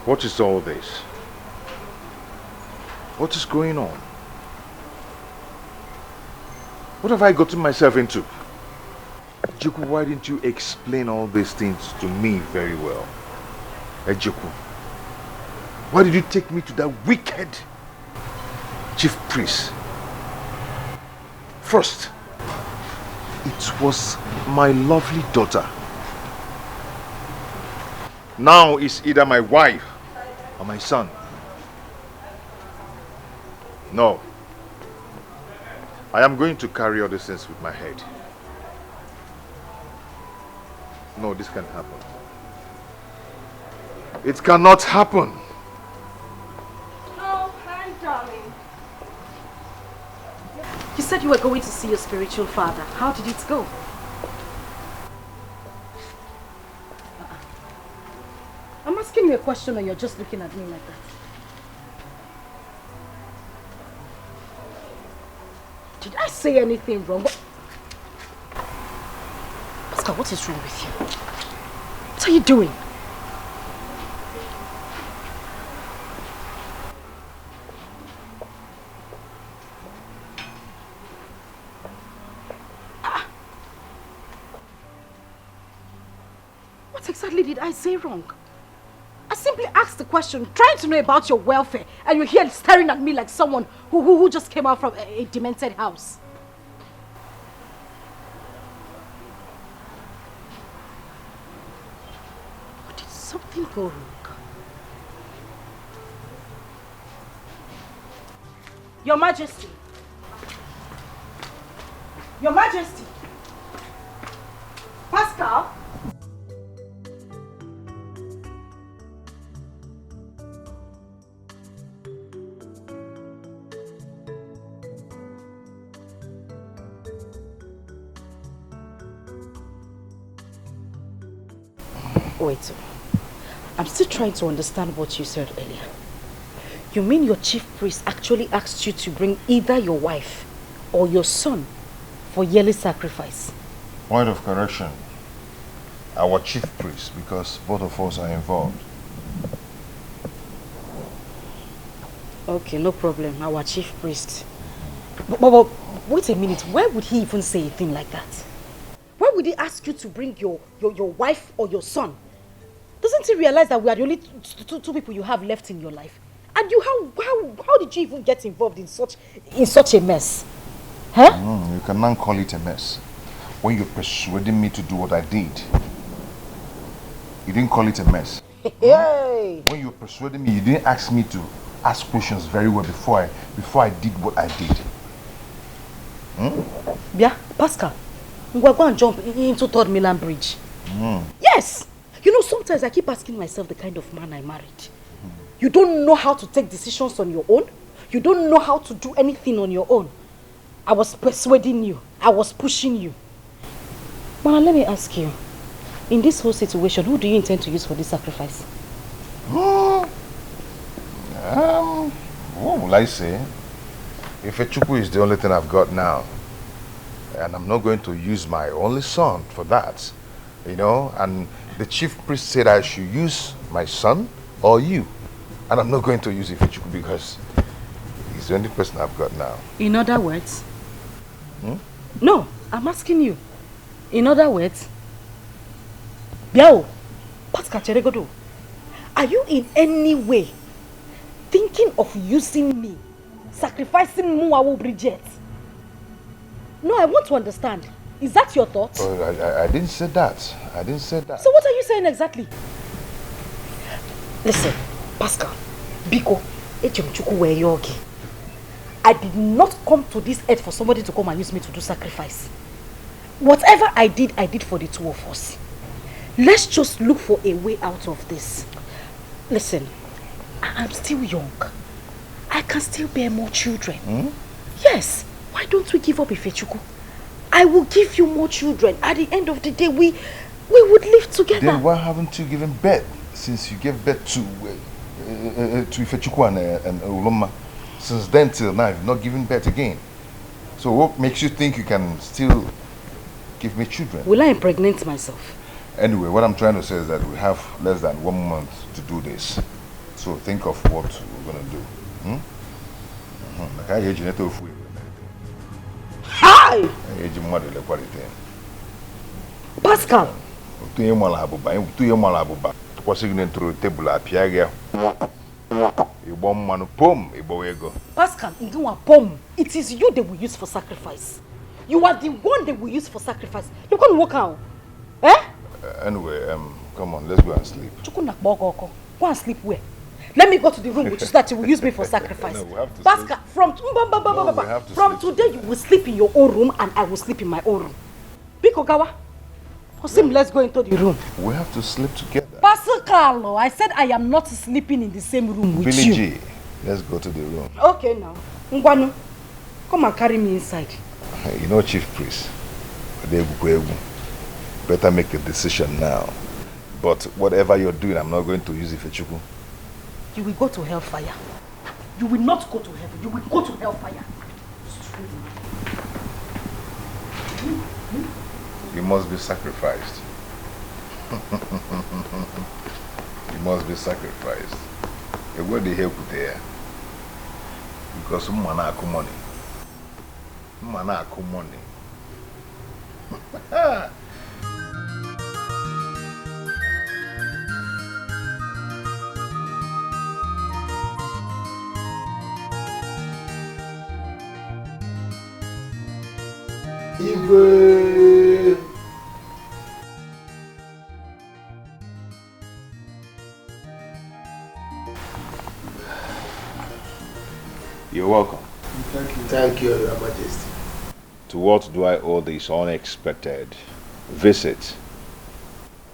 What is all this? What is going on? What have I gotten myself into? Ejoku, why didn't you explain all these things to me very well? Ejoku, why did you take me to that wicked chief priest? First, it was my lovely daughter. Now it's either my wife or my son. No. I am going to carry all these things with my head. No, this can't happen. It cannot happen. Oh, hi, darling. You said you were going to see your spiritual father. How did it go? I'm asking you a question and you're just looking at me like that. Did I say anything wrong? Pascal, what is wrong with you? What are you doing? What exactly did I say wrong? I simply asked the question, trying to know about your welfare, and you're here staring at me like someone who just came out from a demented house. Or did something go wrong? Your Majesty. Your Majesty. Pascal. Wait, I'm still trying to understand what you said earlier. You mean your chief priest actually asked you to bring either your wife or your son for yearly sacrifice? Point of correction. Our chief priest, because both of us are involved. Okay, no problem. Our chief priest. But wait a minute. Why would he even say a thing like that? Why would he ask you to bring your wife or your son? Doesn't he realize that we are the only two people you have left in your life? And you, how did you even get involved in such a mess? Huh? You cannot call it a mess. When you persuaded me to do what I did, you didn't call it a mess. Hey. When you persuaded me, you didn't ask me to ask questions very well before I did what I did. Yeah, Pascal, we're going to jump into Third Milan Bridge. Yes! You know, sometimes I keep asking myself the kind of man I married. You don't know how to take decisions on your own. You don't know how to do anything on your own. I was persuading you. I was pushing you. But let me ask you, in this whole situation, who do you intend to use for this sacrifice? What will I say? If Echukwu is the only thing I've got now, and I'm not going to use my only son for that, you know, and the chief priest said I should use my son or you, and I'm not going to use Ifechukwu because he's the only person I've got now. In other words? No, I'm asking you. In other words, Biao, Pascal Cheregodo, are you in any way thinking of using me, sacrificing Muawu Bridget. No, I want to understand. Is that your thought? Oh, I didn't say that. I didn't say that. So what are you saying exactly? Listen, Pascal, Biko, I did not come to this earth for somebody to come and use me to do sacrifice. Whatever I did for the two of us. Let's just look for a way out of this. Listen, I'm still young. I can still bear more children. Yes, why don't we give up Ifechuku? I will give you more children. At the end of the day, we would live together. Then why haven't you given birth since you gave birth to Ifechuku and Uloma? Since then till now, you've not given birth again. So what makes you think you can still give me children? Will I impregnate myself? Anyway, what I'm trying to say is that we have less than 1 month to do this. So think of what we're going to do. Hi! Pascal! Pascal, it is you they will use for sacrifice. You are the one they will use for sacrifice. You're going to walk out. Eh? Anyway, come on, let's go and sleep. Go and sleep where? Let me go to the room which is that you will use me for sacrifice. No, we have to Pascal, from today you will sleep in your own room and I will sleep in my own room. Biko Gawa, let's go into the room. We have to sleep together. Pascal, I said I am not sleeping in the same room with Billy you. G, let's go to the room. Okay now. Ngwanu, come and carry me inside. You know, Chief Priest, better make a decision now. But whatever you're doing, I'm not going to use Ifechuku. You will go to hellfire. You will not go to heaven. You will go to hellfire. You must be sacrificed. You must be sacrificed. You go to help there. Because someone has money. Someone has money. You're welcome. Thank you, Your Majesty. To what do I owe this unexpected visit?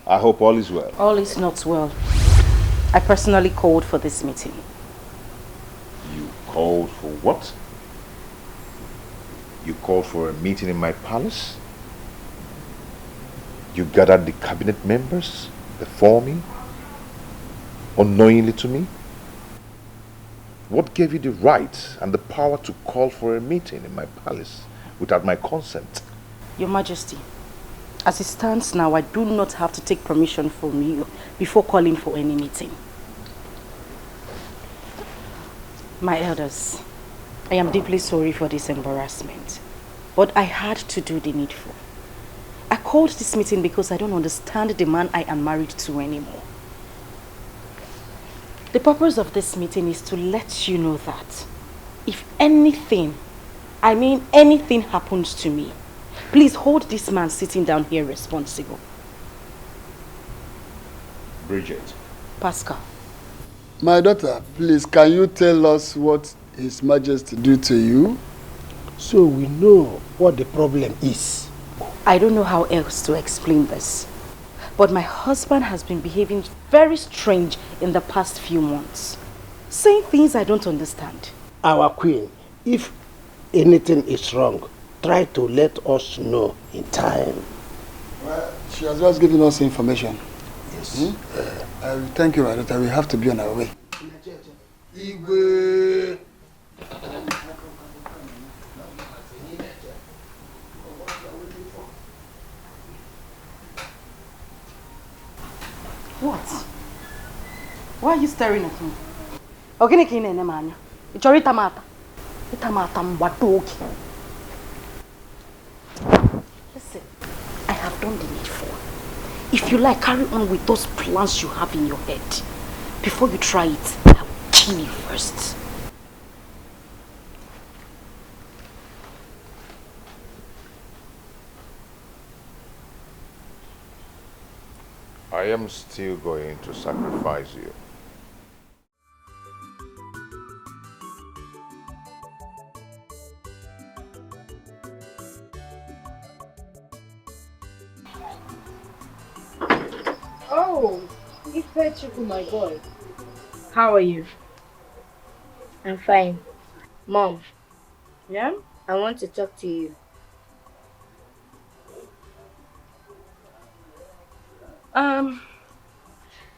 I hope all is well. All is not well. I personally called for this meeting. You called for what? You called for a meeting in my palace? You gathered the cabinet members before me? Unknowingly to me? What gave you the right and the power to call for a meeting in my palace without my consent? Your Majesty, as it stands now, I do not have to take permission from you before calling for any meeting. My elders, I am deeply sorry for this embarrassment, but I had to do the needful. I called this meeting because I don't understand the man I am married to anymore. The purpose of this meeting is to let you know that if anything, I mean anything happens to me, please hold this man sitting down here responsible. Bridget. Pascal. My daughter, please, can you tell us what His Majesty did to you? So we know what the problem is. I don't know how else to explain this, but my husband has been behaving very strange in the past few months, saying things I don't understand. Our queen, if anything is wrong, try to let us know in time. Well, she has just given us information. Yes. Thank you, my daughter. We have to be on our way. Igwe. What? Why are you staring at me? Listen, I have done the needful. If you like, carry on with those plans you have in your head. Before you try it, I will kill kill you first. I am still going to sacrifice you. Oh, Ifechuku, my boy. How are you? I'm fine. Mom. Yeah? I want to talk to you.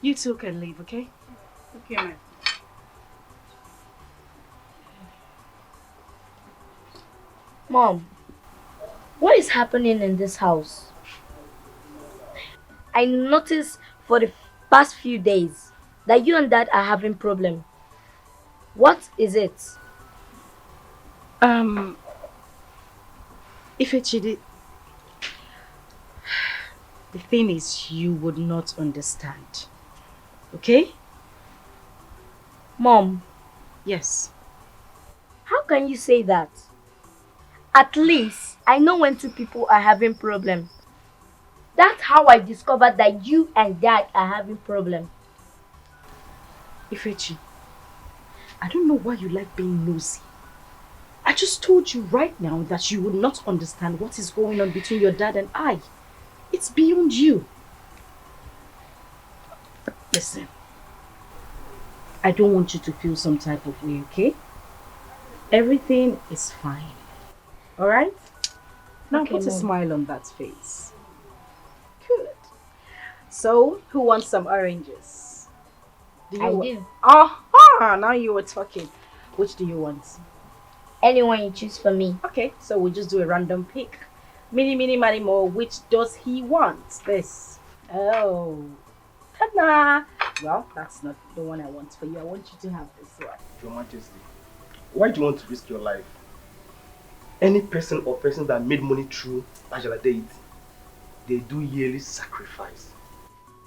You two can leave, okay? Okay, man. Mom, what is happening in this house? I noticed for the past few days that you and Dad are having problem. What is it? Ifechidi, the thing is you would not understand. Okay? Mom. Yes. How can you say that? At least I know when two people are having problem. That's how I discovered that you and Dad are having problem. Ifechi, I don't know why you like being nosy. I just told you right now that you would not understand what is going on between your dad and I. It's beyond you. Listen, I don't want you to feel some type of way, okay? Everything is fine. Alright? Now Okay, put a Mom. smile on that face. Good. So, who wants some oranges? I do. Aha! Now you were talking. Which do you want? Anyone you choose for me. Okay, so we'll just do a random pick. Mini, mini, mini, more. Which does he want? This. Oh. Ta-da! Well, that's not the one I want for you. I want you to have this one. Your Majesty, why do you want to risk your life? Any person or person that made money through Ajala deity, they do yearly sacrifice.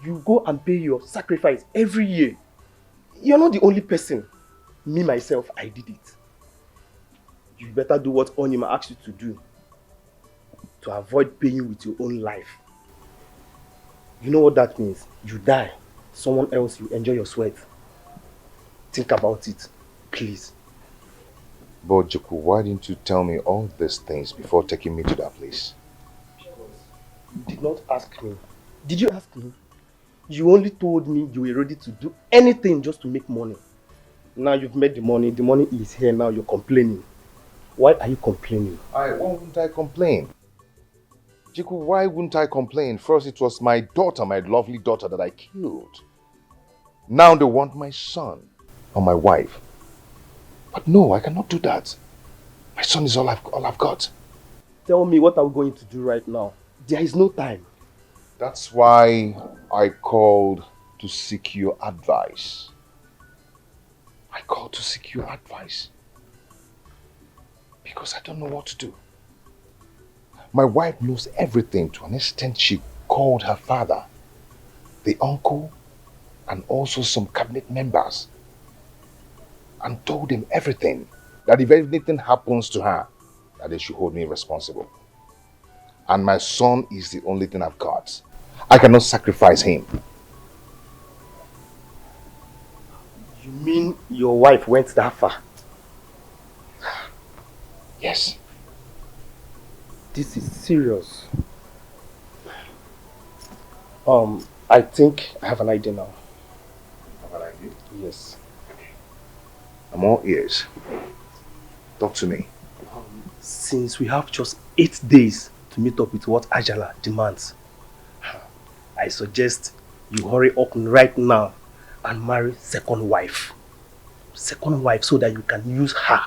You go and pay your sacrifice every year. You're not the only person. Me, myself, I did it. You better do what Onny asked you to do to avoid paying with your own life. You know what that means? You die. Someone else, you enjoy your sweat. Think about it, please. But Juku, why didn't you tell me all these things before taking me to that place? You did not ask me. Did you ask me? You only told me you were ready to do anything just to make money. Now you've made the money is here, now you're complaining. Why are you complaining? Why wouldn't I complain? Jiku, why wouldn't I complain? First it was my daughter, my lovely daughter that I killed. Now they want my son or my wife. But no, I cannot do that. My son is all I've got. Tell me, what are we going to do right now? There is no time. That's why I called to seek your advice. I called to seek your advice. Because I don't know what to do. My wife knows everything to an extent she called her father, the uncle, and also some cabinet members, and told them everything, that if anything happens to her, that they should hold me responsible. And my son is the only thing I've got. I cannot sacrifice him. You mean your wife went that far? Yes. This is serious. I think I have an idea now. Have an idea? Yes. I'm all ears. Talk to me. Since we have just 8 days to meet up with what Ajala demands, I suggest you hurry up right now and marry second wife. Second wife, so that you can use her.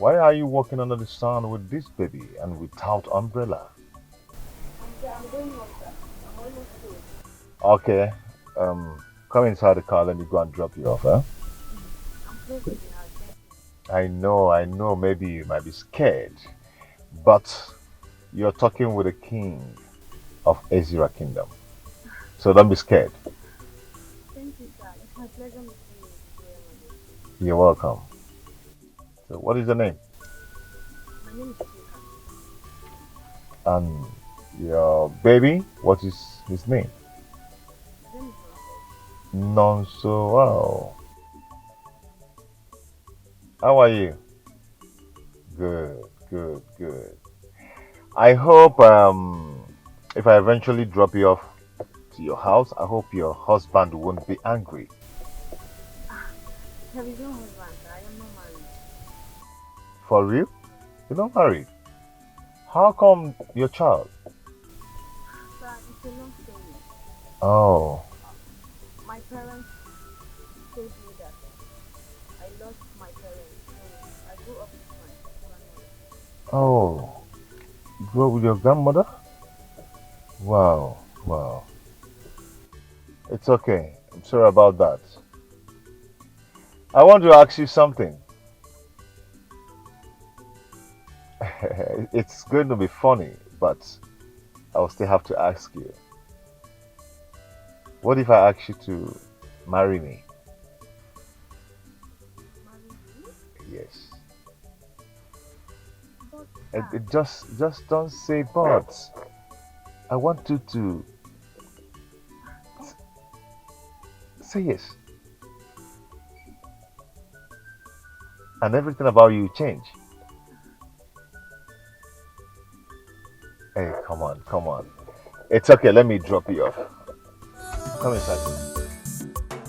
Why are you walking under the sun with this baby and without umbrella? I'm going home, sir. I'm almost through. Okay, come inside the car, let me go and drop you off, huh? I'm close to the house. I know, maybe you might be scared, but you're talking with the king of Ezra Kingdom. So don't be scared. Thank you, sir. It's my pleasure meeting you. You're welcome. So what is your name? My name is Chika. And your baby, what is his name? His name is Nonso. Wow. How are you? Good. I hope if I eventually drop you off to your house, I hope your husband won't be angry. There is no husband, sir. I am not married. For real? You're not married? How come your child? Sir, it's a long story. Oh, My parents told me that I lost my parents, so I grew up with my grandmother. oh. You grew up with your grandmother? Wow. It's okay. I'm sorry about that. I want to ask you something. It's going to be funny, but I'll still have to ask you. What if I ask you to marry me? Yes. Just don't say but. I want you to say yes. And everything about you change. Hey, come on. It's okay, let me drop you off. Come inside.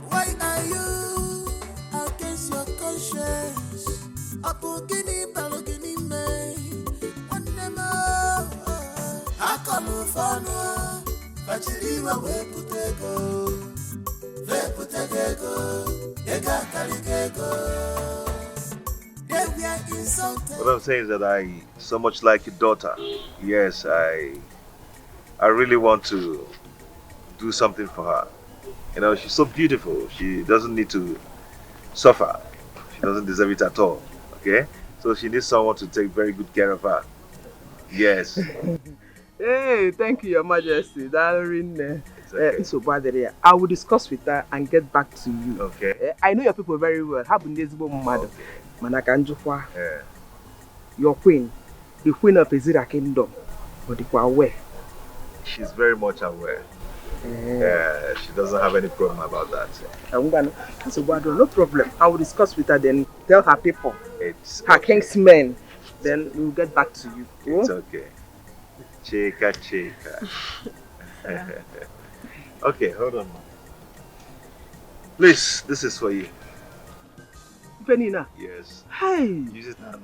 Why are you against your conscience? Apogini balogini me. Onema. Akalufano. Bachiriwa weputego. Veputego. Ega kaligego. What I'm saying is that I so much like your daughter. Yes, I really want to do something for her. You know, she's so beautiful. She doesn't need to suffer. She doesn't deserve it at all. Okay? So she needs someone to take very good care of her. Yes. Hey, thank you, Your Majesty. I will discuss with her and get back to you. Okay. I know your people very well. Have mother. Manakanjukwa. Yeah. Your queen, the queen of Ezra Kingdom. But you are aware. She's very much aware. Yeah, she doesn't have any problem about that. No problem. I will discuss with her, then tell her people, her kingsmen. Then we'll get back to you. It's okay. Chika. Okay, hold on. Please, this is for you. Penina. Yes. Hey. Use it and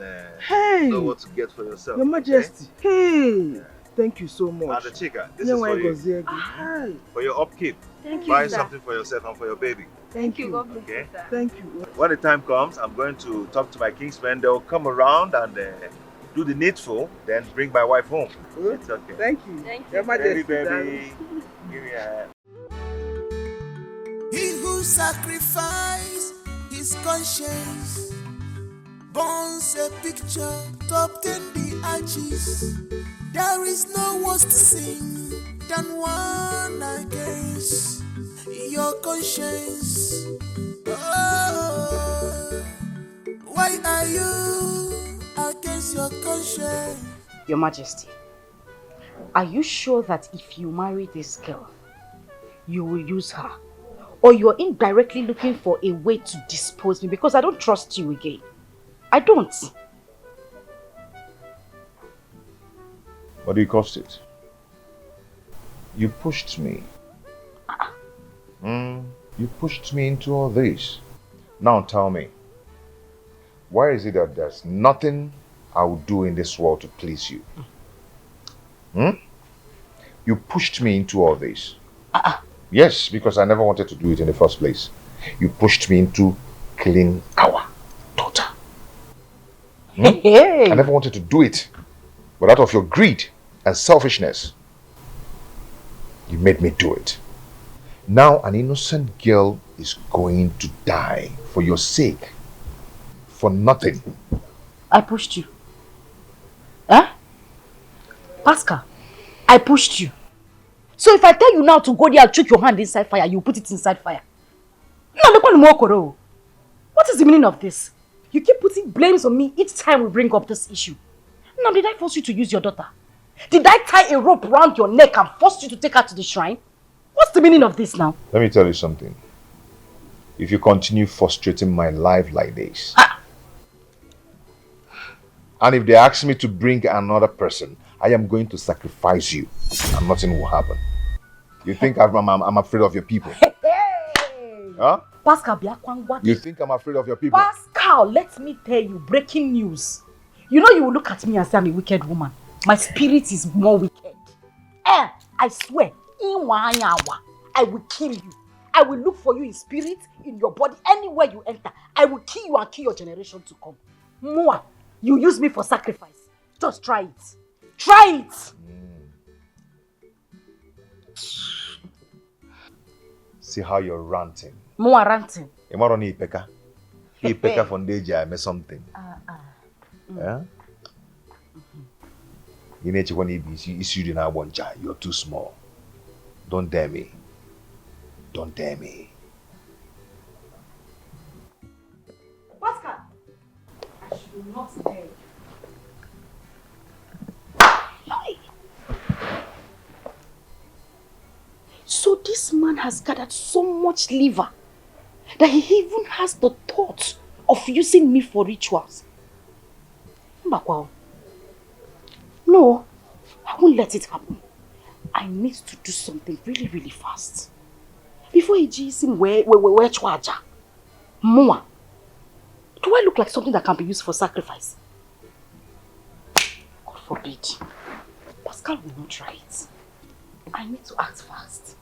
know what to get for yourself. Your Majesty. Okay? Hey. Yeah. Thank you so much. And the chica, this is for you. Hi. For your upkeep. Thank you, Buy sir. something for yourself and for your baby. Thank you. Okay? Thank you. When the time comes, I'm going to talk to my kingsmen. They'll come around and do the needful, then bring my wife home. It's okay. Thank you. Your Majesty. Baby. Give me a hand. He who sacrificed his conscience burns a picture to obtain the arches. There is no worse sin than one against your conscience. Oh, why are you against your conscience? Your Majesty, are you sure that if you marry this girl, you will use her? Or you're indirectly looking for a way to dispose me? Because I don't trust you again. I don't. What do you cost it? You pushed me. You pushed me into all this. Now tell me, why is it that there's nothing I will do in this world to please you? You pushed me into all this. Yes, because I never wanted to do it in the first place. You pushed me into killing our daughter. I never wanted to do it. But out of your greed and selfishness, you made me do it. Now an innocent girl is going to die for your sake. For nothing. I pushed you. Huh? Pascal, I pushed you. So if I tell you now to go there and choke your hand inside fire, you put it inside fire. What is the meaning of this? You keep putting blames on me each time we bring up this issue. Now, did I force you to use your daughter? Did I tie a rope around your neck and force you to take her to the shrine? What's the meaning of this now? Let me tell you something. If you continue frustrating my life like this, and if they ask me to bring another person, I am going to sacrifice you and nothing will happen. You think I'm afraid of your people? Huh? Pascal, you think I'm afraid of your people? Pascal, let me tell you, breaking news. You know you will look at me and say I'm a wicked woman. My spirit is more wicked. I swear, in 1 hour, I will kill you. I will look for you in spirit, in your body, anywhere you enter. I will kill you and kill your generation to come. Mwah, you use me for sacrifice. Just try it. Try it! See how you're ranting. Mwah ranting. Am I on Ipeka? Ipeka Fondeja, I made something. Yeah? You need to want to issue in our one child. You're too small. Don't dare me. Don't dare me. Pascal, I should not dare. So this man has gathered so much liver that he even has the thought of using me for rituals. Mbakwa. No, I won't let it happen. I need to do something really, really fast. Before he sees him where chwaja. Mua. Do I look like something that can be used for sacrifice? God forbid. Pascal will not try it. I need to act fast.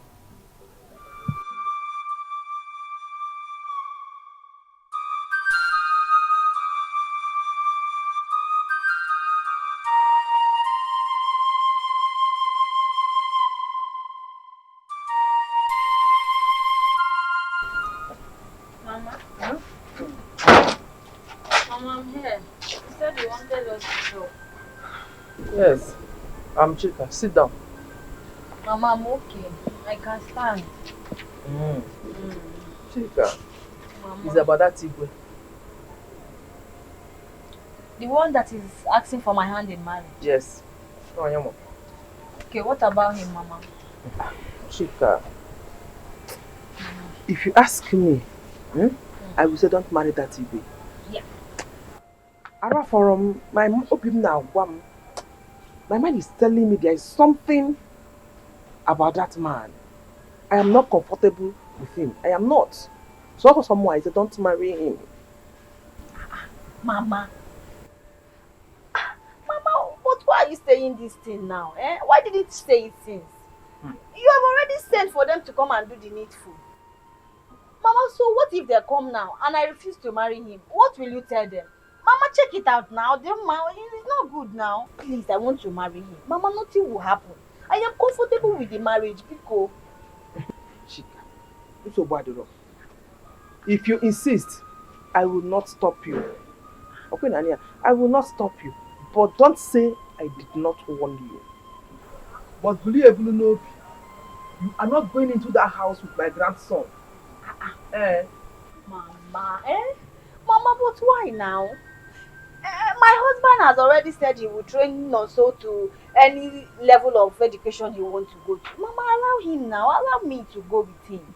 Yes, I'm Chika. Sit down. Mama, I'm okay. I can stand. Chika, Mama. it's about that Igwe. The one that is asking for my hand in marriage. Yes. No, I am. Okay, what about him, Mama? Chika, if you ask me, I will say don't marry that Igwe. Yeah. Ara from my mind is telling me there is something about that man. I am not comfortable with him. I am not. So for someone I said don't marry him. Mama. Mama, but why are you saying this thing now? Why did it say it since? You have already sent for them to come and do the needful. Mama, so what if they come now and I refuse to marry him? What will you tell them? Mama, check it out now. It's not good now. Please, I want to marry him. Mama, nothing will happen. I am comfortable with the marriage because... Chika, it's so bad. If you insist, I will not stop you. Okay, Nania, I will not stop you. But don't say I did not warn you. But will you ever know you are not going into that house with my grandson? Mama, Mama, but why now? My husband has already said he will train Nonso to any level of education he wants to go to. Mama, allow him now. Allow me to go with him.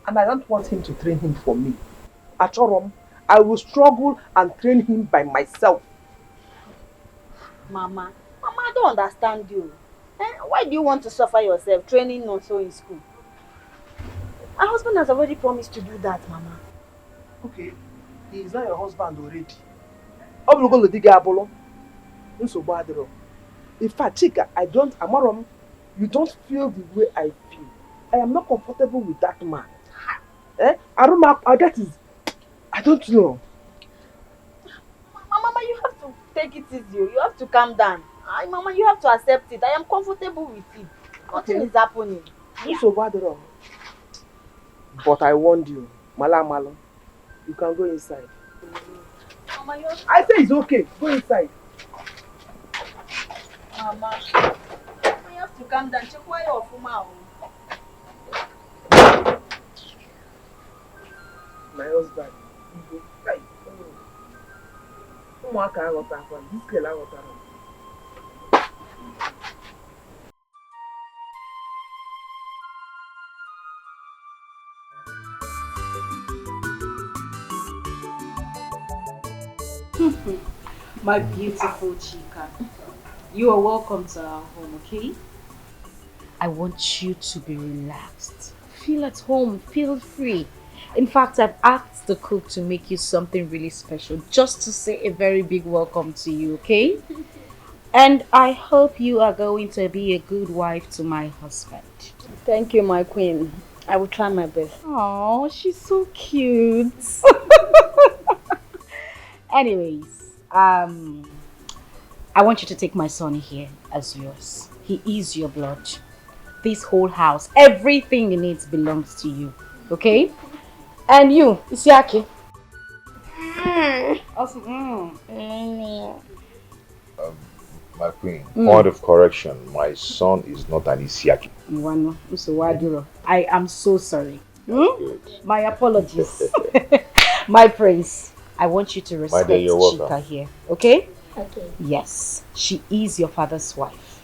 And I don't want him to train him for me. At Chorom, I will struggle and train him by myself. Mama, I don't understand you. Why do you want to suffer yourself training Nonso in school? My husband has already promised to do that, Mama. Okay, he is not your husband already. In fact, Chika, Amarom, you don't feel the way I feel. I am not comfortable with that man. I don't know. Mama, you have take it easy. You have to calm down. Mama, you have to accept it. I am comfortable with it. Nothing is happening. So bad wrong. But I warned you, Malo, you can go inside. Mama, you have... I say it's okay. Go inside. Mama, you have to calm down. Check why you're Fuma. My husband. This girl I got My beautiful chica, you are welcome to our home, okay? I want you to be relaxed. Feel at home, feel free. In fact, I've asked the cook to make you something really special just to say a very big welcome to you, okay? And I hope you are going to be a good wife to my husband. Thank you, my queen. I will try my best. Oh, she's so cute. Anyways, I want you to take my son here as yours. He is your blood. This whole house, everything in it belongs to you, okay? And you, Isiaki. Awesome. My queen, point of correction, my son is not an Isiaki. I am so sorry. My apologies. My praise. I want you to respect Chika here, okay? Okay. Yes, she is your father's wife.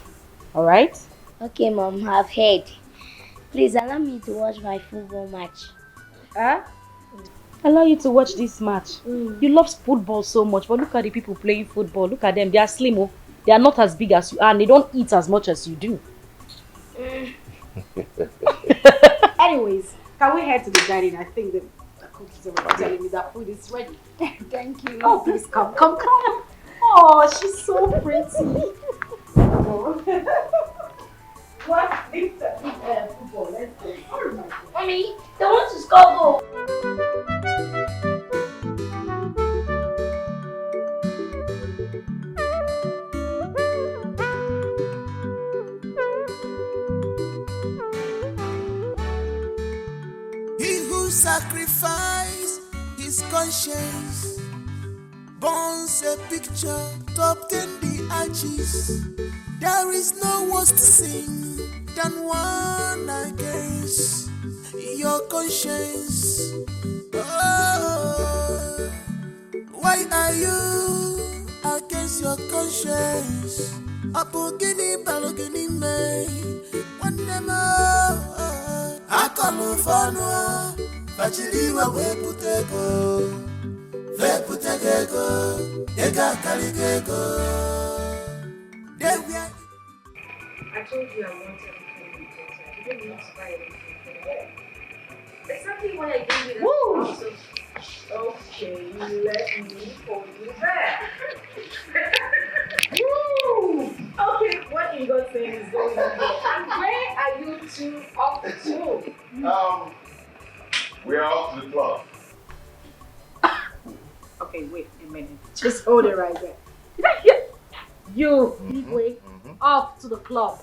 All right? Okay, Mom, I've heard. Please allow me to watch my football match. Huh? Allow you to watch this match. You love football so much, but look at the people playing football. Look at them. They are slim. Oh. They are not as big as you are, and they don't eat as much as you do. Anyways, can we head to the dining? I think the cook is already telling me that food is ready. Thank you. Oh, please come. Oh, she's so pretty. What? Leave the football. Let's go. Mommy, they want to score goal. He who sacrificed his conscience burns a picture to obtain the arches. There is no worse sin than one against your conscience. Oh, why are you against your conscience? Apogini balogini me, one more. I call for no, but you leave away putego, veputego, ega caligego. I told you I wanted everything in water. You didn't need to buy anything for that. Exactly what I gave you. Woo! Okay, let me hold you back. Woo! Okay, what in God's name is going on here? And where are you two off to? We're off to the club. Okay, wait a minute. Just hold it right there. Did I hear you, Igwe, off to the club?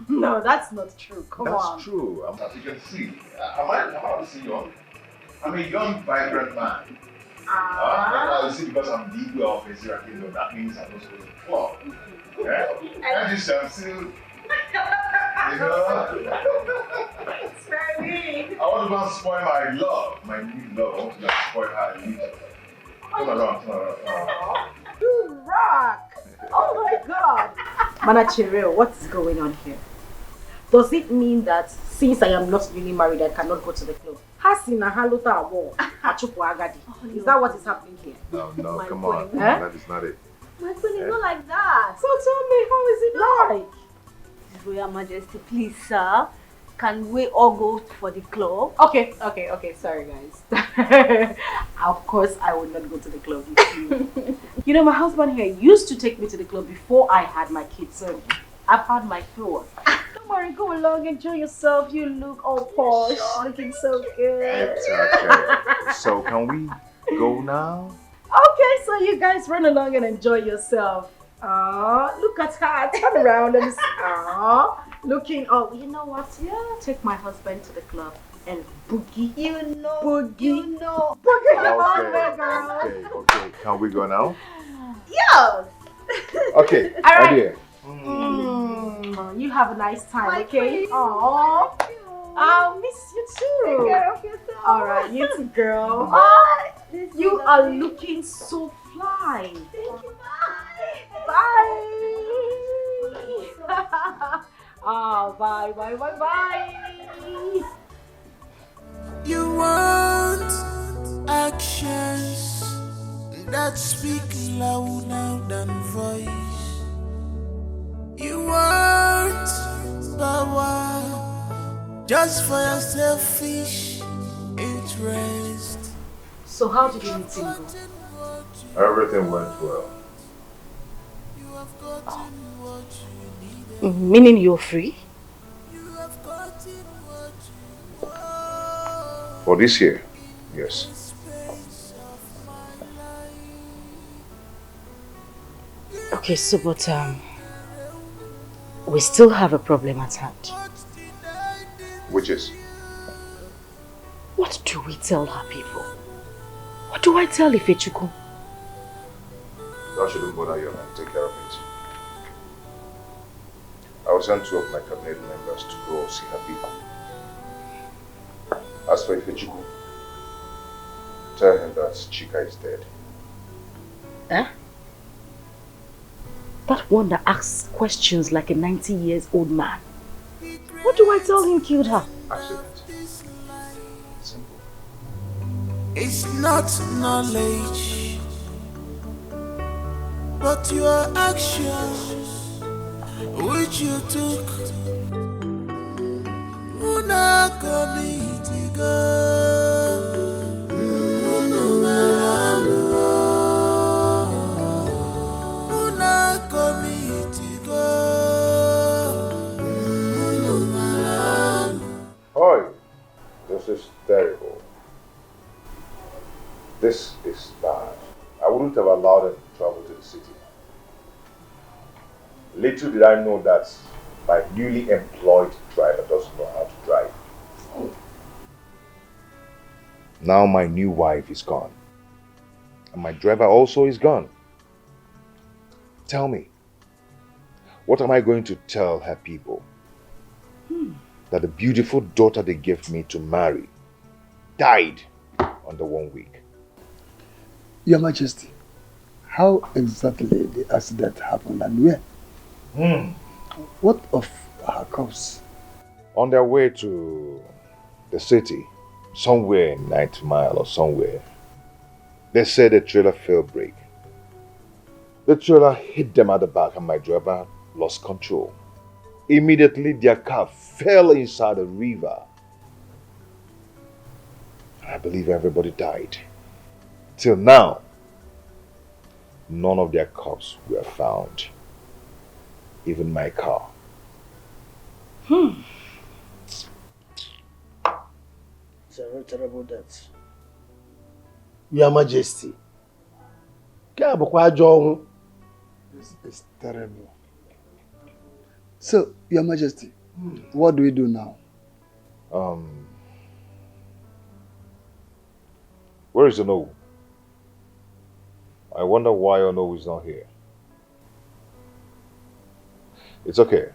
No, that's not true. Come on. That's true. As you can see, am I see young? I'm a young, vibrant man. You see, because I'm the Igwe of Escalating Kingdom, that means I'm also in the club. Yeah? And you shall still, you know. It's very mean. I want to go and spoil my love, my new love. I want to go and spoil her immediately. Come around. You rock! Oh my God! Manachireo, what is going on here? Does it mean that since I am not really married, I cannot go to the club? Is that what is happening here? No, come queen. on. That is not it. My queen is not like that. So tell me, how is it like? His Royal Majesty, please, sir. Can we all go for the club? Okay. Sorry, guys. Of course, I would not go to the club with you. You know, my husband here used to take me to the club before I had my kids, so I've had my fill. Don't worry, go along, enjoy yourself. You look all posh, looking so good. It's okay. So, can we go now? Okay, so So you guys run along and enjoy yourself. Look at her. Turn around and looking. Oh, you know what? Yeah, take my husband to the club and boogie. You know. Boogie. Boogie all the way, girl. Okay. Can we go now? Yes. Okay. All right. Idea. You have a nice time, okay? Aww. I'll miss you too. Take care of yourself. All right, you too, girl. Bye. You are looking so fly. Thank you. Bye. Oh, bye. You want actions that speak louder than voice. You want power just for your selfish interest. So how did the meeting go? Everything went well. Meaning you're free? For this year, yes. Okay, so but we still have a problem at hand. Which is? What do we tell her people? What do I tell Ifechuku? That shouldn't bother you, man. Take care of it. I will send 2 of my cabinet members to go see her people. As for Ifechuku, tell him that Chika is dead. Eh? That one that asks questions like a 90-year-old man. What do I tell him killed her? Accident. Simple. It's not knowledge, but your actions which you took. Una Oi, this is terrible. This is bad. I wouldn't have allowed them to travel to the city. Little did I know that my newly employed driver doesn't know how to drive. Now my new wife is gone. And my driver also is gone. Tell me, what am I going to tell her people? That the beautiful daughter they gave me to marry died under 1 week. Your Majesty, how exactly the accident happened and where? What of her corpse? On their way to the city, somewhere in 90 Mile or somewhere, they said the trailer fell break. The trailer hit them at the back and my driver lost control. Immediately their car fell inside the river. I believe everybody died. Till now, none of their corpses were found. Even my car. It's a very terrible death. Your Majesty. This is terrible. So, Your Majesty, what do we do now? Where is Ono? I wonder why Ono is not here. It's okay.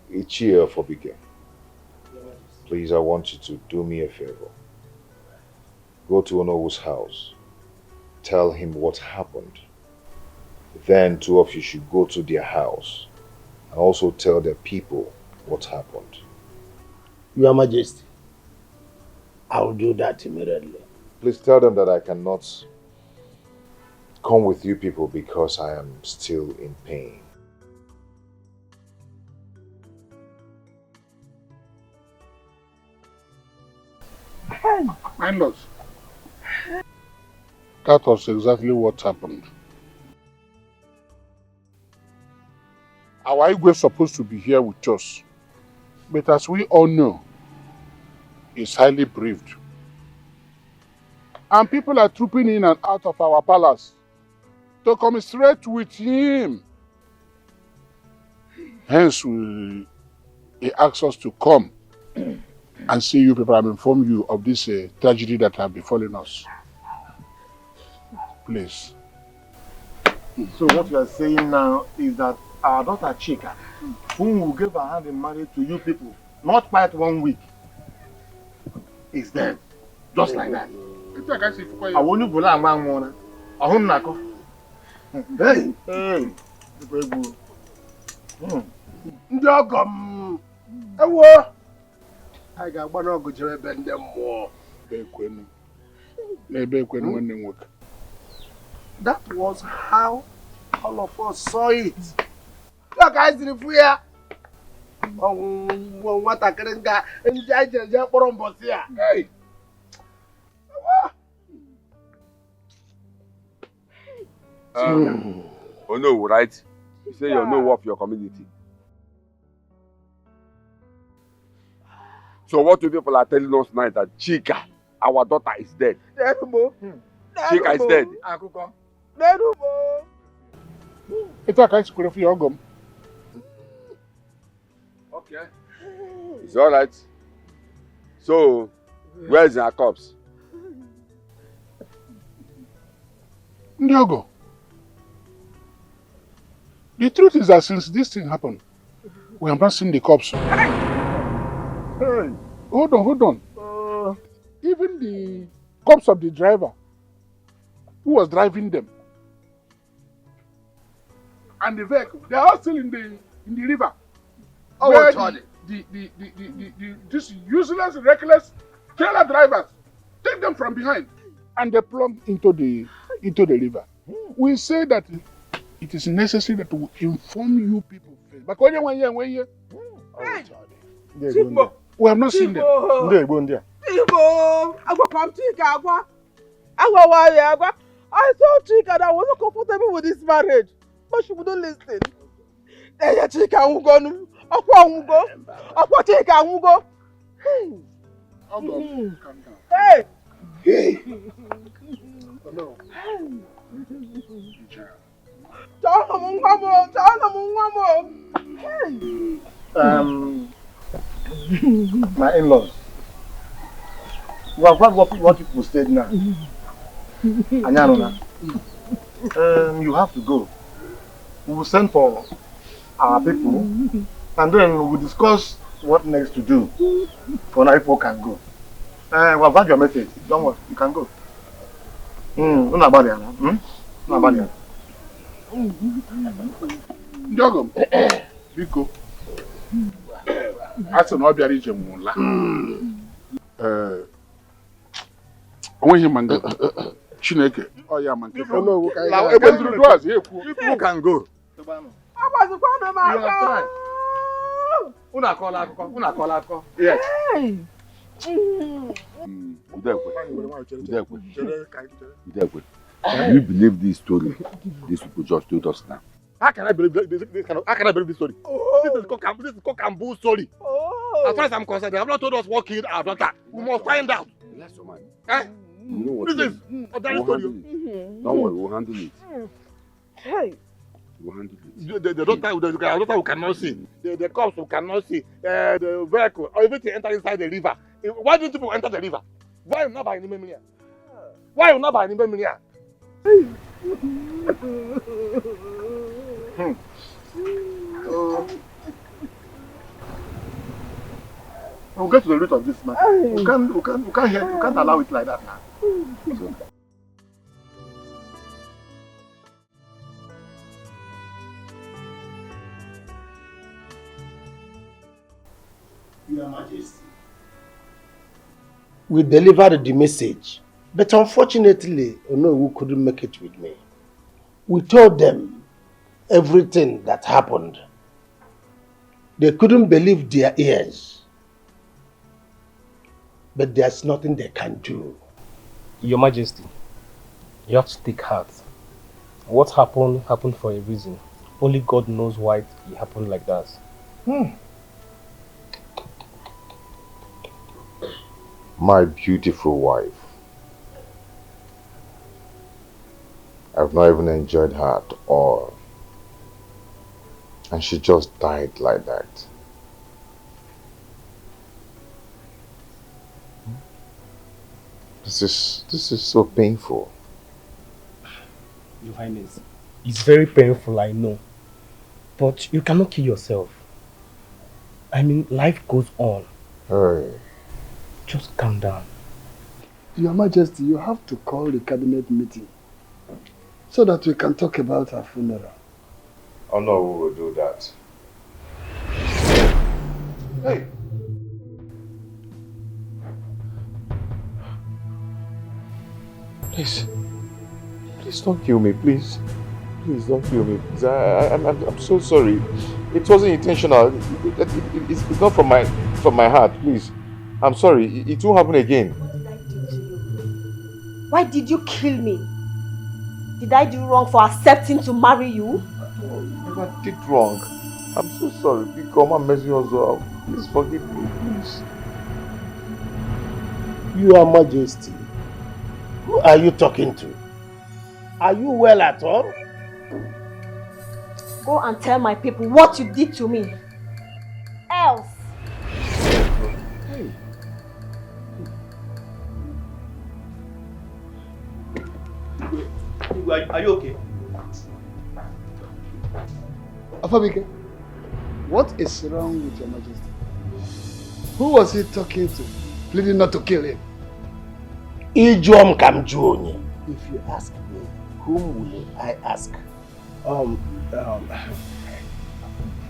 Ichie for Bike. Please, I want you to do me a favor. Go to Ono's house. Tell him what happened. Then 2 of you should go to their house and also tell their people what happened. Your Majesty, I will do that immediately. Please tell them that I cannot come with you people because I am still in pain. My lord, that was exactly what happened. Our Igwe was supposed to be here with us, but as we all know, he's highly bereaved. And people are trooping in and out of our palace to commiserate with him. Hence, he asked us to come and see you people and inform you of this tragedy that have befallen us. Please. So what you are saying now is that our daughter Chika, whom we gave her hand in marriage to you people, not quite 1 week, is dead. Just like that. I want you to go and hey! Hey! Ndị ọgọ m ewo I ga-agba n'ọgụ jere ebe ndị mmụọ n'ebe ekwenu nwanne m nwoke. That was how all of us saw it. Look, I see the ya. Nwatakịrị ndị anyị jere jee kpọrọ mbọsị ya. Oh no, right? You say you know of your community. So what you people are telling us now is that Chika, our daughter, is dead. Chika is dead. It's a kind of your Okay. It's all right. So, where's our corpse? Ndiogo. The truth is that since this thing happened, we have not seen the corpse. Hey, hold on. Even the corpse of the driver who was driving them and the vehicle, they are all still in the river. Oh, where Charlie. These useless, reckless trailer drivers take them from behind and they plunge into the river. We say that it is necessary that we inform you people first. But we have not seen them. I told Chika that I wasn't comfortable with this marriage, but she wouldn't listen. Hey, Chika, won't go. Aqua Chika, won't go. Hey. Hey. No. My in-laws. We have heard what people said now. Anyaruna, you have to go. We will send for our people and then we will discuss what next to do. For now, people can go. We have heard your message. Don't worry, you can go. Ndiogo, Biko. Asị na ọ bịara ije nwụla. Onweghị ma nga Chineke ọ ya ma nke la ebe nduru duaz ekwu. People can go. Una akọla akụkọ. Yes. Udekwe. Do you believe this story? These people just told us now. How can I believe this story? This is cock and bull story. As far as I'm concerned, they have not told us what killed our daughter. We must find out. Yes, man. You know what this is a story. Don't worry, we'll handle it. Hey. We'll handle it. The daughter who cannot see, the cops who cannot see, the vehicle, or everything enter inside the river. Why do people enter the river? Why not by any means? Why not by any means? We'll get to the root of this matter. We can't allow it like that now. Your Majesty, we delivered the message, but unfortunately, Onowu couldn't make it with me. We told them everything that happened. They couldn't believe their ears. But there's nothing they can do. Your Majesty, you have to take heart. What happened for a reason. Only God knows why it happened like that. My beautiful wife, I've not even enjoyed her at all. And she just died like that. This is so painful. Your Highness, it's very painful, I know. But you cannot kill yourself. I mean, life goes on. Hey. Just calm down. Your Majesty, you have to call the cabinet meeting so that we can talk about her funeral. Oh no, we will do that. Hey! Please. Please don't kill me, please. Please don't kill me. Please. I'm so sorry. It wasn't intentional. It's not from my heart, please. I'm sorry. It won't happen again. What did I do to you? Why did you kill me? Did I do wrong for accepting to marry you? I never did wrong. I'm so sorry. Please come and mess us up. Please forgive me, please. Your Majesty, who are you talking to? Are you well at all? Go and tell my people what you did to me. Else. Hey. Are you okay? Afabike, what is wrong with Your Majesty? Who was he talking to, pleading not to kill him? Ijom Kamjuoni. If you ask me, whom will I ask?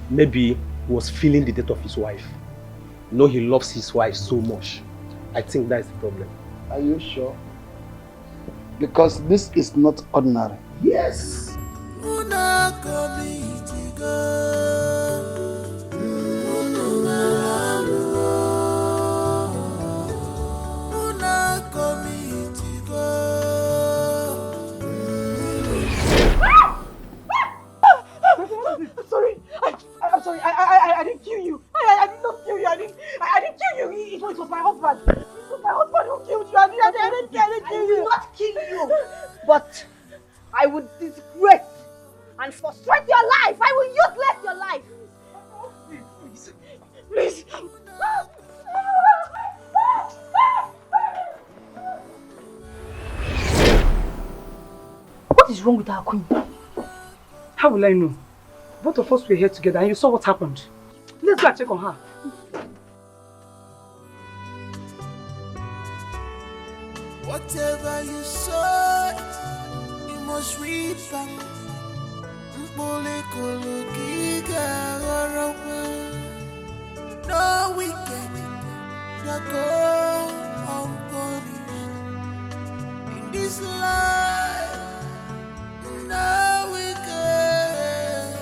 Maybe he was feeling the death of his wife. You know, he loves his wife so much. I think that's the problem. Are you sure? Because this is not ordinary. Yes. I'm sorry. I didn't kill you. I did not kill you. I didn't kill you. It was my husband. It was my husband who killed you. I didn't kill you. I did not kill you. But I would disgrace and frustrate your life. I will useless your life. Please. What is wrong with our queen? How will I know? Both of us were here together and you saw what happened. Let's go and check on her. Whatever you sow, you must reap. No wicked that go unpunished in this life. No wicked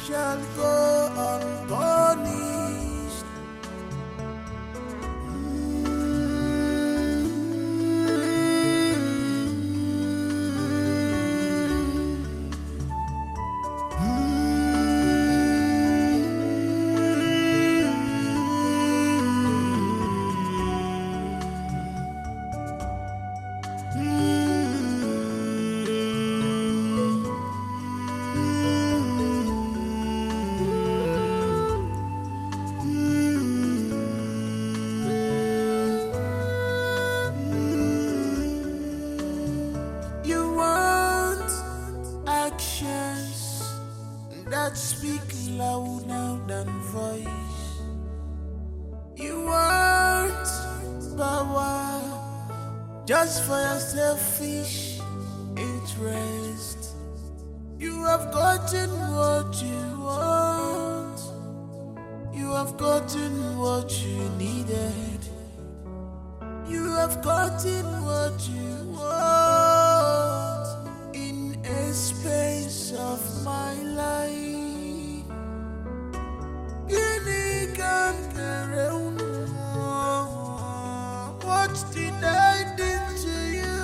shall go unpunished. Speak louder than voice. You want power just for your selfish interest. You have gotten what you want. You have gotten what you needed. You have gotten what you want in a space of my life. What did I do to you?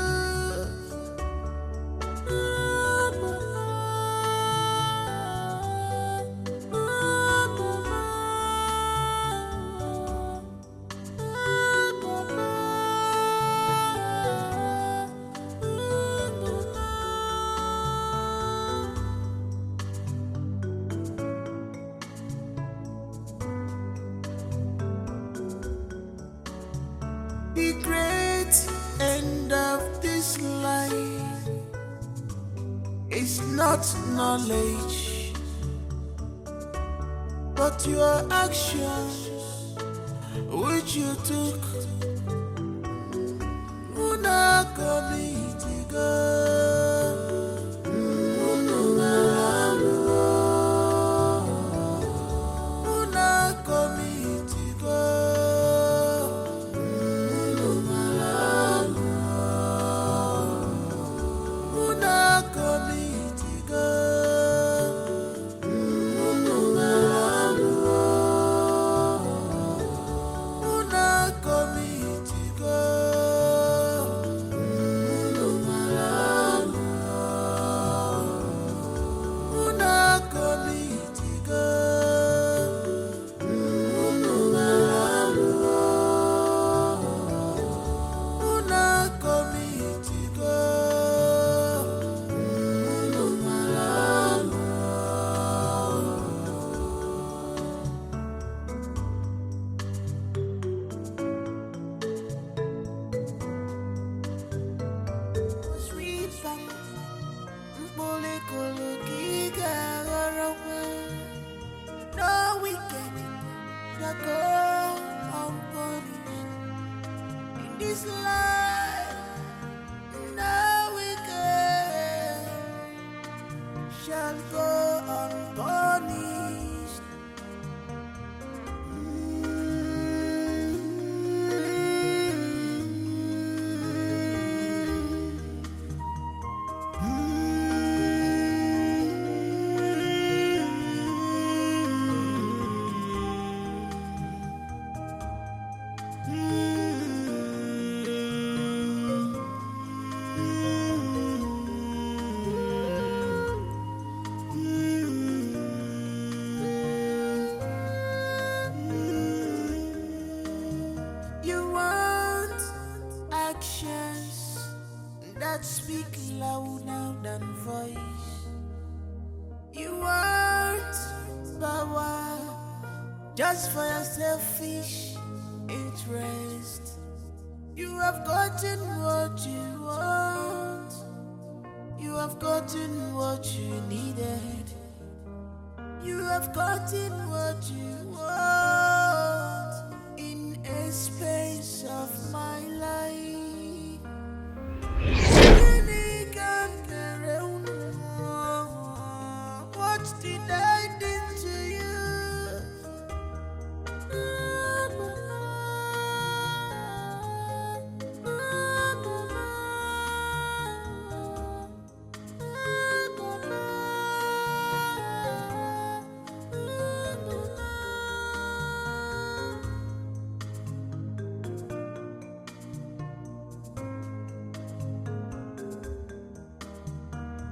It's not knowledge, but your actions which you took. Una comitiga. Speak louder than voice. You want power just for your selfish interest. You have gotten what you want. You have gotten what you needed. You have gotten what you want in a space of my life. What did I do to you?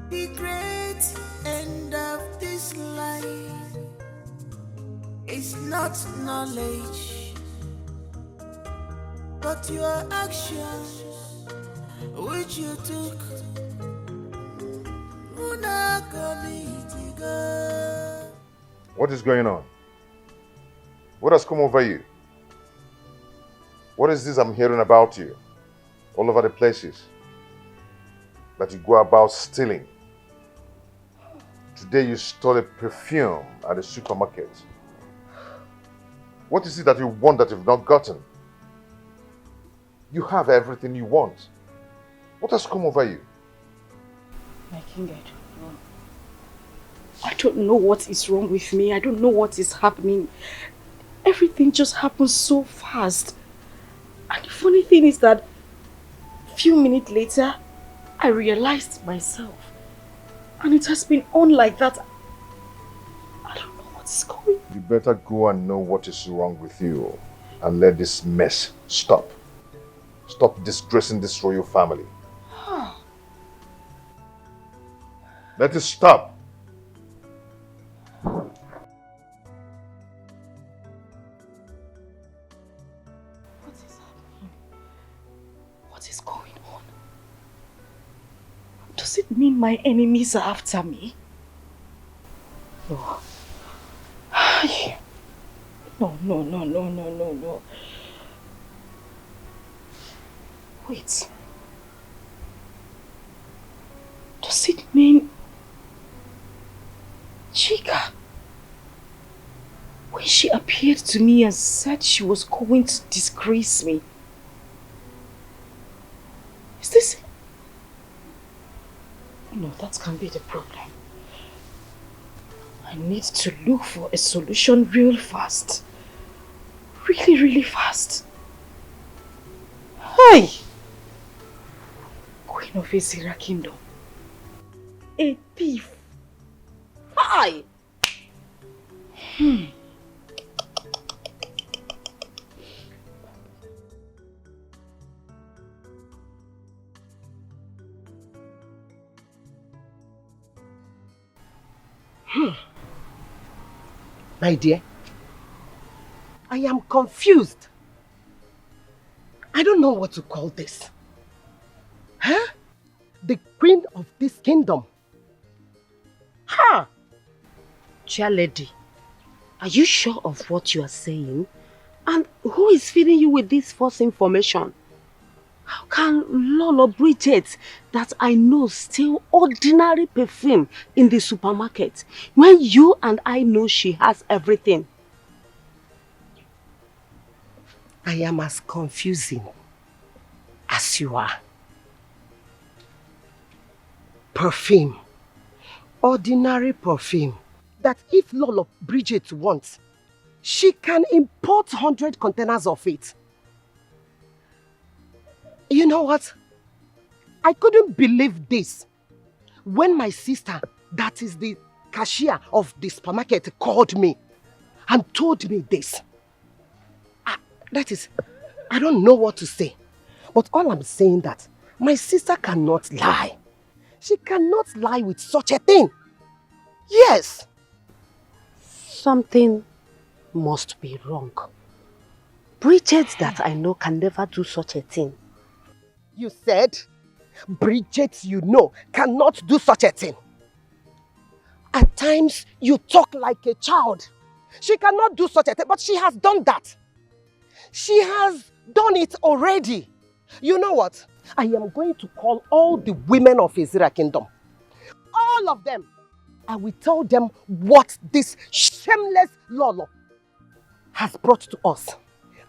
The great end of this life is not knowledge, but your actions which you took. What is going on? What has come over you? What is this I'm hearing about you? All over the places that you go about stealing. Today you stole a perfume at the supermarket. What is it that you want that you've not gotten? You have everything you want. What has come over you? My king, I don't know. I don't know what is wrong with me. I don't know what is happening. Everything just happens so fast. And the funny thing is that a few minutes later, I realized myself. And it has been on like that. I don't know what is going on. You better go and know what is wrong with you and let this mess stop. Stop disgracing this royal family. Let it stop. What is happening? What is going on? Does it mean my enemies are after me? No. No. Wait. Does it mean appeared to me and said she was going to disgrace me. Is this... No, that can't be the problem. I need to look for a solution real fast. Really, really fast. Hey! Queen of Ezira Kingdom. A thief. Hi! My dear, I am confused. I don't know what to call this. Huh? The queen of this kingdom. Ha! Dear lady, are you sure of what you are saying? And who is feeding you with this false information? How can Lolo Bridget, that I know, steal ordinary perfume in the supermarket when you and I know she has everything? I am as confusing as you are. Perfume. Ordinary perfume. That if Lolo Bridget wants, she can import 100 containers of it. You know what? I couldn't believe this when my sister, that is the cashier of the supermarket, called me and told me this. That is, I don't know what to say. But all I'm saying that my sister cannot lie. She cannot lie with such a thing. Yes. Something must be wrong. Bridget that I know can never do such a thing. You said Bridget you know cannot do such a thing. At times you talk like a child. She cannot do such a thing, but she has done that. She has done it already. You know what? I am going to call all the women of Ezira Kingdom. All of them. I will tell them what this shameless Lolo has brought to us.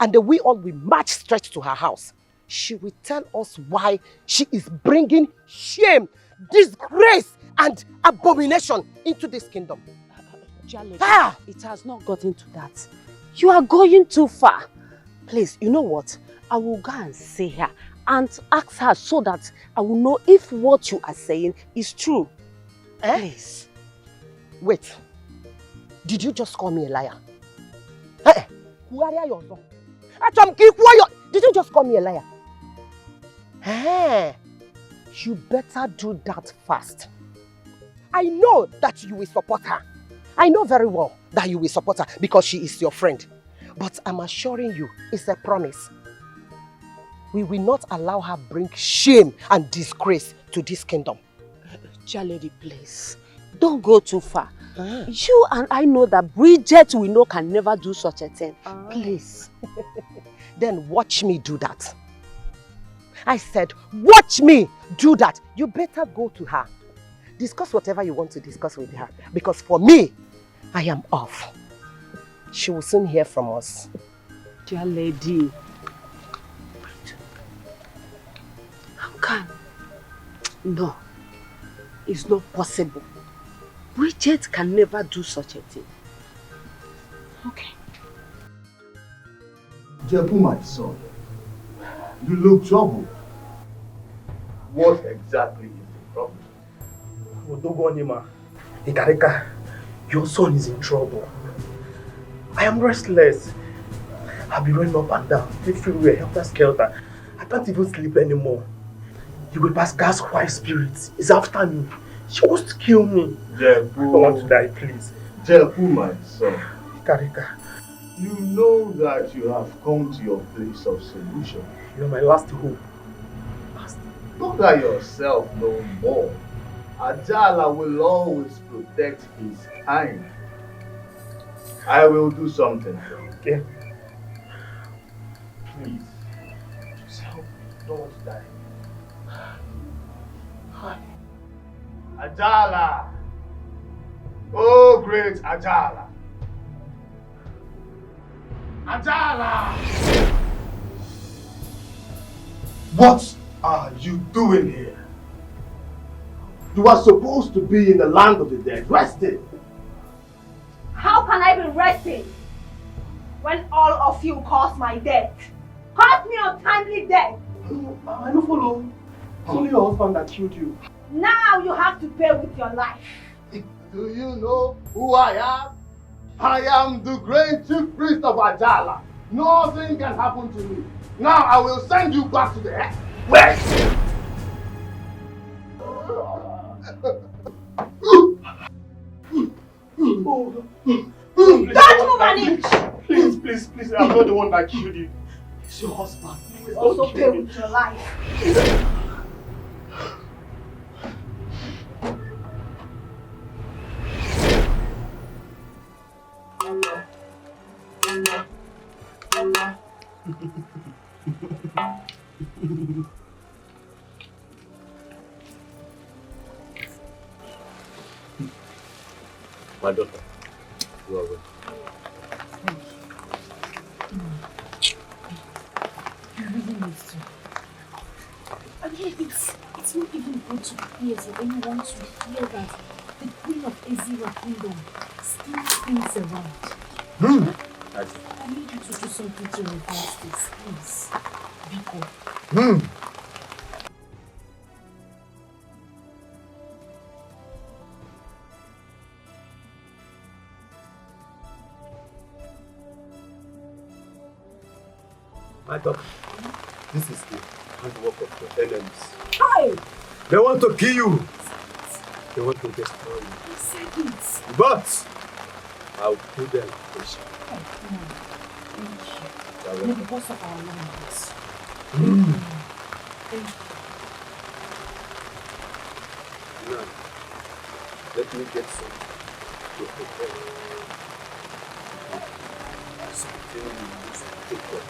And then we all will march straight to her house. She will tell us why she is bringing shame, disgrace and abomination into this kingdom. It has not gotten to that. You are going too far. Please, you know what? I will go and see her and ask her so that I will know if what you are saying is true. Please. Wait. Did you just call me a liar? Did you just call me a liar? You better do that fast. I know that you will support her. I know very well that you will support her because she is your friend. But I'm assuring you, it's a promise. We will not allow her bring shame and disgrace to this kingdom. Dear lady, please, don't go too far. You and I know that Bridget we know can never do such a thing. Please. Then watch me do that. I said, watch me do that. You better go to her. Discuss whatever you want to discuss with her. Because for me, I am off. She will soon hear from us. Dear lady. How can? No. It's not possible. Bridget can never do such a thing. Okay. Jebu, my son, you look troubled. What exactly is the problem? Odogonima, Ikarika, your son is in trouble. I am restless. I've been running up and down, everywhere, helter-skelter. I can't even sleep anymore. You will pass gas white spirit. Is after me. She wants to kill me. Jebu. I don't want to die, please. Jebu, my son. Ikarika. You know that you have come to your place of solution. You're my last hope. Look at yourself no more. Ajala will always protect his kind. I will do something. Okay. Please. Just help me. I don't want to die. Ajala! Oh, great Ajala! Ajala! What are you doing here? You are supposed to be in the land of the dead, resting. How can I be resting when all of you caused my death? Caused me untimely death. I don't follow. It's only your husband that killed you. Now you have to pay with your life. Do you know who I am? I am the great chief priest of Ajala. Nothing can happen to me. Now I will send you back to the earth. West! Don't move an inch! Please, I'm not the one that killed you. It's your husband. You also pay with your life. My daughter, you are well. You really need to. I mean, it's not even good to hear for anyone to hear that the Queen of Azira Kingdom still spins around. I need you to do something to reverse this, please. Biko. My daughter, this is the handwork of your enemies. Hi! They want to kill you. They want to destroy you. But I'll put them in shape. May the boss of our land bless. Thank you. Now, let me get some to prepare. Something you use to take care.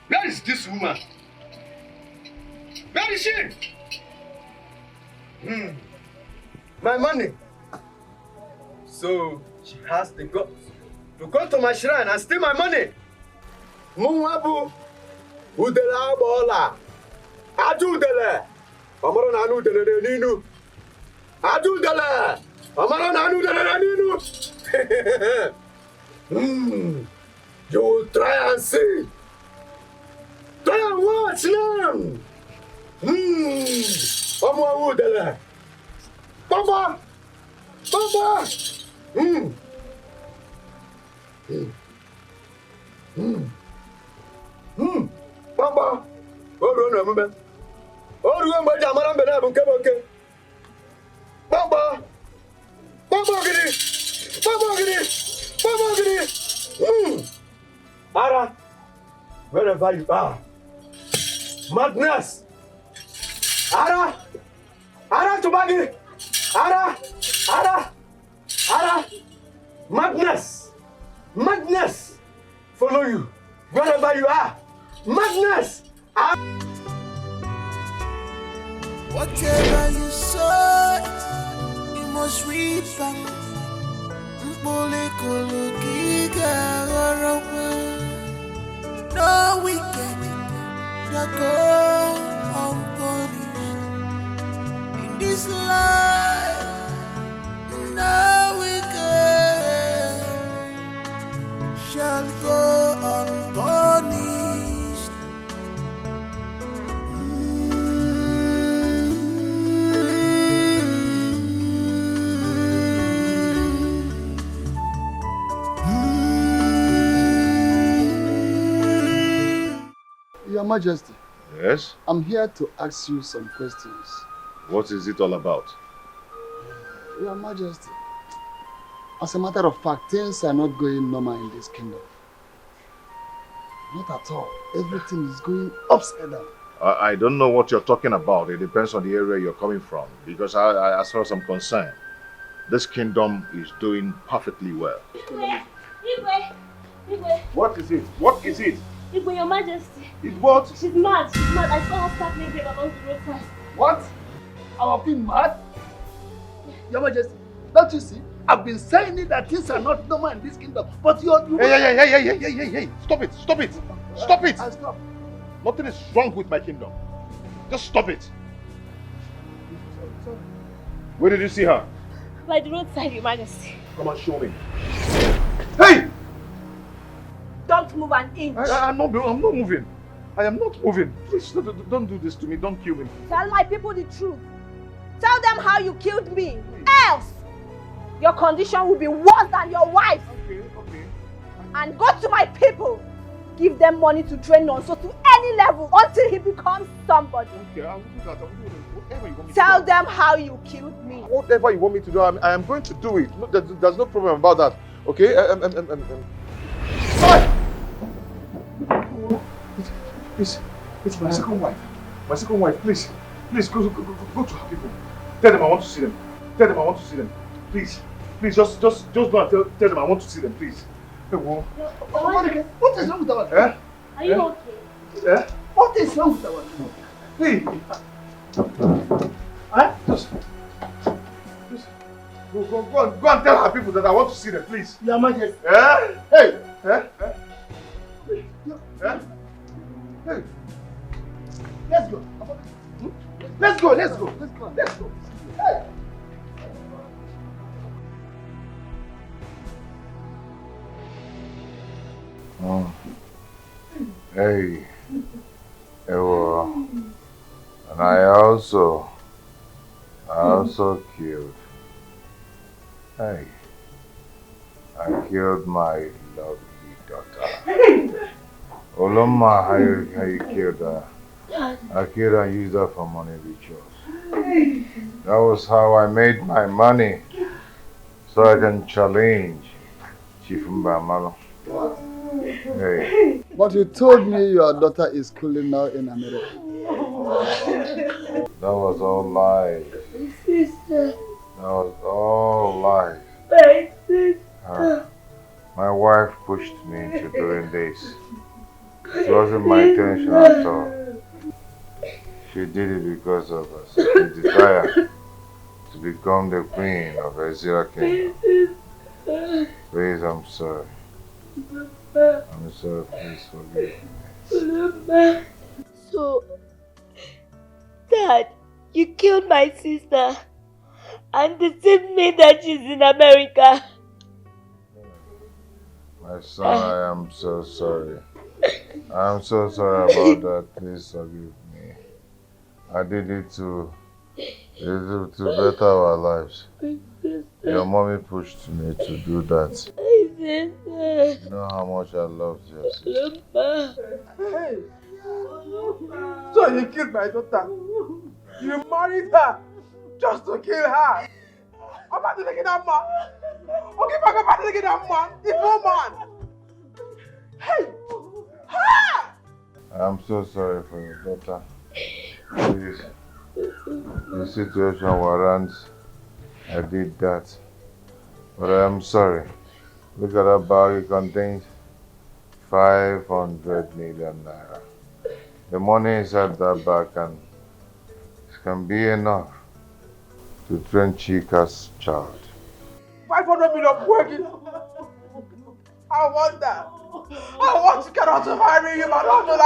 Where is this woman? Where is she? My money. So she has the guts to go to my shrine and steal my money. Muwabu, udele abola. Adu udele. Amara na anu udele ninu. Adu udele. Amara na anu udele ninu. You will try and see. Try and watch them. Omo udele. Papa. Papa. Papa. Oru na mbe. Oru mbe ja mara mbe na bu nke boke. Papa. Papa gidi. Papa gidi. Papa gidi. Ara. Wherever you are. Madness. Ara. Ara Tubagi. Ara. Ara. Ara. Madness. Madness. Follow you. Wherever you are, madness! Whatever you sow, you must reap back. No wicked that go unpunished in this life. No wicked shall go unpunished. Your Majesty. Yes? I'm here to ask you some questions. What is it all about? Your Majesty, as a matter of fact, things are not going normal in this kingdom. Not at all. Everything is going upside down. I don't know what you're talking about. It depends on the area you're coming from. Because as far as I'm concerned, this kingdom is doing perfectly well. Igwe! What is it? What is it? Igwe, Your Majesty. It's what? She's mad. She's mad. I saw her start making along the roadside. What? Our queen mad? Your Majesty, don't you see? I've been saying it that things are not normal in this kingdom, but you Hey! Stop it! Stop it! Stop it! Stop. Nothing is wrong with my kingdom. Just stop it. Where did you see her? By the roadside, Your Majesty. Come and show me. Hey! Don't move an inch. I'm not moving. I am not moving. Please, don't do this to me. Don't kill me. Tell my people the truth. Tell them how you killed me. Else, your condition will be worse than your wife's. Okay. And go to my people. Give them money to train Nonso to any level until he becomes somebody. Okay, I will do that. I will do whatever you want me to do. Tell them how you killed me. Whatever you want me to do, I am going to do it. No, there's no problem about that. Okay? It's my second wife. My second wife, please. Please, go to her people. Tell them I want to see them. Please, just go and tell them I want to see them, please. What is wrong with our Eh? Are you okay? Eh? What is wrong with our Hey! Just go and tell her people that I want to see them, please. Your Majesty. Eh? Hey! Eh? Hey! Let's go. Let's go. Hey! Hey, Ewa, and I also killed. Hey, I killed my lovely daughter. Oloma, how you killed her? I killed her and used her for money rituals. That was how I made my money, so I can challenge Chief Mbamalo. Hey. But you told me your daughter is cooling now in America. That was all lies. That was all lies. My wife pushed me into doing this. It wasn't my intention at all. She did it because of a certain desire to become the queen of Ezra Kingdom. Please, I'm sorry. I'm sorry, please forgive me. So, Dad, you killed my sister and deceived me that she's in America. My son, I am so sorry. I'm so sorry about that. Please forgive me. I did it to better our lives. Your mommy pushed me to do that. You know how much I loved your sister. Hey. So you killed my daughter. You married her just to kill her. I'm about to take that man. Okay, I'm about to take that man. The poor man. Hey. Ha! I'm so sorry for your daughter. Please, the situation warrants I did that. But I'm sorry. Look at that bag, it contains 500 million naira. The money inside that bag can be enough to train Chika's child. 500 million working. I want that. I want to get out of marry you, but not to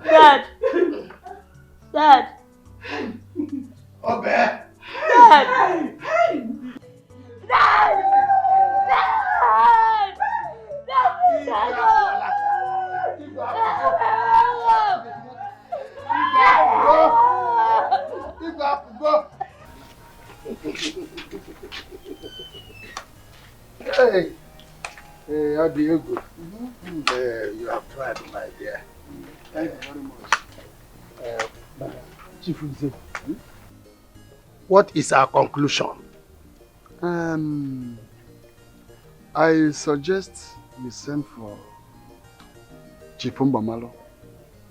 Dad. Dad. Obe. Dad. Dad. Hey, how do you go? You have tried, my dear. Thank you very much. Chief Uze, what is our conclusion? I suggest we send for Chief Mbamalo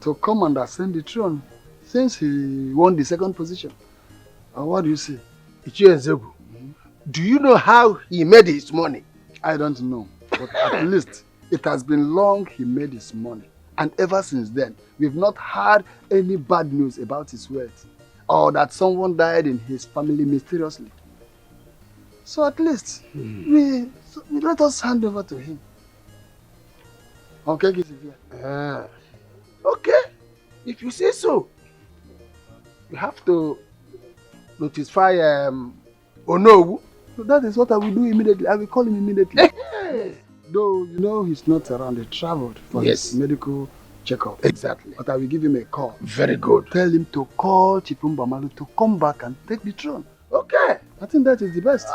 to come and ascend the throne since he won the second position. What do you say? Ichie, do you know how he made his money? I don't know, but at least it has been long he made his money. And ever since then, we've not heard any bad news about his wealth or that someone died in his family mysteriously. So at least we let us hand over to him. Okay, Gizivia? Okay, if you say so. You have to notify Onowu. So that is what I will do immediately. I will call him immediately. Though, you know, he's not around. He traveled for his medical checkup. Exactly. But I will give him a call. Very good. Tell him to call Chipumbamalu to come back and take the throne. Okay. I think that is the best.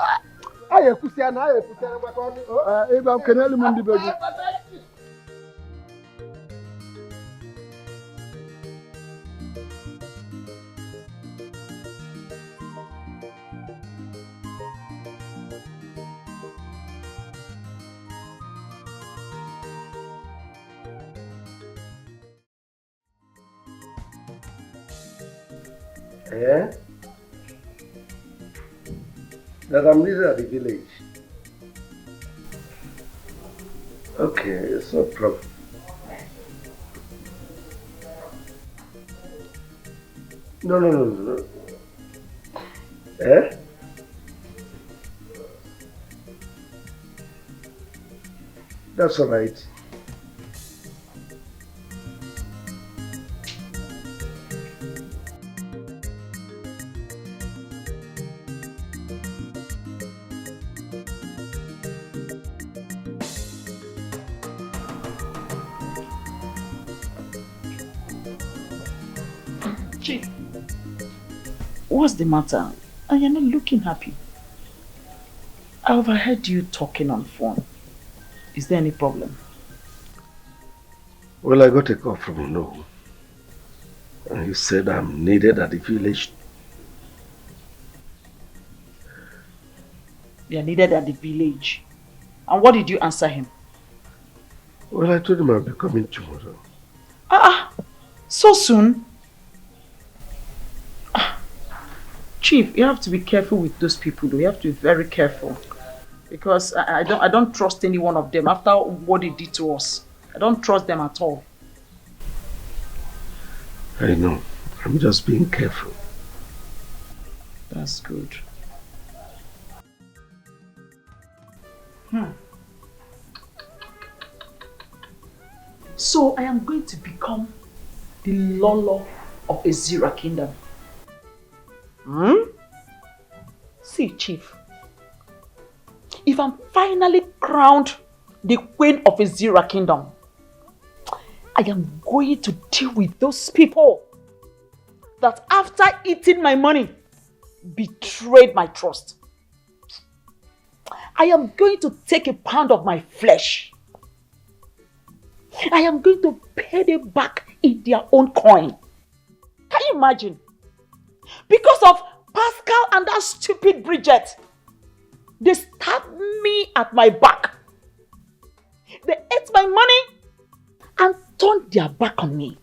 Yeah? That I'm needed at the village. Okay, it's no problem. No. Eh? That's all right. Chief, what's the matter? And you're not looking happy. I overheard you talking on phone. Is there any problem? Well, I got a call from Onowu. And he said I'm needed at the village. You're needed at the village. And what did you answer him? Well, I told him I'll be coming tomorrow. So soon? Chief, you have to be careful with those people though. You have to be very careful. Because I don't trust any one of them after what they did to us. I don't trust them at all. I know. I'm just being careful. That's good. So I am going to become the Lolo of Ezira Kingdom. See, Chief, if I'm finally crowned the Queen of Ezira Kingdom, I am going to deal with those people that after eating my money, betrayed my trust. I am going to take a pound of my flesh. I am going to pay them back in their own coin. Can you imagine? Because of Pascal and that stupid Bridget, they stabbed me at my back. They ate my money and turned their back on me.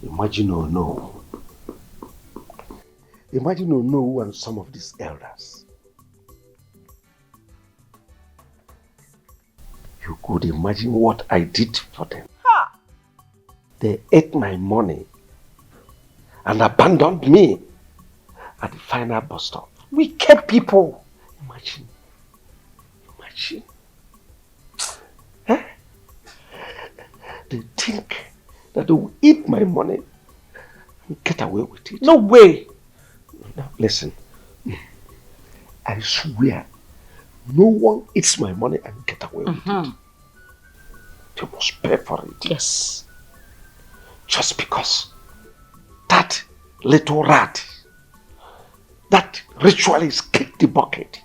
Imagine Ono. Imagine Ono and some of these elders. You could imagine what I did for them. Ha! They ate my money and abandoned me at the final bus stop. Wicked people. Imagine. Huh? They think that they will eat my money and get away with it. No way. Now listen, I swear, no one eats my money and get away with it. They must pay for it. Yes. Just because that little rat, that ritualist kicked the bucket.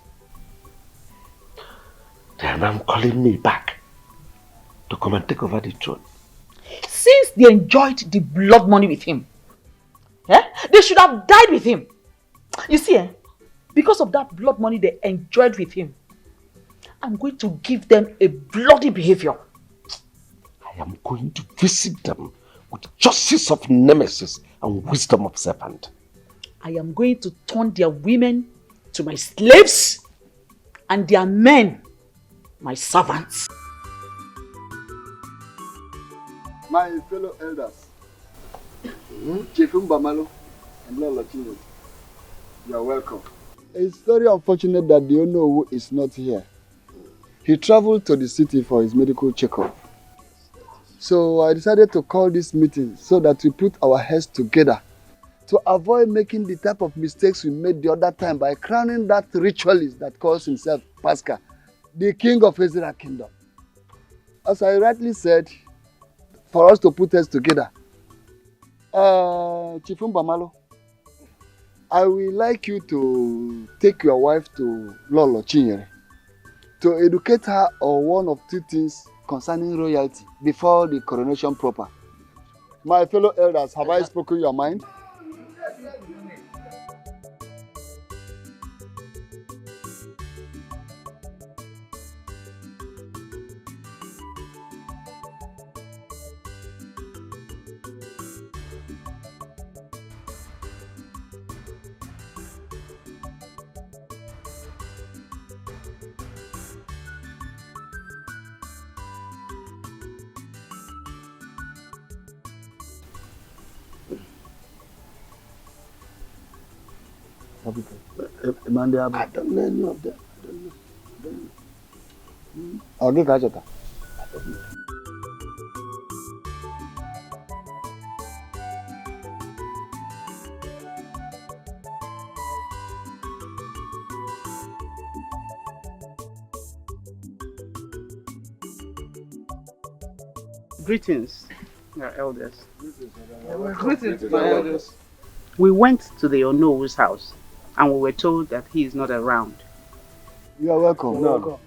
They are now calling me back to come and take over the throne. Since they enjoyed the blood money with him, they should have died with him. You see, because of that blood money they enjoyed with him, I'm going to give them a bloody behavior. I am going to visit them with justice of nemesis and wisdom of serpent. I am going to turn their women to my slaves and their men my servants. My fellow elders, Chief Mbamalo and Lola Chino, you are welcome. It's very unfortunate that the Ono is not here. He traveled to the city for his medical checkup. So I decided to call this meeting so that we put our heads together to avoid making the type of mistakes we made the other time by crowning that ritualist that calls himself Pascal, the king of Israel kingdom. As I rightly said, for us to put heads together, Chief Mbamalo, I would like you to take your wife to Lolo Chinyere to educate her on one of two things concerning royalty before the coronation proper. My fellow elders, have I spoken your mind? I don't know any of them. I'll give Ajota. Greetings, your elders. Greetings, my elders. We went to the Ono's house and we were told that he is not around. You are welcome. No.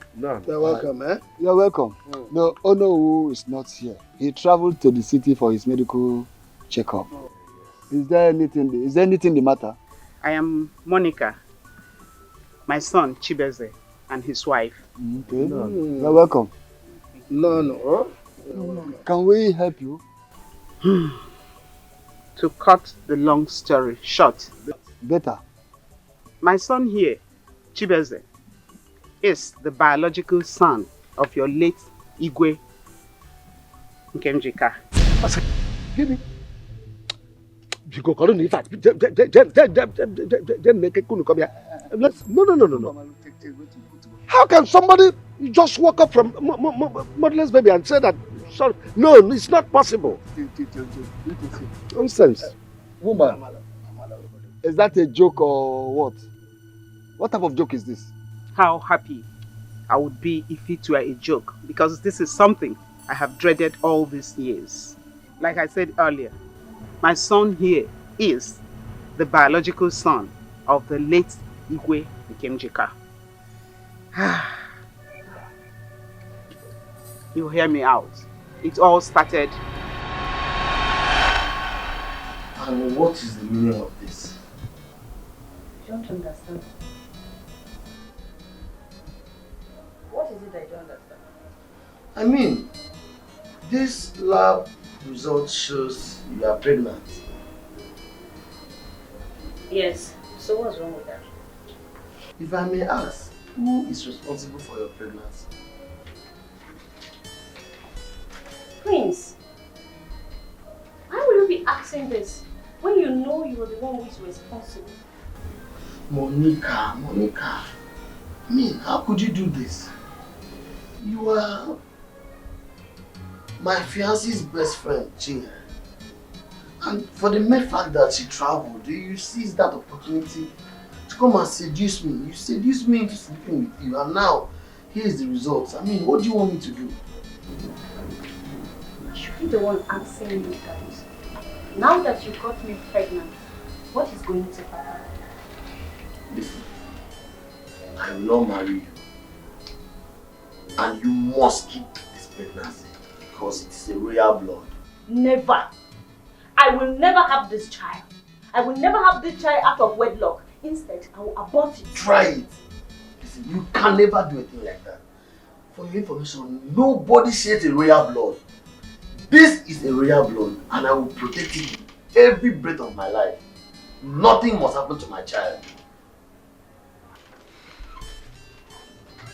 You're welcome, eh? You're welcome. No, Ono is not here. He traveled to the city for his medical checkup. Is there anything the matter? I am Monica, my son Chibeze, and his wife. Okay. You're welcome. No. Can we help you? To cut the long story short. Better. My son here, Chibeze, is the biological son of your late Igwe Nkemjika. Give me. No. How can somebody just walk up from motherless baby and say that? Sorry, no, it's not possible. Nonsense. Woman, is that a joke or what? What type of joke is this? How happy I would be if it were a joke, because this is something I have dreaded all these years. Like I said earlier, my son here is the biological son of the late Igwe became Jika. You hear me out. It all started. And what is the meaning of this? I don't understand. What is it I don't understand? I mean, this lab result shows you are pregnant. Yes. So what's wrong with that? If I may ask, who is responsible for your pregnancy? Prince, why will you be asking this when you know you are the one who is responsible? Monica. I mean, how could you do this? You are my fiance's best friend, Chinga. And for the mere fact that she traveled, you seize that opportunity to come and seduce me. You seduced me into sleeping with you, and now here is the results. I mean, what do you want me to do? You should be the one asking me guys. Now that you got me pregnant, what is going to happen? Listen, I will not marry you. And you must keep this pregnancy because it is a royal blood. Never. I will never have this child. I will never have this child out of wedlock. Instead, I will abort it. Try it. Listen, you can never do a thing like that. For your information, nobody sheds a royal blood. This is a royal blood and I will protect it every breath of my life. Nothing must happen to my child.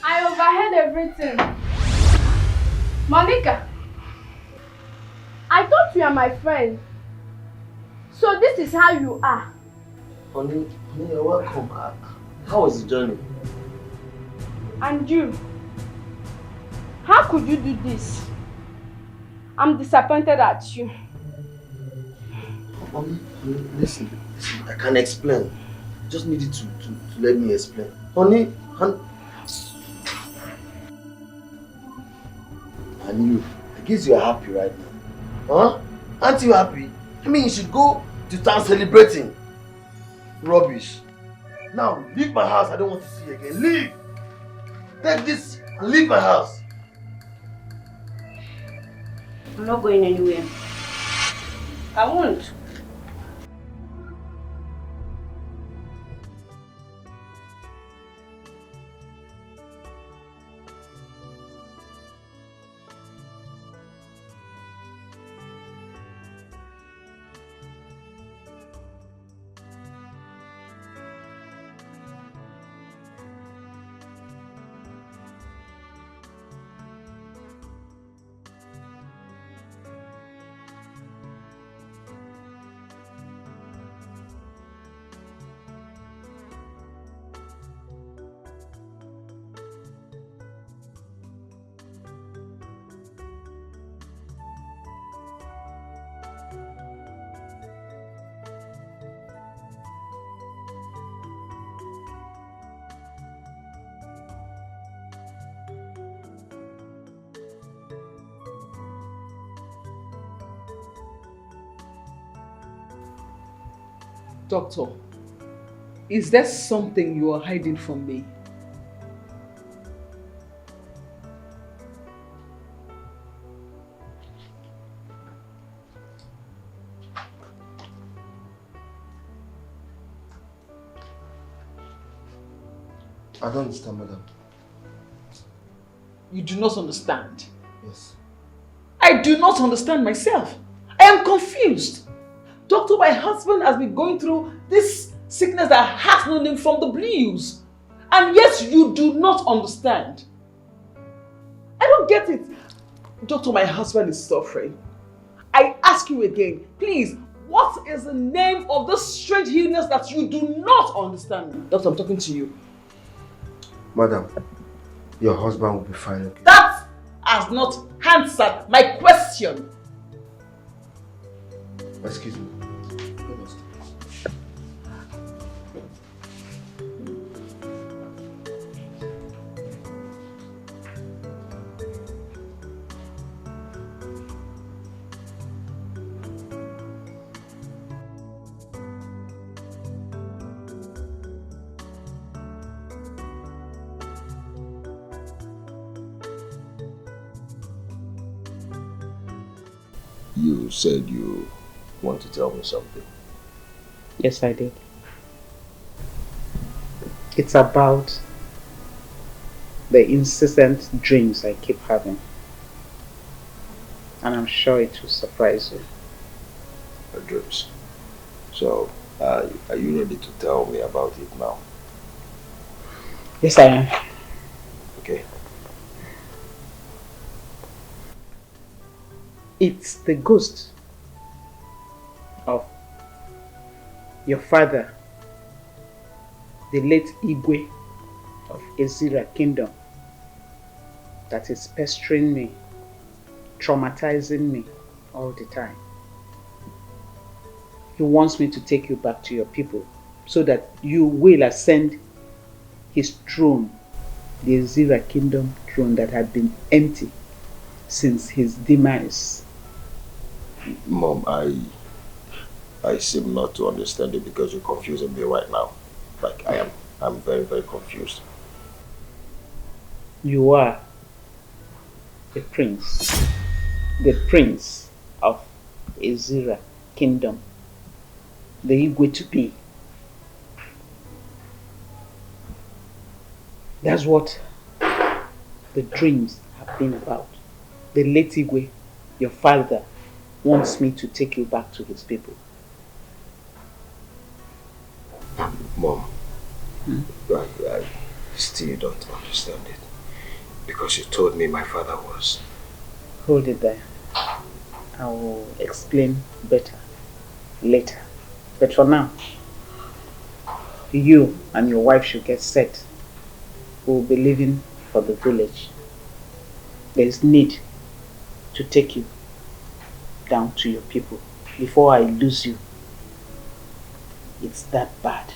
I overheard everything. Monica, I thought you are my friend. So this is how you are. Honey, you're welcome. How was the journey? And you? How could you do this? I'm disappointed at you. Honey, listen, I can explain. Just need you to let me explain. Honey, and you, I guess you are happy right now. Huh? Aren't you happy? I mean, you should go to town celebrating. Rubbish. Now, leave my house. I don't want to see you again. Leave! Take this and leave my house. I'm not going anywhere. I won't. Doctor, is there something you are hiding from me? I don't understand, madam. You do not understand? Yes. I do not understand myself. I am confused. Doctor, my husband has been going through this sickness that has no name from the blues. And yet you do not understand. I don't get it. Doctor, my husband is suffering. I ask you again, please, what is the name of this strange illness that you do not understand? Doctor, I'm talking to you. Madam, your husband will be fine. Okay? That has not answered my question. Excuse me. You said you want to tell me something. Yes, I did. It's about the incessant dreams I keep having. And I'm sure it will surprise you. The dreams. So, are you ready to tell me about it now? Yes, I am. Okay. It's the ghost of your father, the late Igwe of Ezira Kingdom, that is pestering me, traumatizing me all the time. He wants me to take you back to your people so that you will ascend his throne, the Ezira Kingdom throne that had been empty since his demise. Mom, I seem not to understand it because you're confusing me right now. Like I'm very, very confused. You are the prince of Ezira Kingdom, the Igwe to be. That's what the dreams have been about. The late Igwe, your father, wants me to take you back to his people. Mom, I still don't understand it. Because you told me my father was... Hold it there. I will explain better later. But for now, you and your wife should get set. We will be leaving for the village. There is need to take you down to your people before I lose you. It's that bad.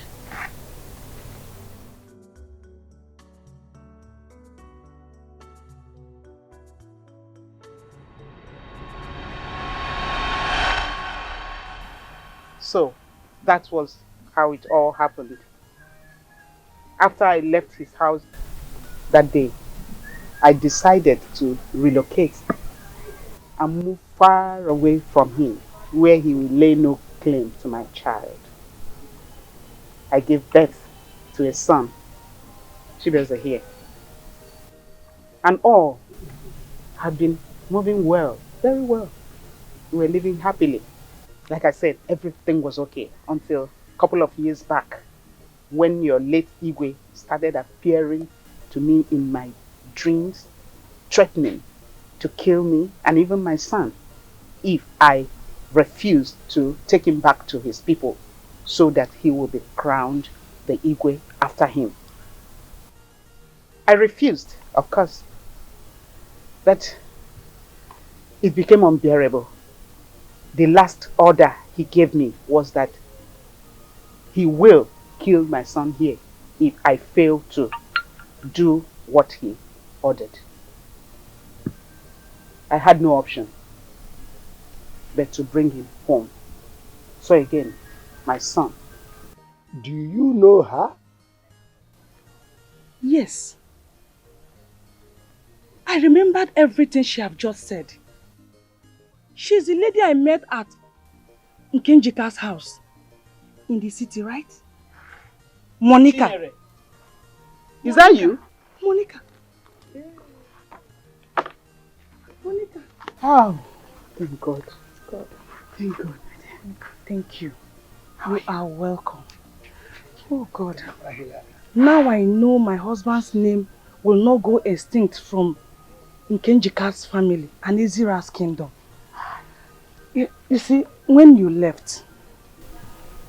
So, that was how it all happened. After I left his house that day, I decided to relocate and move far away from him, where he will lay no claim to my child. I gave birth to a son. Chibeze here. And all had been moving well, very well. We were living happily. Like I said, everything was okay until a couple of years back when your late Igwe started appearing to me in my dreams, threatening to kill me and even my son if I refused to take him back to his people so that he will be crowned the Igwe after him. I refused, of course, but it became unbearable. The last order he gave me was that he will kill my son here if I fail to do what he ordered. I had no option but to bring him home. So again, my son. Do you know her? Yes. I remembered everything she have just said. She's the lady I met at Nkenjika's house in the city, right? Monica. Chinere. Is that you? Monica. Monica. Oh, thank God. God. Thank God. Thank you. You are welcome. Oh God. Now I know my husband's name will not go extinct from Nkenjika's family and Ezira's kingdom. You see, when you left,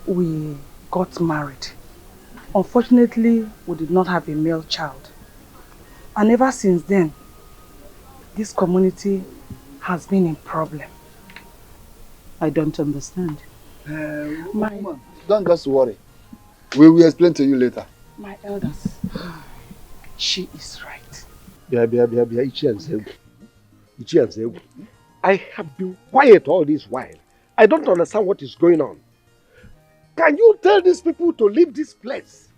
we got married. Unfortunately, we did not have a male child. And ever since then, this community has been in problem. I don't understand. Don't just worry. We will explain to you later. My elders, she is right. I have been quiet all this while. I don't understand what is going on. Can you tell these people to leave this place?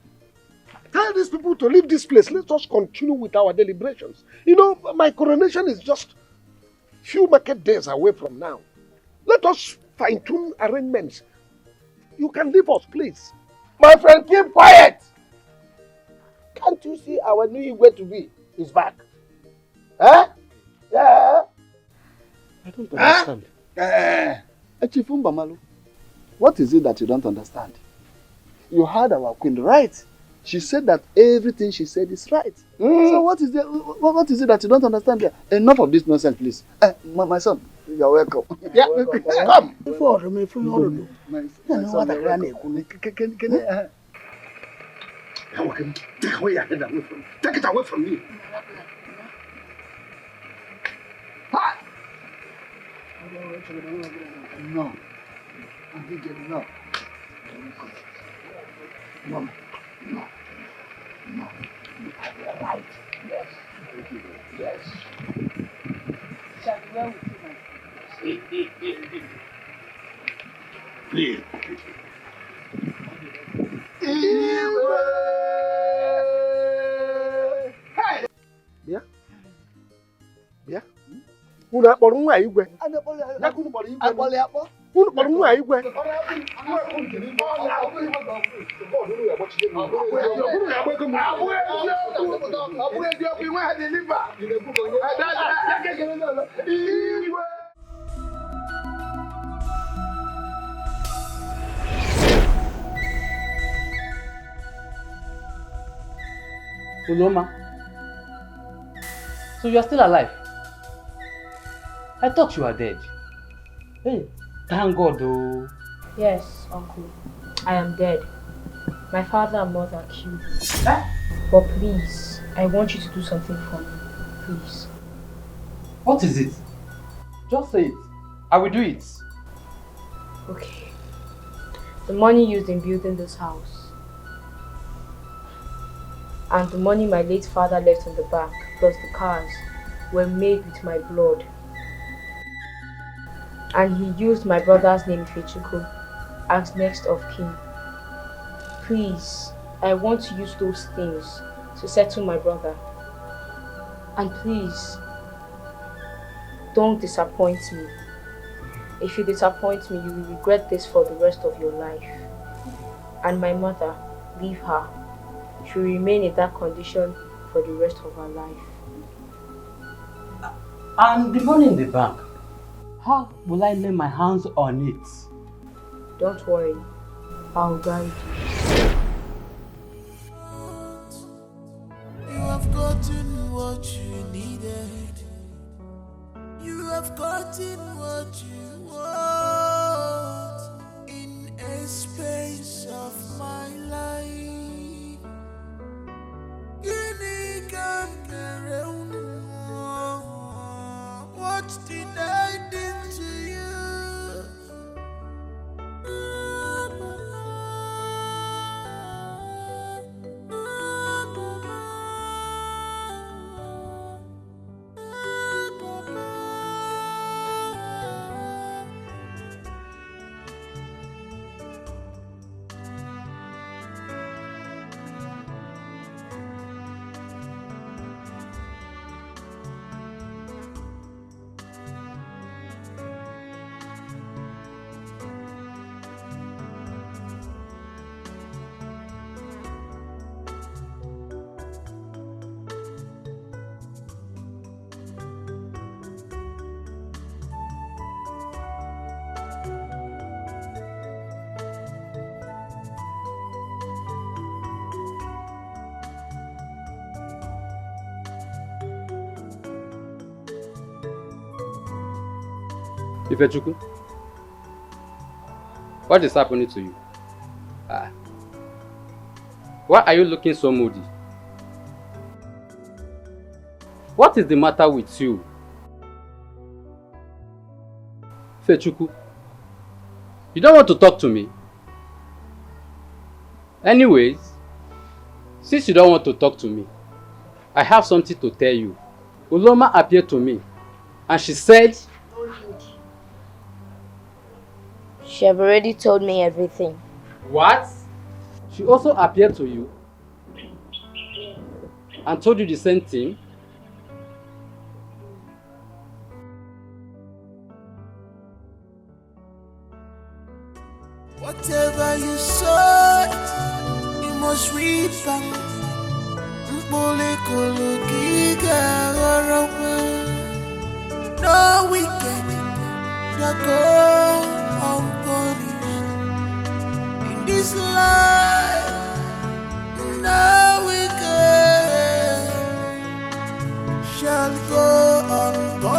Tell these people to leave this place. Let us continue with our deliberations. You know, my coronation is just few market days away from now. Let us fine-tune arrangements. You can leave us, please. My friend, keep quiet. Can't you see our new way to be is back? Huh? Yeah. I don't understand. Echifumba Malu, what is it that you don't understand? You heard our queen, right? She said that everything she said is right. So what is it that you don't understand there? Enough of this nonsense, please. My son, you are welcome. Yeah, come. Take it away from me. No. No. No. No. No. You are right. Yes. Yes. Please. Bịa. Bịa. Unu akpọrọ nwa igwe? Unu kpọrọ nwa igwe? Uloma, so you are still alive? I thought you were dead. Hey, thank God though. Yes, uncle. I am dead. My father and mother killed me. But please, I want you to do something for me. Please. What is it? Just say it. I will do it. Okay. The money used in building this house and the money my late father left in the bank, plus the cars, were made with my blood. And he used my brother's name, Ifechukwu, as next of kin. Please, I want to use those things to settle my brother. And please, don't disappoint me. If you disappoint me, you will regret this for the rest of your life. And my mother, leave her. She will remain in that condition for the rest of her life. And the money in the bank, how will I lay my hands on it? Don't worry, I'll guide you. You have gotten what you needed. You have gotten what you want in a space of my life. Unique and around. What did I do to you? Ifechukwu, what is happening to you? Why are you looking so moody? What is the matter with you? Ifechukwu, you don't want to talk to me? Anyways, since you don't want to talk to me, I have something to tell you. Uloma appeared to me and she said, She have already told me everything. What? She also appeared to you and told you the same thing? whatever you sow, you must reap back. No wicked that go unpunished in this life. No wicked shall go unpunished.